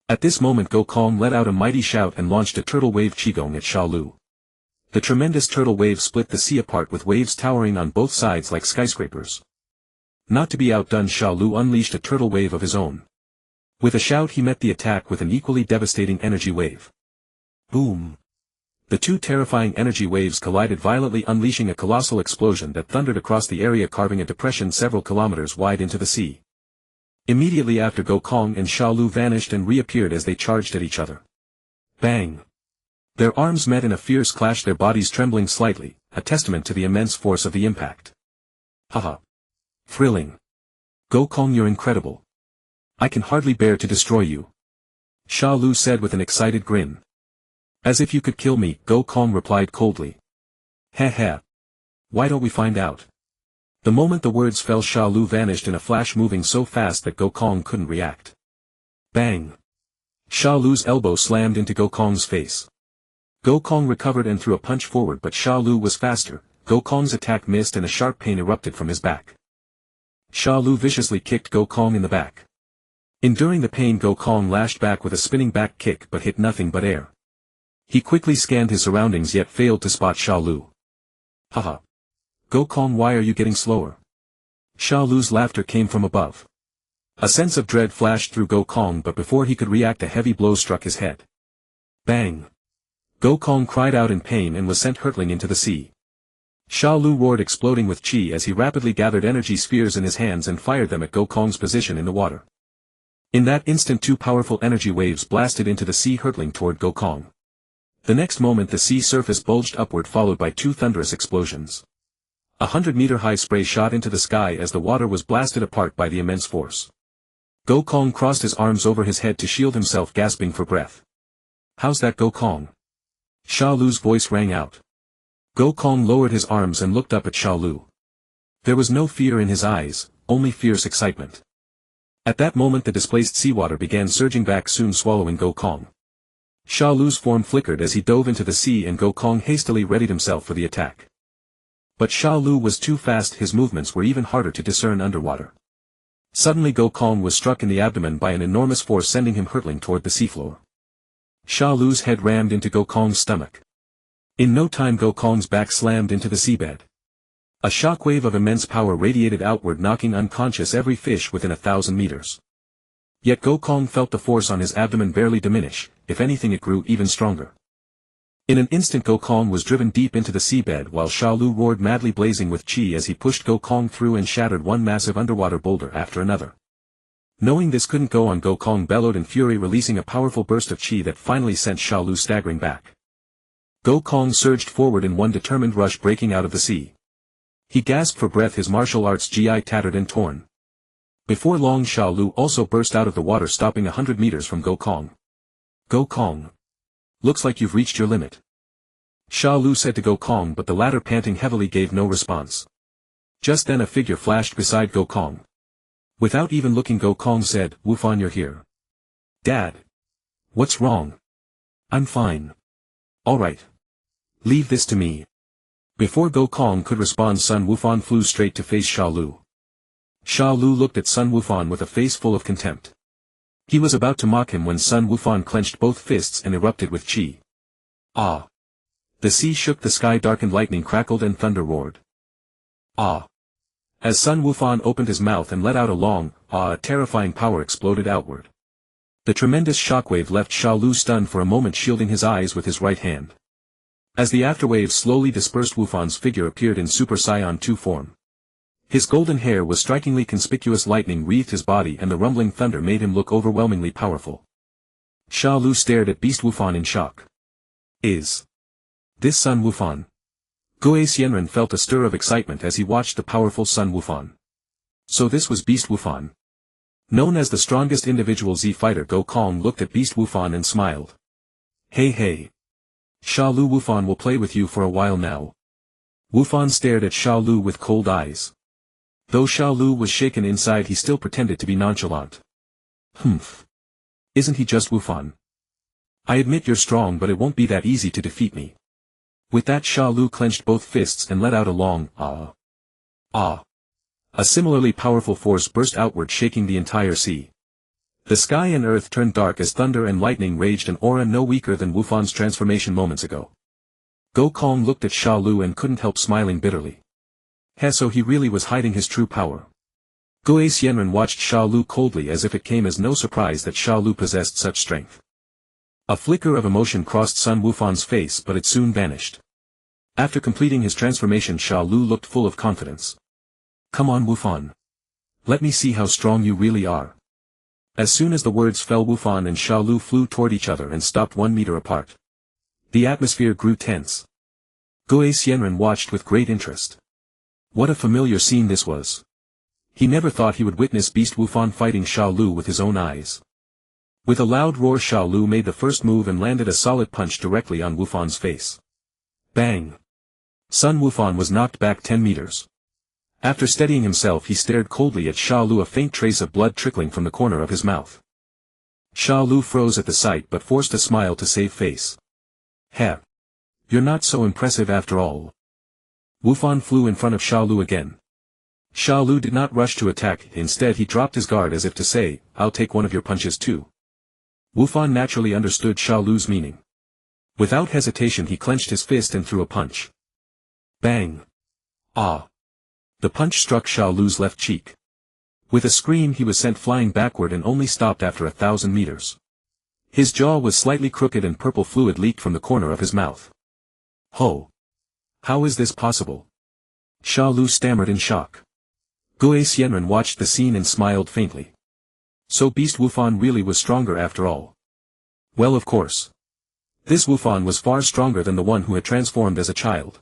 At this moment, Gokong let out a mighty shout and launched a turtle wave qigong at Shaolu. The tremendous turtle wave split the sea apart with waves towering on both sides like skyscrapers. Not to be outdone, Sha Lu unleashed a turtle wave of his own. With a shout he met the attack with an equally devastating energy wave. Boom! The two terrifying energy waves collided violently, unleashing a colossal explosion that thundered across the area, carving a depression several kilometers wide into the sea. Immediately after, Gokong and Sha Lu vanished and reappeared as they charged at each other. Bang! Their arms met in a fierce clash, their bodies trembling slightly, a testament to the immense force of the impact. Haha! Thrilling! Gokong, you're incredible. I can hardly bear to destroy you. Sha Lu said with an excited grin. As if you could kill me, Gokong replied coldly. Heh heh. Why don't we find out? The moment the words fell, Sha Lu vanished in a flash, moving so fast that Gokong couldn't react. Bang! Sha Lu's elbow slammed into Gokong's face. Gokong recovered and threw a punch forward, but Sha Lu was faster. Gokong's attack missed and a sharp pain erupted from his back. Sha Lu viciously kicked Gokong in the back. Enduring the pain, Gokong lashed back with a spinning back kick but hit nothing but air. He quickly scanned his surroundings yet failed to spot Sha Lu. Haha! Gokong, why are you getting slower? Sha Lu's laughter came from above. A sense of dread flashed through Gokong, but before he could react, a heavy blow struck his head. Bang! Gokong cried out in pain and was sent hurtling into the sea. Sha Lu roared, exploding with chi as he rapidly gathered energy spheres in his hands and fired them at Gokong's position in the water. In that instant, two powerful energy waves blasted into the sea, hurtling toward Gokong. The next moment the sea surface bulged upward, followed by two thunderous explosions. 100-meter-high spray shot into the sky as the water was blasted apart by the immense force. Gokong crossed his arms over his head to shield himself, gasping for breath. How's that, Gokong? Sha Lu's voice rang out. Gokong lowered his arms and looked up at Sha Lu. There was no fear in his eyes, only fierce excitement. At that moment the displaced seawater began surging back, soon swallowing Gokong. Sha Lu's form flickered as he dove into the sea and Gokong hastily readied himself for the attack. But Sha Lu was too fast, his movements were even harder to discern underwater. Suddenly Gokong was struck in the abdomen by an enormous force, sending him hurtling toward the seafloor. Sha Lu's head rammed into Gokong's stomach. In no time Gokong's back slammed into the seabed. A shockwave of immense power radiated outward, knocking unconscious every fish within 1,000 meters. Yet Gokong felt the force on his abdomen barely diminish, if anything it grew even stronger. In an instant Gokong was driven deep into the seabed while Sha Lu roared madly, blazing with chi as he pushed Gokong through and shattered one massive underwater boulder after another. Knowing this couldn't go on, Gokong bellowed in fury, releasing a powerful burst of chi that finally sent Sha Lu staggering back. Gokong surged forward in one determined rush, breaking out of the sea. He gasped for breath, his martial arts gi tattered and torn. Before long Sha Lu also burst out of the water, stopping 100 meters from Gokong. Gokong. Looks like you've reached your limit. Sha Lu said to Gokong, but the latter, panting heavily, gave no response. Just then a figure flashed beside Gokong. Without even looking, Gokong said, "Wufan, you're here." "Dad. What's wrong?" "I'm fine." "All right. Leave this to me." Before Gokong could respond, Sun Wufan flew straight to face Sha Lu. Sha Lu looked at Sun Wufan with a face full of contempt. He was about to mock him when Sun Wufan clenched both fists and erupted with chi. Ah! The sea shook, the sky darkened, lightning crackled and thunder roared. Ah! As Sun Wufan opened his mouth and let out a long, ah, a terrifying power exploded outward. The tremendous shockwave left Sha Lu stunned for a moment, shielding his eyes with his right hand. As the afterwave slowly dispersed, Wufan's figure appeared in Super Saiyan 2 form. His golden hair was strikingly conspicuous, lightning wreathed his body and the rumbling thunder made him look overwhelmingly powerful. Sha Lu stared at Beast Wufan in shock. Is this Sun Wufan? Goe Xianren felt a stir of excitement as he watched the powerful Sun Wufan. So this was Beast Wufan. Known as the strongest individual Z fighter, Gokong looked at Beast Wufan and smiled. Hey hey. Sha Lu, Wufan will play with you for a while now. Wufan stared at Sha Lu with cold eyes. Though Sha Lu was shaken inside, he still pretended to be nonchalant. Humph. Isn't he just Wufan? I admit you're strong, but it won't be that easy to defeat me. With that, Sha Lu clenched both fists and let out a long, ah. Ah. A similarly powerful force burst outward, shaking the entire sea. The sky and earth turned dark as thunder and lightning raged, an aura no weaker than Wufan's transformation moments ago. Kong looked at Sha Lu and couldn't help smiling bitterly. So he really was hiding his true power. Goe Xianren watched Sha Lu coldly as if it came as no surprise that Sha Lu possessed such strength. A flicker of emotion crossed Sun Wufan's face but it soon vanished. After completing his transformation, Sha Lu looked full of confidence. Come on Wufan. Let me see how strong you really are. As soon as the words fell, Wufan and Sha Lu flew toward each other and stopped 1 meter apart. The atmosphere grew tense. Goe Xianren watched with great interest. What a familiar scene this was. He never thought he would witness Beast Wufan fighting Sha Lu with his own eyes. With a loud roar, Sha Lu made the first move and landed a solid punch directly on Wufan's face. Bang! Sun Wufan was knocked back 10 meters. After steadying himself, he stared coldly at Sha Lu, a faint trace of blood trickling from the corner of his mouth. Sha Lu froze at the sight but forced a smile to save face. Heh! You're not so impressive after all. Wufan flew in front of Sha Lu again. Sha Lu did not rush to attack, instead he dropped his guard as if to say, I'll take one of your punches too. Wufan naturally understood Sha Lu's meaning. Without hesitation he clenched his fist and threw a punch. Bang! Ah! The punch struck Sha Lu's left cheek. With a scream he was sent flying backward and only stopped after 1,000 meters. His jaw was slightly crooked and purple fluid leaked from the corner of his mouth. Ho! How is this possible? Sha Lu stammered in shock. Goe Xianren watched the scene and smiled faintly. So Beast Wufan really was stronger after all. Well, of course. This Wufan was far stronger than the one who had transformed as a child.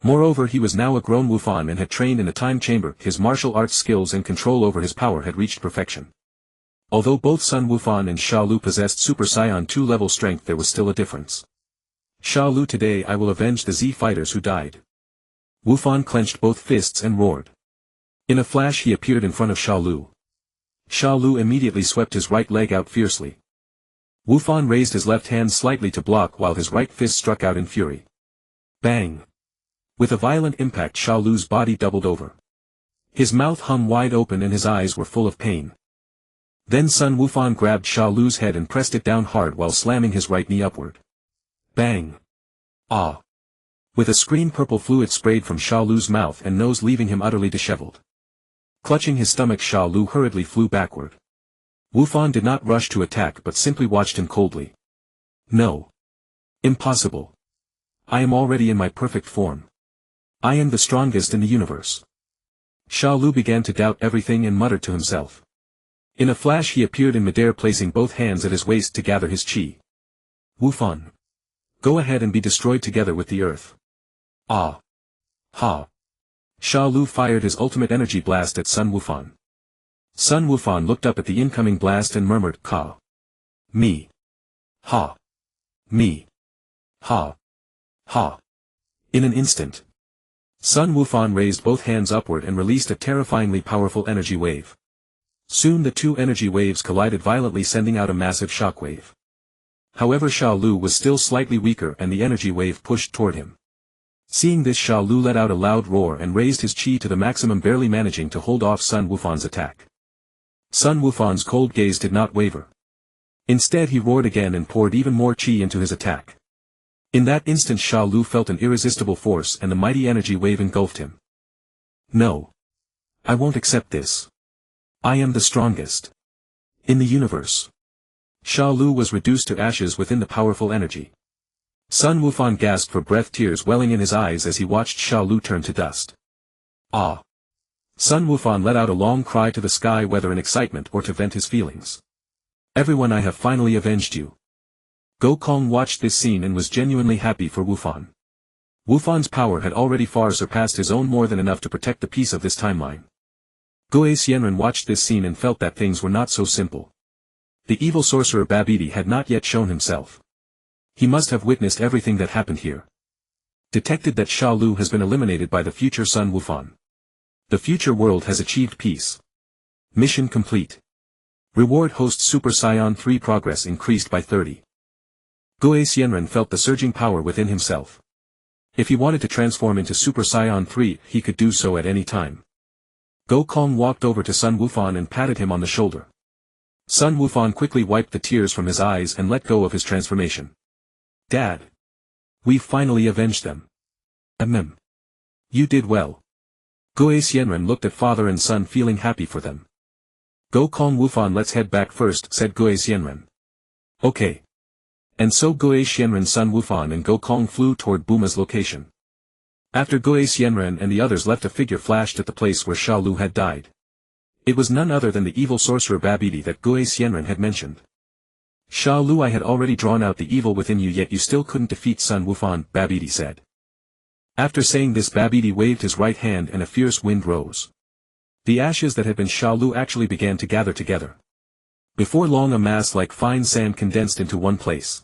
Moreover, he was now a grown Wufan and had trained in a time chamber. His martial arts skills and control over his power had reached perfection. Although both Sun Wufan and Sha Lu possessed Super Saiyan 2 level strength, there was still a difference. Sha Lu, today I will avenge the Z fighters who died. Wufan clenched both fists and roared. In a flash he appeared in front of Sha Lu. Sha Lu immediately swept his right leg out fiercely. Wufan raised his left hand slightly to block while his right fist struck out in fury. Bang! With a violent impact, Sha Lu's body doubled over. His mouth hung wide open and his eyes were full of pain. Then Sun Wufan grabbed Sha Lu's head and pressed it down hard while slamming his right knee upward. Bang! Ah! With a scream, purple fluid sprayed from Sha Lu's mouth and nose, leaving him utterly disheveled. Clutching his stomach, Sha Lu hurriedly flew backward. Wufan did not rush to attack but simply watched him coldly. No. Impossible. I am already in my perfect form. I am the strongest in the universe. Sha Lu began to doubt everything and muttered to himself. In a flash he appeared in midair, placing both hands at his waist to gather his chi. Wufan. Go ahead and be destroyed together with the earth. Ah. Ha. Sha Lu fired his ultimate energy blast at Sun Wufan. Sun Wufan looked up at the incoming blast and murmured, Ka. Me. Ha. Me. Ha. Ha. In an instant, Sun Wufan raised both hands upward and released a terrifyingly powerful energy wave. Soon the two energy waves collided violently, sending out a massive shockwave. However, Sha Lu was still slightly weaker and the energy wave pushed toward him. Seeing this, Sha Lu let out a loud roar and raised his chi to the maximum, barely managing to hold off Sun Wufan's attack. Sun Wufan's cold gaze did not waver. Instead he roared again and poured even more chi into his attack. In that instant Sha Lu felt an irresistible force and the mighty energy wave engulfed him. No. I won't accept this. I am the strongest in the universe. Sha Lu was reduced to ashes within the powerful energy. Sun Wufan gasped for breath, tears welling in his eyes as he watched Sha Lu turn to dust. Ah! Sun Wufan let out a long cry to the sky, whether in excitement or to vent his feelings. Everyone, I have finally avenged you. Kong watched this scene and was genuinely happy for Wufan. Wufan's power had already far surpassed his own, more than enough to protect the peace of this timeline. Goe Xianren watched this scene and felt that things were not so simple. The evil sorcerer Babidi had not yet shown himself. He must have witnessed everything that happened here. Detected that Sha Lu has been eliminated by the future Sun Wufan. The future world has achieved peace. Mission complete. Reward: host Super Saiyan 3 progress increased by 30. Goe Xianren felt the surging power within himself. If he wanted to transform into Super Saiyan 3, he could do so at any time. Kong walked over to Sun Wufan and patted him on the shoulder. Sun Wufan quickly wiped the tears from his eyes and let go of his transformation. Dad! We finally avenged them. Ahem. You did well. Goe Xianren looked at father and son feeling happy for them. Go Kong Wufan, let's head back first, said Goe Xianren. Okay. And so Goe Xianren's son Wufan and Go Kong flew toward Buma's location. After Goe Xianren and the others left, a figure flashed at the place where Sha Lu had died. It was none other than the evil sorcerer Babidi that Goe Xianren had mentioned. Sha Lu, I had already drawn out the evil within you, yet you still couldn't defeat son Wufan, Babidi said. After saying this, Babidi waved his right hand and a fierce wind rose. The ashes that had been Sha Lu actually began to gather together. Before long, a mass like fine sand condensed into one place.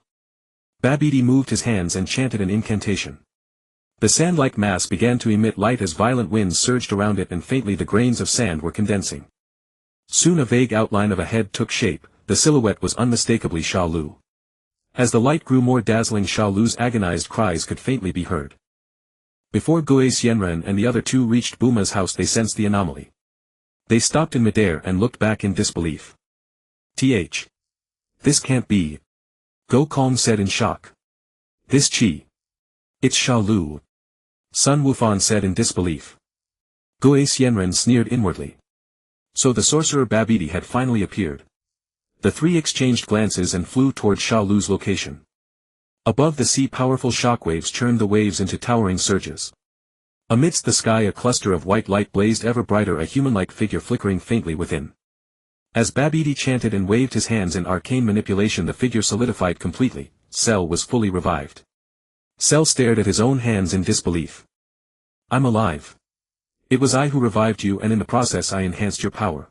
Babidi moved his hands and chanted an incantation. The sand-like mass began to emit light as violent winds surged around it, and faintly the grains of sand were condensing. Soon a vague outline of a head took shape. The silhouette was unmistakably Sha Lu. As the light grew more dazzling, Sha Lu's agonized cries could faintly be heard. Before Goe Xianren and the other two reached Buma's house, they sensed the anomaly. They stopped in midair and looked back in disbelief. This can't be. Go Kong said in shock. This chi. It's Sha Lu. Sun Wufan said in disbelief. Goe Xianren sneered inwardly. So the sorcerer Babidi had finally appeared. The three exchanged glances and flew toward Sha Lu's location. Above the sea, powerful shockwaves churned the waves into towering surges. Amidst the sky, a cluster of white light blazed ever brighter, a human-like figure flickering faintly within. As Babidi chanted and waved his hands in arcane manipulation, the figure solidified completely. Cell was fully revived. Cell stared at his own hands in disbelief. I'm alive. It was I who revived you, and in the process I enhanced your power.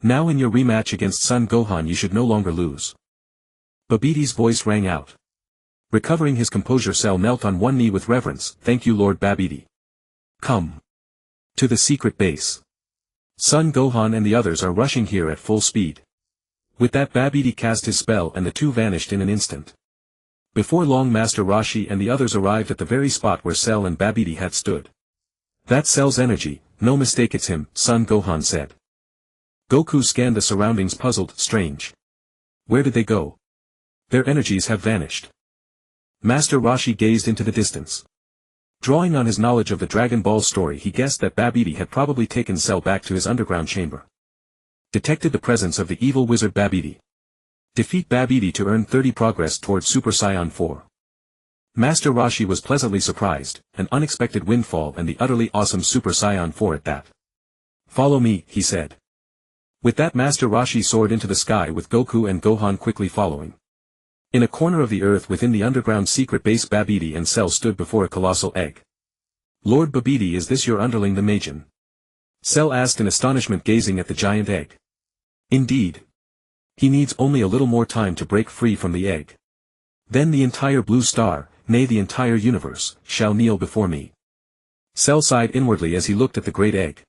Now in your rematch against Son Gohan you should no longer lose. Babidi's voice rang out. Recovering his composure, Cell knelt on one knee with reverence. Thank you, Lord Babidi. Come. To the secret base. Son Gohan and the others are rushing here at full speed. With that, Babidi cast his spell and the two vanished in an instant. Before long, Master Roshi and the others arrived at the very spot where Cell and Babidi had stood. That's Cell's energy, no mistake, it's him, Son Gohan said. Goku scanned the surroundings, puzzled. Strange. Where did they go? Their energies have vanished. Master Roshi gazed into the distance. Drawing on his knowledge of the Dragon Ball story, he guessed that Babidi had probably taken Cell back to his underground chamber. Detected the presence of the evil wizard Babidi. Defeat Babidi to earn 30 progress towards Super Saiyan 4. Master Roshi was pleasantly surprised, an unexpected windfall, and the utterly awesome Super Saiyan 4 at that. Follow me, he said. With that, Master Roshi soared into the sky with Goku and Gohan quickly following. In a corner of the earth within the underground secret base, Babidi and Cell stood before a colossal egg. Lord Babidi, is this your underling the Majin? Cell asked in astonishment, gazing at the giant egg. Indeed. He needs only a little more time to break free from the egg. Then the entire blue star, nay the entire universe, shall kneel before me. Cell sighed inwardly as he looked at the great egg.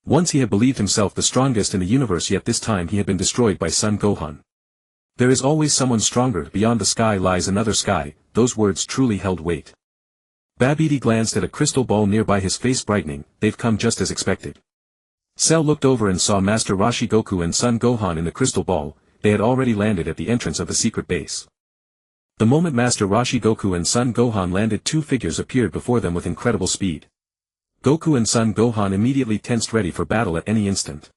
Once he had believed himself the strongest in the universe, yet this time he had been destroyed by Son Gohan. There is always someone stronger. Beyond the sky lies another sky. Those words truly held weight. Babidi glanced at a crystal ball nearby, his face brightening. They've come just as expected. Cell looked over and saw Master Roshi, Goku and Son Gohan in the crystal ball. They had already landed at the entrance of the secret base. The moment Master Roshi, Goku and Son Gohan landed, two figures appeared before them with incredible speed. Goku and Son Gohan immediately tensed, ready for battle at any instant.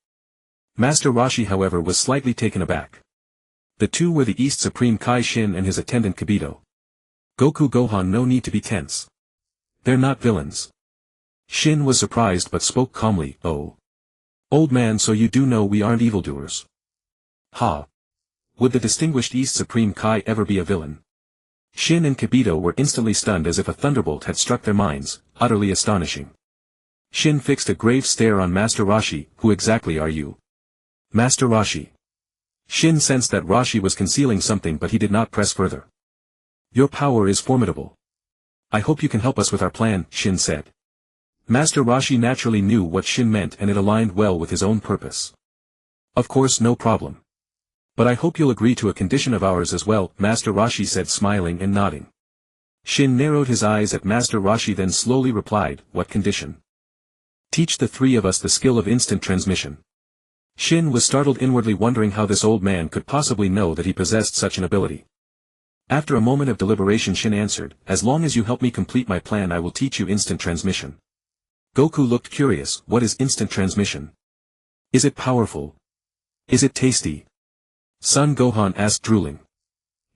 Master Roshi, however, was slightly taken aback. The two were the East Supreme Kai Shin and his attendant Kibito. Goku, Gohan, no need to be tense. They're not villains. Shin was surprised but spoke calmly. Oh. Old man, so you do know we aren't evildoers. Ha. Would the distinguished East Supreme Kai ever be a villain? Shin and Kibito were instantly stunned, as if a thunderbolt had struck their minds, utterly astonishing. Shin fixed a grave stare on Master Roshi. Who exactly are you? Master Roshi. Shin sensed that Roshi was concealing something, but he did not press further. Your power is formidable. I hope you can help us with our plan, Shin said. Master Roshi naturally knew what Shin meant, and it aligned well with his own purpose. Of course, no problem. But I hope you'll agree to a condition of ours as well, Master Roshi said, smiling and nodding. Shin narrowed his eyes at Master Roshi, then slowly replied, what condition? Teach the three of us the skill of instant transmission. Shin was startled inwardly, wondering how this old man could possibly know that he possessed such an ability. After a moment of deliberation, Shin answered, "As long as you help me complete my plan, I will teach you instant transmission." Goku looked curious. What is instant transmission? Is it powerful? Is it tasty? Son Gohan asked, drooling.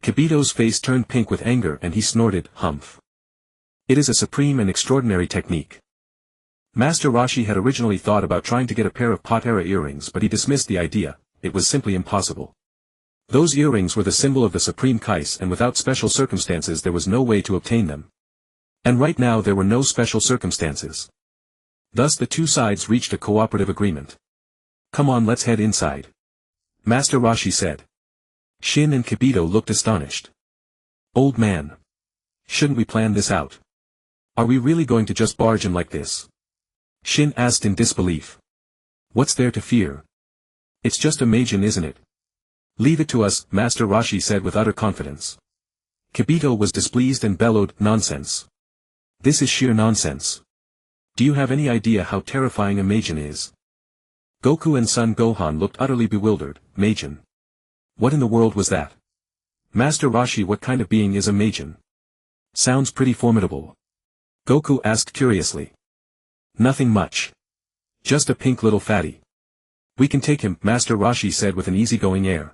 Kibito's face turned pink with anger and he snorted, "Humph. It is a supreme and extraordinary technique." Master Roshi had originally thought about trying to get a pair of Potara earrings, but he dismissed the idea. It was simply impossible. Those earrings were the symbol of the Supreme Kais, and without special circumstances there was no way to obtain them. And right now there were no special circumstances. Thus the two sides reached a cooperative agreement. "Come on, let's head inside," Master Roshi said. Shin and Kibito looked astonished. "Old man. Shouldn't we plan this out? Are we really going to just barge in like this?" Shin asked in disbelief. "What's there to fear? It's just a Majin, isn't it?" "Leave it to us," Master Roshi said with utter confidence. Kibito was displeased and bellowed, "Nonsense. This is sheer nonsense. Do you have any idea how terrifying a Majin is?" Goku and Son Gohan looked utterly bewildered. "Majin? What in the world was that?" "Master Roshi, what kind of being is a Majin? Sounds pretty formidable." Goku asked curiously. "Nothing much. Just a pink little fatty. We can take him," Master Roshi said with an easygoing air.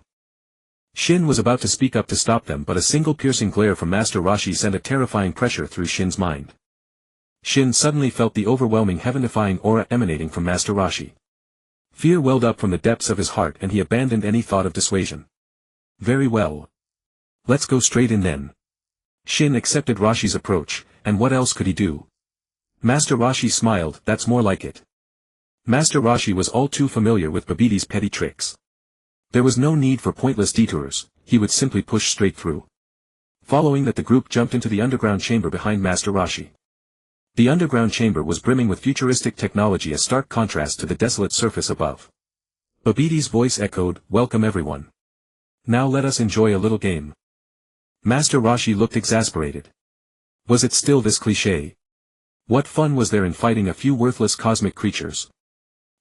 Shin was about to speak up to stop them, but a single piercing glare from Master Roshi sent a terrifying pressure through Shin's mind. Shin suddenly felt the overwhelming heaven-defying aura emanating from Master Roshi. Fear welled up from the depths of his heart and he abandoned any thought of dissuasion. "Very well. Let's go straight in then." Shin accepted Roshi's approach, and what else could he do? Master Roshi smiled, "That's more like it." Master Roshi was all too familiar with Babbidi's petty tricks. There was no need for pointless detours, he would simply push straight through. Following that, the group jumped into the underground chamber behind Master Roshi. The underground chamber was brimming with futuristic technology, a stark contrast to the desolate surface above. Babbidi's voice echoed, "Welcome everyone. Now let us enjoy a little game." Master Roshi looked exasperated. Was it still this cliché? What fun was there in fighting a few worthless cosmic creatures?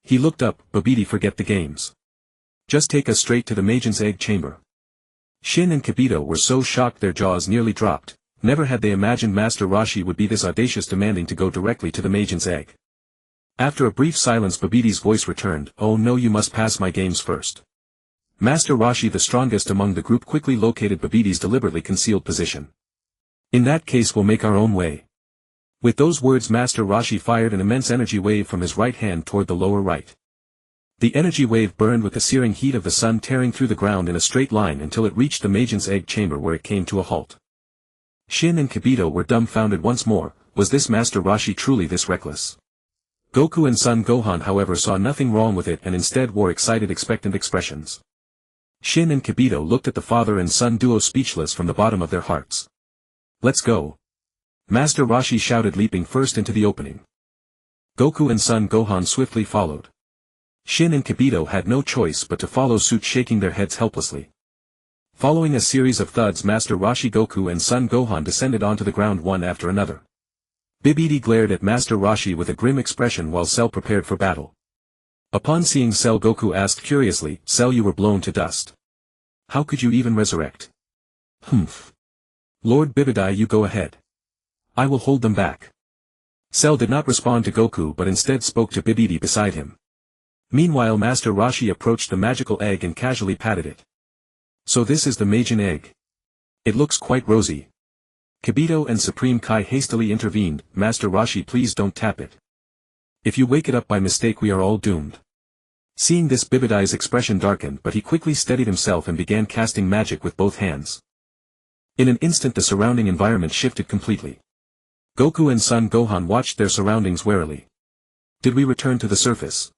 He looked up. "Babbidi, forget the games. Just take us straight to the Majin's egg chamber." Shin and Kibito were so shocked their jaws nearly dropped. Never had they imagined Master Roshi would be this audacious, demanding to go directly to the Majin's egg. After a brief silence, Babbidi's voice returned, "Oh no, you must pass my games first." Master Roshi, the strongest among the group, quickly located Babbidi's deliberately concealed position. "In that case, we'll make our own way." With those words, Master Roshi fired an immense energy wave from his right hand toward the lower right. The energy wave burned with the searing heat of the sun, tearing through the ground in a straight line until it reached the Majin's egg chamber, where it came to a halt. Shin and Kibito were dumbfounded once more. Was this Master Roshi truly this reckless? Goku and Son Gohan, however, saw nothing wrong with it and instead wore excited, expectant expressions. Shin and Kibito looked at the father and son duo speechless from the bottom of their hearts. "Let's go!" Master Roshi shouted, leaping first into the opening. Goku and Son Gohan swiftly followed. Shin and Kibito had no choice but to follow suit, shaking their heads helplessly. Following a series of thuds, Master Roshi, Goku and Son Gohan descended onto the ground one after another. Babbidi glared at Master Roshi with a grim expression while Cell prepared for battle. Upon seeing Cell, Goku asked curiously, "Cell, you were blown to dust. How could you even resurrect?" "Humph. Lord Babidi, you go ahead. I will hold them back." Cell did not respond to Goku but instead spoke to Babbidi beside him. Meanwhile, Master Roshi approached the magical egg and casually patted it. "So this is the Majin egg. It looks quite rosy." Kibito and Supreme Kai hastily intervened. "Master Roshi, please don't tap it. If you wake it up by mistake, we are all doomed." Seeing this, Babbidi's expression darkened, but he quickly steadied himself and began casting magic with both hands. In an instant the surrounding environment shifted completely. Goku and Son Gohan watched their surroundings warily. "Did we return to the surface?"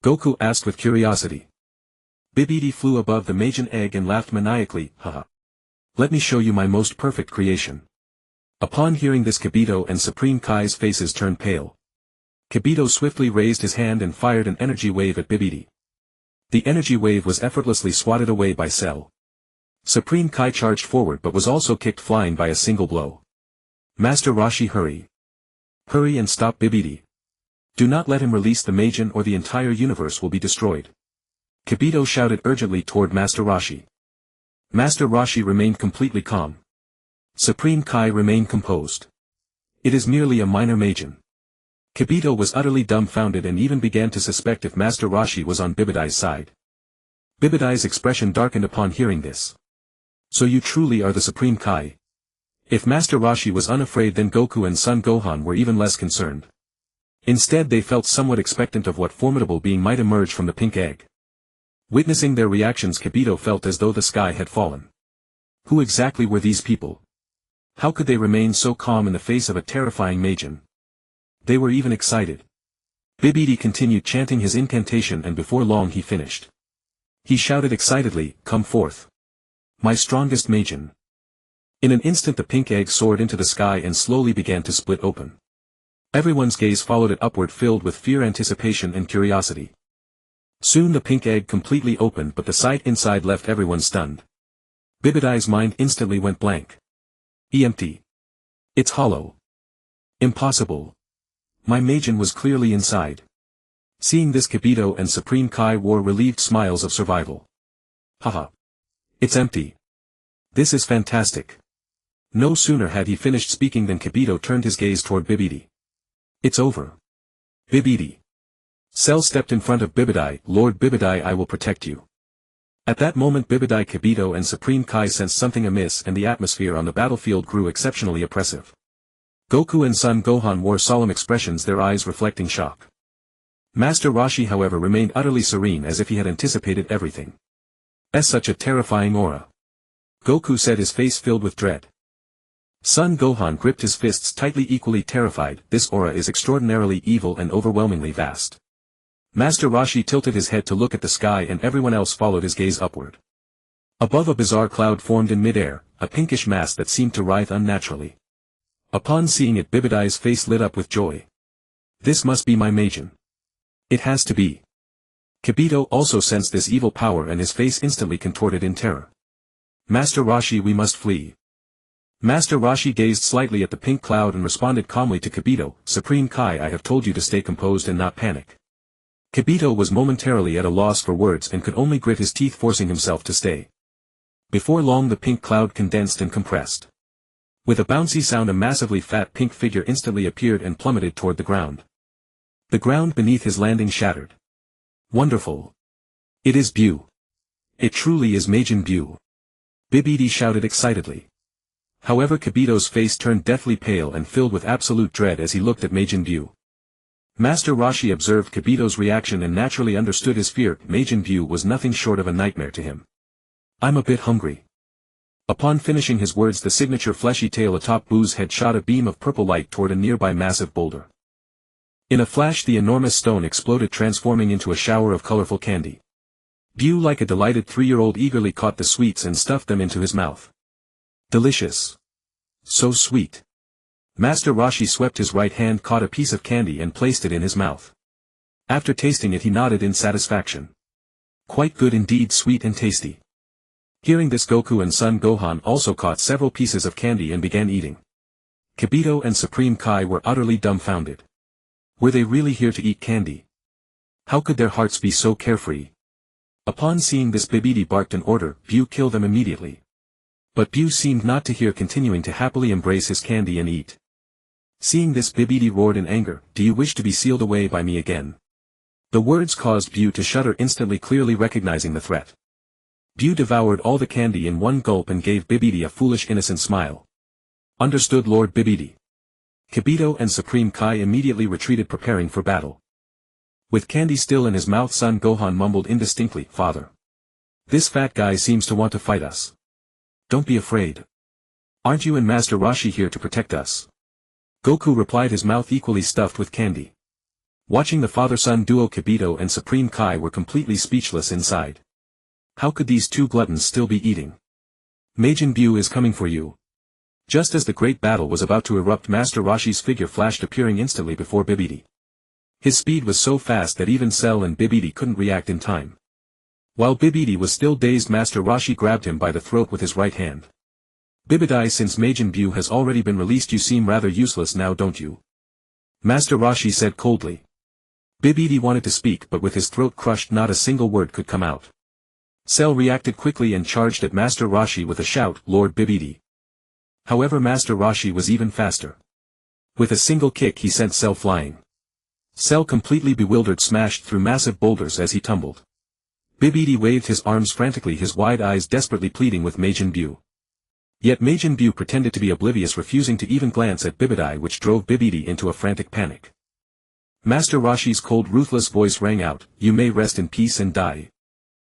Goku asked with curiosity. Babbidi flew above the Majin egg and laughed maniacally, "Haha. Let me show you my most perfect creation." Upon hearing this, Kibito and Supreme Kai's faces turned pale. Kibito swiftly raised his hand and fired an energy wave at Babbidi. The energy wave was effortlessly swatted away by Cell. Supreme Kai charged forward but was also kicked flying by a single blow. "Master Roshi, hurry. Hurry and stop Babbidi. Do not let him release the Majin or the entire universe will be destroyed." Kibito shouted urgently toward Master Roshi. Master Roshi remained completely calm. Supreme Kai remained composed. It is merely a minor Majin. Kibito was utterly dumbfounded and even began to suspect if Master Roshi was on Bibidai's side. Bibidai's expression darkened upon hearing this. So you truly are the Supreme Kai? If Master Roshi was unafraid, then Goku and Son Gohan were even less concerned. Instead, they felt somewhat expectant of what formidable being might emerge from the pink egg. Witnessing their reactions, Kibito felt as though the sky had fallen. Who exactly were these people? How could they remain so calm in the face of a terrifying Majin? They were even excited. Bibidi continued chanting his incantation, and before long he finished. He shouted excitedly, "Come forth! My strongest Majin!" In an instant the pink egg soared into the sky and slowly began to split open. Everyone's gaze followed it upward, filled with fear, anticipation and curiosity. Soon the pink egg completely opened, but the sight inside left everyone stunned. Bibidai's mind instantly went blank. Empty. It's hollow. Impossible. My Majin was clearly inside. Seeing this, Kibito and Supreme Kai wore relieved smiles of survival. Haha. It's empty. This is fantastic. No sooner had he finished speaking than Kibito turned his gaze toward Bibidi. It's over. Bibidi. Cell stepped in front of Bibidai. "Lord Bibidai, I will protect you." At that moment Bibidai, Kibito and Supreme Kai sensed something amiss, and the atmosphere on the battlefield grew exceptionally oppressive. Goku and Son Gohan wore solemn expressions, their eyes reflecting shock. Master Roshi, however, remained utterly serene, as if he had anticipated everything. Such a terrifying aura. Goku said, his face filled with dread. Son Gohan gripped his fists tightly, equally terrified. This aura is extraordinarily evil and overwhelmingly vast. Master Roshi tilted his head to look at the sky, and everyone else followed his gaze upward. Above, a bizarre cloud formed in midair, a pinkish mass that seemed to writhe unnaturally. Upon seeing it, Bibidai's face lit up with joy. This must be my Majin. It has to be. Kibito also sensed this evil power, and his face instantly contorted in terror. Master Roshi, we must flee. Master Roshi gazed slightly at the pink cloud and responded calmly to Kibito, "Supreme Kai, I have told you to stay composed and not panic." Kibito was momentarily at a loss for words and could only grit his teeth, forcing himself to stay. Before long the pink cloud condensed and compressed. With a bouncy sound, a massively fat pink figure instantly appeared and plummeted toward the ground. The ground beneath his landing shattered. Wonderful! It is Bu. It truly is Majin Bu. Bibidi shouted excitedly. However, Kibito's face turned deathly pale and filled with absolute dread as he looked at Majin Bu. Master Roshi observed Kibito's reaction and naturally understood his fear. Majin Bu was nothing short of a nightmare to him. "I'm a bit hungry." Upon finishing his words, the signature fleshy tail atop Bu's head shot a beam of purple light toward a nearby massive boulder. In a flash the enormous stone exploded, transforming into a shower of colorful candy. Bu, like a delighted 3-year-old, eagerly caught the sweets and stuffed them into his mouth. Delicious. So sweet. Master Roshi swept his right hand, caught a piece of candy and placed it in his mouth. After tasting it he nodded in satisfaction. Quite good indeed, sweet and tasty. Hearing this, Goku and Son Gohan also caught several pieces of candy and began eating. Kibito and Supreme Kai were utterly dumbfounded. Were they really here to eat candy? How could their hearts be so carefree? Upon seeing this, Bibidi barked an order, "Bu, kill them immediately." But Bu seemed not to hear, continuing to happily embrace his candy and eat. Seeing this, Bibidi roared in anger, "Do you wish to be sealed away by me again?" The words caused Bu to shudder instantly, clearly recognizing the threat. Bu devoured all the candy in one gulp and gave Bibidi a foolish, innocent smile. "Understood, Lord Bibidi." Kibito and Supreme Kai immediately retreated, preparing for battle. With candy still in his mouth, Son Gohan mumbled indistinctly, "Father. This fat guy seems to want to fight us." "Don't be afraid. Aren't you and Master Roshi here to protect us?" Goku replied, his mouth equally stuffed with candy. Watching the father-son duo, Kibito and Supreme Kai were completely speechless inside. How could these two gluttons still be eating? "Majin Bu is coming for you." Just as the great battle was about to erupt, Master Roshi's figure flashed, appearing instantly before Bibidi. His speed was so fast that even Cell and Bibidi couldn't react in time. While Bibidi was still dazed, Master Roshi grabbed him by the throat with his right hand. "Bibidai, since Majin Bu has already been released, you seem rather useless now, don't you?" Master Roshi said coldly. Bibidi wanted to speak, but with his throat crushed not a single word could come out. Cell reacted quickly and charged at Master Roshi with a shout, "Lord Bibidi! However, Master Roshi was even faster. With a single kick he sent Cell flying. Cell, completely bewildered, smashed through massive boulders as he tumbled. Bibidi waved his arms frantically, his wide eyes desperately pleading with Majin Buu. Yet Majin Buu pretended to be oblivious, refusing to even glance at Bibidi, which drove Bibidi into a frantic panic. Master Roshi's cold, ruthless voice rang out, "You may rest in peace and die."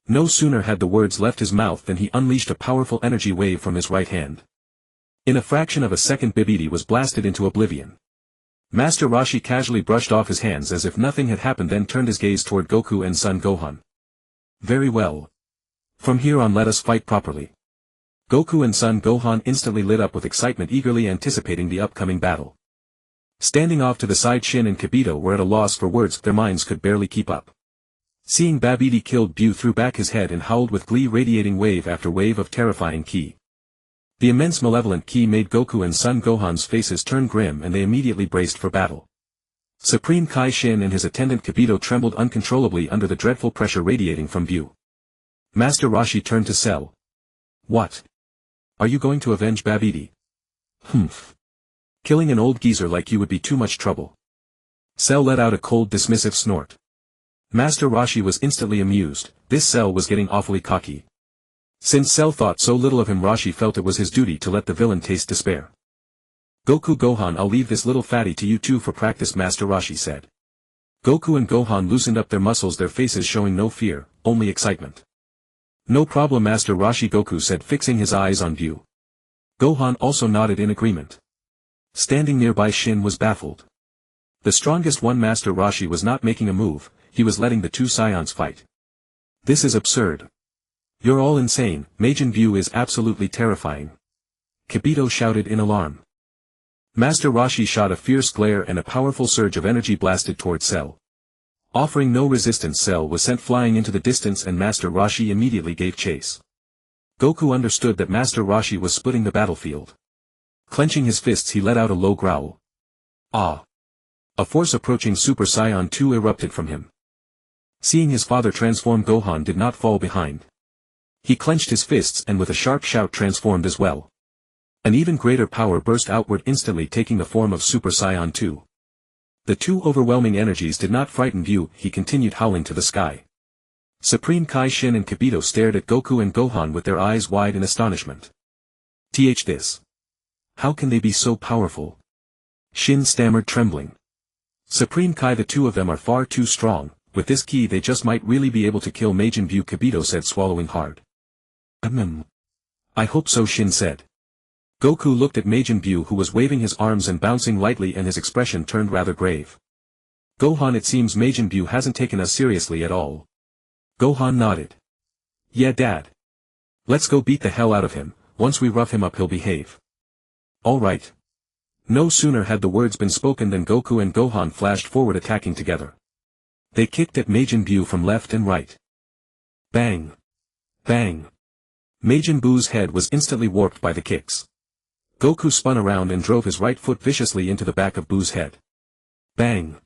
No sooner had the words left his mouth than he unleashed a powerful energy wave from his right hand. In a fraction of a second Bibidi was blasted into oblivion. Master Roshi casually brushed off his hands as if nothing had happened, then turned his gaze toward Goku and Son Gohan. "Very well. From here on let us fight properly." Goku and Son Gohan instantly lit up with excitement, eagerly anticipating the upcoming battle. Standing off to the side, Shin and Kibito were at a loss for words, their minds could barely keep up. Seeing Babidi killed, Buu threw back his head and howled with glee, radiating wave after wave of terrifying ki. The immense malevolent ki made Goku and Son Gohan's faces turn grim, and they immediately braced for battle. Supreme Kai Shin and his attendant Kibito trembled uncontrollably under the dreadful pressure radiating from Buu. Master Roshi turned to Cell. "What? Are you going to avenge Babidi?" "Humph. Killing an old geezer like you would be too much trouble." Cell let out a cold, dismissive snort. Master Roshi was instantly amused. This Cell was getting awfully cocky. Since Cell thought so little of him, Roshi felt it was his duty to let the villain taste despair. "Goku, Gohan, I'll leave this little fatty to you two for practice," Master Roshi said. Goku and Gohan loosened up their muscles, their faces showing no fear, only excitement. "No problem, Master Roshi," Goku said, fixing his eyes on Buu. Gohan also nodded in agreement. Standing nearby, Shin was baffled. The strongest one, Master Roshi, was not making a move, he was letting the two Saiyans fight. "This is absurd. You're all insane, Majin Buu is absolutely terrifying." Kibito shouted in alarm. Master Roshi shot a fierce glare and a powerful surge of energy blasted toward Cell. Offering no resistance, Cell was sent flying into the distance, and Master Roshi immediately gave chase. Goku understood that Master Roshi was splitting the battlefield. Clenching his fists, he let out a low growl. "Ah!" A force approaching Super Saiyan 2 erupted from him. Seeing his father transform, Gohan did not fall behind. He clenched his fists and with a sharp shout transformed as well. An even greater power burst outward, instantly taking the form of Super Saiyan 2. The two overwhelming energies did not frighten Buu, he continued howling to the sky. Supreme Kai Shin and Kibito stared at Goku and Gohan with their eyes wide in astonishment. This. How can they be so powerful?" Shin stammered, trembling. "Supreme Kai, the two of them are far too strong, with this ki they just might really be able to kill Majin Buu," Kibito said, swallowing hard. "I hope so," Shin said. Goku looked at Majin Buu, who was waving his arms and bouncing lightly, and his expression turned rather grave. "Gohan, it seems Majin Buu hasn't taken us seriously at all." Gohan nodded. "Yeah, Dad. Let's go beat the hell out of him, once we rough him up he'll behave." "All right." No sooner had the words been spoken than Goku and Gohan flashed forward, attacking together. They kicked at Majin Buu from left and right. Bang! Bang! Majin Buu's head was instantly warped by the kicks. Goku spun around and drove his right foot viciously into the back of Buu's head. Bang!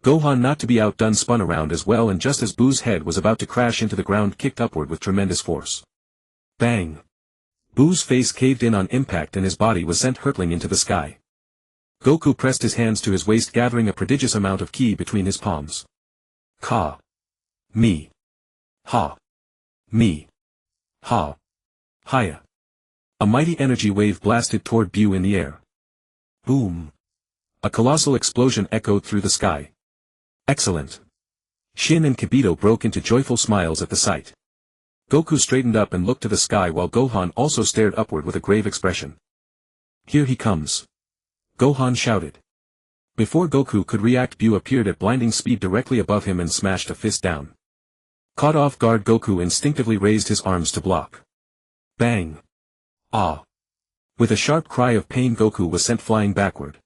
Gohan, not to be outdone, spun around as well, and just as Buu's head was about to crash into the ground, kicked upward with tremendous force. Bang! Buu's face caved in on impact and his body was sent hurtling into the sky. Goku pressed his hands to his waist, gathering a prodigious amount of ki between his palms. Ka! Me! Ha! Me! Ha! Hiya! A mighty energy wave blasted toward Buu in the air. Boom! A colossal explosion echoed through the sky. Excellent! Shin and Kibito broke into joyful smiles at the sight. Goku straightened up and looked to the sky, while Gohan also stared upward with a grave expression. Here he comes! Gohan shouted. Before Goku could react, Buu appeared at blinding speed directly above him and smashed a fist down. Caught off guard, Goku instinctively raised his arms to block. Bang! Ah! With a sharp cry of pain, Goku was sent flying backward.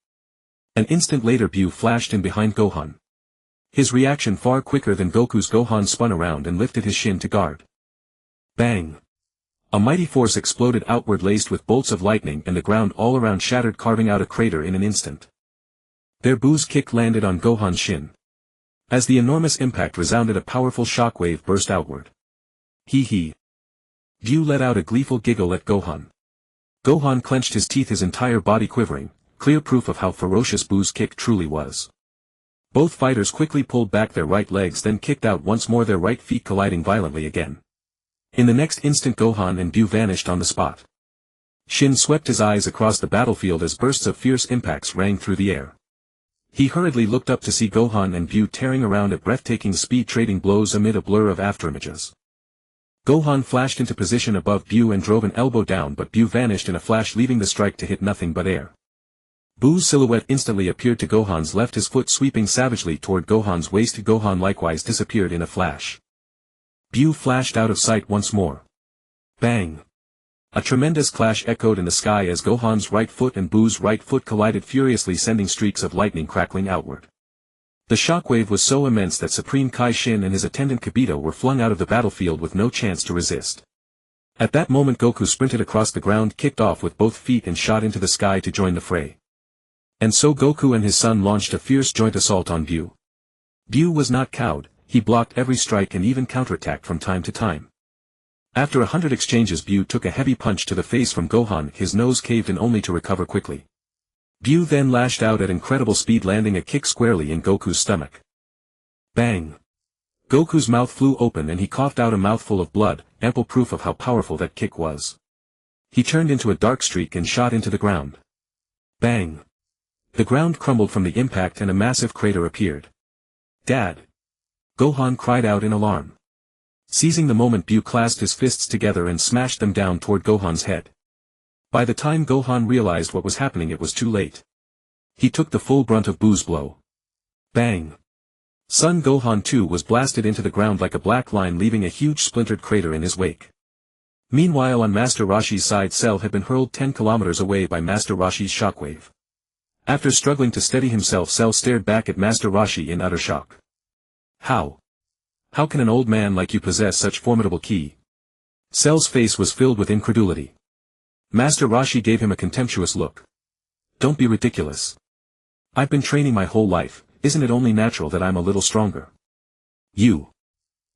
An instant later, Buu flashed in behind Gohan. His reaction far quicker than Goku's. Gohan spun around and lifted his shin to guard. Bang! A mighty force exploded outward, laced with bolts of lightning, and the ground all around shattered, carving out a crater in an instant. There, Buu's kick landed on Gohan's shin. As the enormous impact resounded, a powerful shockwave burst outward. Hee hee! Buu let out a gleeful giggle at Gohan. Gohan clenched his teeth, his entire body quivering, clear proof of how ferocious Buu's kick truly was. Both fighters quickly pulled back their right legs, then kicked out once more, their right feet colliding violently again. In the next instant Gohan and Bu vanished on the spot. Shin swept his eyes across the battlefield as bursts of fierce impacts rang through the air. He hurriedly looked up to see Gohan and Bu tearing around at breathtaking speed, trading blows amid a blur of afterimages. Gohan flashed into position above Bu and drove an elbow down, but Bu vanished in a flash, leaving the strike to hit nothing but air. Buu's silhouette instantly appeared to Gohan's left, his foot sweeping savagely toward Gohan's waist. Gohan likewise disappeared in a flash. Bu flashed out of sight once more. Bang! A tremendous clash echoed in the sky as Gohan's right foot and Buu's right foot collided furiously, sending streaks of lightning crackling outward. The shockwave was so immense that Supreme Kai Shin and his attendant Kibito were flung out of the battlefield with no chance to resist. At that moment Goku sprinted across the ground, kicked off with both feet and shot into the sky to join the fray. And so Goku and his son launched a fierce joint assault on Bu. Bu was not cowed, he blocked every strike and even counterattacked from time to time. After 100 exchanges Bu took a heavy punch to the face from Gohan, his nose caved in only to recover quickly. Bu then lashed out at incredible speed, landing a kick squarely in Goku's stomach. Bang! Goku's mouth flew open and he coughed out a mouthful of blood, ample proof of how powerful that kick was. He turned into a dark streak and shot into the ground. Bang! The ground crumbled from the impact and a massive crater appeared. Dad! Gohan cried out in alarm. Seizing the moment, Bu clasped his fists together and smashed them down toward Gohan's head. By the time Gohan realized what was happening, it was too late. He took the full brunt of Buu's blow. Bang! Son Gohan too was blasted into the ground like a black line, leaving a huge splintered crater in his wake. Meanwhile, on Master Roshi's side, Cell had been hurled 10 kilometers away by Master Roshi's shockwave. After struggling to steady himself, Cell stared back at Master Roshi in utter shock. How can an old man like you possess such formidable ki? Cell's face was filled with incredulity. Master Roshi gave him a contemptuous look. Don't be ridiculous. I've been training my whole life, isn't it only natural that I'm a little stronger? You.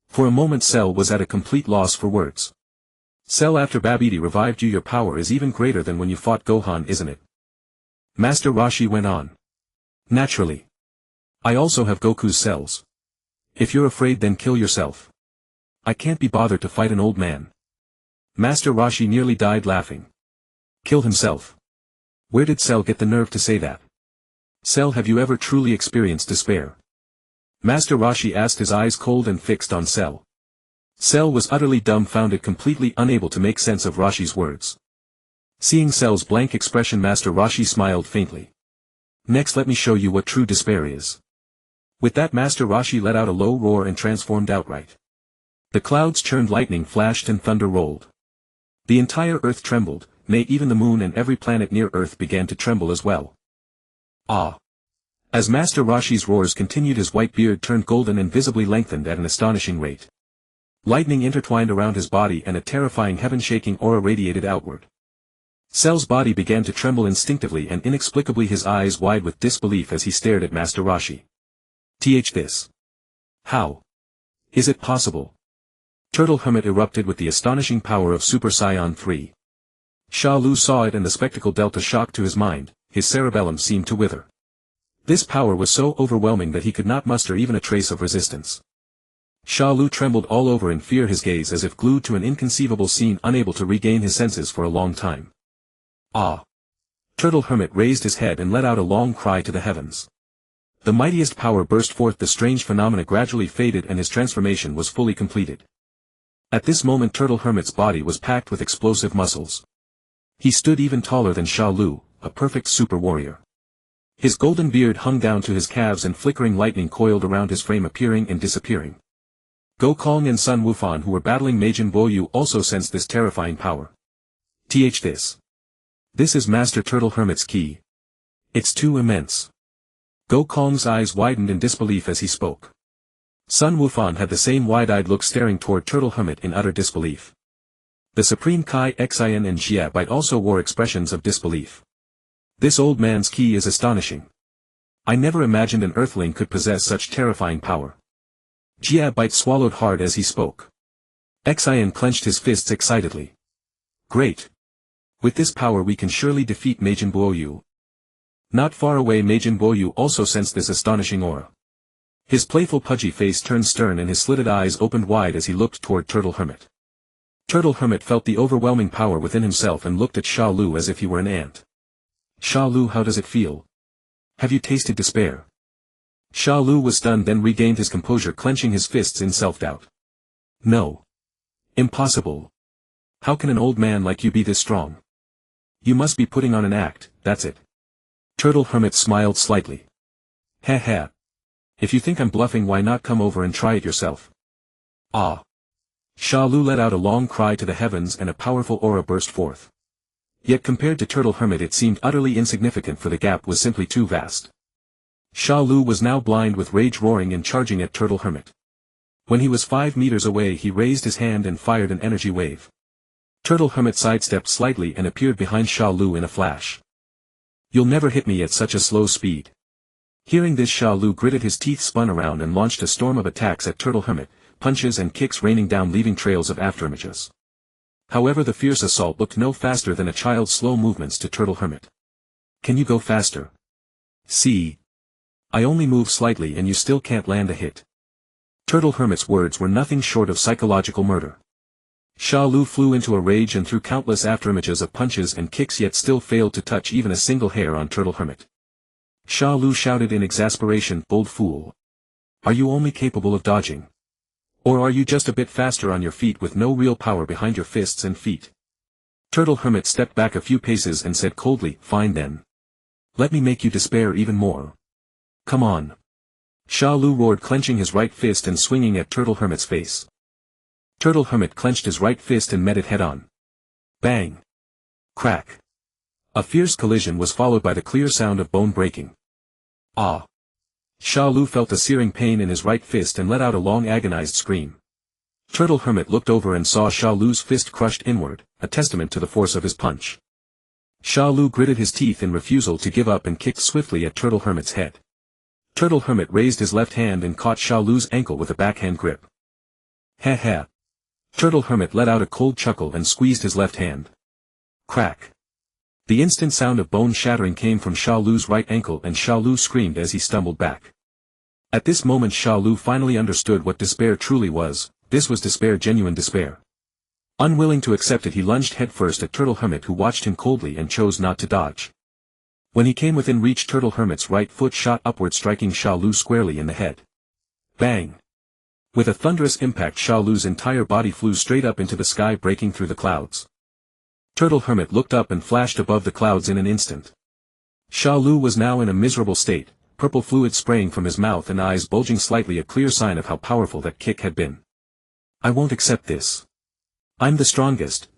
For a moment Cell was at a complete loss for words. Cell, after Babidi revived you, your power is even greater than when you fought Gohan, isn't it? Master Roshi went on. Naturally. I also have Goku's cells. If you're afraid, then kill yourself. I can't be bothered to fight an old man. Master Roshi nearly died laughing. Kill himself. Where did Cell get the nerve to say that? Cell, have you ever truly experienced despair? Master Roshi asked, his eyes cold and fixed on Cell. Cell was utterly dumbfounded, completely unable to make sense of Roshi's words. Seeing Cell's blank expression, Master Roshi smiled faintly. Next, let me show you what true despair is. With that, Master Roshi let out a low roar and transformed outright. The clouds churned, lightning flashed and thunder rolled. The entire earth trembled, nay, even the moon and every planet near Earth began to tremble as well. Ah! As Master Roshi's roars continued, his white beard turned golden and visibly lengthened at an astonishing rate. Lightning intertwined around his body and a terrifying heaven-shaking aura radiated outward. Cell's body began to tremble instinctively and inexplicably, his eyes wide with disbelief as he stared at Master Roshi. This. How? Is it possible? Turtle Hermit erupted with the astonishing power of Super Saiyan 3. Sha Lu saw it and the spectacle dealt a shock to his mind, his cerebellum seemed to wither. This power was so overwhelming that he could not muster even a trace of resistance. Sha Lu trembled all over in fear, his gaze as if glued to an inconceivable scene, unable to regain his senses for a long time. Ah! Turtle Hermit raised his head and let out a long cry to the heavens. The mightiest power burst forth, the strange phenomena gradually faded and his transformation was fully completed. At this moment Turtle Hermit's body was packed with explosive muscles. He stood even taller than Sha Lu, a perfect super warrior. His golden beard hung down to his calves and flickering lightning coiled around his frame, appearing and disappearing. Gokong and Sun Wufan, who were battling Majin Boyu, also sensed this terrifying power. This is Master Turtle Hermit's ki. It's too immense. Gokong's eyes widened in disbelief as he spoke. Sun Wufan had the same wide-eyed look, staring toward Turtle Hermit in utter disbelief. The Supreme Kai Xian and Jia Bite also wore expressions of disbelief. This old man's ki is astonishing. I never imagined an earthling could possess such terrifying power. Jia Bite swallowed hard as he spoke. Xian clenched his fists excitedly. Great! With this power we can surely defeat Majin Buoyu. Not far away Majin Buoyu also sensed this astonishing aura. His playful pudgy face turned stern and his slitted eyes opened wide as he looked toward Turtle Hermit. Turtle Hermit felt the overwhelming power within himself and looked at Sha Lu as if he were an ant. Sha Lu, how does it feel? Have you tasted despair? Sha Lu was stunned, then regained his composure, clenching his fists in self-doubt. No. Impossible. How can an old man like you be this strong? You must be putting on an act, that's it. Turtle Hermit smiled slightly. Ha ha. If you think I'm bluffing, why not come over and try it yourself? Ah. Sha Lu let out a long cry to the heavens and a powerful aura burst forth. Yet compared to Turtle Hermit it seemed utterly insignificant, for the gap was simply too vast. Sha Lu was now blind with rage, roaring and charging at Turtle Hermit. When he was 5 meters away he raised his hand and fired an energy wave. Turtle Hermit sidestepped slightly and appeared behind Sha Lu in a flash. You'll never hit me at such a slow speed. Hearing this, Sha Lu gritted his teeth, spun around and launched a storm of attacks at Turtle Hermit, punches and kicks raining down, leaving trails of afterimages. However, the fierce assault looked no faster than a child's slow movements to Turtle Hermit. Can you go faster? See? I only move slightly and you still can't land a hit. Turtle Hermit's words were nothing short of psychological murder. Sha Lu flew into a rage and threw countless afterimages of punches and kicks, yet still failed to touch even a single hair on Turtle Hermit. Sha Lu shouted in exasperation, "Bold fool! Are you only capable of dodging? Or are you just a bit faster on your feet with no real power behind your fists and feet?" Turtle Hermit stepped back a few paces and said coldly, "Fine then. Let me make you despair even more. Come on." Sha Lu roared, clenching his right fist and swinging at Turtle Hermit's face. Turtle Hermit clenched his right fist and met it head-on. Bang! Crack! A fierce collision was followed by the clear sound of bone breaking. Ah! Sha Lu felt a searing pain in his right fist and let out a long agonized scream. Turtle Hermit looked over and saw Sha Lu's fist crushed inward, a testament to the force of his punch. Sha Lu gritted his teeth in refusal to give up and kicked swiftly at Turtle Hermit's head. Turtle Hermit raised his left hand and caught Sha Lu's ankle with a backhand grip. Ha ha! Turtle Hermit let out a cold chuckle and squeezed his left hand. Crack! The instant sound of bone shattering came from Sha Lu's right ankle and Sha Lu screamed as he stumbled back. At this moment Sha Lu finally understood what despair truly was. This was despair, genuine despair. Unwilling to accept it, he lunged headfirst at Turtle Hermit, who watched him coldly and chose not to dodge. When he came within reach, Turtle Hermit's right foot shot upward, striking Sha Lu squarely in the head. Bang! With a thunderous impact, Sha Lu's entire body flew straight up into the sky, breaking through the clouds. Turtle Hermit looked up and flashed above the clouds in an instant. Sha Lu was now in a miserable state, purple fluid spraying from his mouth and eyes bulging slightly, a clear sign of how powerful that kick had been. I won't accept this. I'm the strongest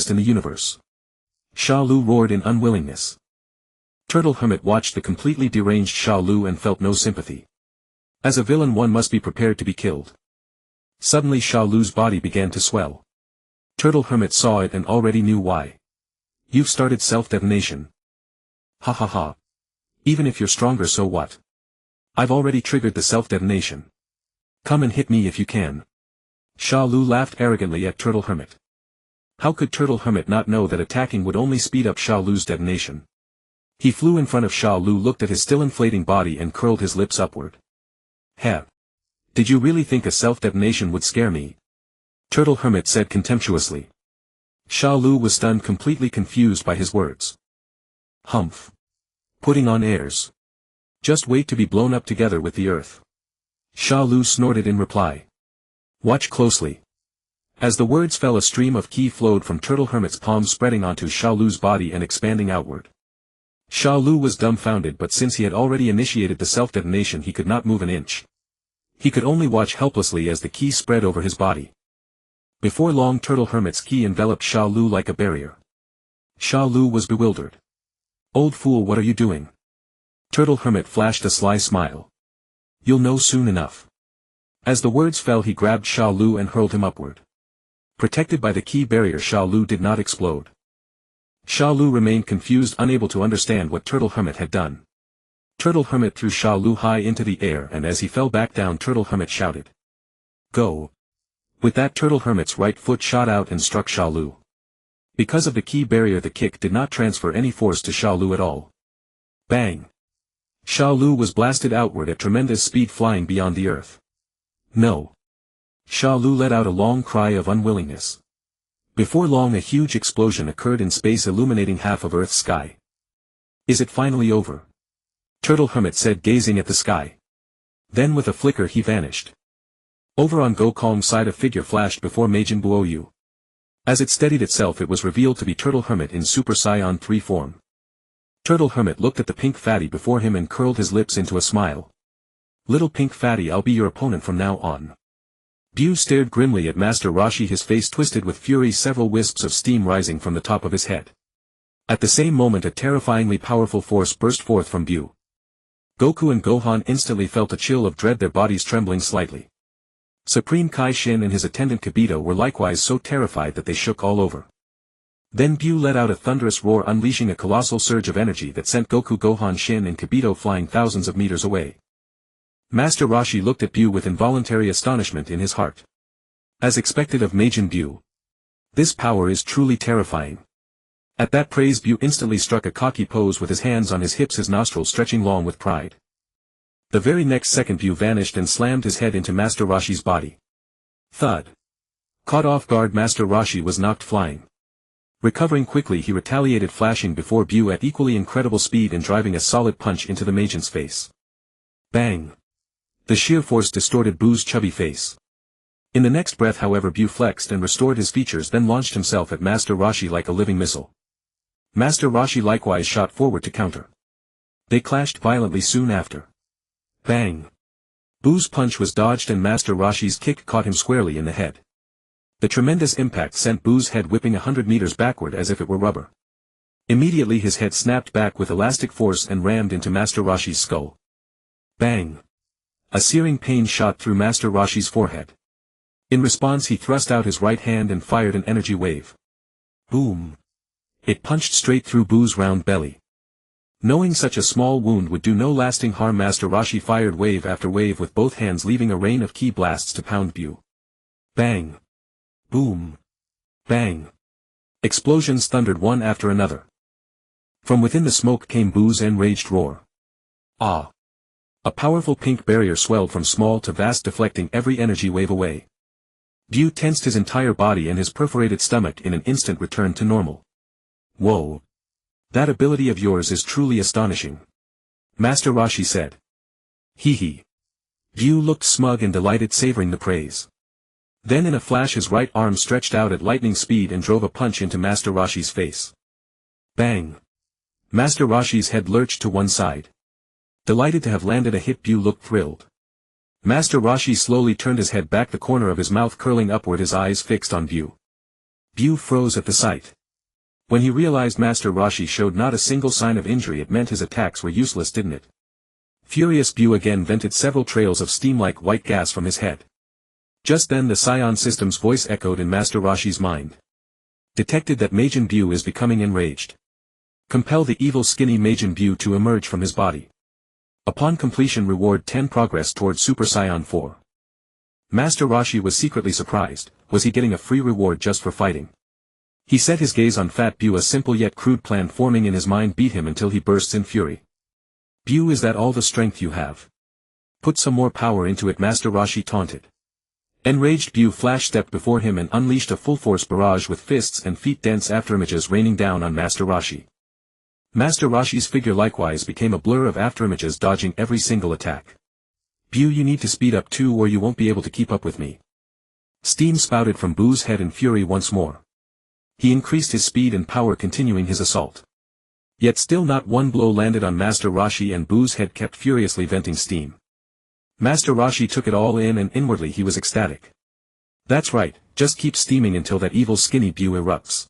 in the universe. Sha Lu roared in unwillingness. Turtle Hermit watched the completely deranged Sha Lu and felt no sympathy. As a villain, one must be prepared to be killed. Suddenly Sha Lu's body began to swell. Turtle Hermit saw it and already knew why. You've started self-detonation. Ha ha ha. Even if you're stronger, so what? I've already triggered the self-detonation. Come and hit me if you can. Sha Lu laughed arrogantly at Turtle Hermit. How could Turtle Hermit not know that attacking would only speed up Sha Lu's detonation? He flew in front of Sha Lu, looked at his still inflating body and curled his lips upward. Heh. Did you really think a self-detonation would scare me? Turtle Hermit said contemptuously. Sha Lu was stunned, completely confused by his words. Humph. Putting on airs. Just wait to be blown up together with the earth. Sha Lu snorted in reply. Watch closely. As the words fell, a stream of ki flowed from Turtle Hermit's palm, spreading onto Sha Lu's body and expanding outward. Sha Lu was dumbfounded, but since he had already initiated the self-detonation he could not move an inch. He could only watch helplessly as the ki spread over his body. Before long, Turtle Hermit's ki enveloped Sha Lu like a barrier. Sha Lu was bewildered. Old fool, what are you doing? Turtle Hermit flashed a sly smile. You'll know soon enough. As the words fell, he grabbed Sha Lu and hurled him upward. Protected by the ki barrier, Sha Lu did not explode. Sha Lu remained confused, unable to understand what Turtle Hermit had done. Turtle Hermit threw Sha Lu high into the air, and as he fell back down, Turtle Hermit shouted. Go! With that, Turtle Hermit's right foot shot out and struck Sha Lu. Because of the key barrier, the kick did not transfer any force to Sha Lu at all. Bang! Sha Lu was blasted outward at tremendous speed, flying beyond the earth. No! Sha Lu let out a long cry of unwillingness. Before long, a huge explosion occurred in space, illuminating half of Earth's sky. Is it finally over? Turtle Hermit said, gazing at the sky. Then with a flicker he vanished. Over on Gokong's side, a figure flashed before Majin Buoyu. As it steadied itself, it was revealed to be Turtle Hermit in Super Saiyan 3 form. Turtle Hermit looked at the pink fatty before him and curled his lips into a smile. Little pink fatty, I'll be your opponent from now on. Bu stared grimly at Master Roshi, his face twisted with fury, several wisps of steam rising from the top of his head. At the same moment, a terrifyingly powerful force burst forth from Bu. Goku and Gohan instantly felt a chill of dread, their bodies trembling slightly. Supreme Kai Shin and his attendant Kibito were likewise so terrified that they shook all over. Then Bu let out a thunderous roar, unleashing a colossal surge of energy that sent Goku, Gohan, Shin and Kibito flying thousands of meters away. Master Roshi looked at Bu with involuntary astonishment in his heart. As expected of Majin Bu, this power is truly terrifying. At that praise, Bu instantly struck a cocky pose with his hands on his hips, his nostrils stretching long with pride. The very next second, Bu vanished and slammed his head into Master Roshi's body. Thud. Caught off guard, Master Roshi was knocked flying. Recovering quickly, he retaliated, flashing before Bu at equally incredible speed and driving a solid punch into the Majin's face. Bang! The sheer force distorted Bu's chubby face. In the next breath, however, Bu flexed and restored his features, then launched himself at Master Roshi like a living missile. Master Roshi likewise shot forward to counter. They clashed violently soon after. Bang! Bu's punch was dodged and Master Roshi's kick caught him squarely in the head. The tremendous impact sent Bu's head whipping 100 meters backward as if it were rubber. Immediately his head snapped back with elastic force and rammed into Master Roshi's skull. Bang! A searing pain shot through Master Roshi's forehead. In response, he thrust out his right hand and fired an energy wave. Boom! It punched straight through Bu's round belly. Knowing such a small wound would do no lasting harm, Master Roshi fired wave after wave with both hands, leaving a rain of ki blasts to pound Bu. Bang! Boom! Bang! Explosions thundered one after another. From within the smoke came Bu's enraged roar. Ah! A powerful pink barrier swelled from small to vast, deflecting every energy wave away. Bu tensed his entire body and his perforated stomach in an instant returned to normal. Whoa! That ability of yours is truly astonishing. Master Roshi said. Hee hee. Bu looked smug and delighted, savoring the praise. Then in a flash his right arm stretched out at lightning speed and drove a punch into Master Roshi's face. Bang! Master Roshi's head lurched to one side. Delighted to have landed a hit, Bu looked thrilled. Master Roshi slowly turned his head back, the corner of his mouth curling upward, his eyes fixed on Bu. Bu froze at the sight. When he realized Master Roshi showed not a single sign of injury, it meant his attacks were useless, didn't it? Furious, Bu again vented several trails of steam like white gas from his head. Just then the Saiyan System's voice echoed in Master Roshi's mind. Detected that Majin Bu is becoming enraged. Compel the evil skinny Majin Bu to emerge from his body. Upon completion, reward 10 progress towards Super Saiyan 4. Master Roshi was secretly surprised. Was he getting a free reward just for fighting? He set his gaze on Fat Bu. A simple yet crude plan forming in his mind beat him until he bursts in fury. Bu, is that all the strength you have? Put some more power into it, Master Roshi taunted. Enraged, Bu flash-stepped before him and unleashed a full-force barrage with fists and feet, dense afterimages raining down on Master Roshi. Master Roshi's figure likewise became a blur of afterimages, dodging every single attack. Bu, you need to speed up too, or you won't be able to keep up with me. Steam spouted from Bu's head in fury once more. He increased his speed and power, continuing his assault. Yet still not one blow landed on Master Roshi, and Bu's head kept furiously venting steam. Master Roshi took it all in, and inwardly he was ecstatic. That's right, just keep steaming until that evil skinny Bu erupts.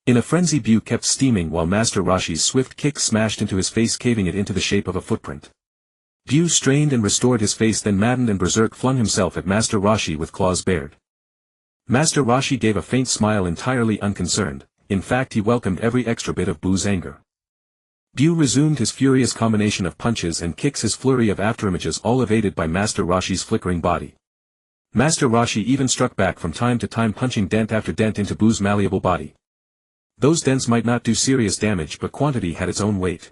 In a frenzy, Bu kept steaming while Master Roshi's swift kick smashed into his face, caving it into the shape of a footprint. Bu strained and restored his face, then maddened and berserk flung himself at Master Roshi with claws bared. Master Roshi gave a faint smile, entirely unconcerned. In fact, he welcomed every extra bit of Bu's anger. Bu resumed his furious combination of punches and kicks, his flurry of afterimages all evaded by Master Roshi's flickering body. Master Roshi even struck back from time to time, punching dent after dent into Bu's malleable body. Those dents might not do serious damage, but quantity had its own weight.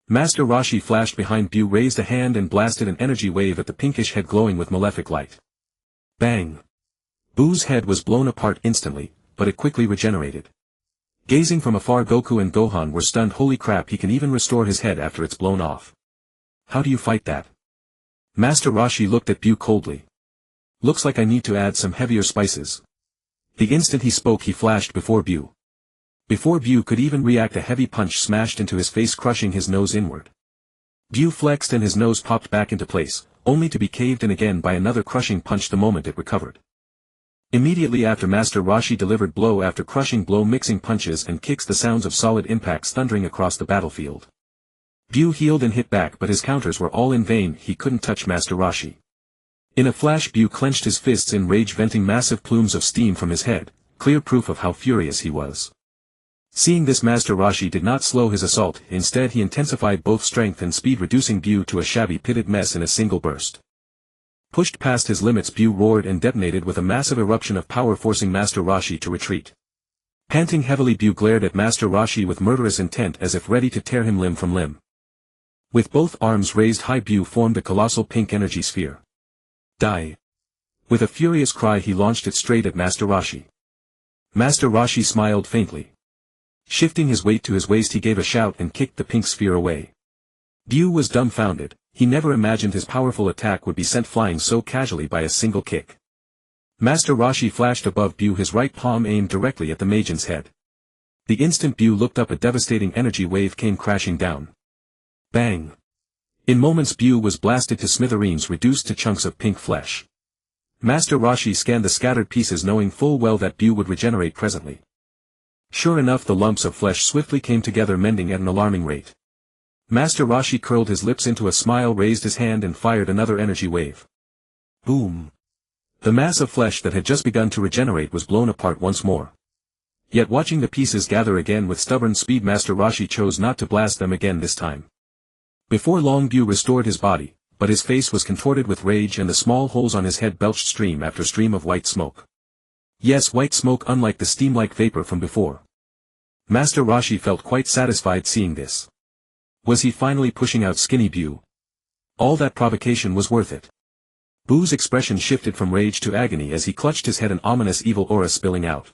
Master Roshi flashed behind Bu, raised a hand and blasted an energy wave at the pinkish head glowing with malefic light. Bang! Bu's head was blown apart instantly, but it quickly regenerated. Gazing from afar, Goku and Gohan were stunned. Holy crap, he can even restore his head after it's blown off. How do you fight that? Master Roshi looked at Bu coldly. Looks like I need to add some heavier spices. The instant he spoke, he flashed before Bu. Before Bu could even react, a heavy punch smashed into his face, crushing his nose inward. Bu flexed and his nose popped back into place, only to be caved in again by another crushing punch the moment it recovered. Immediately after, Master Roshi delivered blow after crushing blow, mixing punches and kicks, the sounds of solid impacts thundering across the battlefield. Bu healed and hit back, but his counters were all in vain. He couldn't touch Master Roshi. In a flash, Bu clenched his fists in rage, venting massive plumes of steam from his head, clear proof of how furious he was. Seeing this, Master Roshi did not slow his assault. Instead, he intensified both strength and speed, reducing Bu to a shabby, pitted mess in a single burst. Pushed past his limits, Bu roared and detonated with a massive eruption of power, forcing Master Roshi to retreat. Panting heavily, Bu glared at Master Roshi with murderous intent, as if ready to tear him limb from limb. With both arms raised high, Bu formed a colossal pink energy sphere. Die! With a furious cry, he launched it straight at Master Roshi. Master Roshi smiled faintly. Shifting his weight to his waist, he gave a shout and kicked the pink sphere away. Bu was dumbfounded. He never imagined his powerful attack would be sent flying so casually by a single kick. Master Roshi flashed above Bu, his right palm aimed directly at the Majin's head. The instant Bu looked up, a devastating energy wave came crashing down. Bang! In moments, Bu was blasted to smithereens, reduced to chunks of pink flesh. Master Roshi scanned the scattered pieces, knowing full well that Bu would regenerate presently. Sure enough, the lumps of flesh swiftly came together, mending at an alarming rate. Master Roshi curled his lips into a smile, raised his hand and fired another energy wave. Boom! The mass of flesh that had just begun to regenerate was blown apart once more. Yet watching the pieces gather again with stubborn speed, Master Roshi chose not to blast them again this time. Before long, Bu restored his body, but his face was contorted with rage and the small holes on his head belched stream after stream of white smoke. Yes, white smoke, unlike the steam-like vapor from before. Master Roshi felt quite satisfied seeing this. Was he finally pushing out skinny Bu? All that provocation was worth it. Bu's expression shifted from rage to agony as he clutched his head, an ominous evil aura spilling out.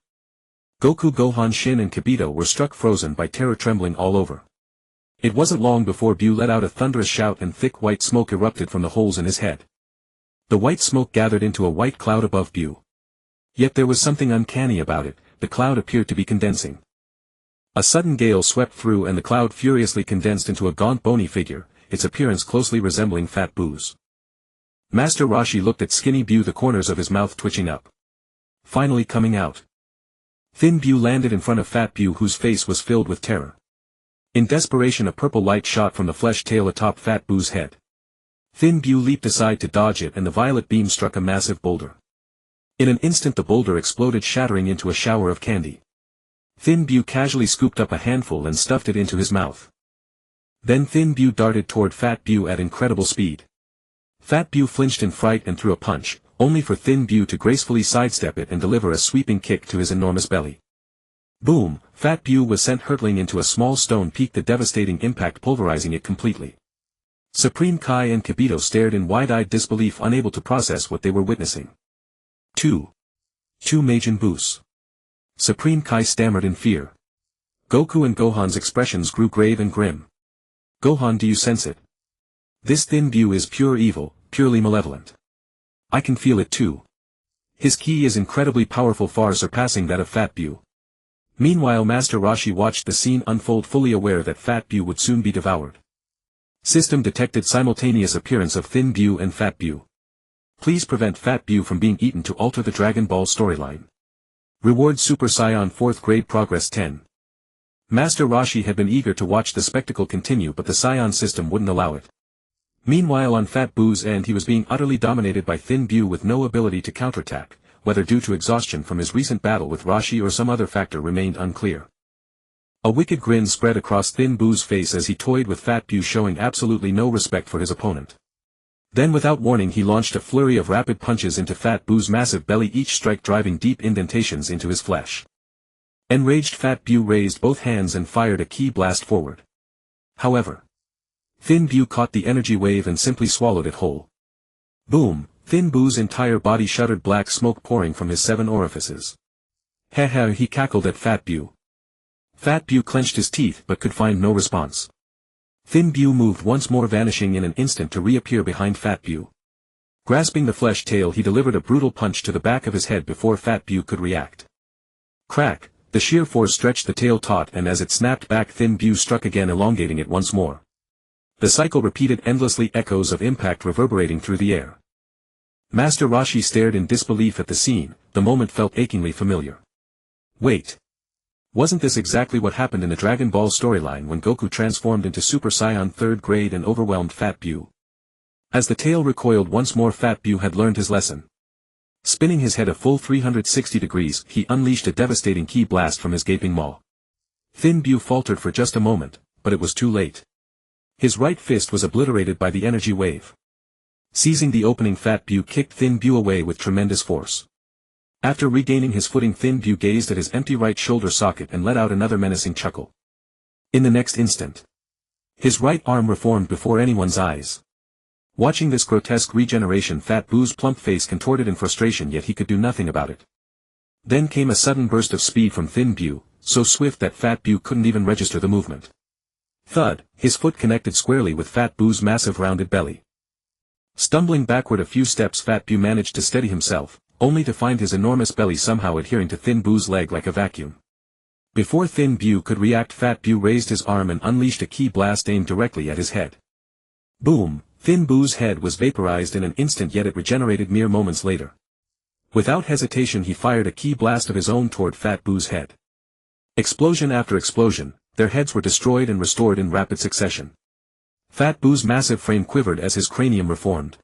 Goku, Gohan, Shin and Kibito were struck frozen by terror, trembling all over. It wasn't long before Bu let out a thunderous shout and thick white smoke erupted from the holes in his head. The white smoke gathered into a white cloud above Bu. Yet there was something uncanny about it. The cloud appeared to be condensing. A sudden gale swept through and the cloud furiously condensed into a gaunt, bony figure, its appearance closely resembling Fat Bu's. Master Roshi looked at skinny Bu, the corners of his mouth twitching up. Finally coming out. Thin Bu landed in front of Fat Bu, whose face was filled with terror. In desperation, a purple light shot from the flesh tail atop Fat Bu's head. Thin Bu leaped aside to dodge it, and the violet beam struck a massive boulder. In an instant the boulder exploded, shattering into a shower of candy. Thin Bu casually scooped up a handful and stuffed it into his mouth. Then Thin Bu darted toward Fat Bu at incredible speed. Fat Bu flinched in fright and threw a punch, only for Thin Bu to gracefully sidestep it and deliver a sweeping kick to his enormous belly. Boom! Fat Bu was sent hurtling into a small stone peak, the devastating impact pulverizing it completely. Supreme Kai and Kibito stared in wide-eyed disbelief, unable to process what they were witnessing. Two Majin Bus. Supreme Kai stammered in fear. Goku and Gohan's expressions grew grave and grim. Gohan, do you sense it? This Thin Bu is pure evil, purely malevolent. I can feel it too. His ki is incredibly powerful, far surpassing that of Fat Bu. Meanwhile, Master Roshi watched the scene unfold, fully aware that Fat Bu would soon be devoured. System detected simultaneous appearance of Thin Bu and Fat Bu. Please prevent Fat Bu from being eaten to alter the Dragon Ball storyline. Reward Super Saiyan 4th grade progress 10. Master Roshi had been eager to watch the spectacle continue, but the Saiyan system wouldn't allow it. Meanwhile, on Fat Bu's end, he was being utterly dominated by Thin Bu with no ability to counterattack, whether due to exhaustion from his recent battle with Roshi or some other factor remained unclear. A wicked grin spread across Thin Bu's face as he toyed with Fat Bu, showing absolutely no respect for his opponent. Then without warning he launched a flurry of rapid punches into Fat Bu's massive belly, each strike driving deep indentations into his flesh. Enraged Fat Bu raised both hands and fired a ki blast forward. However, Thin Bu caught the energy wave and simply swallowed it whole. Boom! Thin Bu's entire body shuddered, black smoke pouring from his 7 orifices. Heh, he cackled at Fat Bu. Fat Bu clenched his teeth but could find no response. Thin Bu moved once more, vanishing in an instant to reappear behind Fat Bu. Grasping the flesh tail, he delivered a brutal punch to the back of his head before Fat Bu could react. Crack! The sheer force stretched the tail taut, and as it snapped back, Thin Bu struck again, elongating it once more. The cycle repeated endlessly, echoes of impact reverberating through the air. Master Roshi stared in disbelief at the scene. The moment felt achingly familiar. Wait. Wasn't this exactly what happened in the Dragon Ball storyline when Goku transformed into Super Saiyan 3rd grade and overwhelmed Fat Bu? As the tail recoiled once more, Fat Bu had learned his lesson. Spinning his head a full 360 degrees, he unleashed a devastating ki blast from his gaping maw. Thin Bu faltered for just a moment, but it was too late. His right fist was obliterated by the energy wave. Seizing the opening, Fat Bu kicked Thin Bu away with tremendous force. After regaining his footing, Thin Bu gazed at his empty right shoulder socket and let out another menacing chuckle. In the next instant, his right arm reformed before anyone's eyes. Watching this grotesque regeneration, Fat Bu's plump face contorted in frustration, yet he could do nothing about it. Then came a sudden burst of speed from Thin Bu, so swift that Fat Bu couldn't even register the movement. Thud! His foot connected squarely with Fat Bu's massive rounded belly. Stumbling backward a few steps, Fat Bu managed to steady himself, only to find his enormous belly somehow adhering to Thin Bu's leg like a vacuum. Before Thin Bu could react, Fat Bu raised his arm and unleashed a ki blast aimed directly at his head. Boom! Thin Bu's head was vaporized in an instant, yet it regenerated mere moments later. Without hesitation, he fired a ki blast of his own toward Fat Bu's head. Explosion after explosion, their heads were destroyed and restored in rapid succession. Fat Bu's massive frame quivered as his cranium reformed.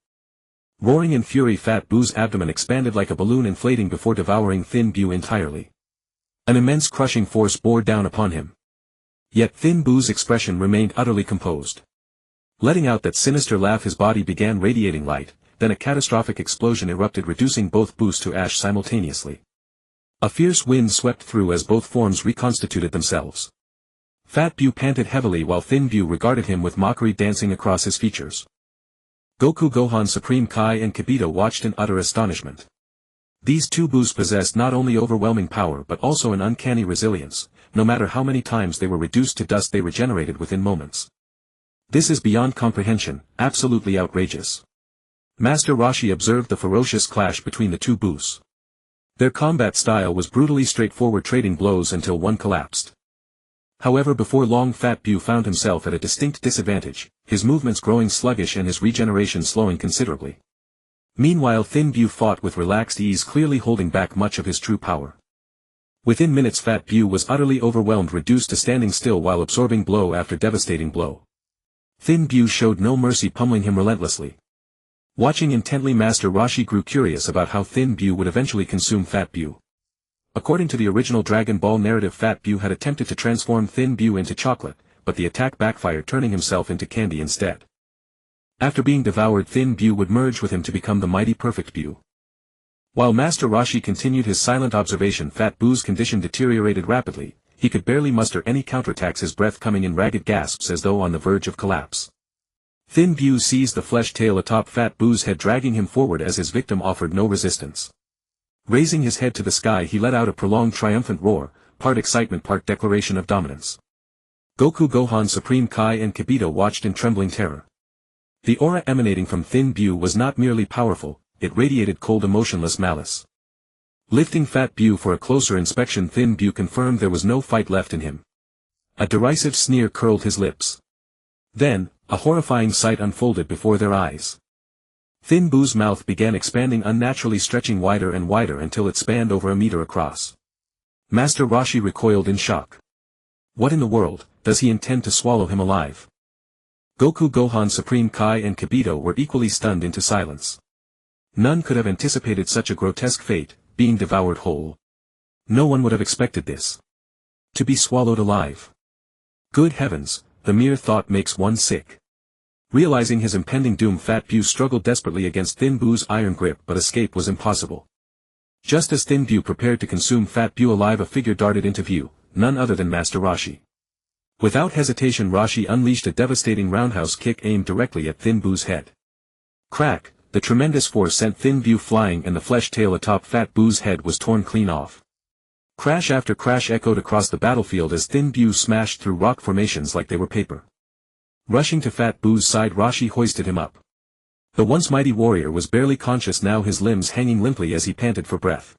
Roaring in fury, Fat Bu's abdomen expanded like a balloon, inflating before devouring Thin Bu entirely. An immense crushing force bore down upon him. Yet Thin Bu's expression remained utterly composed. Letting out that sinister laugh, his body began radiating light, then a catastrophic explosion erupted, reducing both Bus to ash simultaneously. A fierce wind swept through as both forms reconstituted themselves. Fat Bu panted heavily while Thin Bu regarded him with mockery dancing across his features. Goku, Gohan, Supreme Kai and Kibito watched in utter astonishment. These two Bus possessed not only overwhelming power but also an uncanny resilience. No matter how many times they were reduced to dust, they regenerated within moments. This is beyond comprehension, absolutely outrageous. Master Roshi observed the ferocious clash between the two Bus. Their combat style was brutally straightforward, trading blows until one collapsed. However, before long Fat Bu found himself at a distinct disadvantage, his movements growing sluggish and his regeneration slowing considerably. Meanwhile, Thin Bu fought with relaxed ease, clearly holding back much of his true power. Within minutes, Fat Bu was utterly overwhelmed, reduced to standing still while absorbing blow after devastating blow. Thin Bu showed no mercy, pummeling him relentlessly. Watching intently, Master Roshi grew curious about how Thin Bu would eventually consume Fat Bu. According to the original Dragon Ball narrative, Fat Bu had attempted to transform Thin Bu into chocolate, but the attack backfired, turning himself into candy instead. After being devoured, Thin Bu would merge with him to become the mighty Perfect Bu. While Master Roshi continued his silent observation, Fat Bu's condition deteriorated rapidly. He could barely muster any counterattacks, his breath coming in ragged gasps as though on the verge of collapse. Thin Bu seized the flesh tail atop Fat Bu's head, dragging him forward as his victim offered no resistance. Raising his head to the sky, he let out a prolonged triumphant roar, part excitement, part declaration of dominance. Goku, Gohan, Supreme Kai and Kibito watched in trembling terror. The aura emanating from Thin Bu was not merely powerful, it radiated cold, emotionless malice. Lifting Fat Bu for a closer inspection, Thin Bu confirmed there was no fight left in him. A derisive sneer curled his lips. Then, a horrifying sight unfolded before their eyes. Thin Bu's mouth began expanding unnaturally, stretching wider and wider until it spanned over a meter across. Master Roshi recoiled in shock. What in the world, does he intend to swallow him alive? Goku, Gohan, Supreme Kai and Kibito were equally stunned into silence. None could have anticipated such a grotesque fate, being devoured whole. No one would have expected this. To be swallowed alive. Good heavens, the mere thought makes one sick. Realizing his impending doom, Fat Bu struggled desperately against Thin Bu's iron grip, but escape was impossible. Just as Thin View prepared to consume Fat View alive, a figure darted into view, none other than Master Roshi. Without hesitation, Roshi unleashed a devastating roundhouse kick aimed directly at Thin View's head. Crack! The tremendous force sent Thin View flying, and the flesh tail atop Fat View's head was torn clean off. Crash after crash echoed across the battlefield as Thin View smashed through rock formations like they were paper. Rushing to Fat View's side, Roshi hoisted him up. The once mighty warrior was barely conscious now, his limbs hanging limply as he panted for breath.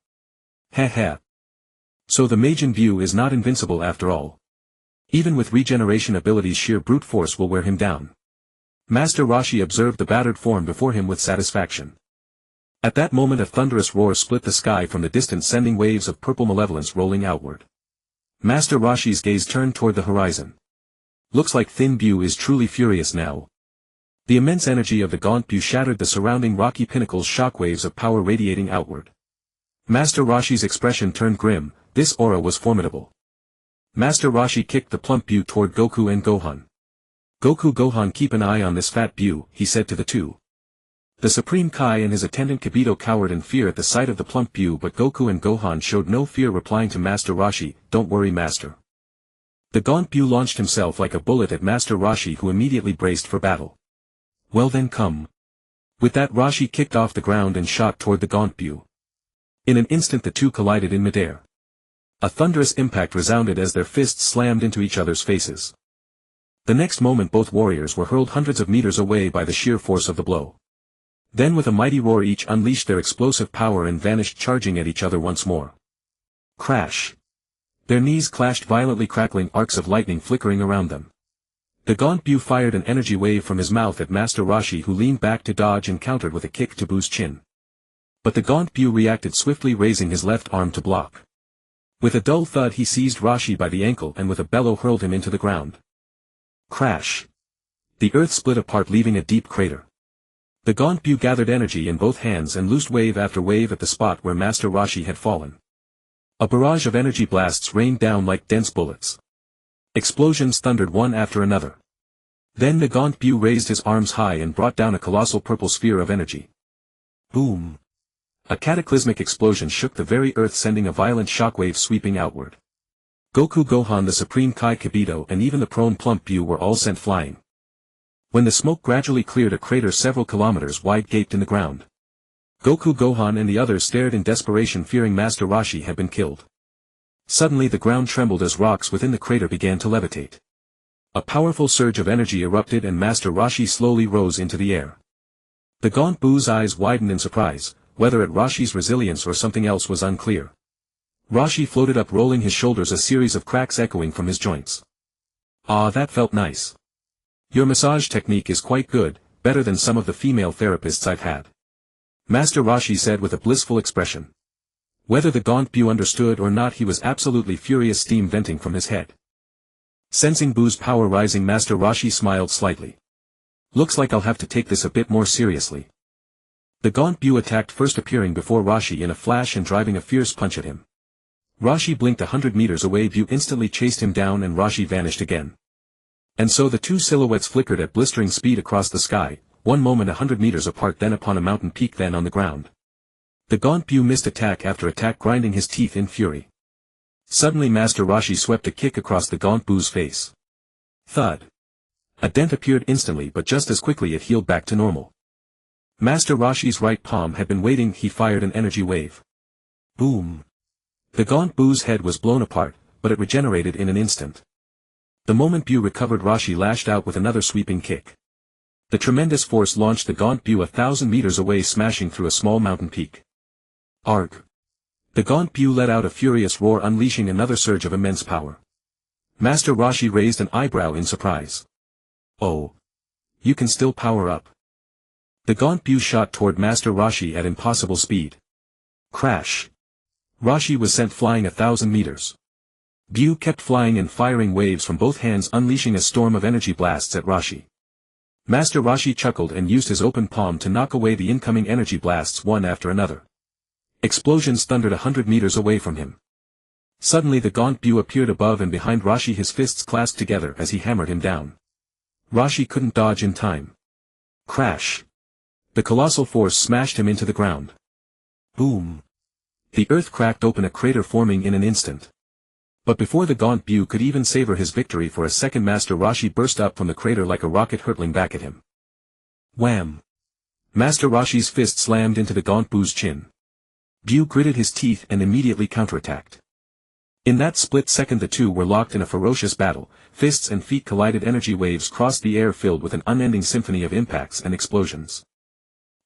Ha ha. So the Majin View is not invincible after all. Even with regeneration abilities, sheer brute force will wear him down. Master Roshi observed the battered form before him with satisfaction. At that moment a thunderous roar split the sky from the distance, sending waves of purple malevolence rolling outward. Master Roshi's gaze turned toward the horizon. Looks like Thin View is truly furious now. The immense energy of the Gaunt View shattered the surrounding rocky pinnacles, shockwaves of power radiating outward. Master Roshi's expression turned grim. This aura was formidable. Master Roshi kicked the plump View toward Goku and Gohan. Goku, Gohan, keep an eye on this Fat View, he said to the two. The Supreme Kai and his attendant Kibito cowered in fear at the sight of the plump View, but Goku and Gohan showed no fear, replying to Master Roshi, "Don't worry, Master." The Gaunt View launched himself like a bullet at Master Roshi, who immediately braced for battle. Well then, come. With that, Roshi kicked off the ground and shot toward the Gaunt View. In an instant the two collided in midair. A thunderous impact resounded as their fists slammed into each other's faces. The next moment both warriors were hurled hundreds of meters away by the sheer force of the blow. Then with a mighty roar each unleashed their explosive power and vanished, charging at each other once more. Crash! Their knees clashed violently, crackling arcs of lightning flickering around them. The Gaunt View fired an energy wave from his mouth at Master Roshi, who leaned back to dodge and countered with a kick to Buu's chin. But the Gaunt View reacted swiftly, raising his left arm to block. With a dull thud he seized Roshi by the ankle and with a bellow hurled him into the ground. Crash! The earth split apart, leaving a deep crater. The Gaunt View gathered energy in both hands and loosed wave after wave at the spot where Master Roshi had fallen. A barrage of energy blasts rained down like dense bullets. Explosions thundered one after another. Then the Gaunt View raised his arms high and brought down a colossal purple sphere of energy. Boom! A cataclysmic explosion shook the very earth, sending a violent shockwave sweeping outward. Goku, Gohan, the Supreme Kai, Kibito, and even the prone plump View were all sent flying. When the smoke gradually cleared, a crater several kilometers wide gaped in the ground. Goku, Gohan, and the others stared in desperation, fearing Master Roshi had been killed. Suddenly the ground trembled as rocks within the crater began to levitate. A powerful surge of energy erupted and Master Roshi slowly rose into the air. The Gaunt View's eyes widened in surprise. Whether at Roshi's resilience or something else was unclear. Roshi floated up, rolling his shoulders, a series of cracks echoing from his joints. Ah, that felt nice. Your massage technique is quite good, better than some of the female therapists I've had. Master Roshi said with a blissful expression. Whether the Gaunt View understood or not, he was absolutely furious, steam venting from his head. Sensing Buu's power rising, Master Roshi smiled slightly. Looks like I'll have to take this a bit more seriously. The Gaunt View attacked first, appearing before Roshi in a flash and driving a fierce punch at him. Roshi blinked 100 meters away. View instantly chased him down and Roshi vanished again. And so the two silhouettes flickered at blistering speed across the sky, one moment 100 meters apart, then upon a mountain peak, then on the ground. The Gaunt View missed attack after attack, grinding his teeth in fury. Suddenly Master Roshi swept a kick across the Gaunt View's face. Thud. A dent appeared instantly, but just as quickly it healed back to normal. Master Roshi's right palm had been waiting. He fired an energy wave. Boom. The Gaunt View's head was blown apart, but it regenerated in an instant. The moment View recovered, Roshi lashed out with another sweeping kick. The tremendous force launched the Gaunt View 1,000 meters away, smashing through a small mountain peak. Arg! The Gaunt View let out a furious roar, unleashing another surge of immense power. Master Roshi raised an eyebrow in surprise. Oh. You can still power up. The Gaunt View shot toward Master Roshi at impossible speed. Crash! Roshi was sent flying 1,000 meters. View kept flying and firing waves from both hands, unleashing a storm of energy blasts at Roshi. Master Roshi chuckled and used his open palm to knock away the incoming energy blasts one after another. Explosions thundered 100 meters away from him. Suddenly the Gaunt View appeared above and behind Roshi, his fists clasped together as he hammered him down. Roshi couldn't dodge in time. Crash! The colossal force smashed him into the ground. Boom! The earth cracked open, a crater forming in an instant. But before the gaunt Bu could even savor his victory for a second, Master Roshi burst up from the crater like a rocket, hurtling back at him. Wham! Master Roshi's fist slammed into the gaunt Bu's chin. Bu gritted his teeth and immediately counterattacked. In that split second the two were locked in a ferocious battle, fists and feet collided, energy waves crossed the air filled with an unending symphony of impacts and explosions.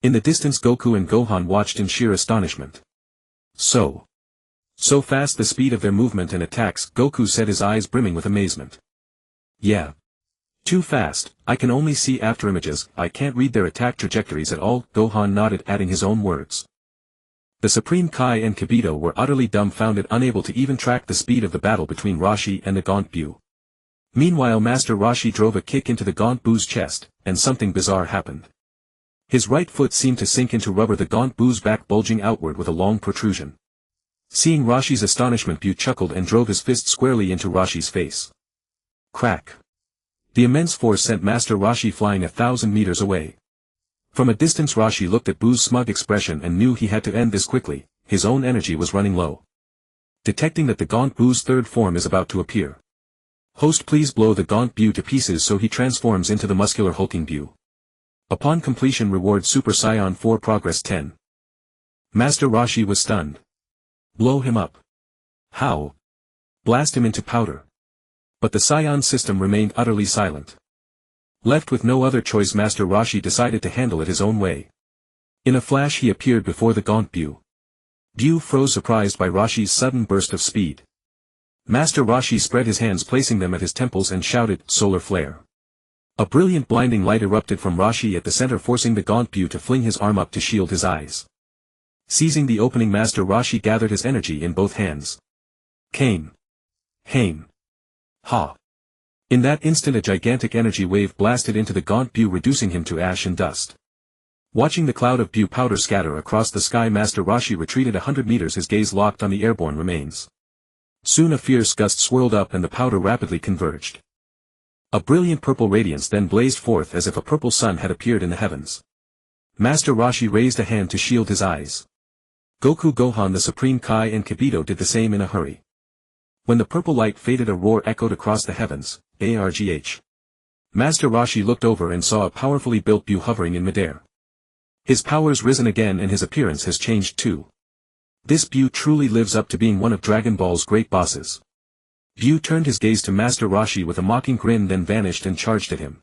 In the distance Goku and Gohan watched in sheer astonishment. So fast the speed of their movement and attacks, Goku said, his eyes brimming with amazement. Yeah. Too fast, I can only see afterimages, I can't read their attack trajectories at all, Gohan nodded, adding his own words. The Supreme Kai and Kibito were utterly dumbfounded, unable to even track the speed of the battle between Roshi and the gaunt Bu. Meanwhile Master Roshi drove a kick into the gaunt Bu's chest, and something bizarre happened. His right foot seemed to sink into rubber, the gaunt Bu's back bulging outward with a long protrusion. Seeing Roshi's astonishment, Bu chuckled and drove his fist squarely into Roshi's face. Crack! The immense force sent Master Roshi flying 1,000 meters away. From a distance Roshi looked at Bu's smug expression and knew he had to end this quickly, his own energy was running low. Detecting that the gaunt Bu's third form is about to appear. Host, please blow the gaunt Bu to pieces, so he transforms into the muscular hulking Bu. Upon completion, reward Super Saiyan 4 progress 10. Master Roshi was stunned. Blow him up. How? Blast him into powder. But the Saiyan system remained utterly silent. Left with no other choice, Master Roshi decided to handle it his own way. In a flash he appeared before the gaunt Bu. Bu froze, surprised by Roshi's sudden burst of speed. Master Roshi spread his hands, placing them at his temples, and shouted, "Solar flare." A brilliant blinding light erupted from Roshi at the center, forcing the gaunt Bu to fling his arm up to shield his eyes. Seizing the opening, Master Roshi gathered his energy in both hands. Kame. Hame. Ha. In that instant a gigantic energy wave blasted into the gaunt Bu, reducing him to ash and dust. Watching the cloud of Bu powder scatter across the sky, Master Roshi retreated 100 meters, his gaze locked on the airborne remains. Soon a fierce gust swirled up and the powder rapidly converged. A brilliant purple radiance then blazed forth as if a purple sun had appeared in the heavens. Master Roshi raised a hand to shield his eyes. Goku, Gohan, the Supreme Kai and Kibito did the same in a hurry. When the purple light faded, a roar echoed across the heavens, ARGH. Master Roshi looked over and saw a powerfully built Bu hovering in midair. His power's risen again and his appearance has changed too. This Bu truly lives up to being one of Dragon Ball's great bosses. Bu turned his gaze to Master Roshi with a mocking grin, then vanished and charged at him.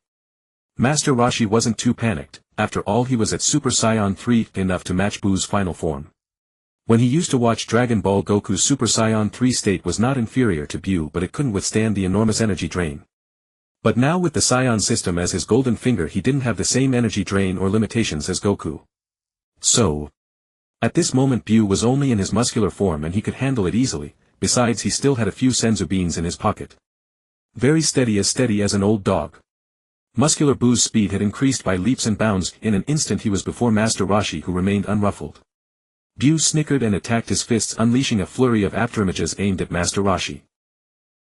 Master Roshi wasn't too panicked, after all he was at Super Saiyan 3 enough to match Bu's final form. When he used to watch Dragon Ball, Goku's Super Saiyan 3 state was not inferior to Bu, but it couldn't withstand the enormous energy drain. But now with the Saiyan system as his golden finger, he didn't have the same energy drain or limitations as Goku. So, at this moment Bu was only in his muscular form and he could handle it easily, besides he still had a few senzu beans in his pocket. Very steady as an old dog. Muscular Bu's speed had increased by leaps and bounds, in an instant he was before Master Roshi, who remained unruffled. Bu snickered and attacked his fists, unleashing a flurry of afterimages aimed at Master Roshi.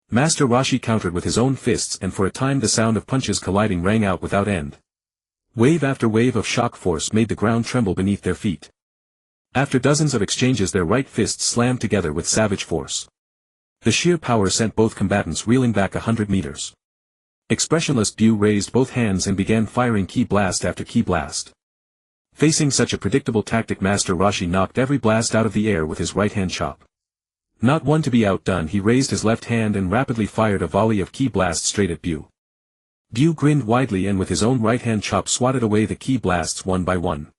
Master Roshi countered with his own fists, and for a time the sound of punches colliding rang out without end. Wave after wave of shock force made the ground tremble beneath their feet. After dozens of exchanges their right fists slammed together with savage force. The sheer power sent both combatants reeling back 100 meters. Expressionless, Bu raised both hands and began firing ki blast after ki blast. Facing such a predictable tactic, Master Roshi knocked every blast out of the air with his right-hand chop. Not one to be outdone, he raised his left hand and rapidly fired a volley of ki blasts straight at Bu. Bu grinned widely and with his own right-hand chop swatted away the ki blasts one by one.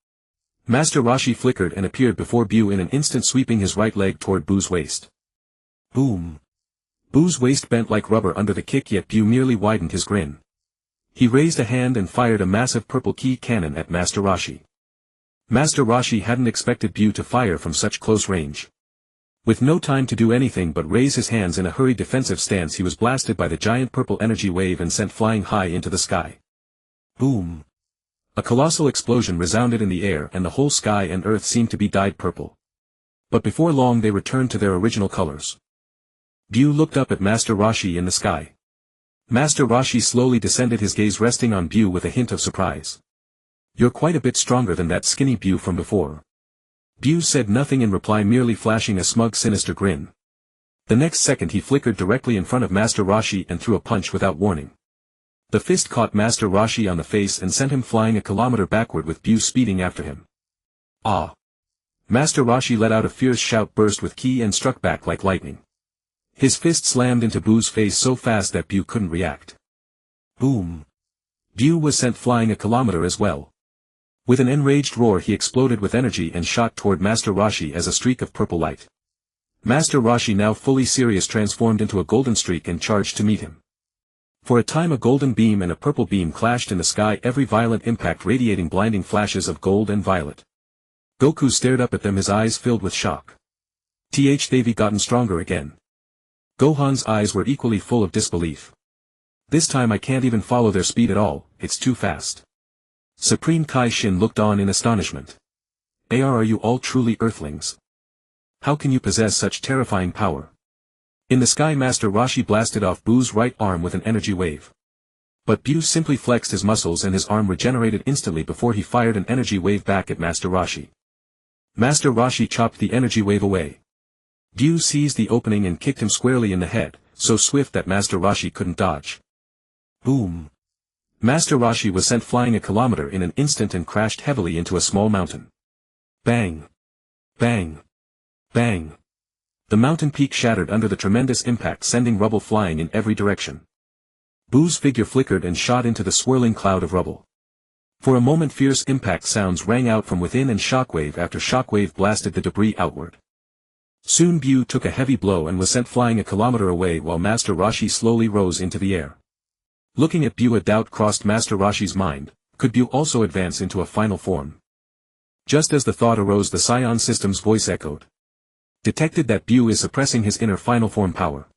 Master Roshi flickered and appeared before Bu in an instant, sweeping his right leg toward Bu's waist. Boom! Bu's waist bent like rubber under the kick, yet Bu merely widened his grin. He raised a hand and fired a massive purple ki cannon at Master Roshi. Master Roshi hadn't expected Bu to fire from such close range. With no time to do anything but raise his hands in a hurried defensive stance, he was blasted by the giant purple energy wave and sent flying high into the sky. Boom! A colossal explosion resounded in the air and the whole sky and earth seemed to be dyed purple. But before long they returned to their original colors. Bu looked up at Master Roshi in the sky. Master Roshi slowly descended, his gaze resting on Bu with a hint of surprise. You're quite a bit stronger than that skinny Bu from before. Bu said nothing in reply, merely flashing a smug, sinister grin. The next second he flickered directly in front of Master Roshi and threw a punch without warning. The fist caught Master Roshi on the face and sent him flying a kilometer backward, with Bu speeding after him. Ah! Master Roshi let out a fierce shout, burst with ki and struck back like lightning. His fist slammed into Bu's face so fast that Bu couldn't react. Boom! Bu was sent flying a kilometer as well. With an enraged roar he exploded with energy and shot toward Master Roshi as a streak of purple light. Master Roshi, now fully serious, transformed into a golden streak and charged to meet him. For a time a golden beam and a purple beam clashed in the sky, every violent impact radiating blinding flashes of gold and violet. Goku stared up at them, his eyes filled with shock. They've gotten stronger again. Gohan's eyes were equally full of disbelief. This time I can't even follow their speed at all, it's too fast. Supreme Kai Shin looked on in astonishment. Are you all truly Earthlings? How can you possess such terrifying power? In the sky Master Roshi blasted off Bu's right arm with an energy wave. But Bu simply flexed his muscles and his arm regenerated instantly before he fired an energy wave back at Master Roshi. Master Roshi chopped the energy wave away. Bu seized the opening and kicked him squarely in the head, so swift that Master Roshi couldn't dodge. Boom! Master Roshi was sent flying a kilometer in an instant and crashed heavily into a small mountain. Bang! Bang! Bang! The mountain peak shattered under the tremendous impact, sending rubble flying in every direction. Bu's figure flickered and shot into the swirling cloud of rubble. For a moment fierce impact sounds rang out from within and shockwave after shockwave blasted the debris outward. Soon Bu took a heavy blow and was sent flying a kilometer away while Master Roshi slowly rose into the air. Looking at Bu, a doubt crossed Master Roshi's mind: could Bu also advance into a final form? Just as the thought arose, the Saiyan System's voice echoed. Detected that Bu is suppressing his inner final form power.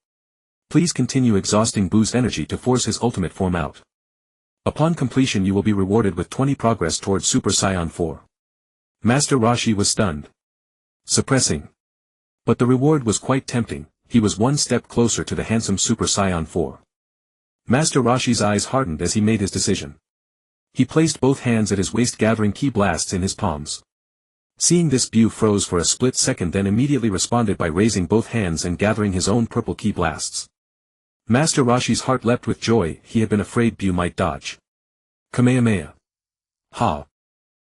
Please continue exhausting Bu's energy to force his ultimate form out. Upon completion you will be rewarded with 20 progress towards Super Saiyan 4. Master Roshi was stunned. Suppressing. But the reward was quite tempting, he was one step closer to the handsome Super Saiyan 4. Master Roshi's eyes hardened as he made his decision. He placed both hands at his waist, gathering ki blasts in his palms. Seeing this, Bu froze for a split second, then immediately responded by raising both hands and gathering his own purple ki blasts. Master Roshi's heart leapt with joy, he had been afraid Bu might dodge. Kamehameha! Ha!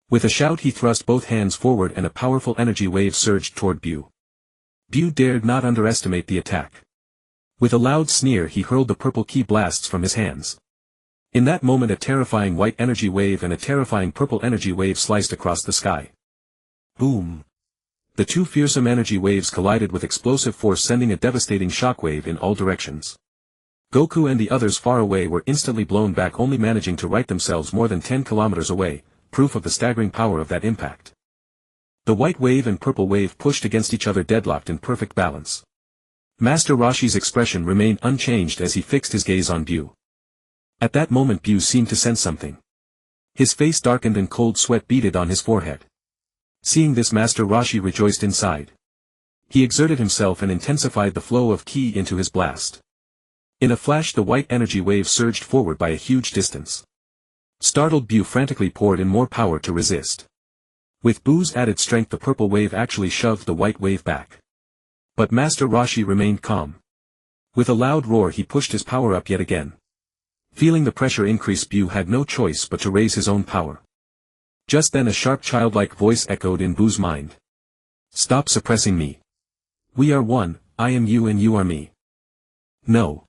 With a shout he thrust both hands forward and a powerful energy wave surged toward Bu. Bu dared not underestimate the attack. With a loud sneer he hurled the purple ki blasts from his hands. In that moment a terrifying white energy wave and a terrifying purple energy wave sliced across the sky. Boom! The two fearsome energy waves collided with explosive force, sending a devastating shockwave in all directions. Goku and the others far away were instantly blown back, only managing to right themselves more than 10 kilometers away, proof of the staggering power of that impact. The white wave and purple wave pushed against each other, deadlocked in perfect balance. Master Roshi's expression remained unchanged as he fixed his gaze on Bu. At that moment Bu seemed to sense something. His face darkened and cold sweat beaded on his forehead. Seeing this, Master Roshi rejoiced inside. He exerted himself and intensified the flow of ki into his blast. In a flash the white energy wave surged forward by a huge distance. Startled, Bu frantically poured in more power to resist. With Bu's added strength the purple wave actually shoved the white wave back. But Master Roshi remained calm. With a loud roar he pushed his power up yet again. Feeling the pressure increase, Bu had no choice but to raise his own power. Just then a sharp childlike voice echoed in Bu's mind. Stop suppressing me. We are one, I am you and you are me. No.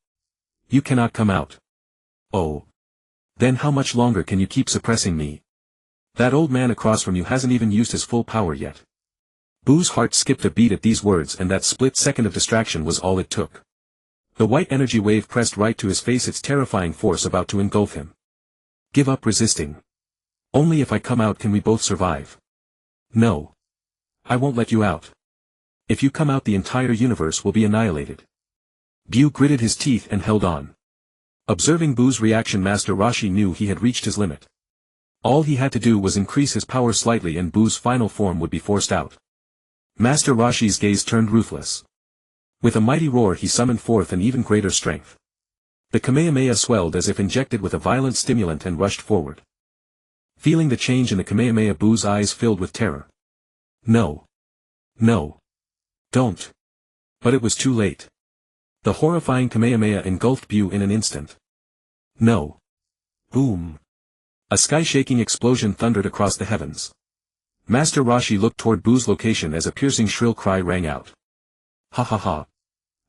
You cannot come out. Oh. Then how much longer can you keep suppressing me? That old man across from you hasn't even used his full power yet. Bu's heart skipped a beat at these words, and that split second of distraction was all it took. The white energy wave pressed right to his face, its terrifying force about to engulf him. Give up resisting. Only if I come out can we both survive. No. I won't let you out. If you come out the entire universe will be annihilated. Bu gritted his teeth and held on. Observing Bu's reaction, Master Roshi knew he had reached his limit. All he had to do was increase his power slightly and Bu's final form would be forced out. Master Roshi's gaze turned ruthless. With a mighty roar he summoned forth an even greater strength. The Kamehameha swelled as if injected with a violent stimulant and rushed forward. Feeling the change in the Kamehameha, Bu's eyes filled with terror. No. No. Don't. But it was too late. The horrifying Kamehameha engulfed Bu in an instant. No. Boom. A sky-shaking explosion thundered across the heavens. Master Roshi looked toward Bu's location as a piercing shrill cry rang out. Ha ha ha.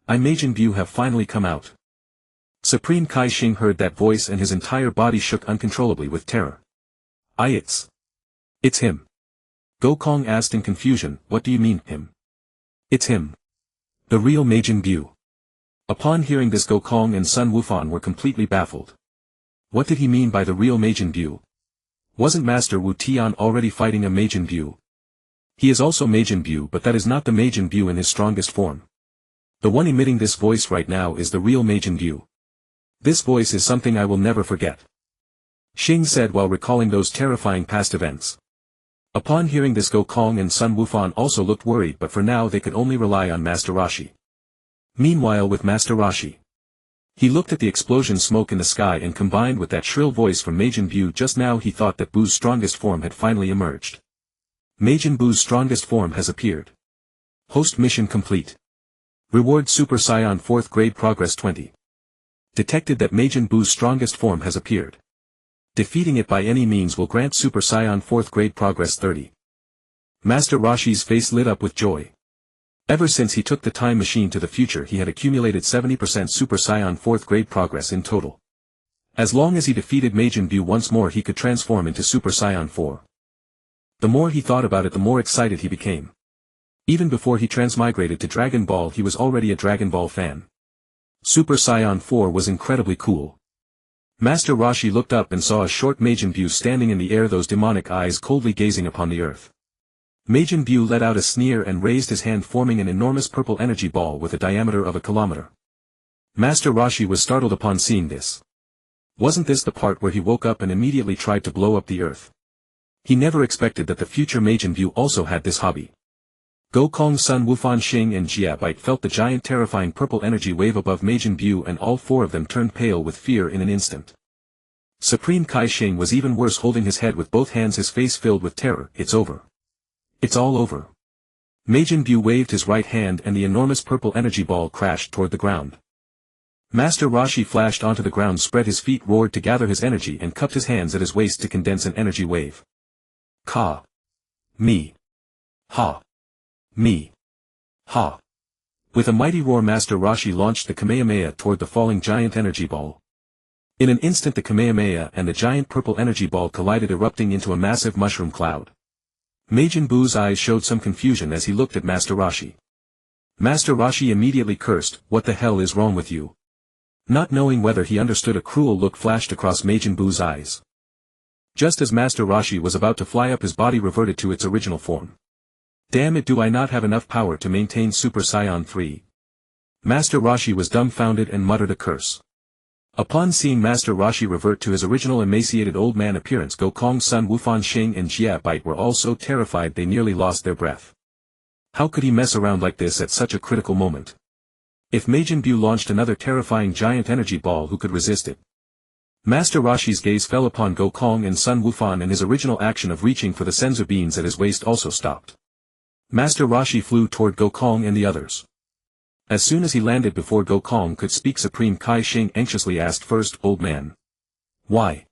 I Majin Bu have finally come out. Supreme Kai Shing heard that voice and his entire body shook uncontrollably with terror. It's him. Gokong asked in confusion, what do you mean, him? It's him. The real Majin Bu. Upon hearing this, Gokong and Sun Wufan were completely baffled. What did he mean by the real Majin Bu? Wasn't Master Wu Tian already fighting a Majin Bu? He is also Majin Bu, but that is not the Majin Bu in his strongest form. The one emitting this voice right now is the real Majin Bu. This voice is something I will never forget. Xing said while recalling those terrifying past events. Upon hearing this, Gokong and Sun Wufan also looked worried, but for now they could only rely on Master Roshi. Meanwhile, with Master Roshi, he looked at the explosion smoke in the sky, and combined with that shrill voice from Majin Bu just now, he thought that Bu's strongest form had finally emerged. Majin Bu's strongest form has appeared. Host mission complete. Reward Super Saiyan 4th grade progress 20. Detected that Majin Bu's strongest form has appeared. Defeating it by any means will grant Super Saiyan 4th grade progress 30. Master Roshi's face lit up with joy. Ever since he took the time machine to the future, he had accumulated 70% Super Saiyan 4th grade progress in total. As long as he defeated Majin Bu once more, he could transform into Super Saiyan 4. The more he thought about it, the more excited he became. Even before he transmigrated to Dragon Ball, he was already a Dragon Ball fan. Super Saiyan 4 was incredibly cool. Master Roshi looked up and saw a short Majin Bu standing in the air, those demonic eyes coldly gazing upon the earth. Majin Bu let out a sneer and raised his hand, forming an enormous purple energy ball with a diameter of 1 kilometer. Master Roshi was startled upon seeing this. Wasn't this the part where he woke up and immediately tried to blow up the earth? He never expected that the future Majin Bu also had this hobby. Gokong, Sun Wufan, Xing and Jiabite felt the giant terrifying purple energy wave above Majin Bu, and all four of them turned pale with fear in an instant. Supreme Kai Shing was even worse, holding his head with both hands, his face filled with terror. It's over. It's all over. Majin Bu waved his right hand and the enormous purple energy ball crashed toward the ground. Master Roshi flashed onto the ground, spread his feet, roared to gather his energy, and cupped his hands at his waist to condense an energy wave. Ka. Me. Ha. Me. Ha. With a mighty roar, Master Roshi launched the Kamehameha toward the falling giant energy ball. In an instant the Kamehameha and the giant purple energy ball collided, erupting into a massive mushroom cloud. Majin Bu's eyes showed some confusion as he looked at Master Roshi. Master Roshi immediately cursed, "What the hell is wrong with you?" Not knowing whether he understood, a cruel look flashed across Majin Bu's eyes. Just as Master Roshi was about to fly up, his body reverted to its original form. Damn it, do I not have enough power to maintain Super Saiyan 3? Master Roshi was dumbfounded and muttered a curse. Upon seeing Master Roshi revert to his original emaciated old man appearance, Gokong, Sun Wufan, Xing and Jiabite were all so terrified they nearly lost their breath. How could he mess around like this at such a critical moment? If Majin Bu launched another terrifying giant energy ball, who could resist it? Master Roshi's gaze fell upon Gokong and Sun Wufan, and his original action of reaching for the senzu beans at his waist also stopped. Master Roshi flew toward Gokong and the others. As soon as he landed before Gokong could speak, Supreme Kai Shing anxiously asked, "First, old man. Why?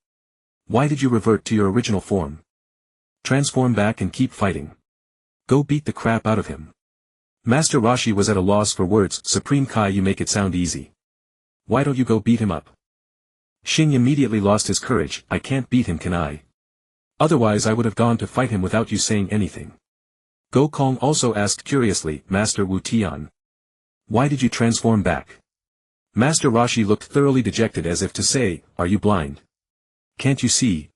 Why did you revert to your original form? Transform back and keep fighting. Go beat the crap out of him." Master Roshi was at a loss for words. "Supreme Kai, you make it sound easy. Why don't you go beat him up?" Xing immediately lost his courage. "I can't beat him, can I? Otherwise I would have gone to fight him without you saying anything." Gokong also asked curiously, "Master Wu Tian, why did you transform back?" Master Roshi looked thoroughly dejected, as if to say, "Are you blind? Can't you see?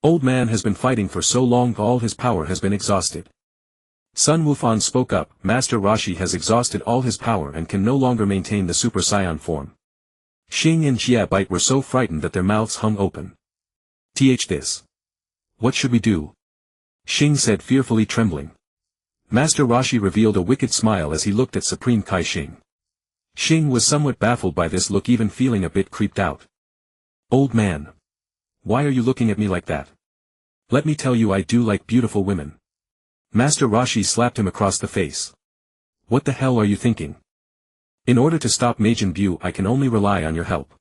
Old man has been fighting for so long, all his power has been exhausted." Sun Wufan spoke up, "Master Roshi has exhausted all his power and can no longer maintain the Super Saiyan form." Xing and Jiabite were so frightened that their mouths hung open. This. What should we do?" Xing said, fearfully trembling. Master Roshi revealed a wicked smile as he looked at Supreme Kai Shing. Xing was somewhat baffled by this look, even feeling a bit creeped out. "Old man. Why are you looking at me like that? Let me tell you, I do like beautiful women." Master Roshi slapped him across the face. What the hell are you thinking? In order to stop Majin Buu, I can only rely on your help.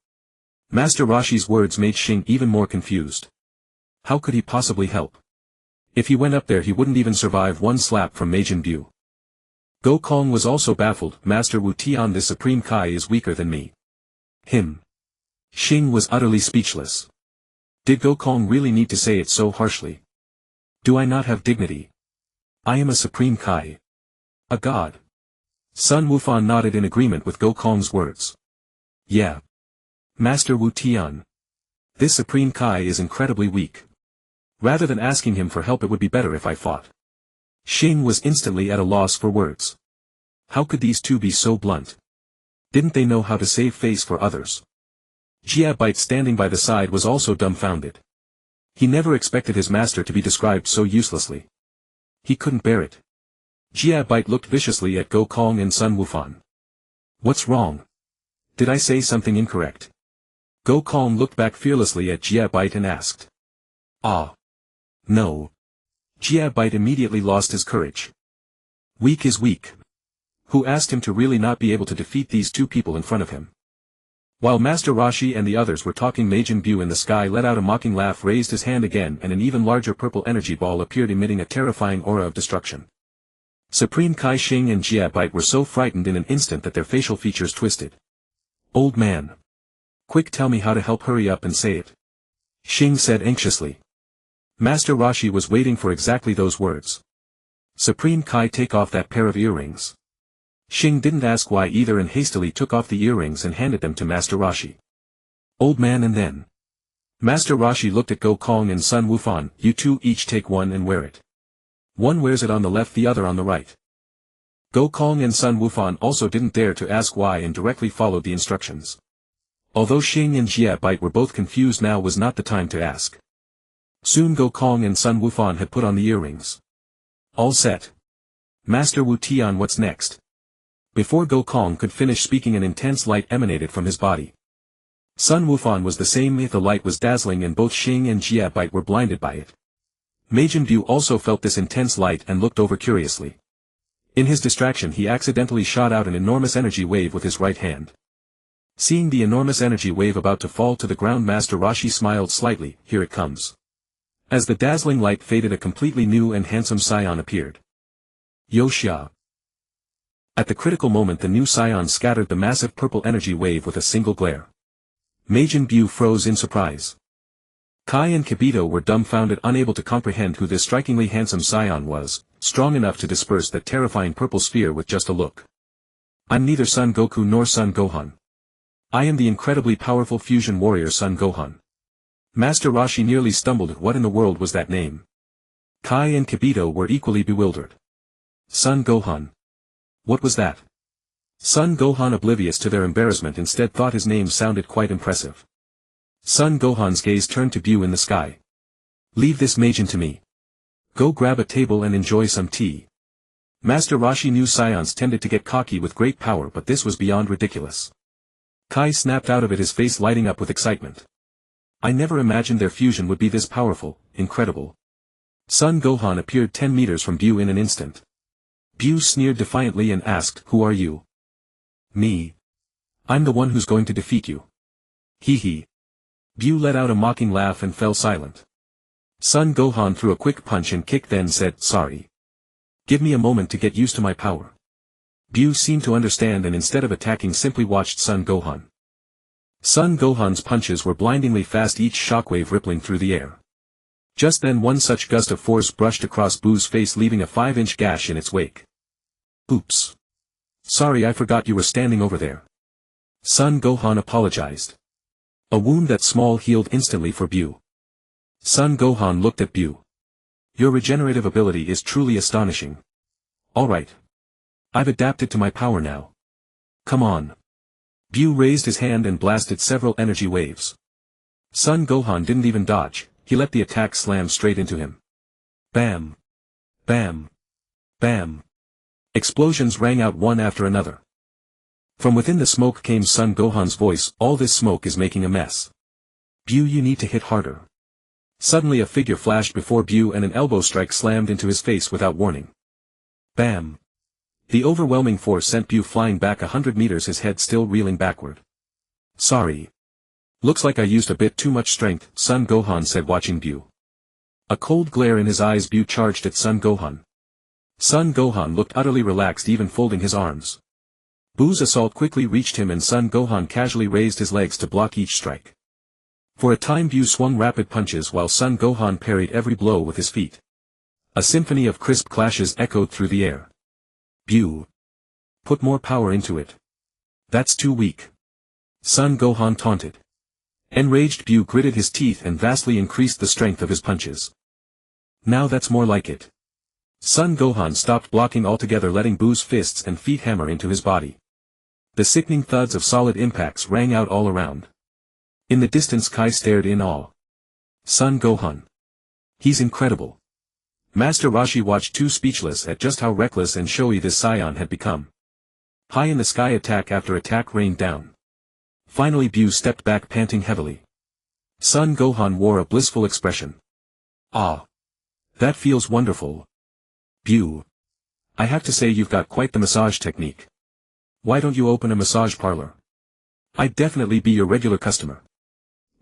Master Roshi's words made Xing even more confused. How could he possibly help? If he went up there he wouldn't even survive one slap from Majin Buu. Gokong was also baffled. Master Wu Tian, the Supreme Kai is weaker than me. Him. Xing was utterly speechless. Did Gokong really need to say it so harshly? Do I not have dignity? I am a Supreme Kai. A god. Sun Wufan nodded in agreement with Gokong's words. Yeah. Master Wu Tian. This Supreme Kai is incredibly weak. Rather than asking him for help, it would be better if I fought. Xing was instantly at a loss for words. How could these two be so blunt? Didn't they know how to save face for others? Jia Bite standing by the side was also dumbfounded. He never expected his master to be described so uselessly. He couldn't bear it. Jia Bite looked viciously at Gokong and Sun Wufan. What's wrong? Did I say something incorrect? Gokong looked back fearlessly at Jia Bite and asked. Ah. No. Jia Bite immediately lost his courage. Weak is weak. Who asked him to really not be able to defeat these two people in front of him? While Master Roshi and the others were talking, Majin Buu in the sky let out a mocking laugh, raised his hand again, and an even larger purple energy ball appeared, emitting a terrifying aura of destruction. Supreme Kai Xing and Jia Bite were so frightened in an instant that their facial features twisted. Old man. Quick, tell me how to help. Hurry up and say it. Xing said anxiously. Master Roshi was waiting for exactly those words. Supreme Kai, take off that pair of earrings. Xing didn't ask why either and hastily took off the earrings and handed them to Master Roshi. Old man, and then. Master Roshi looked at Gokong and Sun Wufan. You two each take one and wear it. One wears it on the left, the other on the right. Gokong and Sun Wufan also didn't dare to ask why and directly followed the instructions. Although Xing and Jia Bite were both confused, now was not the time to ask. Soon Gokong and Sun Wufan had put on the earrings. All set. Master Wu Tian, what's next? Before Gokong could finish speaking, an intense light emanated from his body. Sun Wufan was the same. The light was dazzling and both Xing and Jia Bite were blinded by it. Majin Buu also felt this intense light and looked over curiously. In his distraction he accidentally shot out an enormous energy wave with his right hand. Seeing the enormous energy wave about to fall to the ground, Master Roshi smiled slightly. Here it comes. As the dazzling light faded, a completely new and handsome Saiyan appeared. Yoshia. At the critical moment the new Saiyan scattered the massive purple energy wave with a single glare. Majin Buu froze in surprise. Kai and Kibito were dumbfounded, unable to comprehend who this strikingly handsome Saiyan was, strong enough to disperse that terrifying purple sphere with just a look. I'm neither Son Goku nor Son Gohan. I am the incredibly powerful fusion warrior Son Gohan. Master Roshi nearly stumbled. What in the world was that name? Kai and Kibito were equally bewildered. Son Gohan. What was that? Son Gohan, oblivious to their embarrassment, instead thought his name sounded quite impressive. Son Gohan's gaze turned to Buu in the sky. Leave this Majin to me. Go grab a table and enjoy some tea. Master Roshi knew Saiyans tended to get cocky with great power, but this was beyond ridiculous. Kai snapped out of it, his face lighting up with excitement. I never imagined their fusion would be this powerful, incredible. Son Gohan appeared 10 meters from Buu in an instant. Buu sneered defiantly and asked, Who are you? Me. I'm the one who's going to defeat you. Hee hee. Buu let out a mocking laugh and fell silent. Son Gohan threw a quick punch and kick, then said, Sorry. Give me a moment to get used to my power. Buu seemed to understand and instead of attacking simply watched Son Gohan. Son Gohan's punches were blindingly fast, each shockwave rippling through the air. Just then one such gust of force brushed across Buu's face, leaving a 5-inch gash in its wake. Oops. Sorry, I forgot you were standing over there. Son Gohan apologized. A wound that small healed instantly for Buu. Son Gohan looked at Buu. Your regenerative ability is truly astonishing. Alright. I've adapted to my power now. Come on. Buu raised his hand and blasted several energy waves. Son Gohan didn't even dodge, he let the attack slam straight into him. Bam. Bam. Bam. Explosions rang out one after another. From within the smoke came Son Gohan's voice, all this smoke is making a mess. Buu, you need to hit harder. Suddenly a figure flashed before Bu and an elbow strike slammed into his face without warning. Bam! The overwhelming force sent Bu flying back 100 meters, his head still reeling backward. Sorry. Looks like I used a bit too much strength, Son Gohan said watching Bu. A cold glare in his eyes, Bu charged at Son Gohan. Son Gohan looked utterly relaxed, even folding his arms. Bu's assault quickly reached him and Son Gohan casually raised his legs to block each strike. For a time Bu swung rapid punches while Son Gohan parried every blow with his feet. A symphony of crisp clashes echoed through the air. Bu. Put more power into it. That's too weak. Son Gohan taunted. Enraged, Bu gritted his teeth and vastly increased the strength of his punches. Now that's more like it. Son Gohan stopped blocking altogether, letting Bu's fists and feet hammer into his body. The sickening thuds of solid impacts rang out all around. In the distance Kai stared in awe. Son Gohan. He's incredible. Master Roshi watched too, speechless at just how reckless and showy this Saiyan had become. High in the sky, attack after attack rained down. Finally Bu stepped back, panting heavily. Son Gohan wore a blissful expression. Ah. That feels wonderful. Bu. I have to say you've got quite the massage technique. Why don't you open a massage parlor? I'd definitely be your regular customer.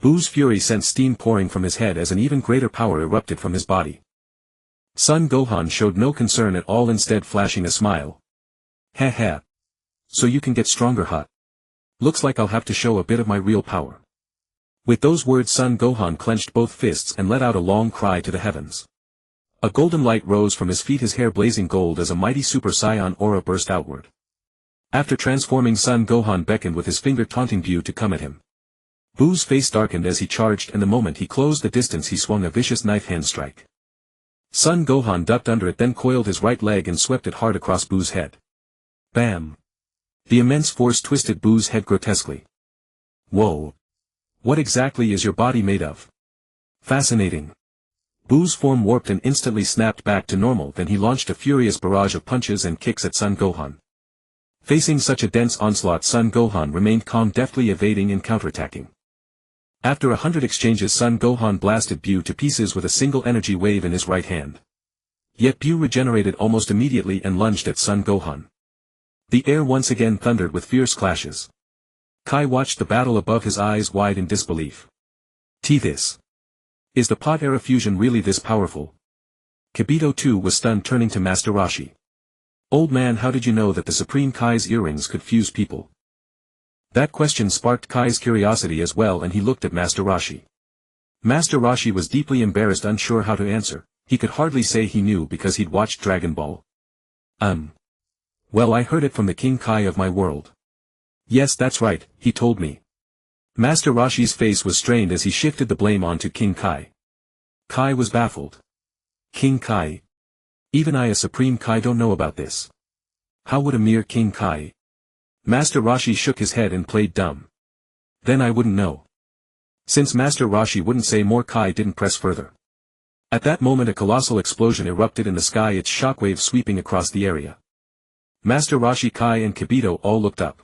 Bu's fury sent steam pouring from his head as an even greater power erupted from his body. Son Gohan showed no concern at all, instead flashing a smile. Heh heh. So you can get stronger, huh? Looks like I'll have to show a bit of my real power. With those words Son Gohan clenched both fists and let out a long cry to the heavens. A golden light rose from his feet, his hair blazing gold as a mighty Super Saiyan aura burst outward. After transforming, Son Gohan beckoned with his finger, taunting Bu to come at him. Bu's face darkened as he charged, and the moment he closed the distance he swung a vicious knife hand strike. Son Gohan ducked under it, then coiled his right leg and swept it hard across Bu's head. Bam! The immense force twisted Bu's head grotesquely. Whoa! What exactly is your body made of? Fascinating. Bu's form warped and instantly snapped back to normal, then he launched a furious barrage of punches and kicks at Son Gohan. Facing such a dense onslaught, Son Gohan remained calm, deftly evading and counterattacking. After 100 exchanges, Son Gohan blasted Bu to pieces with a single energy wave in his right hand. Yet Bu regenerated almost immediately and lunged at Son Gohan. The air once again thundered with fierce clashes. Kai watched the battle above, his eyes wide in disbelief. This. Is the pot era fusion really this powerful? Kibito too was stunned, turning to Master Roshi. Old man, how did you know that the Supreme Kai's earrings could fuse people? That question sparked Kai's curiosity as well, and he looked at Master Roshi. Master Roshi was deeply embarrassed, unsure how to answer. He could hardly say he knew because he'd watched Dragon Ball. Well, I heard it from the King Kai of my world. Yes, that's right, he told me. Master Roshi's face was strained as he shifted the blame onto King Kai. Kai was baffled. King Kai? Even I, a Supreme Kai, don't know about this. How would a mere King Kai? Master Roshi shook his head and played dumb. Then I wouldn't know. Since Master Roshi wouldn't say more, Kai didn't press further. At that moment a colossal explosion erupted in the sky, its shockwave sweeping across the area. Master Roshi, Kai and Kibito all looked up.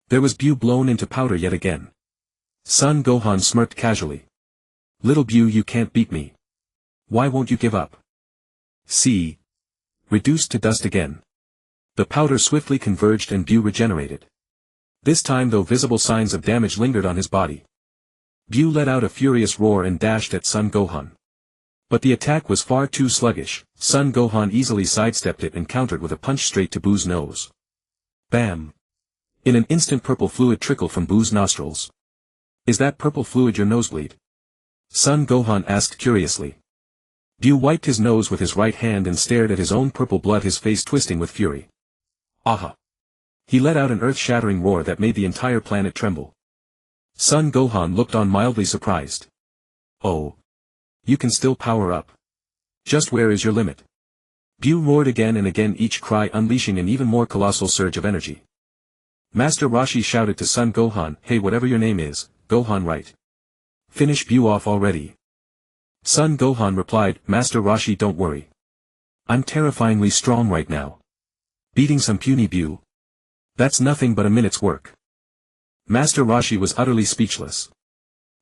There was Bu blown into powder yet again. Son Gohan smirked casually. Little Bu, you can't beat me. Why won't you give up? See. Reduced to dust again. The powder swiftly converged and Bu regenerated. This time, though, visible signs of damage lingered on his body. Bu let out a furious roar and dashed at Son Gohan. But the attack was far too sluggish. Son Gohan easily sidestepped it and countered with a punch straight to Bu's nose. Bam! In an instant purple fluid trickled from Bu's nostrils. Is that purple fluid your nosebleed? Son Gohan asked curiously. Bu wiped his nose with his right hand and stared at his own purple blood, his face twisting with fury. Aha! He let out an earth-shattering roar that made the entire planet tremble. Son Gohan looked on, mildly surprised. Oh! You can still power up. Just where is your limit? Bu roared again and again, each cry unleashing an even more colossal surge of energy. Master Roshi shouted to Son Gohan, hey, whatever your name is, Gohan, right? Finish Bu off already. Son Gohan replied, Master Roshi, don't worry. I'm terrifyingly strong right now. Beating some puny Bu. That's nothing but a minute's work. Master Roshi was utterly speechless.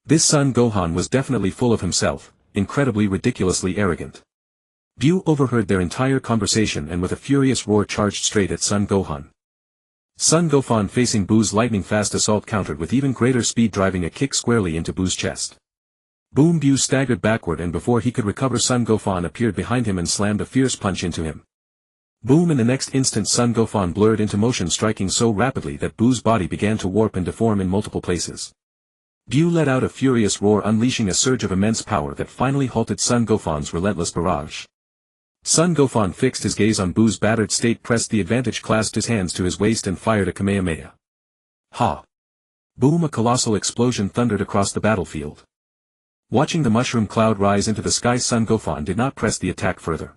This Son Gohan was definitely full of himself. incredibly ridiculously arrogant. Buu overheard their entire conversation and with a furious roar charged straight at Son Gohan. Son Gohan facing Buu's lightning-fast assault countered with even greater speed, driving a kick squarely into Buu's chest. Boom! Buu staggered backward, and before he could recover, Son Gohan appeared behind him and slammed a fierce punch into him. Boom! In the next instant Son Gohan blurred into motion, striking so rapidly that Buu's body began to warp and deform in multiple places. Buu let out a furious roar, unleashing a surge of immense power that finally halted Son Gohan's relentless barrage. Son Gohan fixed his gaze on Buu's battered state, pressed the advantage, clasped his hands to his waist and fired a Kamehameha. Ha! Boom! A colossal explosion thundered across the battlefield. Watching the mushroom cloud rise into the sky, Son Gohan did not press the attack further.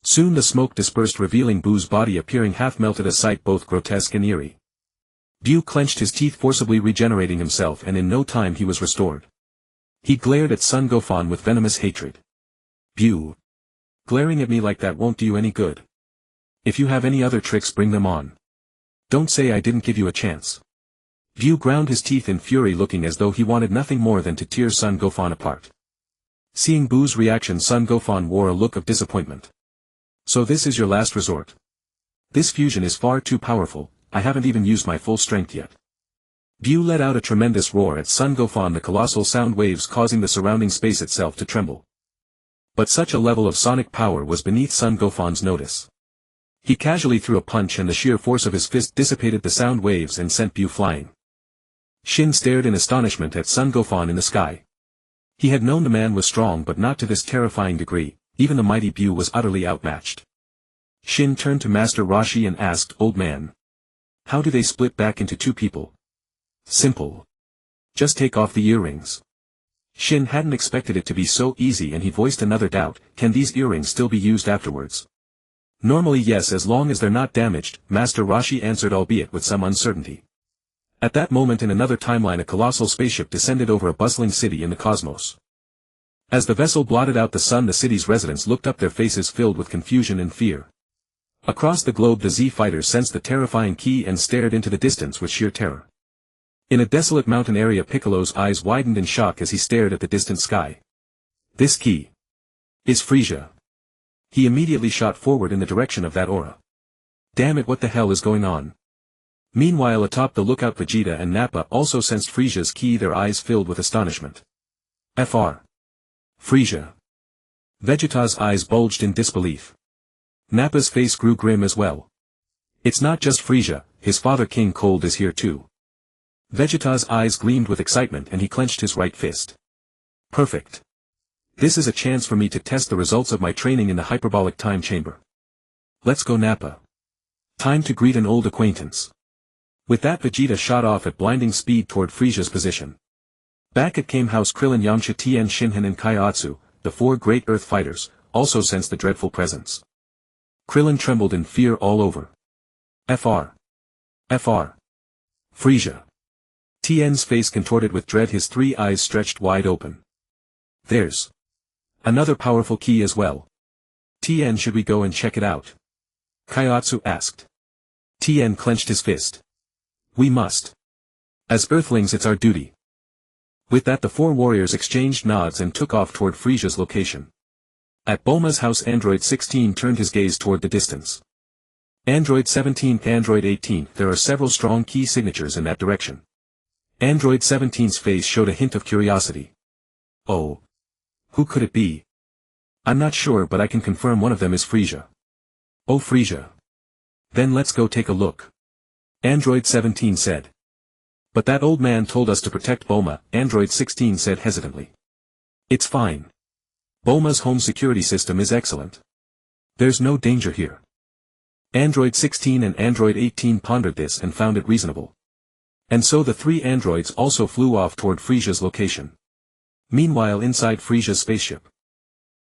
Soon the smoke dispersed, revealing Buu's body appearing half-melted, a sight both grotesque and eerie. Buu clenched his teeth, forcibly regenerating himself, and in no time he was restored. He glared at Son Gohan with venomous hatred. Buu! Glaring at me like that won't do you any good. If you have any other tricks, bring them on. Don't say I didn't give you a chance. Buu ground his teeth in fury, looking as though he wanted nothing more than to tear Son Gohan apart. Seeing Buu's reaction, Son Gohan wore a look of disappointment. So this is your last resort? This fusion is far too powerful, I haven't even used my full strength yet. Buu let out a tremendous roar at Son Gohan, the colossal sound waves causing the surrounding space itself to tremble. But such a level of sonic power was beneath Son Gohan's notice. He casually threw a punch, and the sheer force of his fist dissipated the sound waves and sent Buu flying. Shin stared in astonishment at Son Gohan in the sky. He had known the man was strong, but not to this terrifying degree. Even the mighty Buu was utterly outmatched. Shin turned to Master Roshi and asked, "Old man, how do they split back into two people?" "Simple. Just take off the earrings." Shin hadn't expected it to be so easy, and he voiced another doubt: can these earrings still be used afterwards? "Normally yes, as long as they're not damaged," Master Roshi answered, albeit with some uncertainty. At that moment in another timeline, a colossal spaceship descended over a bustling city in the cosmos. As the vessel blotted out the sun, the city's residents looked up, their faces filled with confusion and fear. Across the globe the Z fighters sensed the terrifying key and stared into the distance with sheer terror. In a desolate mountain area, Piccolo's eyes widened in shock as he stared at the distant sky. "This key is Frieza." He immediately shot forward in the direction of that aura. "Damn it, what the hell is going on?" Meanwhile, atop the lookout, Vegeta and Nappa also sensed Frieza's key, their eyes filled with astonishment. "Fr. Frieza." Vegeta's eyes bulged in disbelief. Nappa's face grew grim as well. "It's not just Frieza, his father King Cold is here too." Vegeta's eyes gleamed with excitement and he clenched his right fist. "Perfect. This is a chance for me to test the results of my training in the hyperbolic time chamber. Let's go, Nappa. Time to greet an old acquaintance." With that, Vegeta shot off at blinding speed toward Frieza's position. Back at Kame House, Krillin, Yamcha, Tien, Shinhan and Kaiotsu, the four great Earth fighters, also sensed the dreadful presence. Krillin trembled in fear all over. "Fr. Frieza." Tien's face contorted with dread, his three eyes stretched wide open. "There's another powerful key as well. Tien, should we go and check it out?" Kaiotsu asked. Tien clenched his fist. "We must. As Earthlings, it's our duty." With that, the four warriors exchanged nods and took off toward Frieza's location. At Bulma's house, Android 16 turned his gaze toward the distance. Android 17, Android 18, there are several strong key signatures in that direction. Android 17's face showed a hint of curiosity. "Oh. Who could it be?" "I'm not sure, but I can confirm one of them is Frieza." "Oh, Frieza. Then let's go take a look," Android 17 said. "But that old man told us to protect Bulma," Android 16 said hesitantly. "It's fine. Bulma's home security system is excellent. There's no danger here." Android 16 and Android 18 pondered this and found it reasonable. And so the three androids also flew off toward Frieza's location. Meanwhile, inside Frieza's spaceship,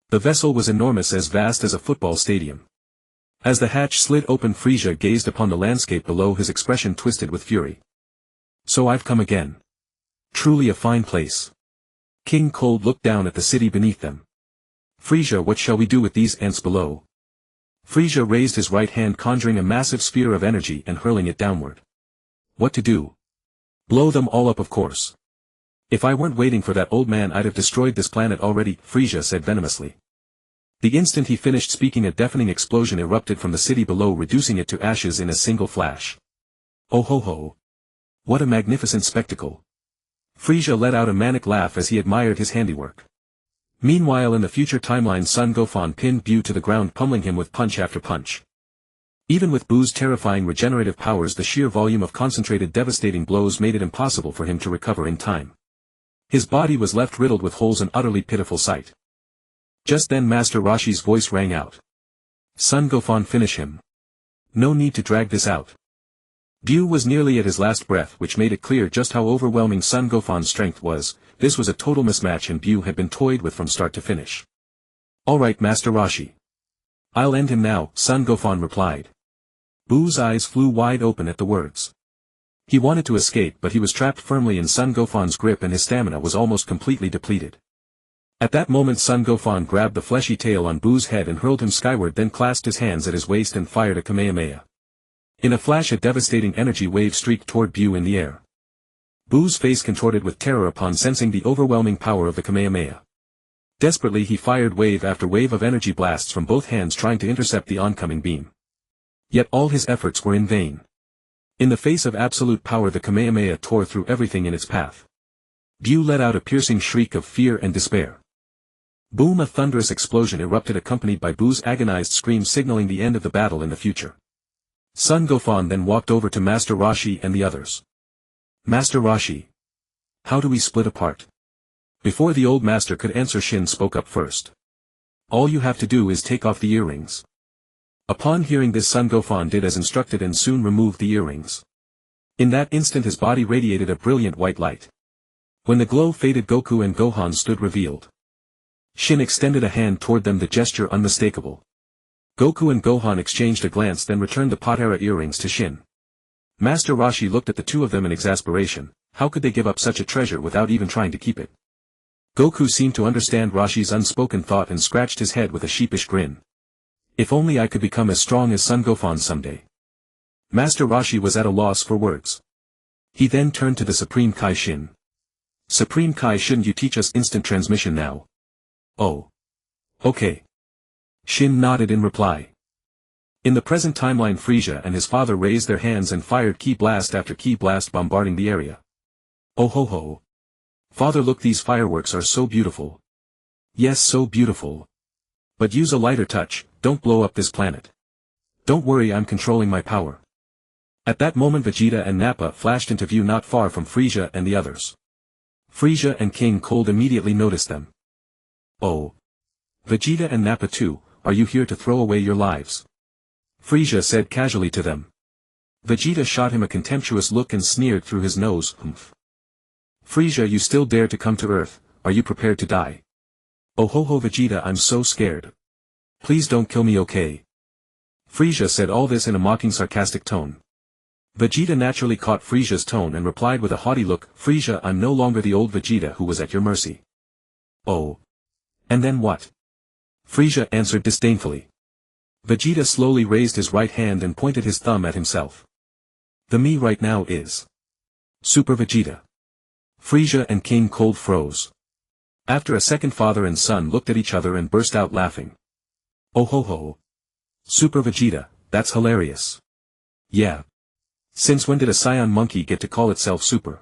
the vessel was enormous, as vast as a football stadium. As the hatch slid open, Frieza gazed upon the landscape below, his expression twisted with fury. "So I've come again. Truly a fine place." King Cold looked down at the city beneath them. "Frieza, what shall we do with these ants below?" Frieza raised his right hand, conjuring a massive sphere of energy and hurling it downward. "What to do? Blow them all up, of course. If I weren't waiting for that old man I'd have destroyed this planet already, Frieza said venomously. The instant he finished speaking a deafening explosion erupted from the city below, reducing it to ashes in a single flash. Oh ho ho! What a magnificent spectacle! Frieza let out a manic laugh as he admired his handiwork. Meanwhile in the future timeline, Son Gohan pinned Buu to the ground, pummeling him with punch after punch. Even with Buu's terrifying regenerative powers, the sheer volume of concentrated devastating blows made it impossible for him to recover in time. His body was left riddled with holes, an utterly pitiful sight. Just then Master Roshi's voice rang out. Son Gohan, finish him. No need to drag this out. Buu was nearly at his last breath, which made it clear just how overwhelming Son Gohan's strength was. This was a total mismatch and Buu had been toyed with from start to finish. Alright Master Roshi. I'll end him now, Son Gohan replied. Buu's eyes flew wide open at the words. He wanted to escape, but he was trapped firmly in Son Gohan's grip and his stamina was almost completely depleted. At that moment Son Gohan grabbed the fleshy tail on Buu's head and hurled him skyward, then clasped his hands at his waist and fired a Kamehameha. In a flash a devastating energy wave streaked toward Buu in the air. Buu's face contorted with terror upon sensing the overwhelming power of the Kamehameha. Desperately he fired wave after wave of energy blasts from both hands, trying to intercept the oncoming beam. Yet all his efforts were in vain. In the face of absolute power the Kamehameha tore through everything in its path. Buu let out a piercing shriek of fear and despair. Boom! A thunderous explosion erupted, accompanied by Buu's agonized scream signaling the end of the battle in the future. Son Gohan then walked over to Master Roshi and the others. Master Roshi. How do we split apart? Before the old master could answer, Shin spoke up first. All you have to do is take off the earrings. Upon hearing this, Son Gohan did as instructed and soon removed the earrings. In that instant his body radiated a brilliant white light. When the glow faded, Goku and Gohan stood revealed. Shin extended a hand toward them, the gesture unmistakable. Goku and Gohan exchanged a glance, then returned the Potara earrings to Shin. Master Roshi looked at the two of them in exasperation. How could they give up such a treasure without even trying to keep it? Goku seemed to understand Roshi's unspoken thought and scratched his head with a sheepish grin. If only I could become as strong as Son Gohan someday. Master Roshi was at a loss for words. He then turned to the Supreme Kai Shin. Supreme Kai, shouldn't you teach us instant transmission now? Oh. Okay. Shin nodded in reply. In the present timeline, Frieza and his father raised their hands and fired ki blast after ki blast, bombarding the area. Oh ho ho. Father, look, these fireworks are so beautiful. Yes, so beautiful. But use a lighter touch, don't blow up this planet. Don't worry, I'm controlling my power. At that moment Vegeta and Nappa flashed into view not far from Frieza and the others. Frieza and King Cold immediately noticed them. Oh. Vegeta and Nappa too, are you here to throw away your lives? Frieza said casually to them. Vegeta shot him a contemptuous look and sneered through his nose. Humph. Frieza, you still dare to come to Earth, are you prepared to die? Oh ho ho Vegeta, I'm so scared. Please don't kill me, okay? Frieza said all this in a mocking, sarcastic tone. Vegeta naturally caught Frieza's tone and replied with a haughty look, Frieza, I'm no longer the old Vegeta who was at your mercy. Oh. And then what? Frieza answered disdainfully. Vegeta slowly raised his right hand and pointed his thumb at himself. The me right now is Super Vegeta. Frieza and King Cold froze. After a second, father and son looked at each other and burst out laughing. Oh ho ho. Super Vegeta, that's hilarious. Yeah. Since when did a Saiyan monkey get to call itself super?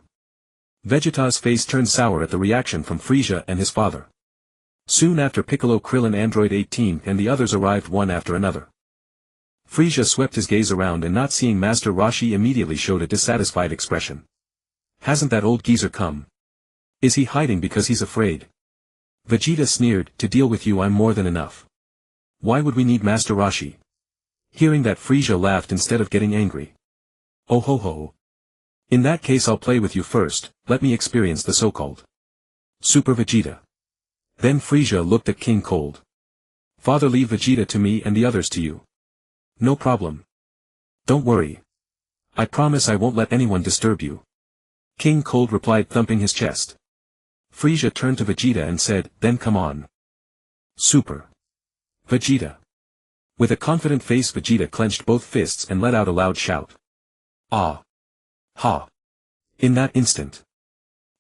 Vegeta's face turned sour at the reaction from Frieza and his father. Soon after, Piccolo, Krillin, Android 18 and the others arrived one after another. Frieza swept his gaze around and, not seeing Master Roshi, immediately showed a dissatisfied expression. Hasn't that old geezer come? Is he hiding because he's afraid? Vegeta sneered, to deal with you I'm more than enough. Why would we need Master Roshi? Hearing that, Frieza laughed instead of getting angry. Oh ho ho. In that case I'll play with you first, let me experience the so-called Super Vegeta. Then Frieza looked at King Cold. Father, leave Vegeta to me and the others to you. No problem. Don't worry. I promise I won't let anyone disturb you. King Cold replied, thumping his chest. Frieza turned to Vegeta and said, then come on. Super Vegeta. With a confident face, Vegeta clenched both fists and let out a loud shout. Ah! Ha! In that instant,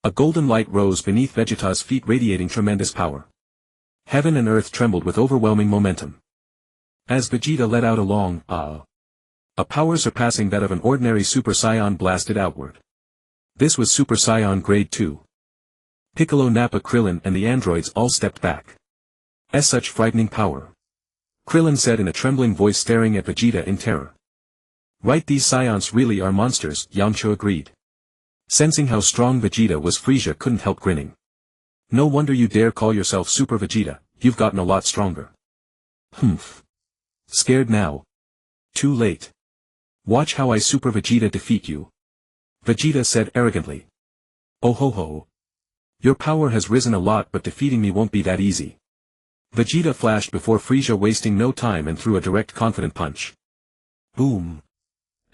A golden light rose beneath Vegeta's feet, radiating tremendous power. Heaven and earth trembled with overwhelming momentum. As Vegeta let out a long, a power surpassing that of an ordinary Super Saiyan blasted outward. This was Super Saiyan Grade 2. Piccolo, Nappa, Krillin and the androids all stepped back. Such frightening power. Krillin said in a trembling voice, staring at Vegeta in terror. Right, these Saiyans really are monsters, Yamcha agreed. Sensing how strong Vegeta was, Frieza couldn't help grinning. No wonder you dare call yourself Super Vegeta, you've gotten a lot stronger. Humph. Scared now? Too late. Watch how I Super Vegeta defeat you. Vegeta said arrogantly. Oh ho ho. Your power has risen a lot, but defeating me won't be that easy. Vegeta flashed before Frieza, wasting no time, and threw a direct, confident punch. Boom.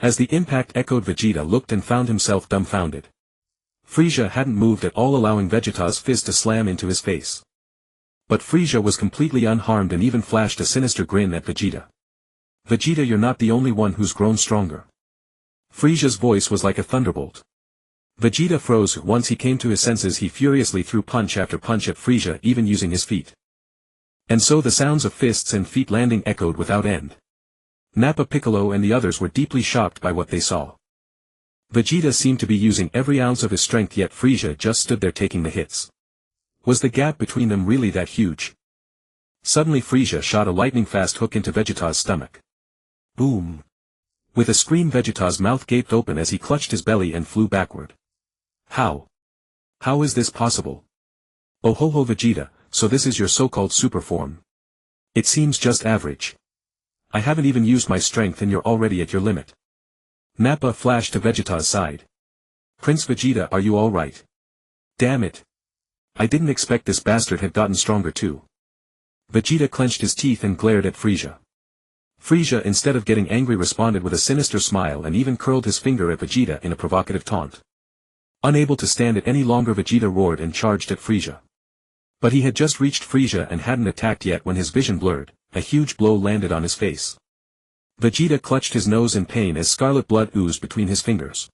As the impact echoed, Vegeta looked and found himself dumbfounded. Frieza hadn't moved at all, allowing Vegeta's fist to slam into his face. But Frieza was completely unharmed and even flashed a sinister grin at Vegeta. Vegeta, you're not the only one who's grown stronger. Frieza's voice was like a thunderbolt. Vegeta froze. Once he came to his senses, he furiously threw punch after punch at Frieza, even using his feet. And so the sounds of fists and feet landing echoed without end. Nappa, Piccolo and the others were deeply shocked by what they saw. Vegeta seemed to be using every ounce of his strength, yet Frieza just stood there taking the hits. Was the gap between them really that huge? Suddenly Frieza shot a lightning-fast hook into Vegeta's stomach. Boom! With a scream, Vegeta's mouth gaped open as he clutched his belly and flew backward. How? How is this possible? Oh ho ho, Vegeta, so this is your so-called super form. It seems just average. I haven't even used my strength and you're already at your limit. Nappa flashed to Vegeta's side. Prince Vegeta, are you alright? Damn it. I didn't expect this bastard had gotten stronger too. Vegeta clenched his teeth and glared at Frieza. Frieza, instead of getting angry, responded with a sinister smile and even curled his finger at Vegeta in a provocative taunt. Unable to stand it any longer, Vegeta roared and charged at Frieza. But he had just reached Frieza and hadn't attacked yet when his vision blurred. A huge blow landed on his face. Vegeta clutched his nose in pain as scarlet blood oozed between his fingers.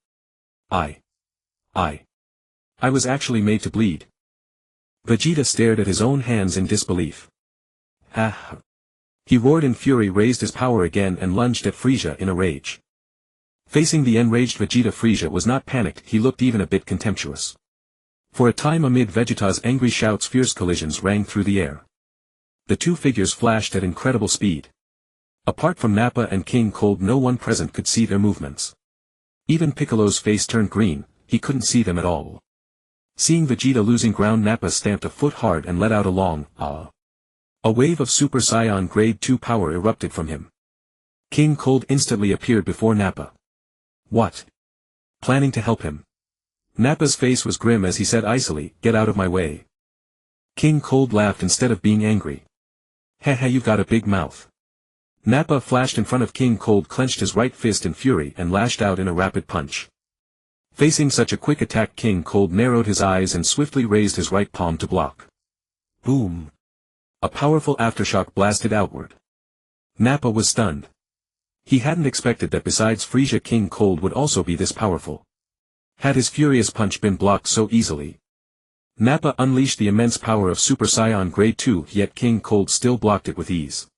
I was actually made to bleed. Vegeta stared at his own hands in disbelief. Ah! He roared in fury, raised his power again and lunged at Frieza in a rage. Facing the enraged Vegeta, Frieza was not panicked, he looked even a bit contemptuous. For a time, amid Vegeta's angry shouts, fierce collisions rang through the air. The two figures flashed at incredible speed. Apart from Nappa and King Cold, no one present could see their movements. Even Piccolo's face turned green, he couldn't see them at all. Seeing Vegeta losing ground, Nappa stamped a foot hard and let out a long, ah. A wave of Super Saiyan Grade 2 power erupted from him. King Cold instantly appeared before Nappa. What? Planning to help him? Nappa's face was grim as he said icily, get out of my way. King Cold laughed instead of being angry. Haha, you've got a big mouth. Nappa flashed in front of King Cold, clenched his right fist in fury and lashed out in a rapid punch. Facing such a quick attack, King Cold narrowed his eyes and swiftly raised his right palm to block. Boom! A powerful aftershock blasted outward. Nappa was stunned. He hadn't expected that besides Frieza, King Cold would also be this powerful. Had his furious punch been blocked so easily? Nappa unleashed the immense power of Super Saiyan Grade 2, yet King Cold still blocked it with ease.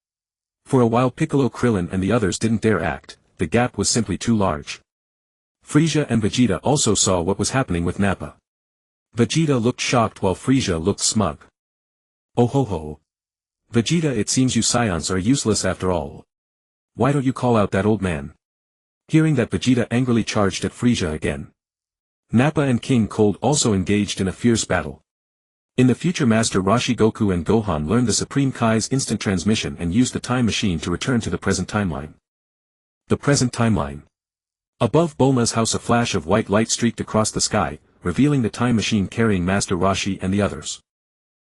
For a while Piccolo, Krillin and the others didn't dare act, the gap was simply too large. Frieza and Vegeta also saw what was happening with Nappa. Vegeta looked shocked while Frieza looked smug. Oh ho ho. Vegeta, it seems you Saiyans are useless after all. Why don't you call out that old man? Hearing that, Vegeta angrily charged at Frieza again. Nappa and King Cold also engaged in a fierce battle. In the future, Master Roshi, Goku and Gohan learned the Supreme Kai's instant transmission and used the time machine to return to the present timeline. The present timeline. Above Bulma's house, a flash of white light streaked across the sky, revealing the time machine carrying Master Roshi and the others.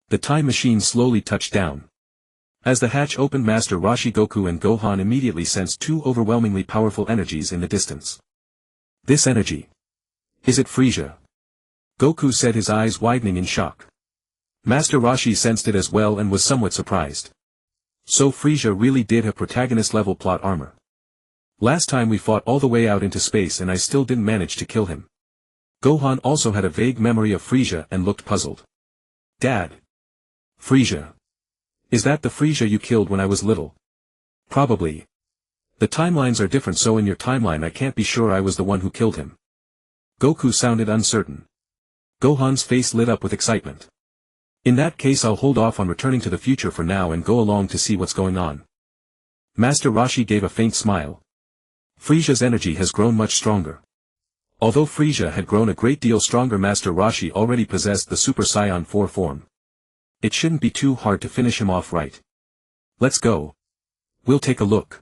The time machine slowly touched down. As the hatch opened, Master Roshi, Goku and Gohan immediately sensed two overwhelmingly powerful energies in the distance. This energy. Is it Frieza? Goku said, his eyes widening in shock. Master Roshi sensed it as well and was somewhat surprised. So Frieza really did have protagonist-level plot armor. Last time we fought all the way out into space and I still didn't manage to kill him. Gohan also had a vague memory of Frieza and looked puzzled. Dad. Frieza. Is that the Frieza you killed when I was little? Probably. The timelines are different, so in your timeline I can't be sure I was the one who killed him. Goku sounded uncertain. Gohan's face lit up with excitement. In that case I'll hold off on returning to the future for now and go along to see what's going on. Master Roshi gave a faint smile. Frieza's energy has grown much stronger. Although Frieza had grown a great deal stronger, Master Roshi already possessed the Super Saiyan 4 form. It shouldn't be too hard to finish him off, right? Let's go. We'll take a look.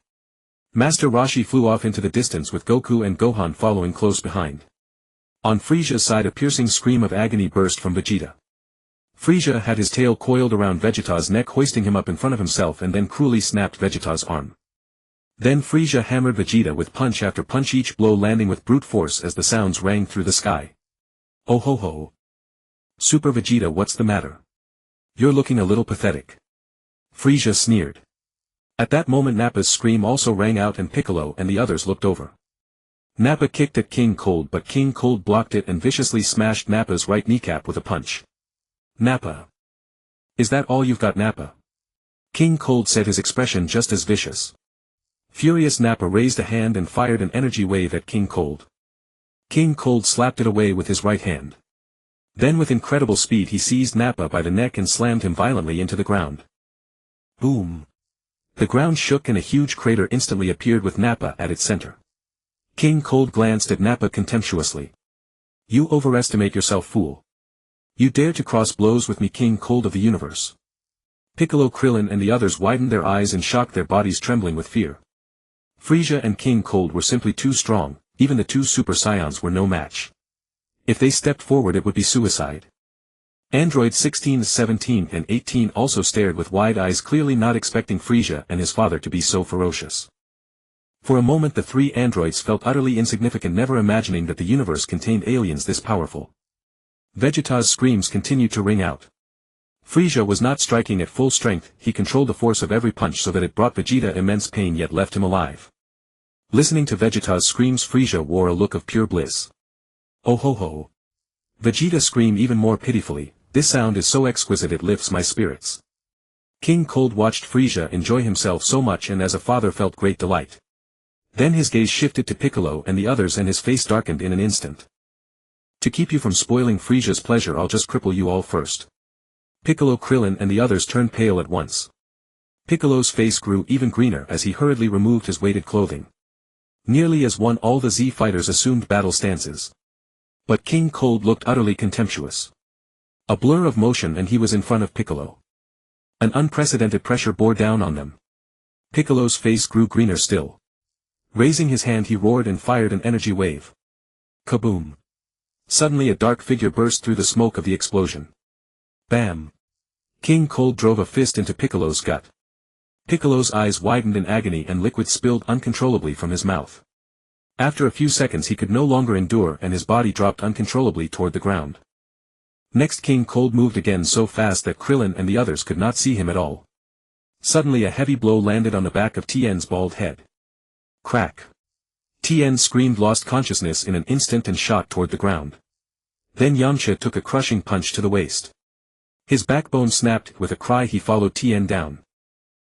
Master Roshi flew off into the distance with Goku and Gohan following close behind. On Frieza's side a piercing scream of agony burst from Vegeta. Frieza had his tail coiled around Vegeta's neck, hoisting him up in front of himself, and then cruelly snapped Vegeta's arm. Then Frieza hammered Vegeta with punch after punch, each blow landing with brute force as the sounds rang through the sky. Oh ho ho. Super Vegeta, what's the matter? You're looking a little pathetic. Frieza sneered. At that moment Nappa's scream also rang out and Piccolo and the others looked over. Nappa kicked at King Cold, but King Cold blocked it and viciously smashed Nappa's right kneecap with a punch. Nappa. Is that all you've got, Nappa? King Cold said, his expression just as vicious. Furious Nappa raised a hand and fired an energy wave at King Cold. King Cold slapped it away with his right hand. Then with incredible speed he seized Nappa by the neck and slammed him violently into the ground. Boom. The ground shook and a huge crater instantly appeared with Nappa at its center. King Cold glanced at Nappa contemptuously. You overestimate yourself, fool. You dare to cross blows with me, King Cold of the universe. Piccolo, Krillin and the others widened their eyes in shock, their bodies trembling with fear. Frieza and King Cold were simply too strong, even the two Super Saiyans were no match. If they stepped forward it would be suicide. Androids 16, 17 and 18 also stared with wide eyes, clearly not expecting Frieza and his father to be so ferocious. For a moment the three androids felt utterly insignificant, never imagining that the universe contained aliens this powerful. Vegeta's screams continued to ring out. Frieza was not striking at full strength, he controlled the force of every punch so that it brought Vegeta immense pain yet left him alive. Listening to Vegeta's screams, Frieza wore a look of pure bliss. Oh ho ho. Vegeta screamed even more pitifully, this sound is so exquisite it lifts my spirits. King Cold watched Frieza enjoy himself so much and as a father felt great delight. Then his gaze shifted to Piccolo and the others and his face darkened in an instant. To keep you from spoiling Frieza's pleasure I'll just cripple you all first. Piccolo, Krillin and the others turned pale at once. Piccolo's face grew even greener as he hurriedly removed his weighted clothing. Nearly as one all the Z fighters assumed battle stances. But King Cold looked utterly contemptuous. A blur of motion and he was in front of Piccolo. An unprecedented pressure bore down on them. Piccolo's face grew greener still. Raising his hand he roared and fired an energy wave. Kaboom! Suddenly a dark figure burst through the smoke of the explosion. Bam! King Cold drove a fist into Piccolo's gut. Piccolo's eyes widened in agony and liquid spilled uncontrollably from his mouth. After a few seconds he could no longer endure and his body dropped uncontrollably toward the ground. Next King Cold moved again so fast that Krillin and the others could not see him at all. Suddenly a heavy blow landed on the back of Tien's bald head. Crack! Tien screamed, lost consciousness in an instant and shot toward the ground. Then Yamcha took a crushing punch to the waist. His backbone snapped, with a cry he followed Tien down.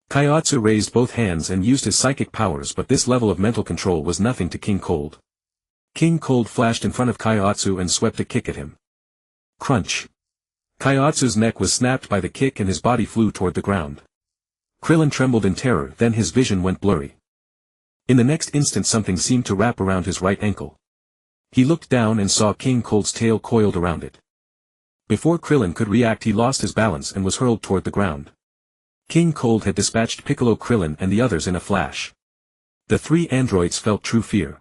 Kaiotsu raised both hands and used his psychic powers, but this level of mental control was nothing to King Cold. King Cold flashed in front of Kaiotsu and swept a kick at him. Crunch! Kaiotsu's neck was snapped by the kick and his body flew toward the ground. Krillin trembled in terror, then his vision went blurry. In the next instant something seemed to wrap around his right ankle. He looked down and saw King Cold's tail coiled around it. Before Krillin could react he lost his balance and was hurled toward the ground. King Cold had dispatched Piccolo, Krillin and the others in a flash. The three androids felt true fear.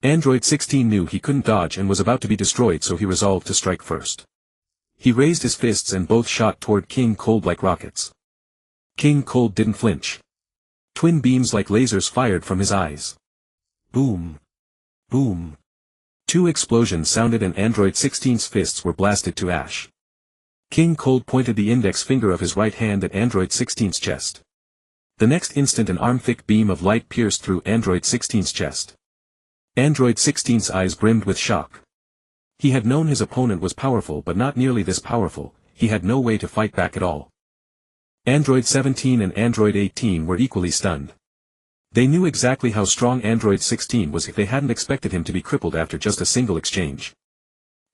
Android 16 knew he couldn't dodge and was about to be destroyed, so he resolved to strike first. He raised his fists and both shot toward King Cold like rockets. King Cold didn't flinch. Twin beams like lasers fired from his eyes. Boom! Boom! Two explosions sounded and Android 16's fists were blasted to ash. King Cold pointed the index finger of his right hand at Android 16's chest. The next instant an arm-thick beam of light pierced through Android 16's chest. Android 16's eyes brimmed with shock. He had known his opponent was powerful but not nearly this powerful, he had no way to fight back at all. Android 17 and Android 18 were equally stunned. They knew exactly how strong Android 16 was if they hadn't expected him to be crippled after just a single exchange.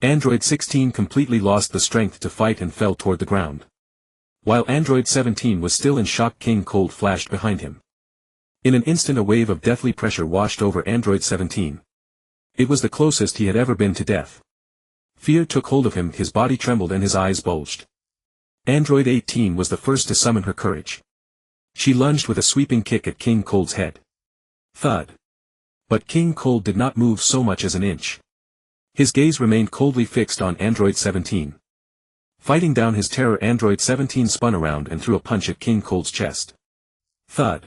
Android 16 completely lost the strength to fight and fell toward the ground. While Android 17 was still in shock, King Cold flashed behind him. In an instant a wave of deathly pressure washed over Android 17. It was the closest he had ever been to death. Fear took hold of him, his body trembled and his eyes bulged. Android 18 was the first to summon her courage. She lunged with a sweeping kick at King Cold's head. Thud. But King Cold did not move so much as an inch. His gaze remained coldly fixed on Android 17. Fighting down his terror, Android 17 spun around and threw a punch at King Cold's chest. Thud.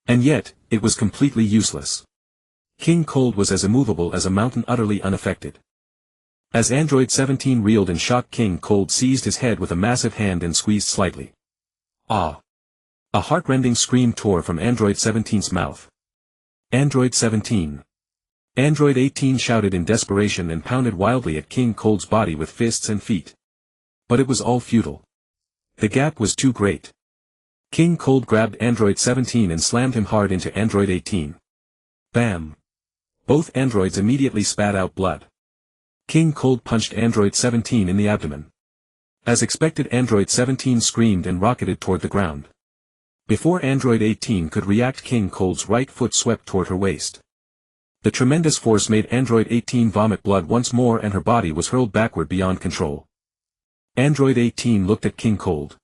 And yet, it was completely useless. King Cold was as immovable as a mountain, utterly unaffected. As Android 17 reeled in shock, King Cold seized his head with a massive hand and squeezed slightly. Ah! A heart-rending scream tore from Android 17's mouth. Android 17. Android 18 shouted in desperation and pounded wildly at King Cold's body with fists and feet. But it was all futile. The gap was too great. King Cold grabbed Android 17 and slammed him hard into Android 18. Bam! Both androids immediately spat out blood. King Cold punched Android 17 in the abdomen. As expected, Android 17 screamed and rocketed toward the ground. Before Android 18 could react, King Cold's right foot swept toward her waist. The tremendous force made Android 18 vomit blood once more and her body was hurled backward beyond control. Android 18 looked at King Cold.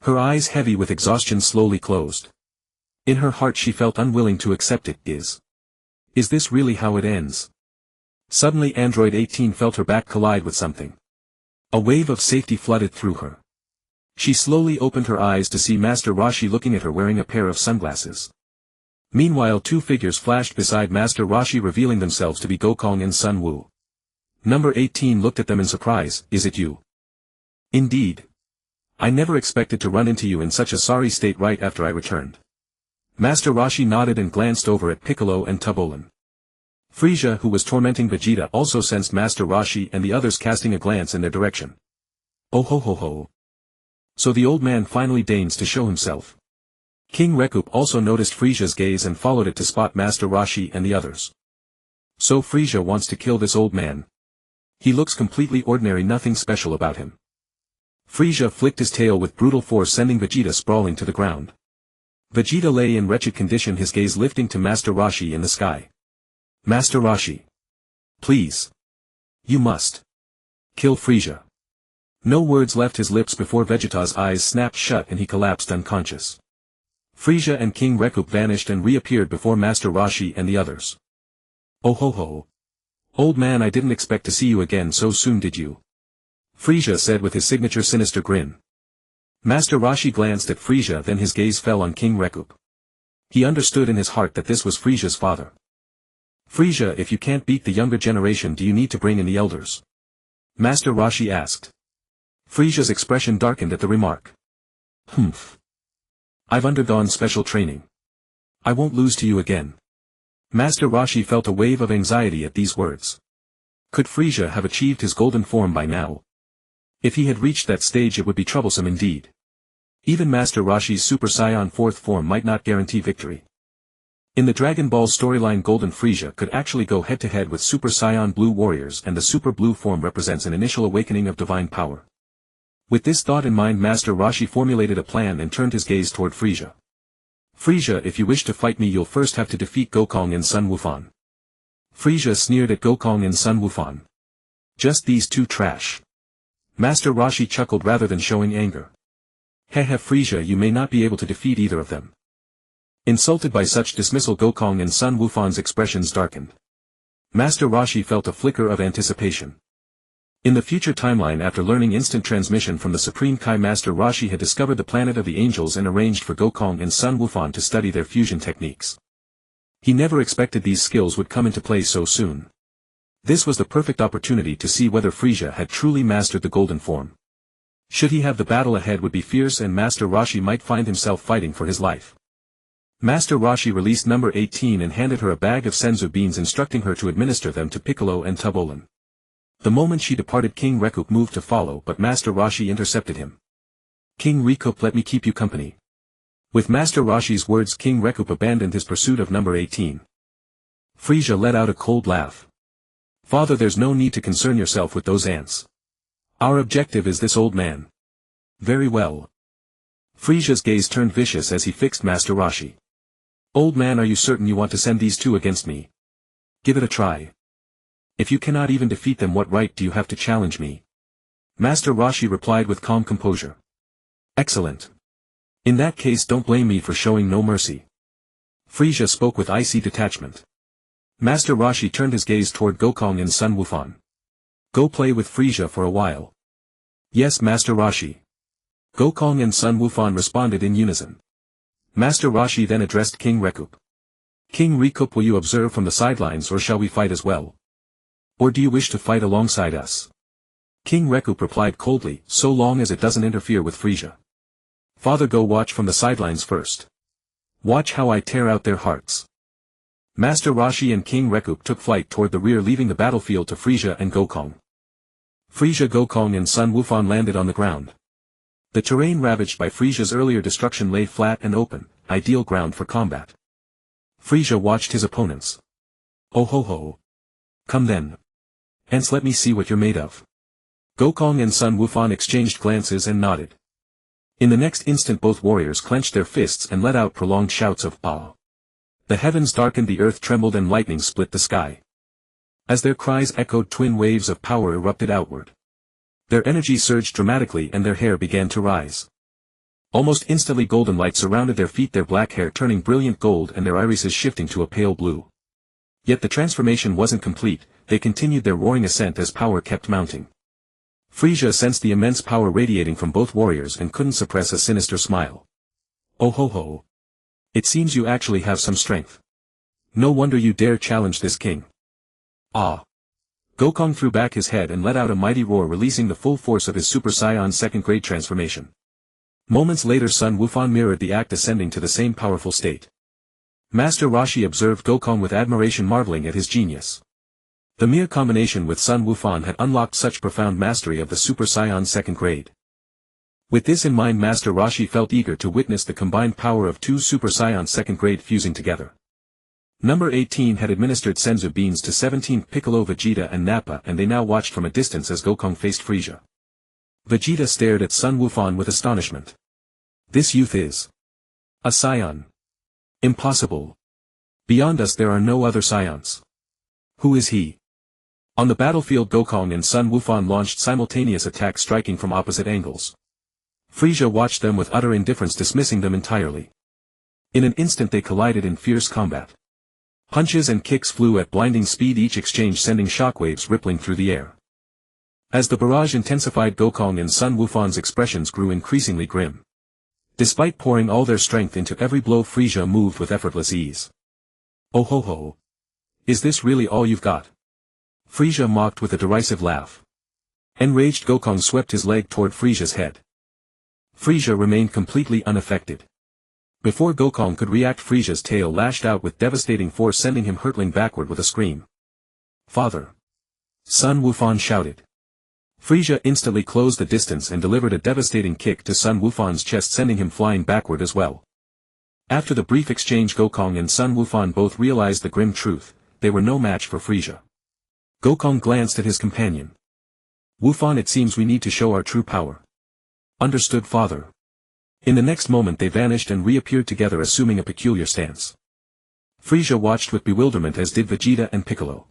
Her eyes, heavy with exhaustion, slowly closed. In her heart she felt unwilling to accept it. Is this really how it ends? Suddenly Android 18 felt her back collide with something. A wave of safety flooded through her. She slowly opened her eyes to see Master Roshi looking at her wearing a pair of sunglasses. Meanwhile, two figures flashed beside Master Roshi, revealing themselves to be Gokong and Sun Wu. Number 18 looked at them in surprise. Is it you? Indeed. I never expected to run into you in such a sorry state right after I returned. Master Roshi nodded and glanced over at Piccolo and Tubolin. Frieza, who was tormenting Vegeta, also sensed Master Roshi and the others casting a glance in their direction. Oh ho ho ho. So the old man finally deigns to show himself. King Rekup also noticed Frieza's gaze and followed it to spot Master Roshi and the others. So Frieza wants to kill this old man. He looks completely ordinary, nothing special about him. Frieza flicked his tail with brutal force, sending Vegeta sprawling to the ground. Vegeta lay in wretched condition, his gaze lifting to Master Roshi in the sky. Master Roshi. Please. You must. Kill Frieza. No words left his lips before Vegeta's eyes snapped shut and he collapsed unconscious. Frieza and King Rekup vanished and reappeared before Master Roshi and the others. Oh ho ho. Old man, I didn't expect to see you again so soon, did you? Frieza said with his signature sinister grin. Master Roshi glanced at Frieza, then his gaze fell on King Rekup. He understood in his heart that this was Frieza's father. Frieza, if you can't beat the younger generation, do you need to bring in the elders? Master Roshi asked. Frieza's expression darkened at the remark. Humph. I've undergone special training. I won't lose to you again. Master Roshi felt a wave of anxiety at these words. Could Frieza have achieved his golden form by now? If he had reached that stage, it would be troublesome indeed. Even Master Roshi's Super Saiyan 4th form might not guarantee victory. In the Dragon Ball storyline, Golden Frieza could actually go head-to-head with Super Saiyan Blue warriors, and the Super Blue form represents an initial awakening of divine power. With this thought in mind, Master Roshi formulated a plan and turned his gaze toward Frieza. Frieza, if you wish to fight me, you'll first have to defeat Gokong and Sun Wufan. Frieza sneered at Gokong and Sun Wufan. Just these two trash. Master Roshi chuckled rather than showing anger. Heh Frieza, you may not be able to defeat either of them. Insulted by such dismissal, Gokong and Sun Wufan's expressions darkened. Master Roshi felt a flicker of anticipation. In the future timeline, after learning instant transmission from the Supreme Kai, Master Roshi had discovered the planet of the angels and arranged for Gokong and Sun Wufan to study their fusion techniques. He never expected these skills would come into play so soon. This was the perfect opportunity to see whether Frieza had truly mastered the golden form. Should he have, the battle ahead would be fierce and Master Roshi might find himself fighting for his life. Master Roshi released number 18 and handed her a bag of senzu beans, instructing her to administer them to Piccolo and Tubolin. The moment she departed, King Rekup moved to follow, but Master Roshi intercepted him. King Rekup, let me keep you company. With Master Roshi's words, King Rekup abandoned his pursuit of number 18. Frieza let out a cold laugh. Father, there's no need to concern yourself with those ants. Our objective is this old man. Very well. Frieza's gaze turned vicious as he fixed Master Roshi. Old man, are you certain you want to send these two against me? Give it a try. If you cannot even defeat them, what right do you have to challenge me? Master Roshi replied with calm composure. Excellent. In that case, don't blame me for showing no mercy. Frieza spoke with icy detachment. Master Roshi turned his gaze toward Gokong and Sun Wukong. Go play with Frieza for a while. Yes, Master Roshi. Gokong and Sun Wukong responded in unison. Master Roshi then addressed King Rekup. King Rekup, will you observe from the sidelines, or shall we fight as well? Or do you wish to fight alongside us? King Rekup replied coldly, so long as it doesn't interfere with Frieza. Father, go watch from the sidelines first. Watch how I tear out their hearts. Master Roshi and King Rekup took flight toward the rear, leaving the battlefield to Frieza and Gokong. Frieza, Gokong and Sun Wukong landed on the ground. The terrain ravaged by Frieza's earlier destruction lay flat and open, ideal ground for combat. Frieza watched his opponents. Oh ho ho. Come then. Hence, let me see what you're made of. Gokong and Sun Wukong exchanged glances and nodded. In the next instant, both warriors clenched their fists and let out prolonged shouts of awe. The heavens darkened, the earth trembled, and lightning split the sky. As their cries echoed, twin waves of power erupted outward. Their energy surged dramatically and their hair began to rise. Almost instantly, golden light surrounded their feet, their black hair turning brilliant gold and their irises shifting to a pale blue. Yet the transformation wasn't complete. They continued their roaring ascent as power kept mounting. Frieza sensed the immense power radiating from both warriors and couldn't suppress a sinister smile. Oh ho ho. It seems you actually have some strength. No wonder you dare challenge this king. Ah. Gokong threw back his head and let out a mighty roar, releasing the full force of his Super Saiyan second-grade transformation. Moments later, Sun Wukong mirrored the act, ascending to the same powerful state. Master Roshi observed Gokong with admiration, marveling at his genius. The mere combination with Sun Wukong had unlocked such profound mastery of the Super Saiyan second grade. With this in mind, Master Roshi felt eager to witness the combined power of two Super Saiyan second grade fusing together. Number 18 had administered Senzu beans to 17 Piccolo, Vegeta and Nappa, and they now watched from a distance as Gokong faced Frieza. Vegeta stared at Sun Wukong with astonishment. This youth is a Saiyan. Impossible. Beyond us there are no other Saiyans. Who is he? On the battlefield, Gokong and Sun Wukong launched simultaneous attacks, striking from opposite angles. Frieza watched them with utter indifference, dismissing them entirely. In an instant they collided in fierce combat. Punches and kicks flew at blinding speed, each exchange sending shockwaves rippling through the air. As the barrage intensified, Gokong and Sun Wukong's expressions grew increasingly grim. Despite pouring all their strength into every blow, Frieza moved with effortless ease. Oh ho ho. Is this really all you've got? Frieza mocked with a derisive laugh. Enraged, Gokong swept his leg toward Frieza's head. Frieza remained completely unaffected. Before Gokong could react, Frieza's tail lashed out with devastating force, sending him hurtling backward with a scream. Father! Sun Wukong shouted. Frieza instantly closed the distance and delivered a devastating kick to Sun Wukong's chest, sending him flying backward as well. After the brief exchange, Gokong and Sun Wukong both realized the grim truth: they were no match for Frieza. Gokong glanced at his companion. Wukong, it seems we need to show our true power. Understood, father. In the next moment they vanished and reappeared together, assuming a peculiar stance. Frieza watched with bewilderment, as did Vegeta and Piccolo.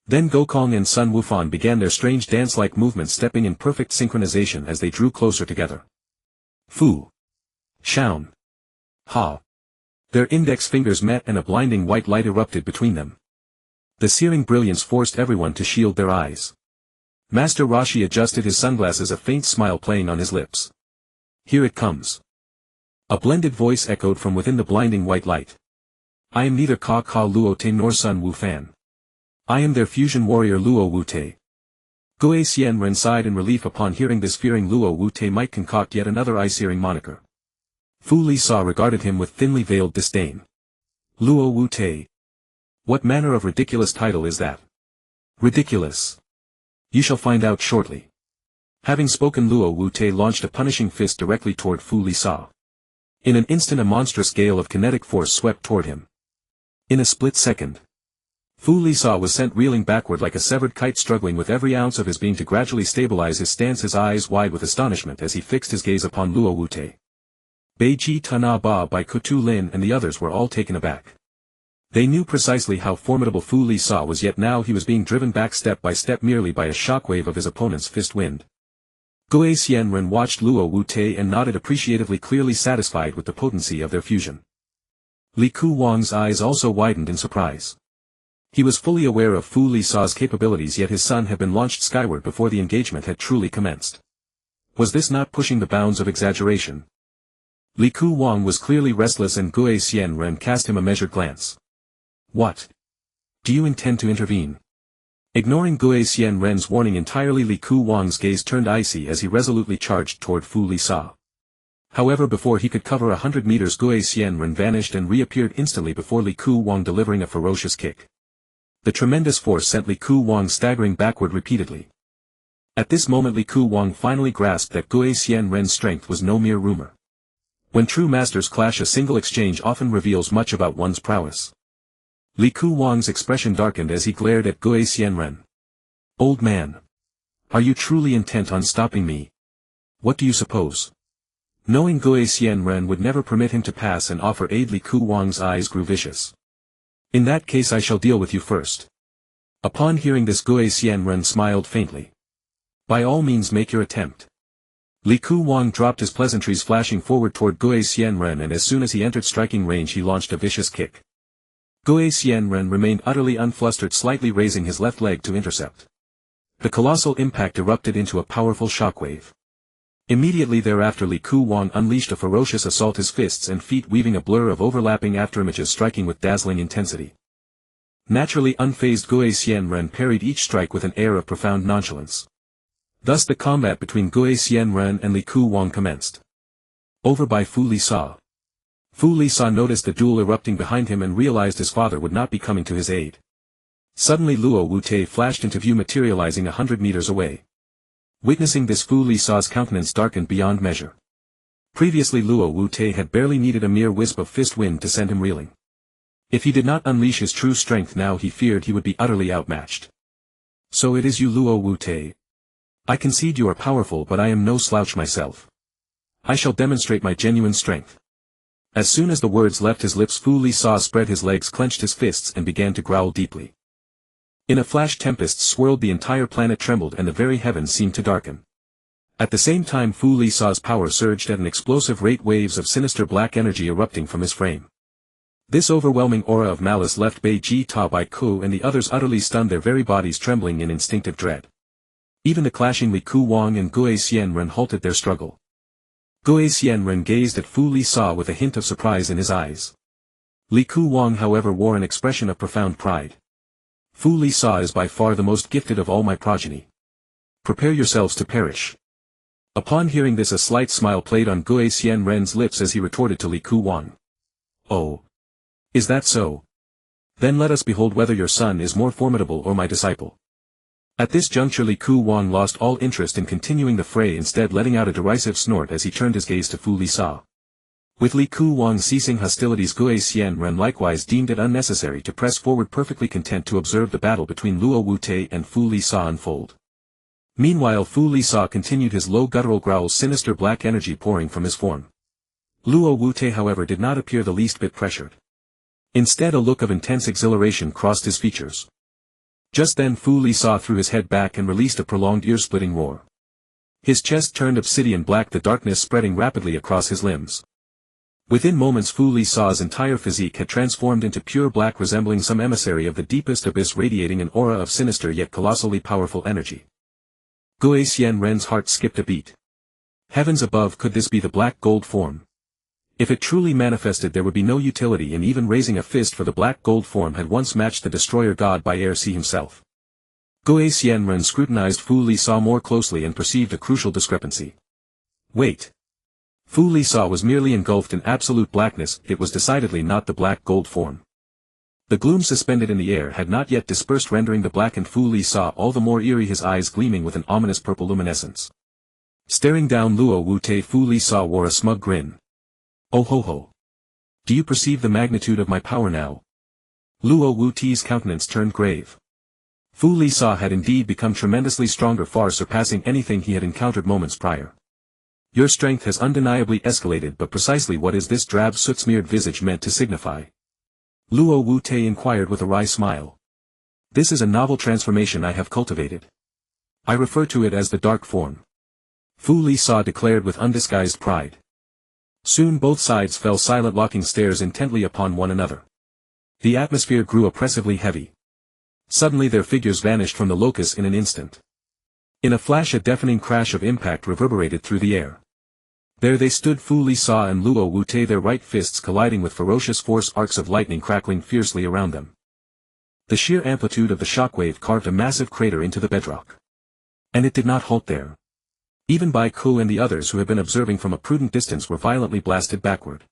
Then Gokong and Sun Wukong began their strange dance-like movements, stepping in perfect synchronization as they drew closer together. Fu! Shaun! Ha! Their index fingers met and a blinding white light erupted between them. The searing brilliance forced everyone to shield their eyes. Master Roshi adjusted his sunglasses, a faint smile playing on his lips. Here it comes. A blended voice echoed from within the blinding white light. I am neither Ka Ka Luote nor Sun Wufan. I am their fusion warrior Luo Wute. Goe Xian Ren sighed in relief upon hearing this, fearing Luo Wute might concoct yet another eye-searing moniker. Fu Li Sa regarded him with thinly veiled disdain. Luo Wute. What manner of ridiculous title is that? Ridiculous. You shall find out shortly. Having spoken, Luo Wu-Tai launched a punishing fist directly toward Fu Lisa. In an instant a monstrous gale of kinetic force swept toward him. In a split second, Fu Lisa was sent reeling backward like a severed kite, struggling with every ounce of his being to gradually stabilize his stance, his eyes wide with astonishment as he fixed his gaze upon Luo Wu-Tai. Vegeta and Nappa by Kutu Lin and the others were all taken aback. They knew precisely how formidable Fu Lisa was, yet now he was being driven back step by step merely by a shockwave of his opponent's fist wind. Goku Xianren watched Luo Wu-Tai and nodded appreciatively, clearly satisfied with the potency of their fusion. Li Ku Wang's eyes also widened in surprise. He was fully aware of Fu Lisa's capabilities, yet his son had been launched skyward before the engagement had truly commenced. Was this not pushing the bounds of exaggeration? Li Ku Wang was clearly restless and Goku Xianren cast him a measured glance. What? Do you intend to intervene? Ignoring Goku Xianren's warning entirely, Li Ku Wang's gaze turned icy as he resolutely charged toward Fu Lisa. However, before he could cover 100 meters, Goku Xianren vanished and reappeared instantly before Li Ku Wang, delivering a ferocious kick. The tremendous force sent Li Ku Wang staggering backward repeatedly. At this moment Li Ku Wang finally grasped that Goku Xianren's strength was no mere rumor. When true masters clash, a single exchange often reveals much about one's prowess. Li Ku Wang's expression darkened as he glared at Goku Xianren. Old man. Are you truly intent on stopping me? What do you suppose? Knowing Goku Xianren would never permit him to pass and offer aid, Li Ku Wang's eyes grew vicious. In that case I shall deal with you first. Upon hearing this, Goku Xianren smiled faintly. By all means, make your attempt. Li Ku Wang dropped his pleasantries, flashing forward toward Goku Xianren, and as soon as he entered striking range he launched a vicious kick. Goku Xianren remained utterly unflustered, slightly raising his left leg to intercept. The colossal impact erupted into a powerful shockwave. Immediately thereafter Li Ku Wang unleashed a ferocious assault, his fists and feet weaving a blur of overlapping afterimages, striking with dazzling intensity. Naturally unfazed, Goku Xianren parried each strike with an air of profound nonchalance. Thus the combat between Goku Xianren and Li Ku Wang commenced. Over by Fu Lisa. Fu Lisa noticed the duel erupting behind him and realized his father would not be coming to his aid. Suddenly Luo Wu-Tai flashed into view, materializing 100 meters away. Witnessing this, Fu Lisa's countenance darkened beyond measure. Previously Luo Wu-Tai had barely needed a mere wisp of fist wind to send him reeling. If he did not unleash his true strength now, he feared he would be utterly outmatched. So it is you, Luo Wu-Tai. I concede you are powerful, but I am no slouch myself. I shall demonstrate my genuine strength. As soon as the words left his lips, Fu Lisa spread his legs, clenched his fists and began to growl deeply. In a flash tempests swirled, the entire planet trembled and the very heavens seemed to darken. At the same time Fu Lisa's power surged at an explosive rate, waves of sinister black energy erupting from his frame. This overwhelming aura of malice left Vegeta by Ku and the others utterly stunned, their very bodies trembling in instinctive dread. Even the clashing Li Ku Wang and Goku Xianren halted their struggle. Goku Xianren gazed at Fu Lisa with a hint of surprise in his eyes. Li Ku Wang however wore an expression of profound pride. Fu Lisa is by far the most gifted of all my progeny. Prepare yourselves to perish. Upon hearing this, a slight smile played on Goku Xianren's lips as he retorted to Li Ku Wang. Oh. Is that so? Then let us behold whether your son is more formidable or my disciple. At this juncture Li Ku Wang lost all interest in continuing the fray, instead letting out a derisive snort as he turned his gaze to Fu Lisa. With Li Ku Wang ceasing hostilities, Goku Xianren likewise deemed it unnecessary to press forward, perfectly content to observe the battle between Luo Wu-Tai and Fu Lisa unfold. Meanwhile Fu Lisa continued his low guttural growls, sinister black energy pouring from his form. Luo Wu-Tai however did not appear the least bit pressured. Instead a look of intense exhilaration crossed his features. Just then Fu Lisa threw his head back and released a prolonged ear-splitting roar. His chest turned obsidian black, the darkness spreading rapidly across his limbs. Within moments Fu Lisa's entire physique had transformed into pure black, resembling some emissary of the deepest abyss, radiating an aura of sinister yet colossally powerful energy. Goku Xianren's heart skipped a beat. Heavens above, could this be the black gold form? If it truly manifested, there would be no utility in even raising a fist, for the black gold form had once matched the destroyer god by Air C himself. Goku Xianren scrutinized Fu Lisa more closely and perceived a crucial discrepancy. Wait. Fu Lisa was merely engulfed in absolute blackness, it was decidedly not the black gold form. The gloom suspended in the air had not yet dispersed, rendering the blackened Fu Li saw all the more eerie, his eyes gleaming with an ominous purple luminescence. Staring down Luo Wu-Tai, Fu Li saw wore a smug grin. "Oh ho ho. Do you perceive the magnitude of my power now?" Luo Wu-Tai's countenance turned grave. Fu Li saw had indeed become tremendously stronger, far surpassing anything he had encountered moments prior. "Your strength has undeniably escalated, but precisely what is this drab soot-smeared visage meant to signify?" Luo Wu-Tai inquired with a wry smile. "This is a novel transformation I have cultivated. I refer to it as the dark form," Fu Li saw declared with undisguised pride. Soon both sides fell silent, locking stares intently upon one another. The atmosphere grew oppressively heavy. Suddenly their figures vanished from the locus in an instant. In a flash a deafening crash of impact reverberated through the air. There they stood, Fu Li saw and Luo Wu-Tai, their right fists colliding with ferocious force, arcs of lightning crackling fiercely around them. The sheer amplitude of the shockwave carved a massive crater into the bedrock. And it did not halt there. Even Bai Ku and the others who had been observing from a prudent distance were violently blasted backward.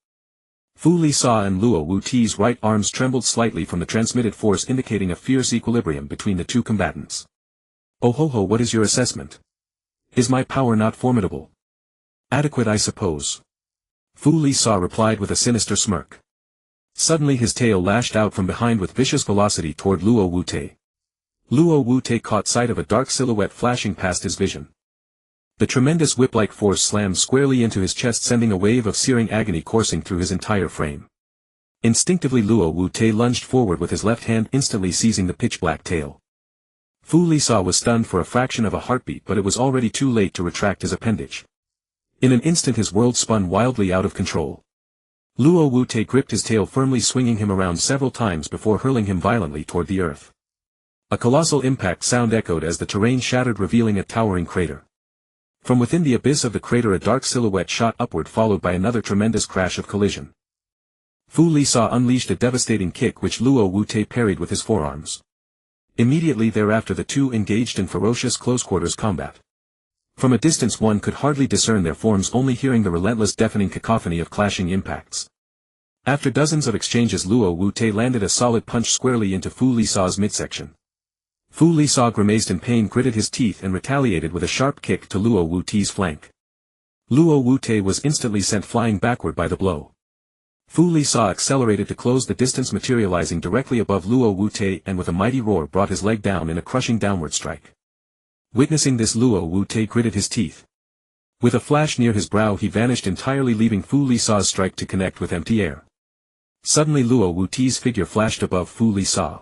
Fu Li saw and Luo Wu-Tai's right arms trembled slightly from the transmitted force, indicating a fierce equilibrium between the two combatants. "Oh ho ho, what is your assessment? Is my power not formidable?" "Adequate, I suppose," Fu Li saw replied with a sinister smirk. Suddenly his tail lashed out from behind with vicious velocity toward Luo Wu-Tai. Luo Wu-Tai caught sight of a dark silhouette flashing past his vision. The tremendous whip-like force slammed squarely into his chest, sending a wave of searing agony coursing through his entire frame. Instinctively Luo Wu-Tai lunged forward with his left hand, instantly seizing the pitch-black tail. Fu Li saw was stunned for a fraction of a heartbeat, but it was already too late to retract his appendage. In an instant his world spun wildly out of control. Luo Wu-Tai gripped his tail firmly, swinging him around several times before hurling him violently toward the earth. A colossal impact sound echoed as the terrain shattered, revealing a towering crater. From within the abyss of the crater a dark silhouette shot upward, followed by another tremendous crash of collision. Fu Li saw unleashed a devastating kick which Luo Wu-Tai parried with his forearms. Immediately thereafter the two engaged in ferocious close-quarters combat. From a distance one could hardly discern their forms, only hearing the relentless deafening cacophony of clashing impacts. After dozens of exchanges Luo Wu-Tai landed a solid punch squarely into Fu Li saw's midsection. Fu Li saw grimaced in pain, gritted his teeth and retaliated with a sharp kick to Luo Wu-Tai's flank. Luo Wu-Tai was instantly sent flying backward by the blow. Fu Li saw accelerated to close the distance, materializing directly above Luo Wu-Tai, and with a mighty roar brought his leg down in a crushing downward strike. Witnessing this Luo Wu-Tai gritted his teeth. With a flash near his brow he vanished entirely, leaving Fu Li saw's strike to connect with empty air. Suddenly Luo Wu-Tai's figure flashed above Fu Li saw.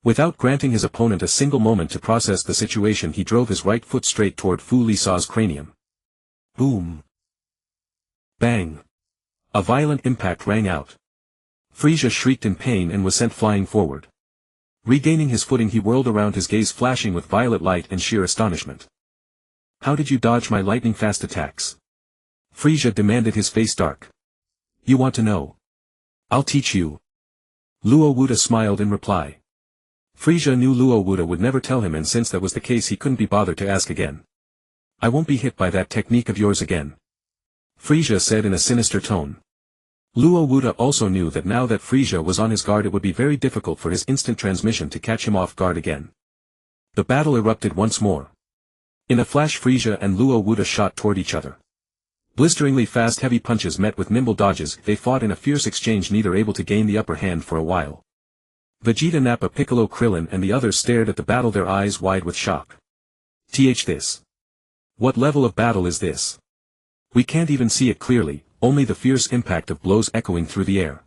Without granting his opponent a single moment to process the situation, he drove his right foot straight toward Fu Li saw's cranium. Boom! Bang! A violent impact rang out. Frieza shrieked in pain and was sent flying forward. Regaining his footing he whirled around, his gaze flashing with violet light and sheer astonishment. "How did you dodge my lightning-fast attacks?" Frieza demanded, his face dark. "You want to know? I'll teach you." Luo Wu-Tai smiled in reply. Frieza knew Luo Wu-Tai would never tell him, and since that was the case he couldn't be bothered to ask again. "I won't be hit by that technique of yours again," Frieza said in a sinister tone. Luo Wu-Tai also knew that now that Frieza was on his guard it would be very difficult for his instant transmission to catch him off guard again. The battle erupted once more. In a flash Frieza and Luo Wu-Tai shot toward each other. Blisteringly fast heavy punches met with nimble dodges, they fought in a fierce exchange, neither able to gain the upper hand for a while. Vegeta, Nappa, Piccolo, Krillin and the others stared at the battle, their eyes wide with shock. This. What level of battle is this? We can't even see it clearly, only the fierce impact of blows echoing through the air.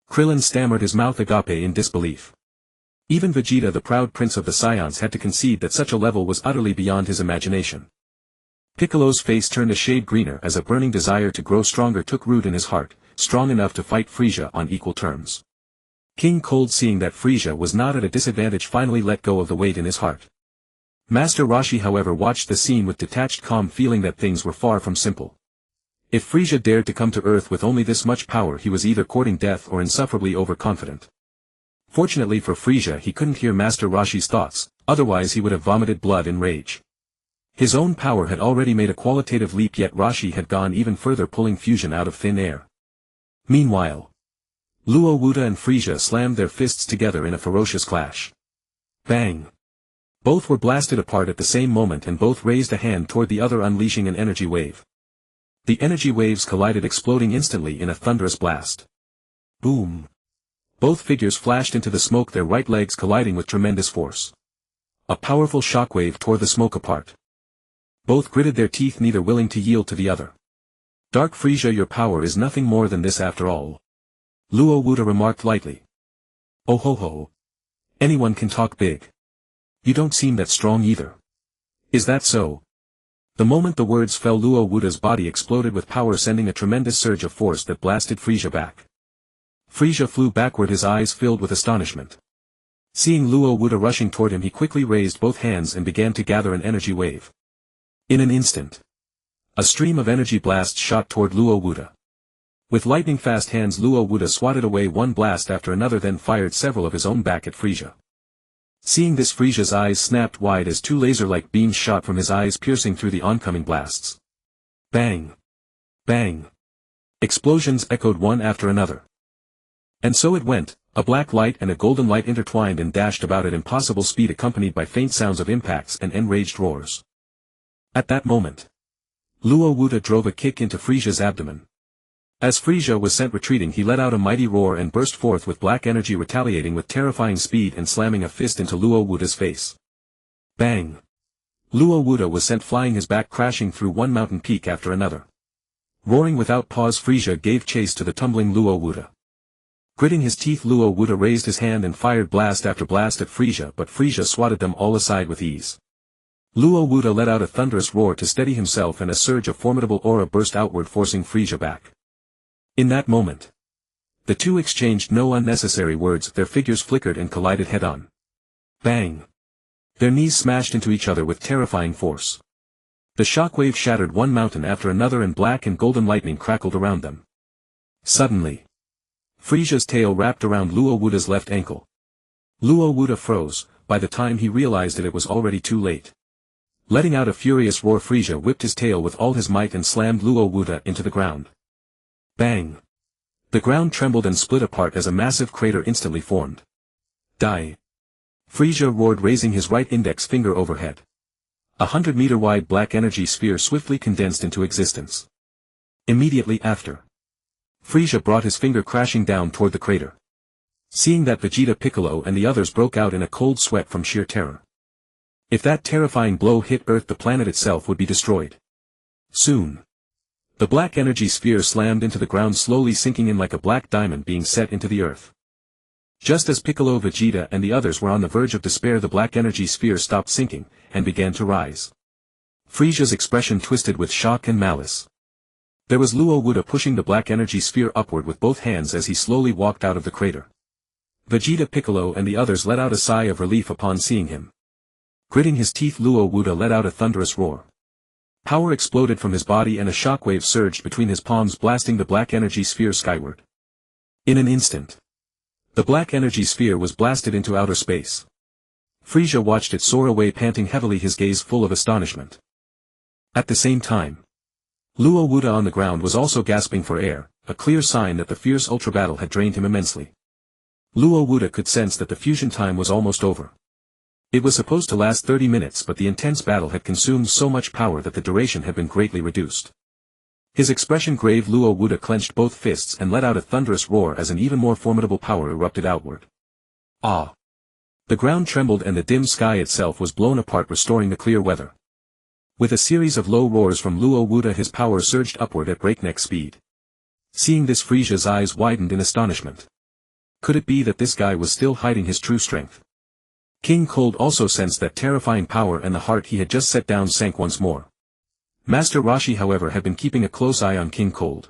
Krillin stammered, his mouth agape in disbelief. Even Vegeta, the proud prince of the Saiyans, had to concede that such a level was utterly beyond his imagination. Piccolo's face turned a shade greener as a burning desire to grow stronger took root in his heart, strong enough to fight Frieza on equal terms. King Cold, seeing that Frieza was not at a disadvantage, finally let go of the weight in his heart. Master Roshi however watched the scene with detached calm, feeling that things were far from simple. If Frieza dared to come to Earth with only this much power, he was either courting death or insufferably overconfident. Fortunately for Frieza he couldn't hear Master Roshi's thoughts, otherwise he would have vomited blood in rage. His own power had already made a qualitative leap, yet Roshi had gone even further, pulling fusion out of thin air. Meanwhile, Luo Wuda and Frieza slammed their fists together in a ferocious clash. Bang! Both were blasted apart at the same moment and both raised a hand toward the other, unleashing an energy wave. The energy waves collided, exploding instantly in a thunderous blast. Boom! Both figures flashed into the smoke, their right legs colliding with tremendous force. A powerful shockwave tore the smoke apart. Both gritted their teeth, neither willing to yield to the other. Dark Frieza, your power is nothing more than this after all. Luo Wuda remarked lightly. Oh ho ho. Anyone can talk big. You don't seem that strong either. Is that so? The moment the words fell, Luo Wuda's body exploded with power, sending a tremendous surge of force that blasted Frieza back. Frieza flew backward, his eyes filled with astonishment. Seeing Luo Wuda rushing toward him, he quickly raised both hands and began to gather an energy wave. In an instant, a stream of energy blasts shot toward Luo Wuda. With lightning-fast hands, Luo Wuda swatted away one blast after another, then fired several of his own back at Frieza. Seeing this, Frieza's eyes snapped wide as two laser-like beams shot from his eyes, piercing through the oncoming blasts. Bang! Bang! Explosions echoed one after another. And so it went, a black light and a golden light intertwined and dashed about at impossible speed, accompanied by faint sounds of impacts and enraged roars. At that moment, Luo Wuda drove a kick into Frieza's abdomen. As Frieza was sent retreating, he let out a mighty roar and burst forth with black energy, retaliating with terrifying speed and slamming a fist into Luo Wuda's face. Bang! Luo Wuda was sent flying, his back crashing through one mountain peak after another. Roaring without pause, Frieza gave chase to the tumbling Luo Wuda. Gritting his teeth, Luo Wuda raised his hand and fired blast after blast at Frieza, but Frieza swatted them all aside with ease. Luo Wuda let out a thunderous roar to steady himself, and a surge of formidable aura burst outward, forcing Frieza back. In that moment, the two exchanged no unnecessary words, their figures flickered and collided head-on. Bang! Their knees smashed into each other with terrifying force. The shockwave shattered one mountain after another, and black and golden lightning crackled around them. Suddenly, Frieza's tail wrapped around Luo Wuda's left ankle. Luo Wuda froze. By the time he realized it was already too late. Letting out a furious roar, Frieza whipped his tail with all his might and slammed Luo Wuda into the ground. Bang! The ground trembled and split apart as a massive crater instantly formed. Die! Frieza roared, raising his right index finger overhead. 100-meter-wide black energy sphere swiftly condensed into existence. Immediately after, Frieza brought his finger crashing down toward the crater. Seeing that, Vegeta, Piccolo and the others broke out in a cold sweat from sheer terror. If that terrifying blow hit Earth, the planet itself would be destroyed. Soon, the black energy sphere slammed into the ground, slowly sinking in like a black diamond being set into the earth. Just as Piccolo, Vegeta and the others were on the verge of despair, the black energy sphere stopped sinking, and began to rise. Frieza's expression twisted with shock and malice. There was Luo Wuda pushing the black energy sphere upward with both hands as he slowly walked out of the crater. Vegeta, Piccolo and the others let out a sigh of relief upon seeing him. Gritting his teeth, Luo Wuda let out a thunderous roar. Power exploded from his body and a shockwave surged between his palms, blasting the black energy sphere skyward. In an instant, the black energy sphere was blasted into outer space. Frieza watched it soar away, panting heavily, his gaze full of astonishment. At the same time, Luo Wuda on the ground was also gasping for air, a clear sign that the fierce ultra battle had drained him immensely. Luo Wuda could sense that the fusion time was almost over. It was supposed to last 30 minutes, but the intense battle had consumed so much power that the duration had been greatly reduced. His expression grave, Luo Wuda clenched both fists and let out a thunderous roar as an even more formidable power erupted outward. Ah! The ground trembled and the dim sky itself was blown apart, restoring the clear weather. With a series of low roars from Luo Wuda, his power surged upward at breakneck speed. Seeing this, Frieza's eyes widened in astonishment. Could it be that this guy was still hiding his true strength? King Cold also sensed that terrifying power, and the heart he had just set down sank once more. Master Roshi, however, had been keeping a close eye on King Cold.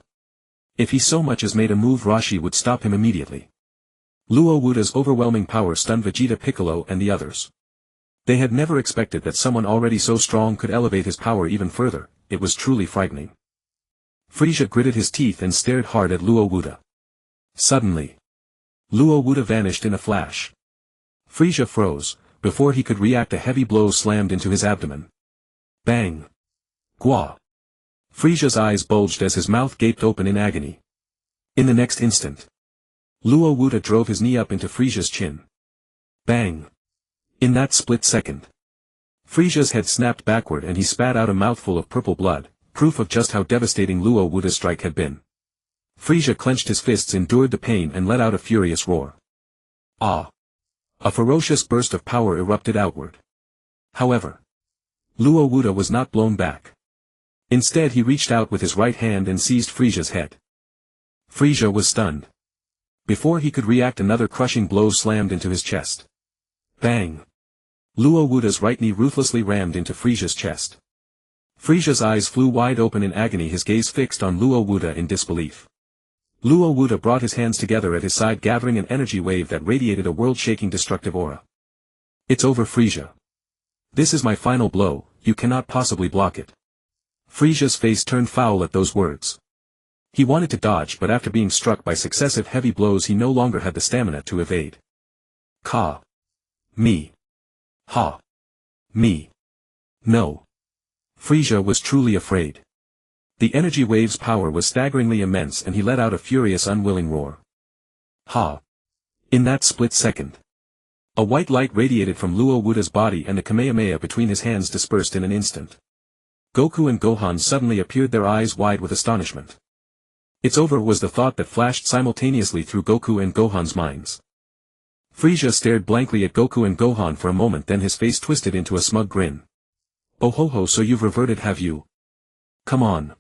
If he so much as made a move, Roshi would stop him immediately. Luo Wuda's overwhelming power stunned Vegeta, Piccolo and the others. They had never expected that someone already so strong could elevate his power even further. It was truly frightening. Frieza gritted his teeth and stared hard at Luo Wuda. Suddenly, Luo Wuda vanished in a flash. Frieza froze. Before he could react, a heavy blow slammed into his abdomen. Bang! Gua! Frieza's eyes bulged as his mouth gaped open in agony. In the next instant, Luo Wuda drove his knee up into Frieza's chin. Bang! In that split second, Frieza's head snapped backward and he spat out a mouthful of purple blood, proof of just how devastating Luo Wuda's strike had been. Frieza clenched his fists, endured the pain and let out a furious roar. Ah! A ferocious burst of power erupted outward. However, Luo Wuda was not blown back. Instead he reached out with his right hand and seized Frieza's head. Frieza was stunned. Before he could react, another crushing blow slammed into his chest. Bang! Luo Wuda's right knee ruthlessly rammed into Frieza's chest. Frieza's eyes flew wide open in agony, his gaze fixed on Luo Wuda in disbelief. Luo Wuda brought his hands together at his side, gathering an energy wave that radiated a world-shaking destructive aura. It's over, Frieza. This is my final blow, you cannot possibly block it. Frieza's face turned foul at those words. He wanted to dodge, but after being struck by successive heavy blows he no longer had the stamina to evade. Ka. Me. Ha. Me. No. Frieza was truly afraid. The energy wave's power was staggeringly immense and he let out a furious, unwilling roar. Ha! In that split second, a white light radiated from Luo Wuda's body and the Kamehameha between his hands dispersed in an instant. Goku and Gohan suddenly appeared, their eyes wide with astonishment. It's over was the thought that flashed simultaneously through Goku and Gohan's minds. Frieza stared blankly at Goku and Gohan for a moment, then his face twisted into a smug grin. Oh ho ho, so you've reverted, have you? Come on.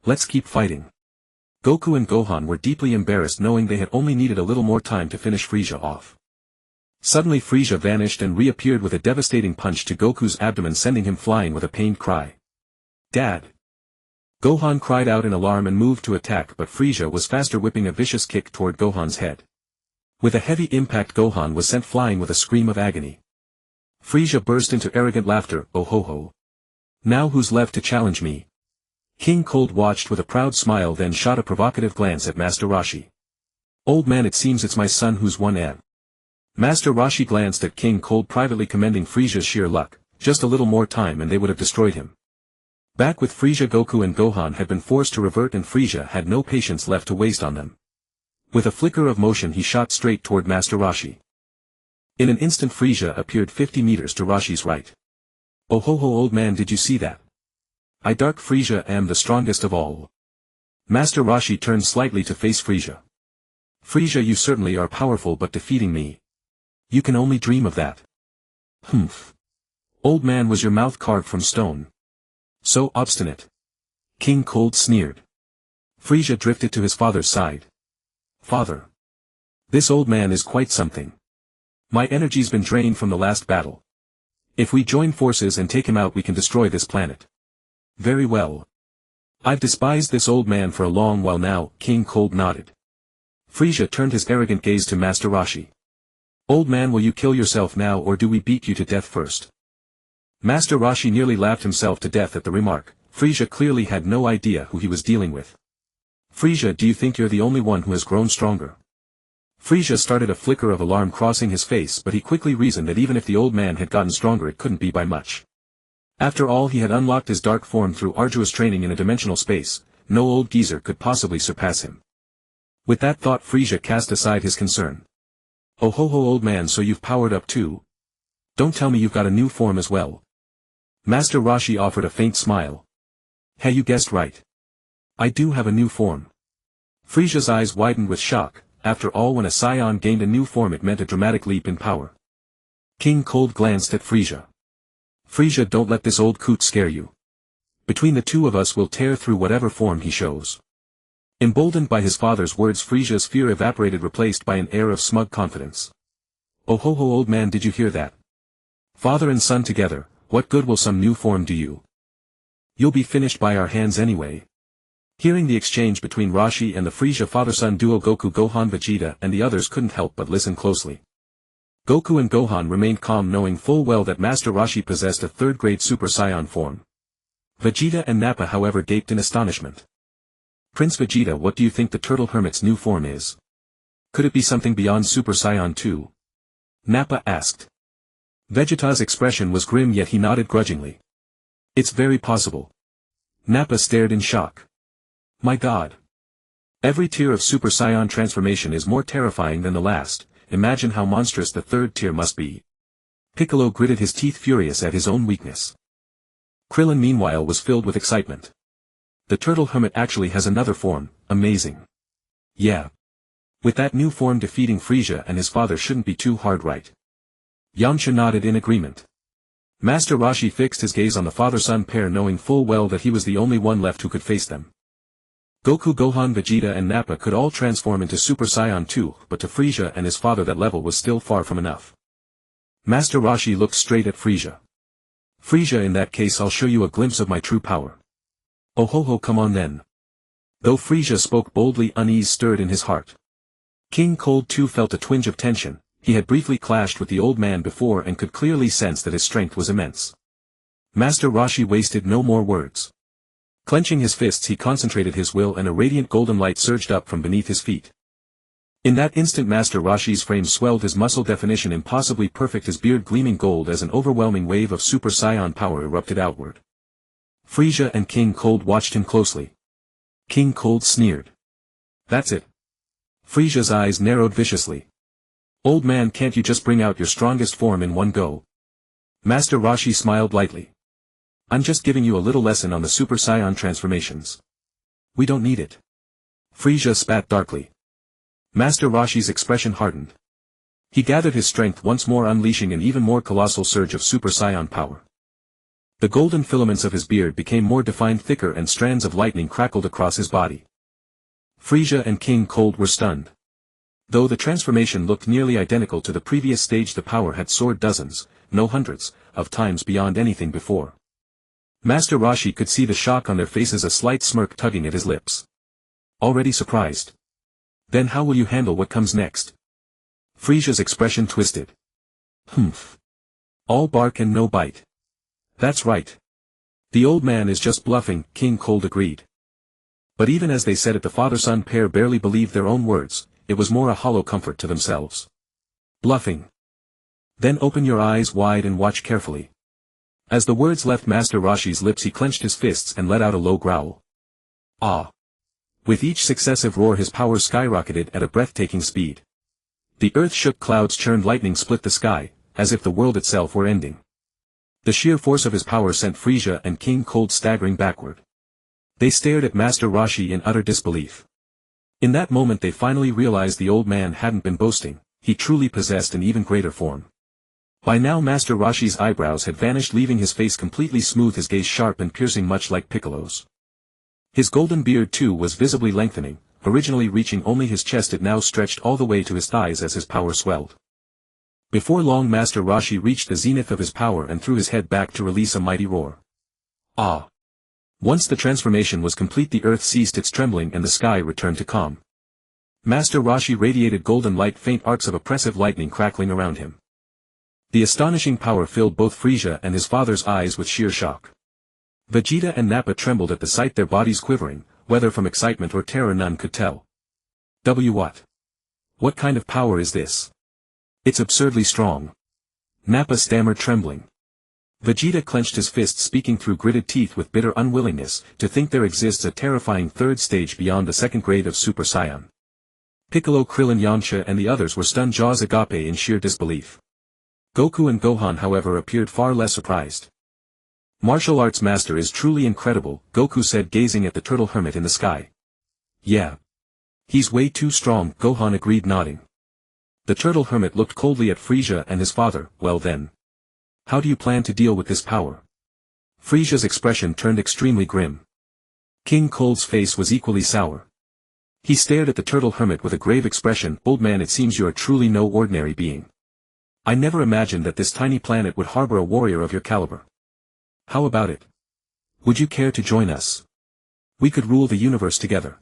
Let's keep fighting. Goku and Gohan were deeply embarrassed, knowing they had only needed a little more time to finish Frieza off. Suddenly Frieza vanished and reappeared with a devastating punch to Goku's abdomen, sending him flying with a pained cry. Dad! Gohan cried out in alarm and moved to attack, but Frieza was faster, whipping a vicious kick toward Gohan's head. With a heavy impact, Gohan was sent flying with a scream of agony. Frieza burst into arrogant laughter. Oh ho ho. Now who's left to challenge me? King Cold watched with a proud smile, then shot a provocative glance at Master Roshi. Old man, it seems it's my son who's won. Master Roshi glanced at King Cold, privately commending Frieza's sheer luck. Just a little more time and they would have destroyed him. Back with Frieza, Goku and Gohan had been forced to revert and Frieza had no patience left to waste on them. With a flicker of motion he shot straight toward Master Roshi. In an instant Frieza appeared 50 meters to Roshi's right. Oh ho ho, old man, did you see that? I, Dark Frieza, am the strongest of all. Master Roshi turned slightly to face Frieza. Frieza, you certainly are powerful, but defeating me? You can only dream of that. Humph. Old man, was your mouth carved from stone? So obstinate. King Cold sneered. Frieza drifted to his father's side. Father. This old man is quite something. My energy's been drained from the last battle. If we join forces and take him out, we can destroy this planet. Very well. I've despised this old man for a long while now. King Cold nodded. Frieza turned his arrogant gaze to Master Roshi. Old man, will you kill yourself now, or do we beat you to death first? Master Roshi nearly laughed himself to death at the remark. Frieza clearly had no idea who he was dealing with. Frieza, do you think you're the only one who has grown stronger? Frieza started a flicker of alarm crossing his face, but he quickly reasoned that even if the old man had gotten stronger, it couldn't be by much. After all, he had unlocked his dark form through arduous training in a dimensional space. No old geezer could possibly surpass him. With that thought, Frieza cast aside his concern. Oh ho ho, old man, so you've powered up too? Don't tell me you've got a new form as well. Master Roshi offered a faint smile. Hey, you guessed right. I do have a new form. Frieza's eyes widened with shock. After all, when a Saiyan gained a new form, it meant a dramatic leap in power. King Cold glanced at Frieza. Frieza, don't let this old coot scare you. Between the two of us we'll tear through whatever form he shows. Emboldened by his father's words, Frieza's fear evaporated, replaced by an air of smug confidence. Oh ho ho, old man, did you hear that? Father and son together, what good will some new form do you? You'll be finished by our hands anyway. Hearing the exchange between Roshi and the Frieza father-son duo, Goku, Gohan, Vegeta and the others couldn't help but listen closely. Goku and Gohan remained calm, knowing full well that Master Roshi possessed a third-grade Super Saiyan form. Vegeta and Nappa, however, gaped in astonishment. Prince Vegeta, what do you think the Turtle Hermit's new form is? Could it be something beyond Super Saiyan 2? Nappa asked. Vegeta's expression was grim, yet he nodded grudgingly. It's very possible. Nappa stared in shock. My God. Every tier of Super Saiyan transformation is more terrifying than the last, imagine how monstrous the third tier must be. Piccolo gritted his teeth furious at his own weakness. Krillin meanwhile was filled with excitement. The turtle hermit actually has another form, amazing. Yeah. With that new form defeating Frieza and his father shouldn't be too hard, right? Yamcha nodded in agreement. Master Roshi fixed his gaze on the father-son pair, knowing full well that he was the only one left who could face them. Goku, Gohan, Vegeta and Nappa could all transform into Super Saiyan too, but to Frieza and his father that level was still far from enough. Master Roshi looked straight at Frieza. Frieza, in that case I'll show you a glimpse of my true power. Oh ho ho, come on then. Though Frieza spoke boldly, unease stirred in his heart. King Cold too felt a twinge of tension. He had briefly clashed with the old man before and could clearly sense that his strength was immense. Master Roshi wasted no more words. Clenching his fists, he concentrated his will and a radiant golden light surged up from beneath his feet. In that instant Master Roshi's frame swelled, his muscle definition impossibly perfect, his beard gleaming gold as an overwhelming wave of Super Saiyan power erupted outward. Frieza and King Cold watched him closely. King Cold sneered. That's it. Frieza's eyes narrowed viciously. Old man, can't you just bring out your strongest form in one go? Master Roshi smiled lightly. I'm just giving you a little lesson on the Super Saiyan transformations. We don't need it. Frieza spat darkly. Master Roshi's expression hardened. He gathered his strength once more, unleashing an even more colossal surge of Super Saiyan power. The golden filaments of his beard became more defined, thicker, and strands of lightning crackled across his body. Frieza and King Cold were stunned. Though the transformation looked nearly identical to the previous stage, the power had soared dozens, no hundreds, of times beyond anything before. Master Roshi could see the shock on their faces, a slight smirk tugging at his lips. Already surprised? Then how will you handle what comes next? Frieza's expression twisted. Humph. All bark and no bite. That's right. The old man is just bluffing, King Cold agreed. But even as they said it, the father-son pair barely believed their own words. It was more a hollow comfort to themselves. Bluffing. Then open your eyes wide and watch carefully. As the words left Master Roshi's lips, he clenched his fists and let out a low growl. Ah! With each successive roar his power skyrocketed at a breathtaking speed. The earth shook, clouds churned, lightning split the sky, as if the world itself were ending. The sheer force of his power sent Frieza and King Cold staggering backward. They stared at Master Roshi in utter disbelief. In that moment they finally realized the old man hadn't been boasting, he truly possessed an even greater form. By now Master Roshi's eyebrows had vanished, leaving his face completely smooth, his gaze sharp and piercing, much like Piccolo's. His golden beard too was visibly lengthening, originally reaching only his chest, it now stretched all the way to his thighs as his power swelled. Before long Master Roshi reached the zenith of his power and threw his head back to release a mighty roar. Ah! Once the transformation was complete, the earth ceased its trembling and the sky returned to calm. Master Roshi radiated golden light, faint arcs of oppressive lightning crackling around him. The astonishing power filled both Frieza and his father's eyes with sheer shock. Vegeta and Nappa trembled at the sight, their bodies quivering, whether from excitement or terror none could tell. What? What kind of power is this? It's absurdly strong. Nappa stammered, trembling. Vegeta clenched his fists, speaking through gritted teeth with bitter unwillingness, to think there exists a terrifying third stage beyond the second grade of Super Saiyan. Piccolo, Krillin, Yamcha and the others were stunned, jaws agape in sheer disbelief. Goku and Gohan however appeared far less surprised. Martial arts master is truly incredible, Goku said, gazing at the turtle hermit in the sky. Yeah. He's way too strong, Gohan agreed, nodding. The turtle hermit looked coldly at Frieza and his father. Well then. How do you plan to deal with this power? Frieza's expression turned extremely grim. King Cold's face was equally sour. He stared at the turtle hermit with a grave expression. Old man, it seems you are truly no ordinary being. I never imagined that this tiny planet would harbor a warrior of your caliber. How about it? Would you care to join us? We could rule the universe together.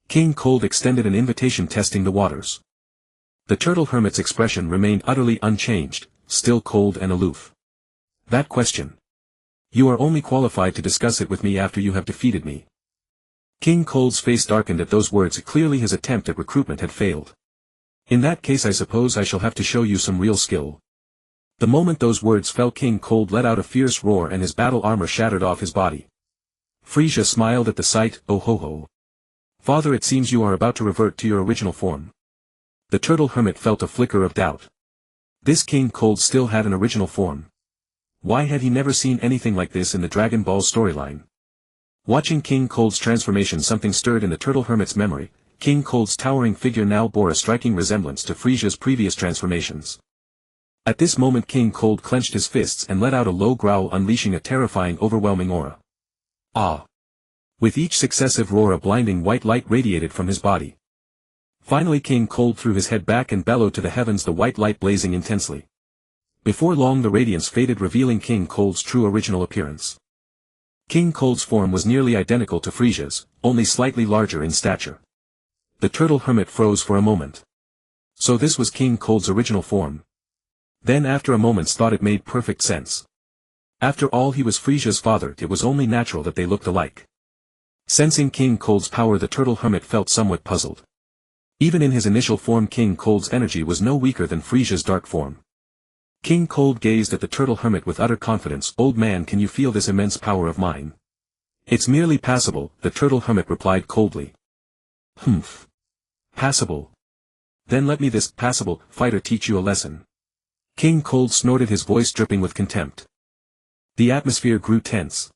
King Cold extended an invitation, testing the waters. The turtle hermit's expression remained utterly unchanged, still cold and aloof. That question. You are only qualified to discuss it with me after you have defeated me. King Cold's face darkened at those words. Clearly his attempt at recruitment had failed. In that case I suppose I shall have to show you some real skill. The moment those words fell, King Cold let out a fierce roar and his battle armor shattered off his body. Frieza smiled at the sight. Oh ho ho. Father, it seems you are about to revert to your original form. The turtle hermit felt a flicker of doubt. This King Cold still had an original form. Why had he never seen anything like this in the Dragon Ball storyline? Watching King Cold's transformation, something stirred in the turtle hermit's memory. King Cold's towering figure now bore a striking resemblance to Frieza's previous transformations. At this moment King Cold clenched his fists and let out a low growl, unleashing a terrifying, overwhelming aura. Ah! With each successive roar a blinding white light radiated from his body. Finally King Cold threw his head back and bellowed to the heavens, the white light blazing intensely. Before long the radiance faded, revealing King Cold's true original appearance. King Cold's form was nearly identical to Frieza's, only slightly larger in stature. The turtle hermit froze for a moment. So this was King Cold's original form. Then after a moment's thought it made perfect sense. After all, he was Frieza's father, it was only natural that they looked alike. Sensing King Cold's power, the turtle hermit felt somewhat puzzled. Even in his initial form King Cold's energy was no weaker than Frieza's dark form. King Cold gazed at the turtle hermit with utter confidence. Old man, can you feel this immense power of mine? It's merely passable, the turtle hermit replied coldly. Humph. Passable. Then let me, this passable fighter, teach you a lesson. King Cold snorted, his voice dripping with contempt. The atmosphere grew tense.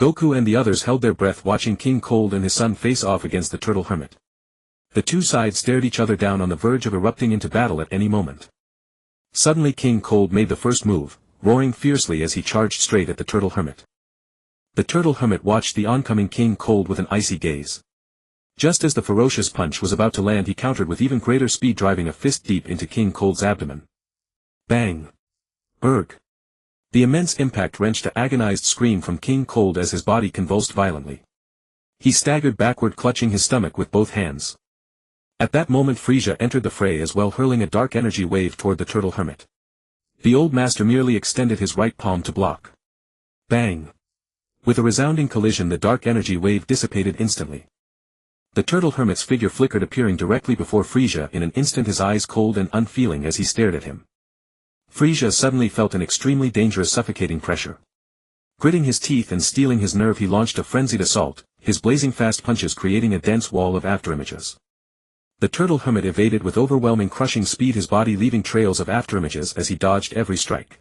Goku and the others held their breath, watching King Cold and his son face off against the turtle hermit. The two sides stared each other down, on the verge of erupting into battle at any moment. Suddenly King Cold made the first move, roaring fiercely as he charged straight at the turtle hermit. The turtle hermit watched the oncoming King Cold with an icy gaze. Just as the ferocious punch was about to land, he countered with even greater speed, driving a fist deep into King Cold's abdomen. Bang! Erg! The immense impact wrenched an agonized scream from King Cold as his body convulsed violently. He staggered backward, clutching his stomach with both hands. At that moment Frieza entered the fray as well, hurling a dark energy wave toward the turtle hermit. The old master merely extended his right palm to block. Bang! With a resounding collision the dark energy wave dissipated instantly. The turtle hermit's figure flickered, appearing directly before Frieza in an instant, his eyes cold and unfeeling as he stared at him. Frieza suddenly felt an extremely dangerous, suffocating pressure. Gritting his teeth and steeling his nerve, he launched a frenzied assault, his blazing fast punches creating a dense wall of afterimages. The turtle hermit evaded with overwhelming, crushing speed, his body leaving trails of afterimages as he dodged every strike.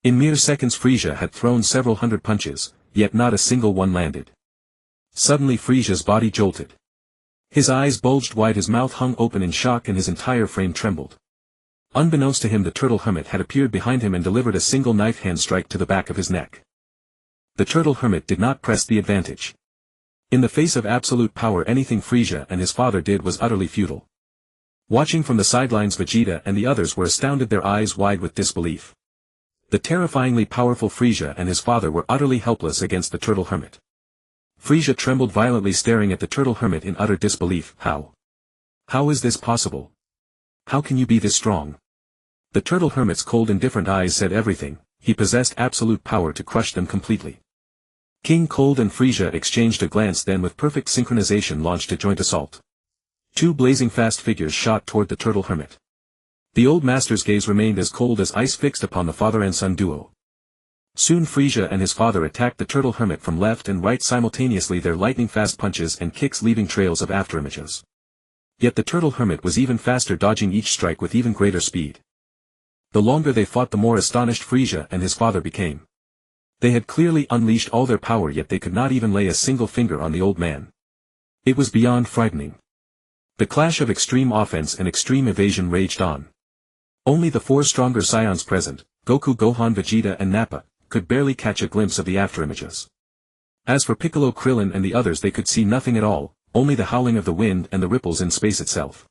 In mere seconds Frieza had thrown several hundred punches, yet not a single one landed. Suddenly Frieza's body jolted. His eyes bulged wide, his mouth hung open in shock, and his entire frame trembled. Unbeknownst to him, the turtle hermit had appeared behind him and delivered a single knife hand strike to the back of his neck. The turtle hermit did not press the advantage. In the face of absolute power, anything Frieza and his father did was utterly futile. Watching from the sidelines, Vegeta and the others were astounded, their eyes wide with disbelief. The terrifyingly powerful Frieza and his father were utterly helpless against the turtle hermit. Frieza trembled violently, staring at the turtle hermit in utter disbelief. How? How is this possible? How can you be this strong? The turtle hermit's cold, indifferent eyes said everything. He possessed absolute power to crush them completely. King Cold and Frieza exchanged a glance, then with perfect synchronization launched a joint assault. Two blazing fast figures shot toward the turtle hermit. The old master's gaze remained as cold as ice, fixed upon the father and son duo. Soon Frieza and his father attacked the turtle hermit from left and right simultaneously, their lightning-fast punches and kicks leaving trails of afterimages. Yet the turtle hermit was even faster, dodging each strike with even greater speed. The longer they fought, the more astonished Frieza and his father became. They had clearly unleashed all their power, yet they could not even lay a single finger on the old man. It was beyond frightening. The clash of extreme offense and extreme evasion raged on. Only the four stronger Saiyans present, Goku, Gohan, Vegeta and Nappa, could barely catch a glimpse of the afterimages. As for Piccolo, Krillin and the others, they could see nothing at all, only the howling of the wind and the ripples in space itself.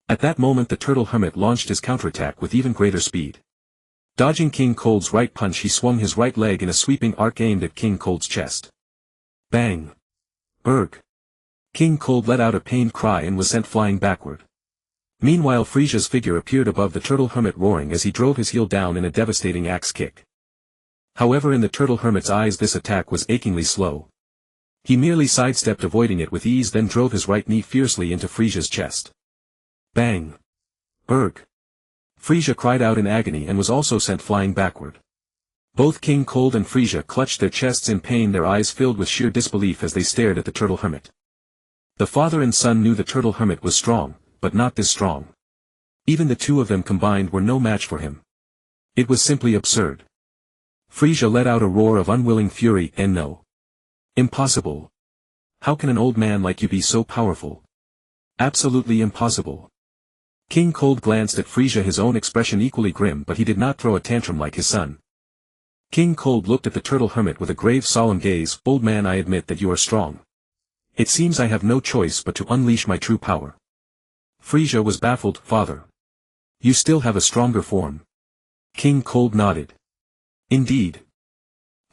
At that moment the turtle hermit launched his counterattack with even greater speed. Dodging King Cold's right punch, he swung his right leg in a sweeping arc aimed at King Cold's chest. Bang! Erg! King Cold let out a pained cry and was sent flying backward. Meanwhile Frieza's figure appeared above the turtle hermit, roaring as he drove his heel down in a devastating axe kick. However, in the turtle hermit's eyes this attack was achingly slow. He merely sidestepped, avoiding it with ease, then drove his right knee fiercely into Frieza's chest. Bang! Erg! Frieza cried out in agony and was also sent flying backward. Both King Cold and Frieza clutched their chests in pain, their eyes filled with sheer disbelief as they stared at the turtle hermit. The father and son knew the turtle hermit was strong, but not this strong. Even the two of them combined were no match for him. It was simply absurd. Frieza let out a roar of unwilling fury, and no. Impossible. How can an old man like you be so powerful? Absolutely impossible. King Cold glanced at Frieza, his own expression equally grim, but he did not throw a tantrum like his son. King Cold looked at the turtle hermit with a grave solemn gaze. Old man, I admit that you are strong. It seems I have no choice but to unleash my true power. Frieza was baffled. Father. You still have a stronger form. King Cold nodded. Indeed.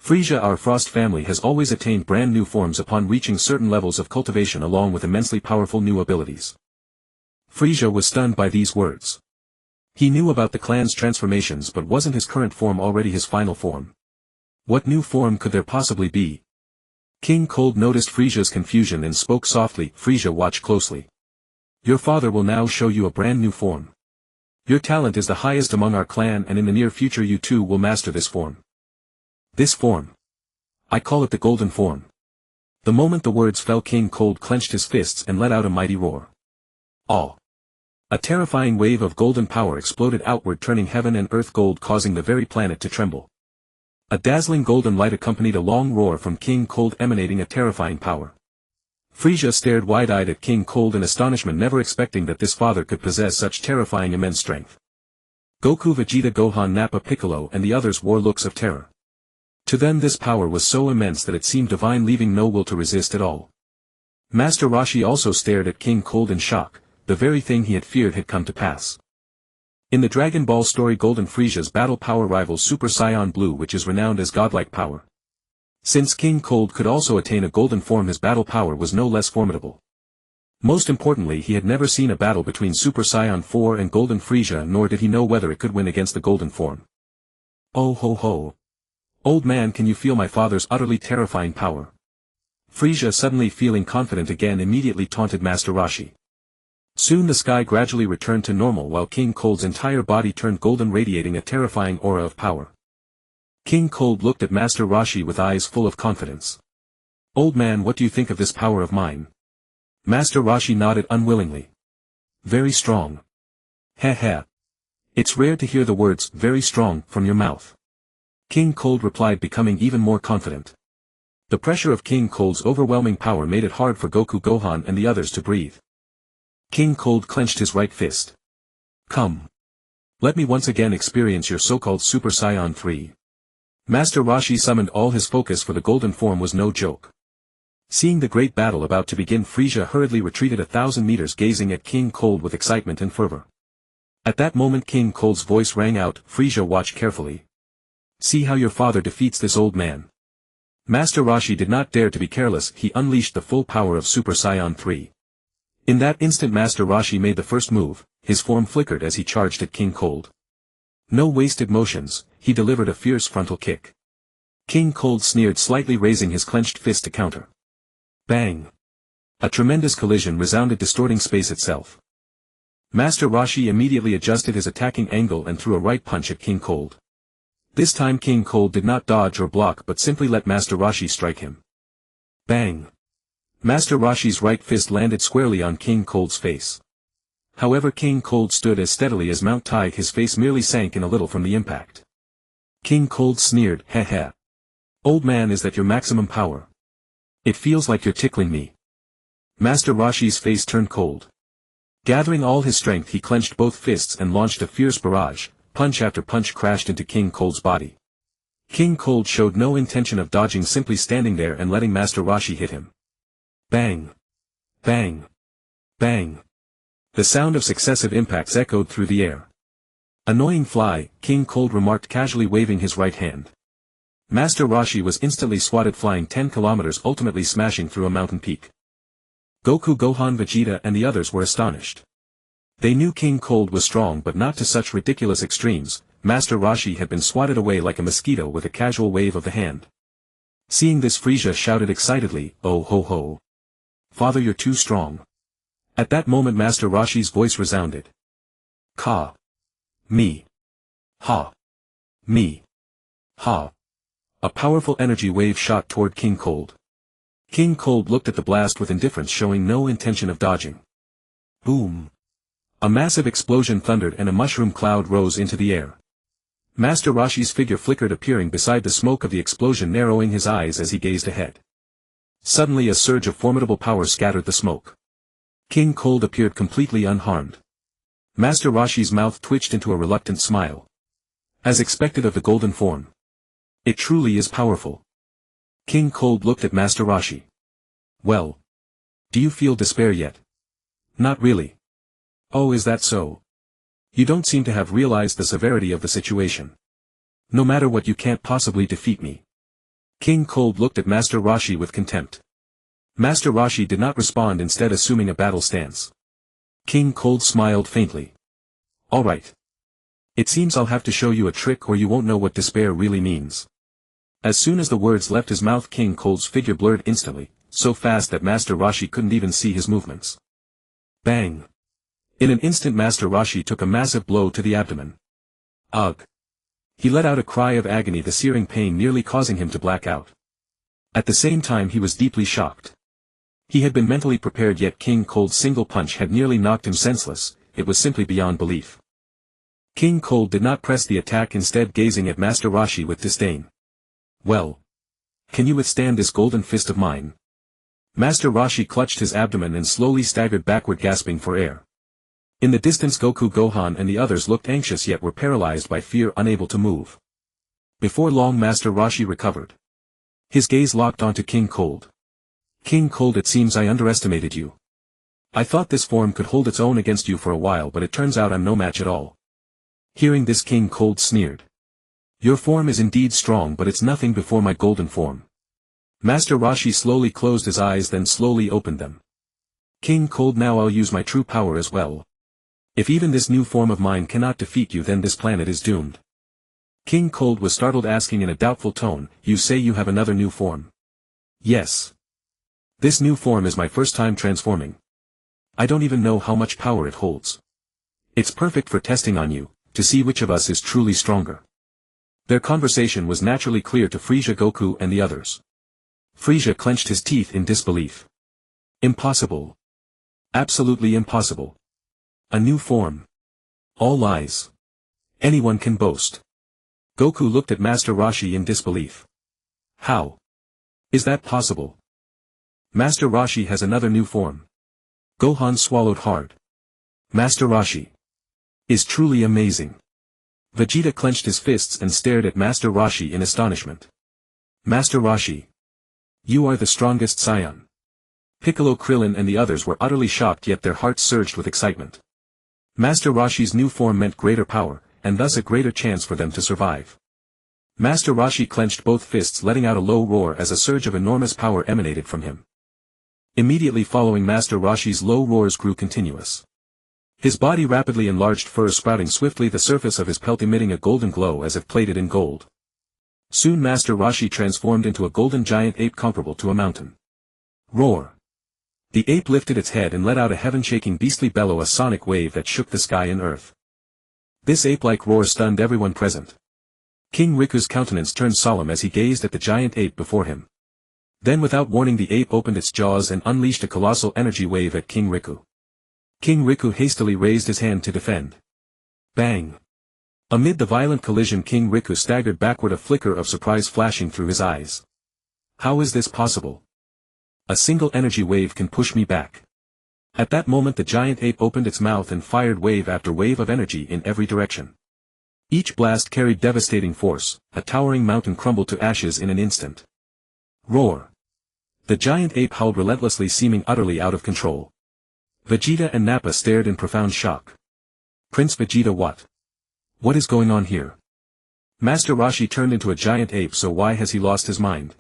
Frieza, our Frost family has always attained brand new forms upon reaching certain levels of cultivation along with immensely powerful new abilities. Frieza was stunned by these words. He knew about the clan's transformations, but wasn't his current form already his final form? What new form could there possibly be? King Cold noticed Frieza's confusion and spoke softly. Frieza, watch closely. Your father will now show you a brand new form. Your talent is the highest among our clan, and in the near future you too will master this form. This form. I call it the golden form. The moment the words fell, King Cold clenched his fists and let out a mighty roar. Awe. A terrifying wave of golden power exploded outward, turning heaven and earth gold, causing the very planet to tremble. A dazzling golden light accompanied a long roar from King Cold, emanating a terrifying power. Frieza stared wide-eyed at King Cold in astonishment, never expecting that this father could possess such terrifying immense strength. Goku, Vegeta, Gohan, Nappa, Piccolo and the others wore looks of terror. To them this power was so immense that it seemed divine, leaving no will to resist at all. Master Roshi also stared at King Cold in shock. The very thing he had feared had come to pass. In the Dragon Ball story, Golden Frieza's battle power rivals Super Saiyan Blue, which is renowned as godlike power. Since King Cold could also attain a golden form, his battle power was no less formidable. Most importantly, he had never seen a battle between Super Saiyan 4 and Golden Frieza, nor did he know whether it could win against the golden form. Oh ho ho. Old man, can you feel my father's utterly terrifying power? Frieza, suddenly feeling confident again, immediately taunted Master Roshi. Soon the sky gradually returned to normal while King Cold's entire body turned golden, radiating a terrifying aura of power. King Cold looked at Master Roshi with eyes full of confidence. Old man, what do you think of this power of mine? Master Roshi nodded unwillingly. Very strong. Heh heh. It's rare to hear the words, very strong, from your mouth. King Cold replied, becoming even more confident. The pressure of King Cold's overwhelming power made it hard for Goku, Gohan and the others to breathe. King Cold clenched his right fist. Come. Let me once again experience your so-called Super Saiyan 3. Master Roshi summoned all his focus, for the golden form was no joke. Seeing the great battle about to begin, Frieza hurriedly retreated 1,000 meters, gazing at King Cold with excitement and fervor. At that moment King Cold's voice rang out, Frieza, watch carefully. See how your father defeats this old man. Master Roshi did not dare to be careless, he unleashed the full power of Super Saiyan 3. In that instant Master Roshi made the first move, his form flickered as he charged at King Cold. No wasted motions, he delivered a fierce frontal kick. King Cold sneered slightly, raising his clenched fist to counter. Bang! A tremendous collision resounded, distorting space itself. Master Roshi immediately adjusted his attacking angle and threw a right punch at King Cold. This time King Cold did not dodge or block, but simply let Master Roshi strike him. Bang! Master Roshi's right fist landed squarely on King Cold's face. However, King Cold stood as steadily as Mount Tai, his face merely sank in a little from the impact. King Cold sneered, heh heh. Old man, is that your maximum power? It feels like you're tickling me. Master Roshi's face turned cold. Gathering all his strength, he clenched both fists and launched a fierce barrage. Punch after punch crashed into King Cold's body. King Cold showed no intention of dodging, simply standing there and letting Master Roshi hit him. Bang! Bang! Bang! The sound of successive impacts echoed through the air. Annoying fly, King Cold remarked casually, waving his right hand. Master Roshi was instantly swatted, flying 10 kilometers, ultimately smashing through a mountain peak. Goku, Gohan, Vegeta and the others were astonished. They knew King Cold was strong, but not to such ridiculous extremes. Master Roshi had been swatted away like a mosquito with a casual wave of the hand. Seeing this, Frieza shouted excitedly, oh ho ho. Father, you're too strong. At that moment Master Roshi's voice resounded. Ka. Me. Ha. Me. Ha. A powerful energy wave shot toward King Cold. King Cold looked at the blast with indifference, showing no intention of dodging. Boom! A massive explosion thundered and a mushroom cloud rose into the air. Master Roshi's figure flickered, appearing beside the smoke of the explosion, narrowing his eyes as he gazed ahead. Suddenly a surge of formidable power scattered the smoke. King Cold appeared completely unharmed. Master Roshi's mouth twitched into a reluctant smile. As expected of the golden form. It truly is powerful. King Cold looked at Master Roshi. Well. Do you feel despair yet? Not really. Oh, is that so? You don't seem to have realized the severity of the situation. No matter what, you can't possibly defeat me. King Cold looked at Master Roshi with contempt. Master Roshi did not respond, instead assuming a battle stance. King Cold smiled faintly. Alright. It seems I'll have to show you a trick, or you won't know what despair really means. As soon as the words left his mouth, King Cold's figure blurred instantly, so fast that Master Roshi couldn't even see his movements. Bang! In an instant Master Roshi took a massive blow to the abdomen. Ugh! He let out a cry of agony, the searing pain nearly causing him to black out. At the same time he was deeply shocked. He had been mentally prepared, yet King Cold's single punch had nearly knocked him senseless. It was simply beyond belief. King Cold did not press the attack, instead gazing at Master Roshi with disdain. Well. Can you withstand this golden fist of mine? Master Roshi clutched his abdomen and slowly staggered backward, gasping for air. In the distance Goku, Gohan and the others looked anxious, yet were paralyzed by fear, unable to move. Before long Master Roshi recovered. His gaze locked onto King Cold. King Cold, it seems I underestimated you. I thought this form could hold its own against you for a while, but it turns out I'm no match at all. Hearing this, King Cold sneered. Your form is indeed strong, but it's nothing before my golden form. Master Roshi slowly closed his eyes, then slowly opened them. King Cold, now I'll use my true power as well. If even this new form of mine cannot defeat you, then this planet is doomed. King Cold was startled, asking in a doubtful tone, you say you have another new form? Yes. This new form is my first time transforming. I don't even know how much power it holds. It's perfect for testing on you, to see which of us is truly stronger. Their conversation was naturally clear to Frieza, Goku and the others. Frieza clenched his teeth in disbelief. Impossible. Absolutely impossible. A new form. All lies. Anyone can boast. Goku looked at Master Roshi in disbelief. How? Is that possible? Master Roshi has another new form. Gohan swallowed hard. Master Roshi is truly amazing. Vegeta clenched his fists and stared at Master Roshi in astonishment. Master Roshi, you are the strongest Saiyan. Piccolo, Krillin and the others were utterly shocked, yet their hearts surged with excitement. Master Roshi's new form meant greater power, and thus a greater chance for them to survive. Master Roshi clenched both fists, letting out a low roar as a surge of enormous power emanated from him. Immediately following, Master Roshi's low roars grew continuous. His body rapidly enlarged, fur sprouting swiftly, the surface of his pelt emitting a golden glow as if plated in gold. Soon Master Roshi transformed into a golden giant ape comparable to a mountain. Roar! The ape lifted its head and let out a heaven-shaking beastly bellow, a sonic wave that shook the sky and earth. This ape-like roar stunned everyone present. King Riku's countenance turned solemn as he gazed at the giant ape before him. Then without warning the ape opened its jaws and unleashed a colossal energy wave at King Riku. King Riku hastily raised his hand to defend. Bang! Amid the violent collision, King Riku staggered backward, a flicker of surprise flashing through his eyes. How is this possible? A single energy wave can push me back. At that moment the giant ape opened its mouth and fired wave after wave of energy in every direction. Each blast carried devastating force, a towering mountain crumbled to ashes in an instant. Roar! The giant ape howled relentlessly, seeming utterly out of control. Vegeta and Nappa stared in profound shock. Prince Vegeta, what is going on here? Master Roshi turned into a giant ape, so why has he lost his mind?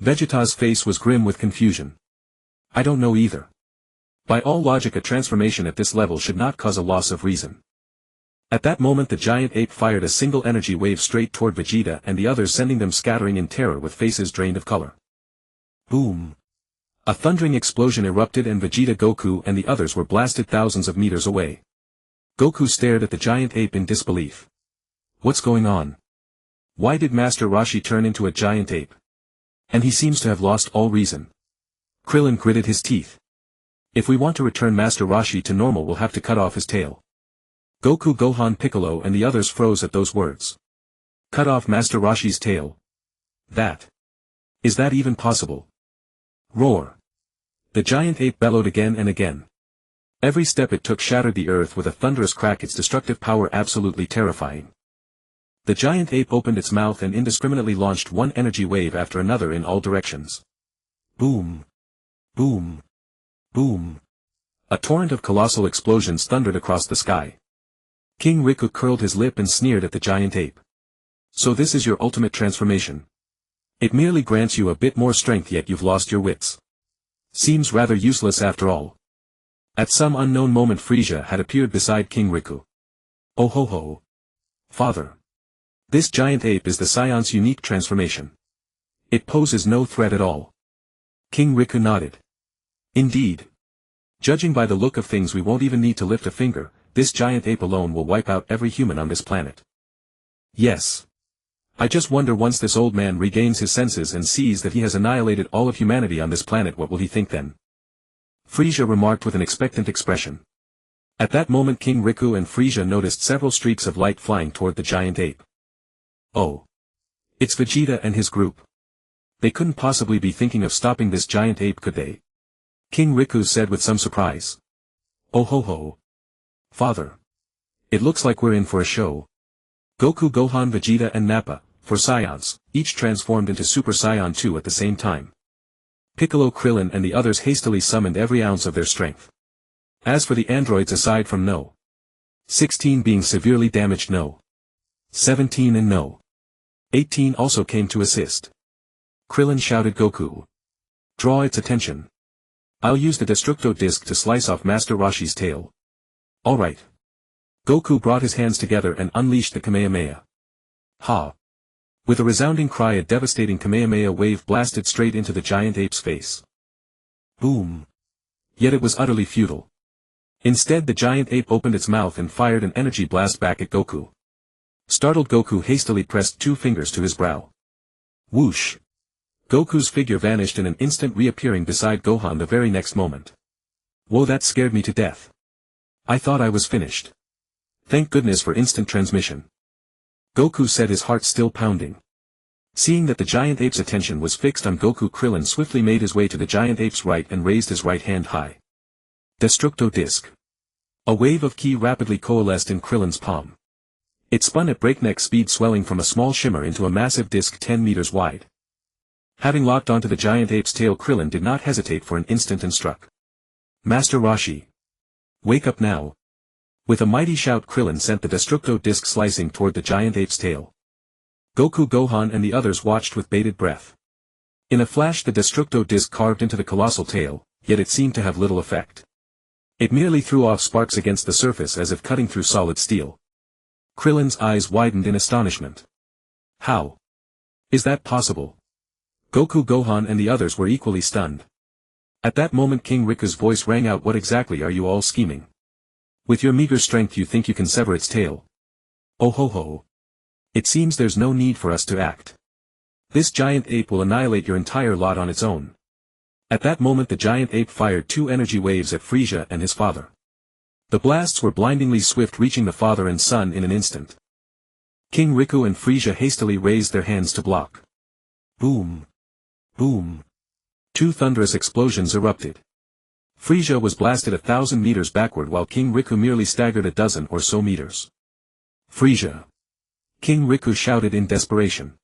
Vegeta's face was grim with confusion. I don't know either. By all logic, a transformation at this level should not cause a loss of reason. At that moment the giant ape fired a single energy wave straight toward Vegeta and the others, sending them scattering in terror with faces drained of color. Boom! A thundering explosion erupted and Vegeta, Goku and the others were blasted thousands of meters away. Goku stared at the giant ape in disbelief. What's going on? Why did Master Roshi turn into a giant ape? And he seems to have lost all reason. Krillin gritted his teeth. If we want to return Master Roshi to normal, we'll have to cut off his tail. Goku, Gohan, Piccolo and the others froze at those words. Cut off Master Roshi's tail? Is that even possible? Roar. The giant ape bellowed again and again. Every step it took shattered the earth with a thunderous crack, its destructive power absolutely terrifying. The giant ape opened its mouth and indiscriminately launched one energy wave after another in all directions. Boom. Boom. Boom. A torrent of colossal explosions thundered across the sky. King Riku curled his lip and sneered at the giant ape. So this is your ultimate transformation. It merely grants you a bit more strength, yet you've lost your wits. Seems rather useless after all. At some unknown moment Frieza had appeared beside King Riku. Oh ho ho. Father. This giant ape is the Saiyan's unique transformation. It poses no threat at all. King Riku nodded. Indeed. Judging by the look of things, we won't even need to lift a finger. This giant ape alone will wipe out every human on this planet. Yes. I just wonder, once this old man regains his senses and sees that he has annihilated all of humanity on this planet, what will he think then? Frieza remarked with an expectant expression. At that moment King Riku and Frieza noticed several streaks of light flying toward the giant ape. Oh. It's Vegeta and his group. They couldn't possibly be thinking of stopping this giant ape, could they? King Riku said with some surprise. Oh ho ho. Father. It looks like we're in for a show. Goku, Gohan, Vegeta and Nappa, for Saiyans, each transformed into Super Saiyan 2 at the same time. Piccolo, Krillin and the others hastily summoned every ounce of their strength. As for the androids, aside from No. 16 being severely damaged, No. 17 and No. 18 also came to assist. Krillin shouted, Goku. Draw its attention. I'll use the Destructo Disc to slice off Master Roshi's tail. Alright. Goku brought his hands together and unleashed the Kamehameha. Ha! With a resounding cry, a devastating Kamehameha wave blasted straight into the giant ape's face. Boom! Yet it was utterly futile. Instead, the giant ape opened its mouth and fired an energy blast back at Goku. Startled Goku hastily pressed 2 fingers to his brow. Whoosh! Goku's figure vanished in an instant, reappearing beside Gohan the very next moment. Whoa, that scared me to death. I thought I was finished. Thank goodness for instant transmission. Goku said, his heart still pounding. Seeing that the giant ape's attention was fixed on Goku, Krillin swiftly made his way to the giant ape's right and raised his right hand high. Destructo Disc. A wave of ki rapidly coalesced in Krillin's palm. It spun at breakneck speed, swelling from a small shimmer into a massive disc 10 meters wide. Having locked onto the giant ape's tail, Krillin did not hesitate for an instant and struck. Master Roshi. Wake up now. With a mighty shout, Krillin sent the Destructo Disc slicing toward the giant ape's tail. Goku, Gohan and the others watched with bated breath. In a flash the Destructo Disc carved into the colossal tail, yet it seemed to have little effect. It merely threw off sparks against the surface as if cutting through solid steel. Krillin's eyes widened in astonishment. How? Is that possible? Goku, Gohan and the others were equally stunned. At that moment King Riku's voice rang out, what exactly are you all scheming? With your meager strength you think you can sever its tail? Oh ho ho. It seems there's no need for us to act. This giant ape will annihilate your entire lot on its own. At that moment the giant ape fired 2 energy waves at Frieza and his father. The blasts were blindingly swift, reaching the father and son in an instant. King Riku and Frieza hastily raised their hands to block. Boom. Boom. 2 thunderous explosions erupted. Frieza was blasted 1,000 meters backward while King Riku merely staggered a dozen or so meters. Frieza! King Riku shouted in desperation.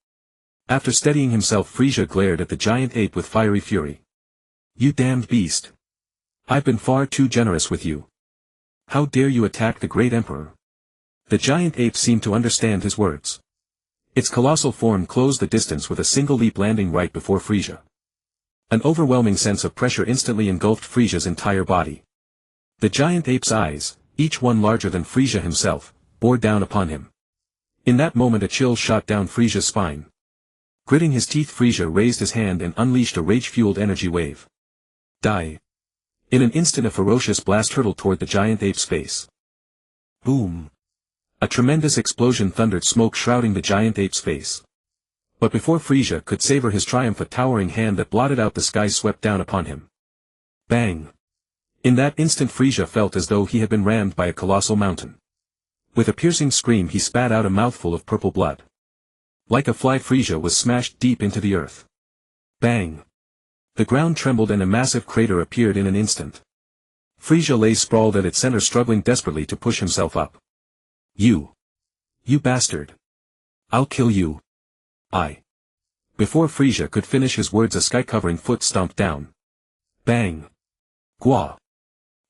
After steadying himself, Frieza glared at the giant ape with fiery fury. You damned beast! I've been far too generous with you. How dare you attack the great emperor? The giant ape seemed to understand his words. Its colossal form closed the distance with a single leap, landing right before Frieza. An overwhelming sense of pressure instantly engulfed Frieza's entire body. The giant ape's eyes, each one larger than Frieza himself, bore down upon him. In that moment a chill shot down Frieza's spine. Gritting his teeth, Frieza raised his hand and unleashed a rage-fueled energy wave. Die! In an instant a ferocious blast hurtled toward the giant ape's face. Boom! A tremendous explosion thundered, smoke shrouding the giant ape's face. But before Frieza could savor his triumph, a towering hand that blotted out the sky swept down upon him. Bang! In that instant Frieza felt as though he had been rammed by a colossal mountain. With a piercing scream he spat out a mouthful of purple blood. Like a fly, Frieza was smashed deep into the earth. Bang! The ground trembled and a massive crater appeared in an instant. Frieza lay sprawled at its center, struggling desperately to push himself up. You bastard! I'll kill you! Before Frieza could finish his words, a sky-covering foot stomped down. Bang! Gwa!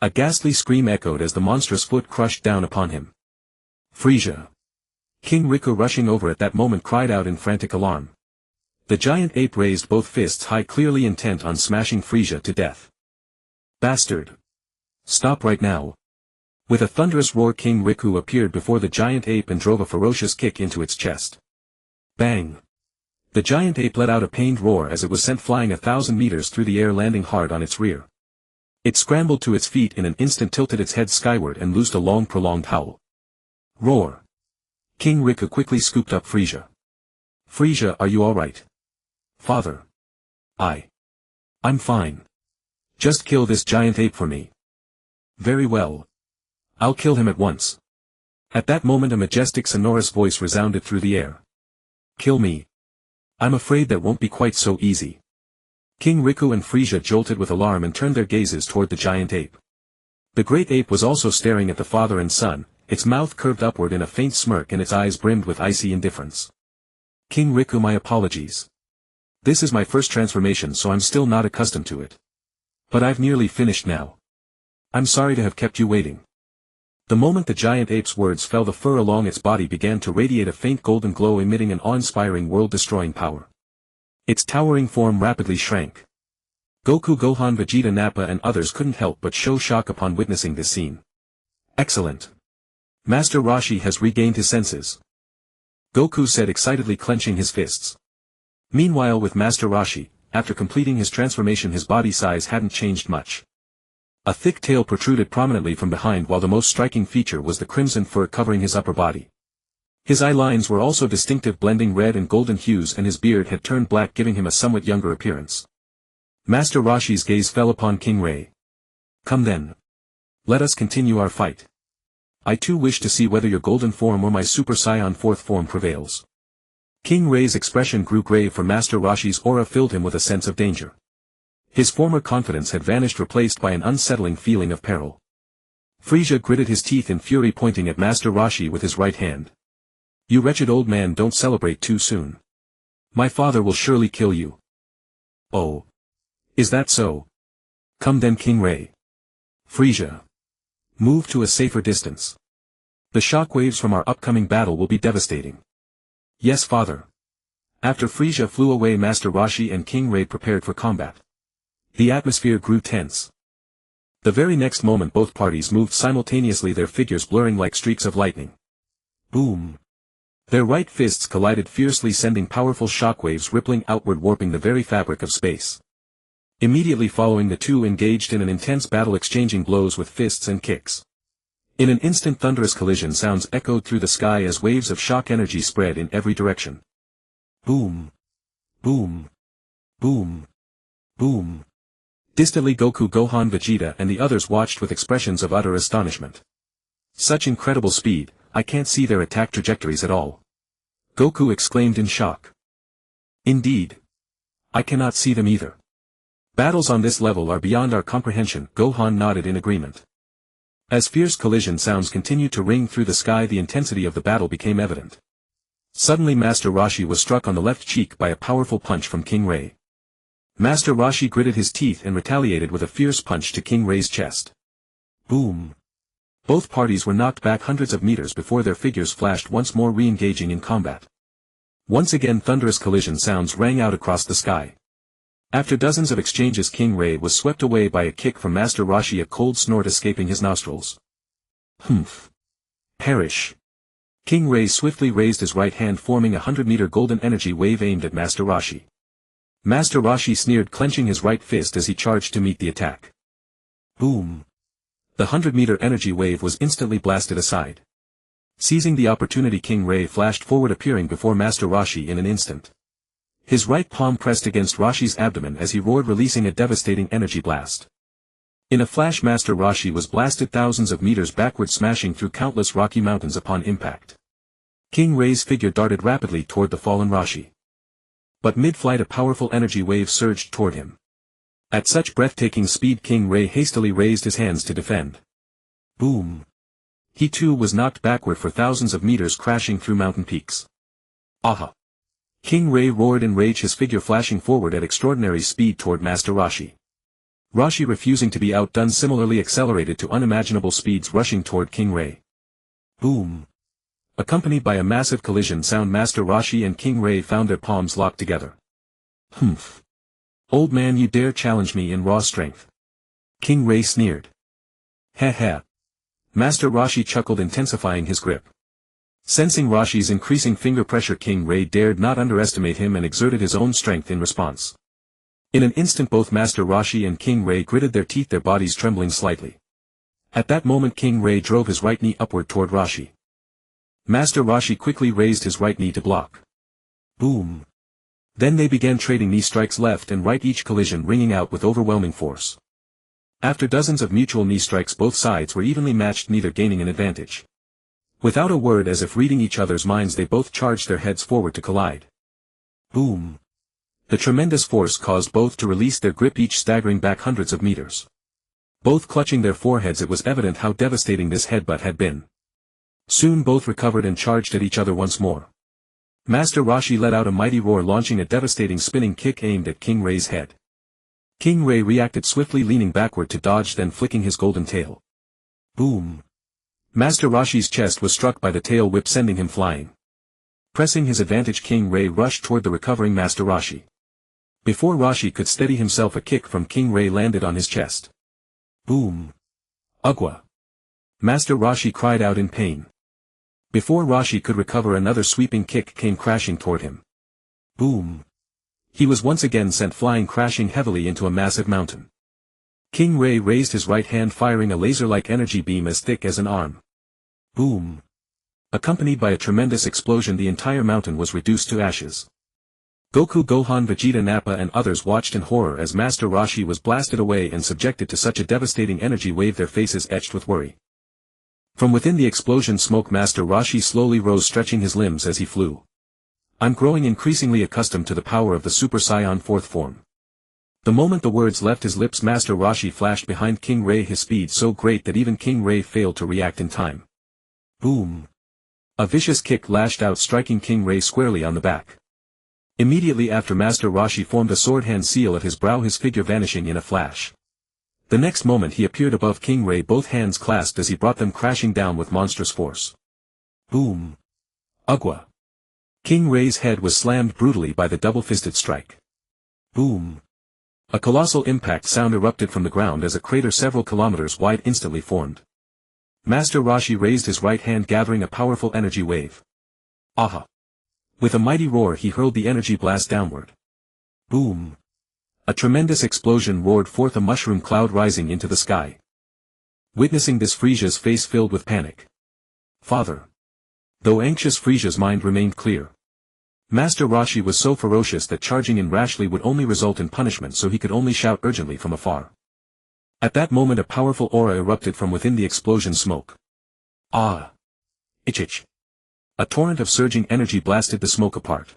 A ghastly scream echoed as the monstrous foot crushed down upon him. Frieza! King Riku, rushing over at that moment, cried out in frantic alarm. The giant ape raised both fists high, clearly intent on smashing Frieza to death. Bastard! Stop right now! With a thunderous roar, King Riku appeared before the giant ape and drove a ferocious kick into its chest. Bang! The giant ape let out a pained roar as it was sent flying 1,000 meters through the air, landing hard on its rear. It scrambled to its feet in an instant, tilted its head skyward and loosed a long prolonged howl. Roar! King Riku quickly scooped up Frieza. Frieza, are you alright? Father. I'm fine. Just kill this giant ape for me. Very well. I'll kill him at once. At that moment a majestic sonorous voice resounded through the air. Kill me. I'm afraid that won't be quite so easy. King Riku and Frieza jolted with alarm and turned their gazes toward the giant ape. The great ape was also staring at the father and son, its mouth curved upward in a faint smirk and its eyes brimmed with icy indifference. King Riku, my apologies. This is my first transformation, so I'm still not accustomed to it. But I've nearly finished now. I'm sorry to have kept you waiting. The moment the giant ape's words fell, the fur along its body began to radiate a faint golden glow, emitting an awe-inspiring, world-destroying power. Its towering form rapidly shrank. Goku, Gohan, Vegeta, Nappa and others couldn't help but show shock upon witnessing this scene. Excellent. Master Roshi has regained his senses. Goku said excitedly, clenching his fists. Meanwhile, with Master Roshi, after completing his transformation, his body size hadn't changed much. A thick tail protruded prominently from behind, while the most striking feature was the crimson fur covering his upper body. His eye lines were also distinctive, blending red and golden hues, and his beard had turned black, giving him a somewhat younger appearance. Master Roshi's gaze fell upon King Rei. Come then. Let us continue our fight. I too wish to see whether your golden form or my Super Saiyan fourth form prevails. King Rei's expression grew grave, for Master Roshi's aura filled him with a sense of danger. His former confidence had vanished, replaced by an unsettling feeling of peril. Frieza gritted his teeth in fury, pointing at Master Roshi with his right hand. You wretched old man, don't celebrate too soon. My father will surely kill you. Oh. Is that so? Come then, King Rei. Frieza. Move to a safer distance. The shockwaves from our upcoming battle will be devastating. Yes, father. After Frieza flew away, Master Roshi and King Rei prepared for combat. The atmosphere grew tense. The very next moment both parties moved simultaneously, their figures blurring like streaks of lightning. Boom! Their right fists collided fiercely, sending powerful shockwaves rippling outward, warping the very fabric of space. Immediately following, the two engaged in an intense battle, exchanging blows with fists and kicks. In an instant, thunderous collision sounds echoed through the sky as waves of shock energy spread in every direction. Boom! Boom! Boom! Boom! Distantly, Goku, Gohan, Vegeta and the others watched with expressions of utter astonishment. Such incredible speed, I can't see their attack trajectories at all. Goku exclaimed in shock. Indeed. I cannot see them either. Battles on this level are beyond our comprehension, Gohan nodded in agreement. As fierce collision sounds continued to ring through the sky, the intensity of the battle became evident. Suddenly Master Roshi was struck on the left cheek by a powerful punch from King Rei. Master Roshi gritted his teeth and retaliated with a fierce punch to King Rei's chest. Boom! Both parties were knocked back hundreds of meters before their figures flashed once more, re-engaging in combat. Once again thunderous collision sounds rang out across the sky. After dozens of exchanges, King Rei was swept away by a kick from Master Roshi, a cold snort escaping his nostrils. Humph! Perish! King Rei swiftly raised his right hand, forming a 100-meter golden energy wave aimed at Master Roshi. Master Roshi sneered, clenching his right fist as he charged to meet the attack. Boom! The 100-meter energy wave was instantly blasted aside. Seizing the opportunity, King Rei flashed forward, appearing before Master Roshi in an instant. His right palm pressed against Roshi's abdomen as he roared, releasing a devastating energy blast. In a flash, Master Roshi was blasted thousands of meters backward, smashing through countless rocky mountains upon impact. King Rei's figure darted rapidly toward the fallen Roshi. But mid-flight a powerful energy wave surged toward him. At such breathtaking speed, King Rei hastily raised his hands to defend. Boom! He too was knocked backward for thousands of meters, crashing through mountain peaks. Aha! King Rei roared in rage, his figure flashing forward at extraordinary speed toward Master Roshi. Roshi, refusing to be outdone, similarly accelerated to unimaginable speeds, rushing toward King Rei. Boom! Accompanied by a massive collision sound, Master Roshi and King Rei found their palms locked together. Humph! Old man, you dare challenge me in raw strength? King Rei sneered. Heh heh. Master Roshi chuckled, intensifying his grip. Sensing Roshi's increasing finger pressure, King Rei dared not underestimate him and exerted his own strength in response. In an instant both Master Roshi and King Rei gritted their teeth, their bodies trembling slightly. At that moment King Rei drove his right knee upward toward Roshi. Master Roshi quickly raised his right knee to block. Boom! Then they began trading knee strikes left and right, each collision ringing out with overwhelming force. After dozens of mutual knee strikes, both sides were evenly matched, neither gaining an advantage. Without a word, as if reading each other's minds, they both charged their heads forward to collide. Boom! The tremendous force caused both to release their grip, each staggering back hundreds of meters. Both clutching their foreheads, it was evident how devastating this headbutt had been. Soon both recovered and charged at each other once more. Master Roshi let out a mighty roar, launching a devastating spinning kick aimed at King Rei's head. King Rei reacted swiftly, leaning backward to dodge, then flicking his golden tail. Boom! Master Roshi's chest was struck by the tail whip, sending him flying. Pressing his advantage, King Rei rushed toward the recovering Master Roshi. Before Roshi could steady himself, a kick from King Rei landed on his chest. Boom! Ugwa! Master Roshi cried out in pain. Before Roshi could recover, another sweeping kick came crashing toward him. Boom! He was once again sent flying, crashing heavily into a massive mountain. King Rei raised his right hand, firing a laser-like energy beam as thick as an arm. Boom! Accompanied by a tremendous explosion, the entire mountain was reduced to ashes. Goku, Gohan, Vegeta, Nappa and others watched in horror as Master Roshi was blasted away and subjected to such a devastating energy wave, their faces etched with worry. From within the explosion smoke, Master Roshi slowly rose, stretching his limbs as he flew. I'm growing increasingly accustomed to the power of the Super Saiyan fourth form. The moment the words left his lips, Master Roshi flashed behind King Rei, his speed so great that even King Rei failed to react in time. Boom! A vicious kick lashed out, striking King Rei squarely on the back. Immediately after, Master Roshi formed a sword hand seal at his brow, his figure vanishing in a flash. The next moment he appeared above King Rei, both hands clasped as he brought them crashing down with monstrous force. Boom! Ugwa! King Rei's head was slammed brutally by the double-fisted strike. Boom! A colossal impact sound erupted from the ground as a crater several kilometers wide instantly formed. Master Roshi raised his right hand, gathering a powerful energy wave. Aha! With a mighty roar he hurled the energy blast downward. Boom! A tremendous explosion roared forth, a mushroom cloud rising into the sky. Witnessing this, Frieza's face filled with panic. Father! Though anxious, Frieza's mind remained clear. Master Roshi was so ferocious that charging in rashly would only result in punishment, so he could only shout urgently from afar. At that moment a powerful aura erupted from within the explosion smoke. Ah! Ich! A torrent of surging energy blasted the smoke apart.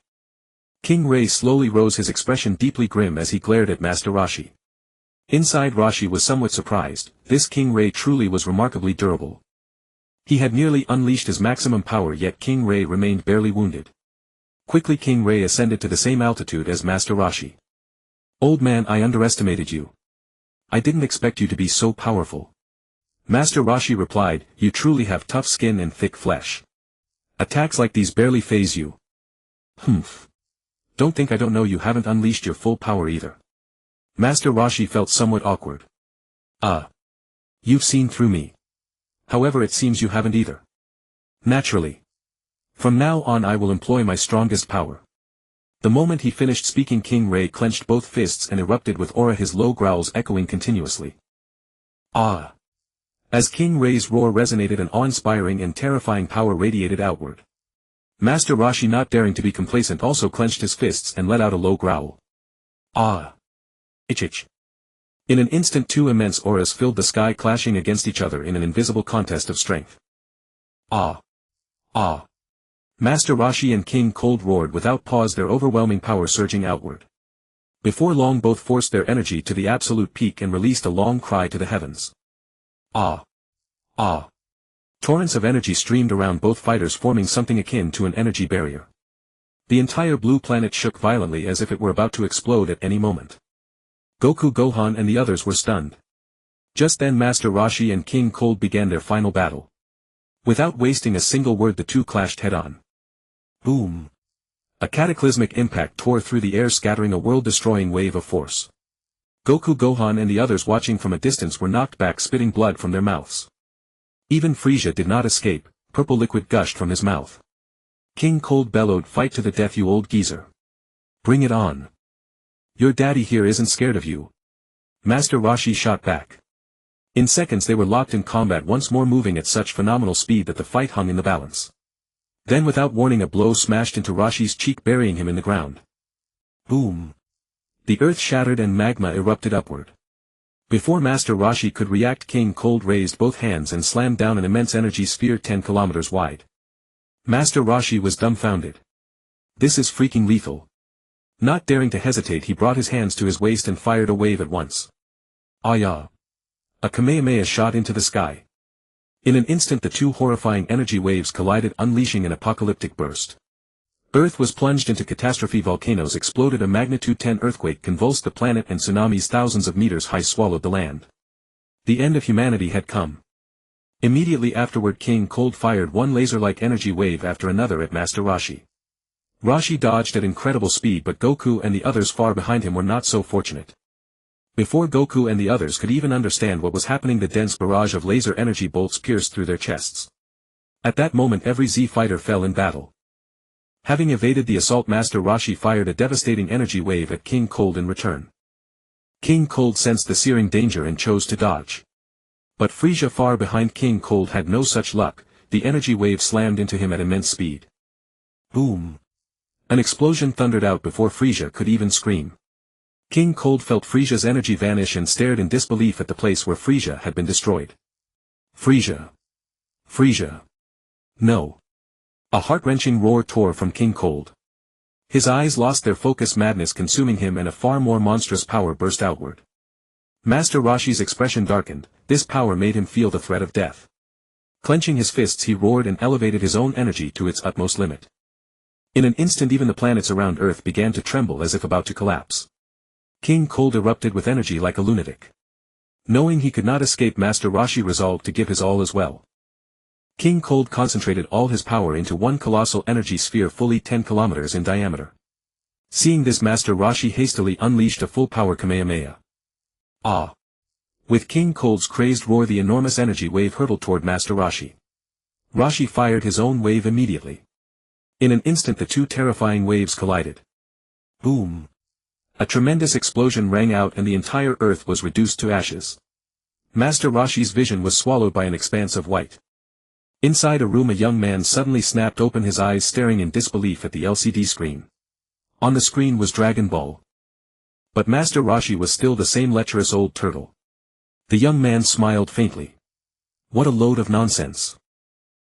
King Rei slowly rose, his expression deeply grim as he glared at Master Roshi. Inside, Roshi was somewhat surprised. This King Rei truly was remarkably durable. He had nearly unleashed his maximum power, yet King Rei remained barely wounded. Quickly King Rei ascended to the same altitude as Master Roshi. Old man, I underestimated you. I didn't expect you to be so powerful. Master Roshi replied, you truly have tough skin and thick flesh. Attacks like these barely faze you. Humph. Don't think I don't know you haven't unleashed your full power either. Master Roshi felt somewhat awkward. You've seen through me. However, it seems you haven't either. Naturally. From now on I will employ my strongest power. The moment he finished speaking, King Rei clenched both fists and erupted with aura, his low growls echoing continuously. Ah! As King Rei's roar resonated, an awe-inspiring and terrifying power radiated outward. Master Roshi, not daring to be complacent, also clenched his fists and let out a low growl. Ah! Ich. In an instant two immense auras filled the sky, clashing against each other in an invisible contest of strength. Ah! Ah! Master Roshi and King Cold roared without pause, their overwhelming power surging outward. Before long both forced their energy to the absolute peak and released a long cry to the heavens. Ah! Ah! Torrents of energy streamed around both fighters, forming something akin to an energy barrier. The entire blue planet shook violently as if it were about to explode at any moment. Goku, Gohan and the others were stunned. Just then Master Roshi and King Cold began their final battle. Without wasting a single word the two clashed head-on. Boom! A cataclysmic impact tore through the air, scattering a world-destroying wave of force. Goku, Gohan and the others watching from a distance were knocked back, spitting blood from their mouths. Even Frieza did not escape, purple liquid gushed from his mouth. King Cold bellowed, "Fight to the death, you old geezer. Bring it on. Your daddy here isn't scared of you." Master Roshi shot back. In seconds they were locked in combat once more, moving at such phenomenal speed that the fight hung in the balance. Then without warning a blow smashed into Roshi's cheek, burying him in the ground. Boom! The earth shattered and magma erupted upward. Before Master Roshi could react, King Cold raised both hands and slammed down an immense energy sphere 10 kilometers wide. Master Roshi was dumbfounded. This is freaking lethal. Not daring to hesitate, he brought his hands to his waist and fired a wave at once. Ah-ya! A Kamehameha shot into the sky. In an instant the two horrifying energy waves collided, unleashing an apocalyptic burst. Earth was plunged into catastrophe, volcanoes exploded, a magnitude 10 earthquake convulsed the planet, and tsunamis thousands of meters high swallowed the land. The end of humanity had come. Immediately afterward King Cold fired one laser-like energy wave after another at Master Roshi. Roshi dodged at incredible speed, but Goku and the others far behind him were not so fortunate. Before Goku and the others could even understand what was happening, the dense barrage of laser energy bolts pierced through their chests. At that moment every Z fighter fell in battle. Having evaded the assault, Master Roshi fired a devastating energy wave at King Cold in return. King Cold sensed the searing danger and chose to dodge. But Frieza, far behind King Cold, had no such luck. The energy wave slammed into him at immense speed. Boom! An explosion thundered out before Frieza could even scream. King Cold felt Frieza's energy vanish and stared in disbelief at the place where Frieza had been destroyed. Frieza! Frieza! No! A heart-wrenching roar tore from King Cold. His eyes lost their focus, madness consuming him, and a far more monstrous power burst outward. Master Roshi's expression darkened. This power made him feel the threat of death. Clenching his fists he roared and elevated his own energy to its utmost limit. In an instant even the planets around Earth began to tremble as if about to collapse. King Cold erupted with energy like a lunatic. Knowing he could not escape, Master Roshi resolved to give his all as well. King Cold concentrated all his power into one colossal energy sphere fully 10 kilometers in diameter. Seeing this, Master Roshi hastily unleashed a full-power Kamehameha. Ah! With King Cold's crazed roar the enormous energy wave hurtled toward Master Roshi. Roshi fired his own wave immediately. In an instant the two terrifying waves collided. Boom! A tremendous explosion rang out and the entire Earth was reduced to ashes. Master Roshi's vision was swallowed by an expanse of white. Inside a room a young man suddenly snapped open his eyes, staring in disbelief at the LCD screen. On the screen was Dragon Ball. But Master Roshi was still the same lecherous old turtle. The young man smiled faintly. What a load of nonsense.